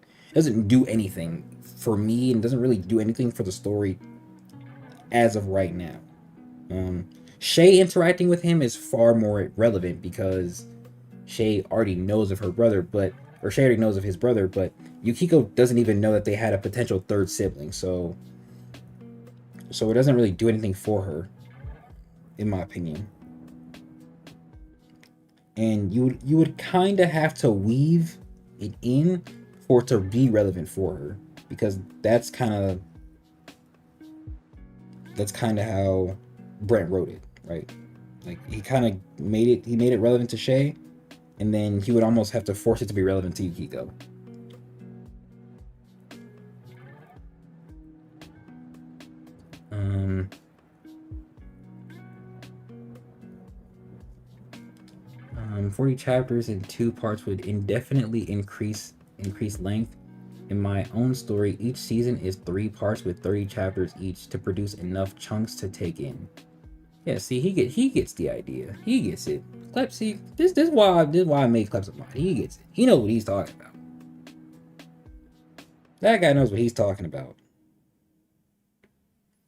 do anything for me and doesn't really do anything for the story as of right now. Um, Shay interacting with him is far more relevant because Shay already knows of her brother, or Shay already knows of his brother, but Yukiko doesn't even know that they had a potential third sibling. So it doesn't really do anything for her, in my opinion. And you would kind of have to weave it in for it to be relevant for her, because that's kind of how Brent wrote it, right? Like, he made it relevant to Shay, and then he would almost have to force it to be relevant to Yukiko. Um, 40 chapters in 2 parts would indefinitely increase length. In my own story, each season is 3 parts with 30 chapters each to produce enough chunks to take in. Yeah, see, he gets the idea. He gets it. Klep, see, this is why I made Kleps a mod. He gets it. He knows what he's talking about. That guy knows what he's talking about.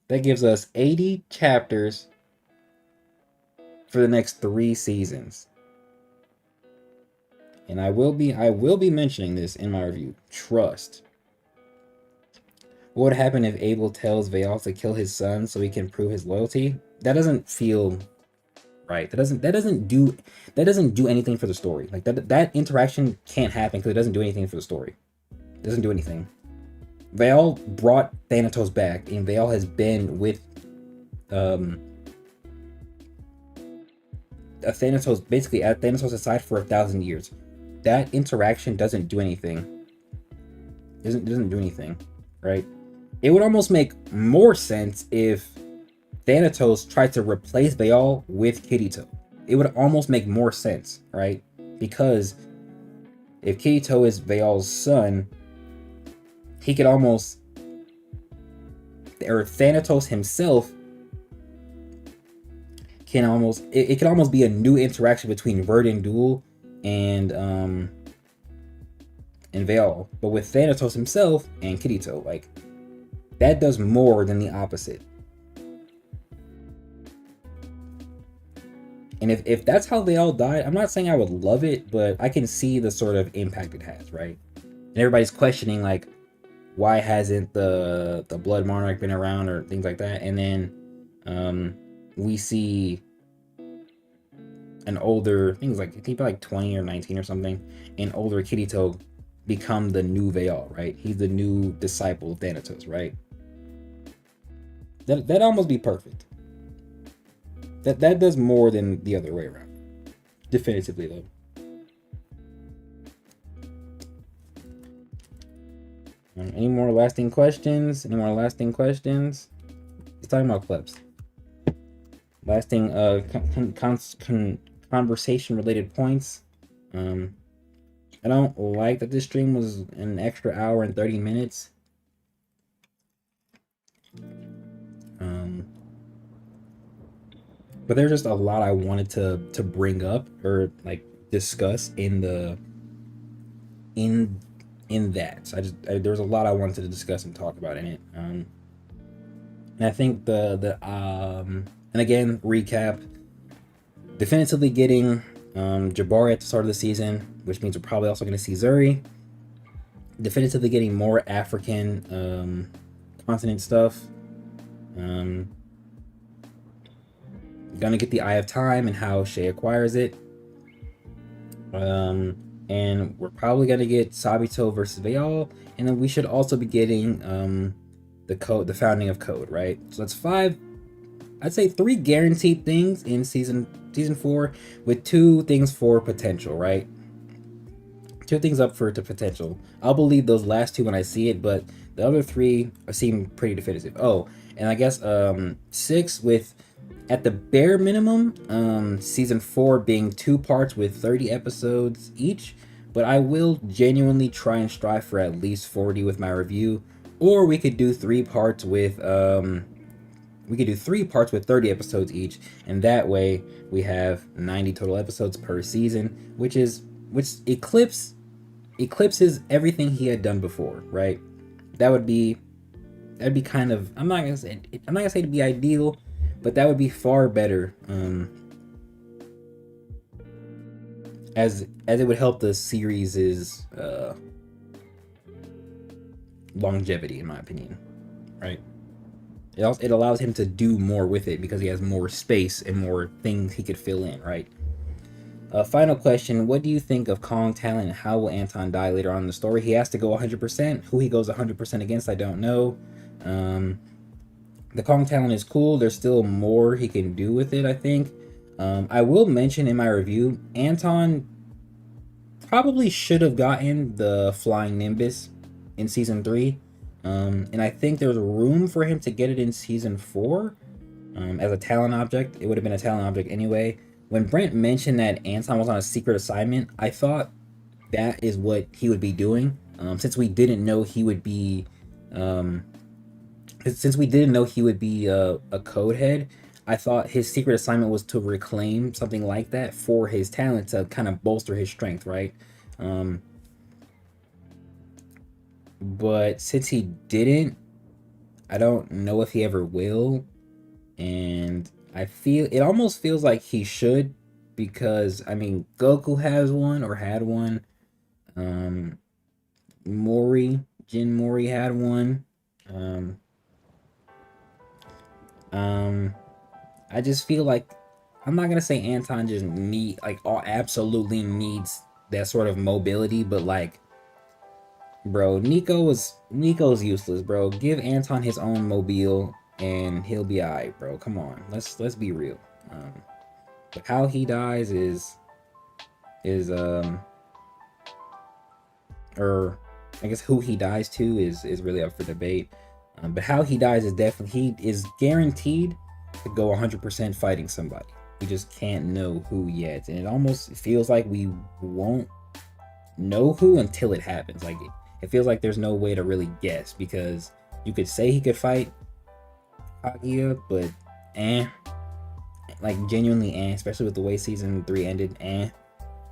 That gives us 80 chapters for the next 3 seasons. And I will be mentioning this in my review. Trust. What would happen if Abel tells Veal to kill his son so he can prove his loyalty? That doesn't feel right. That doesn't do anything for the story. Like, that interaction can't happen because it doesn't do anything for the story. It doesn't do anything. Veal brought Thanatos back, and Veal has been with Thanatos, basically at Thanatos' side for 1,000 years. That interaction doesn't do anything. Doesn't do anything, right? It would almost make more sense if Thanatos tried to replace Veal with Kirito. It would almost make more sense, right? Because if Kirito is Veal's son, he could almost, or Thanatos himself can almost, it could almost be a new interaction between Verdun and Veal, but with Thanatos himself and Kirito. Like, that does more than the opposite. And if that's how they all died, I'm not saying I would love it, but I can see the sort of impact it has, right? And everybody's questioning, like, why hasn't the Blood Monarch been around or things like that? And then we see an older, I think it was like 20 or 19 or something, an older Kirito become the new Veal, right? He's the new disciple of Thanatos, right? That'd almost be perfect. That does more than the other way around. Definitively, though. Any more lasting questions? Let's talk about clips. Lasting conversation related points. I don't like that this stream was an extra hour and 30 minutes. But there's just a lot I wanted to bring up or like discuss in that. So there was a lot I wanted to discuss and talk about in it. And I think and again, recap, definitively getting Jabari at the start of the season, which means we're probably also going to see Zuri. Definitively getting more African continent stuff. Gonna get the Eye of Time and how Shay acquires it. And and we're probably gonna get Sabito versus Bayal, and then we should also be getting the founding of Code, right? So that's 5. I'd say 3 guaranteed things in season 4, with 2 things for potential, right? 2 things up for to potential. I'll believe those last 2 when I see it, but the other 3 seem pretty definitive. Oh, and I guess 6 with, at the bare minimum, season 4 being 2 parts with 30 episodes each. But I will genuinely try and strive for at least 40 with my review, or we could do 3 parts with 30 episodes each, and that way we have 90 total episodes per season, which eclipses everything he had done before, right? That'd be kind of, I'm not gonna say to be ideal, but that would be far better, as it would help the series' longevity, in my opinion, right? It allows him to do more with it because he has more space and more things he could fill in, right? Final question: what do you think of Kong talent, and how will Anton die later on in the story? He has to go 100%. Who he goes 100% against, I don't know. The Kong talent is cool. There's still more he can do with it, I think. I will mention in my review, Anton probably should have gotten the Flying Nimbus in season 3. And I think there's room for him to get it in season 4 as a talent object. It would have been a talent object anyway. When Brent mentioned that Anton was on a secret assignment, I thought that is what he would be doing. Since we didn't know he would be, a code head, I thought his secret assignment was to reclaim something like that for his talent to kind of bolster his strength, right? But since he didn't, I don't know if he ever will, and it almost feels like he should, because I mean Goku has one or had one. Jin Mori had one. I just feel like, I'm not gonna say Anton just absolutely needs that sort of mobility, but like, bro, Nico's useless, bro. Give Anton his own mobile and he'll be alright, bro. Come on, let's be real. But how he dies or I guess who he dies to is really up for debate. But how he dies is definitely, he is guaranteed to go 100% fighting somebody. We just can't know who yet, and it almost feels like we won't know who until it happens. Like it feels like there's no way to really guess, because you could say he could fight Kaguya, but like genuinely especially with the way season 3 ended, and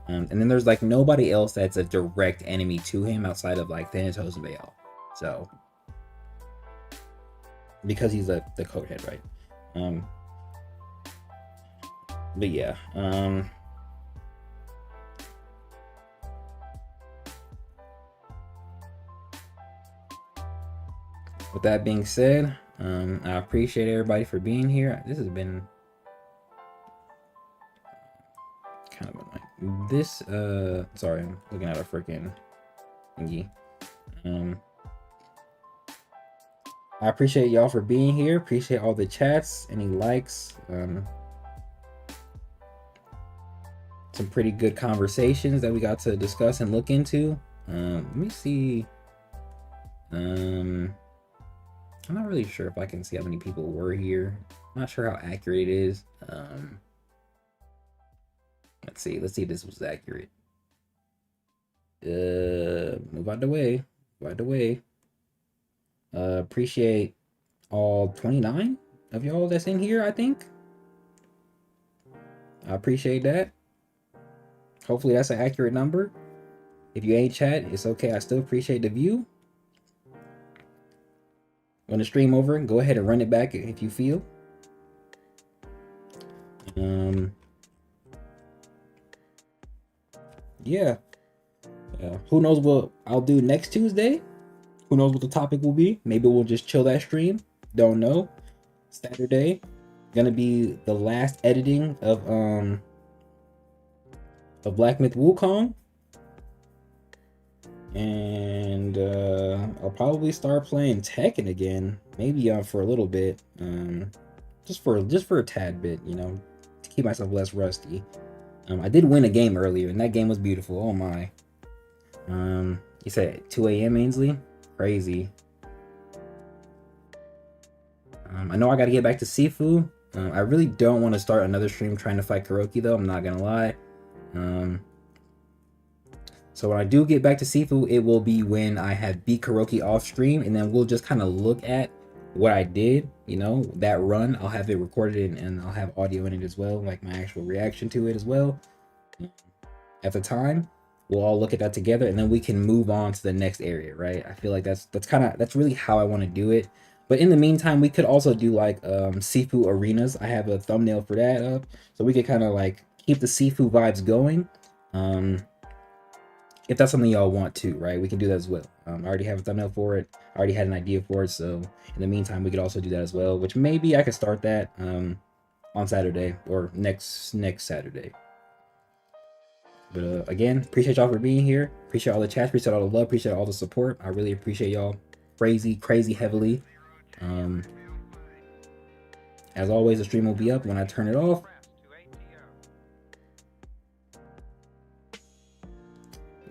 then there's like nobody else that's a direct enemy to him outside of like Thanatos and Baal. So because he's the code head, right? But yeah, with that being said, I appreciate everybody for being here. This has been kind of annoying. This sorry, I'm looking at a freaking thingy. I appreciate y'all for being here. Appreciate all the chats, any likes, some pretty good conversations that we got to discuss and look into. Let me see. I'm not really sure if I can see how many people were here. I'm not sure how accurate it is. Let's see if this was accurate. Move out the way. Appreciate all 29 of y'all that's in here, I think. I appreciate that. Hopefully that's an accurate number. If you ain't chat, it's okay. I still appreciate the view. When the stream over, go ahead and run it back if you feel. Yeah. Who knows what I'll do next Tuesday? Who knows what the topic will be? Maybe we'll just chill that stream. Don't know. Saturday, gonna be the last editing of Black Myth Wukong. I'll probably start playing Tekken again, maybe for a little bit, just for a tad bit, to keep myself less rusty. I did win a game earlier, and that game was beautiful. Oh my. You said 2 a.m. Ainsley? Crazy. I know I got to get back to Sifu. I really don't want to start another stream trying to fight Kuroki though. I'm not gonna lie. So when I do get back to Sifu, it will be when I have beat Kuroki off stream, and then we'll just kind of look at what I did. That run. I'll have it recorded and I'll have audio in it as well, like my actual reaction to it as well. At the time, we'll all look at that together, and then we can move on to the next area, right? I feel like that's really how I want to do it. But in the meantime, we could also do like Sifu arenas. I have a thumbnail for that up, so we could kind of like keep the Sifu vibes going. If that's something y'all want to, right? We can do that as well. I already have a thumbnail for it. I already had an idea for it, so in the meantime, we could also do that as well. Which maybe I could start that on Saturday or next Saturday. But again, appreciate y'all for being here. Appreciate all the chats. Appreciate all the love. Appreciate all the support. I really appreciate y'all crazy heavily. As always, the stream will be up when I turn it off.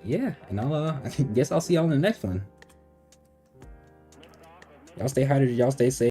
Yeah, and I guess I'll see y'all in the next one. Y'all stay hydrated. Y'all stay safe.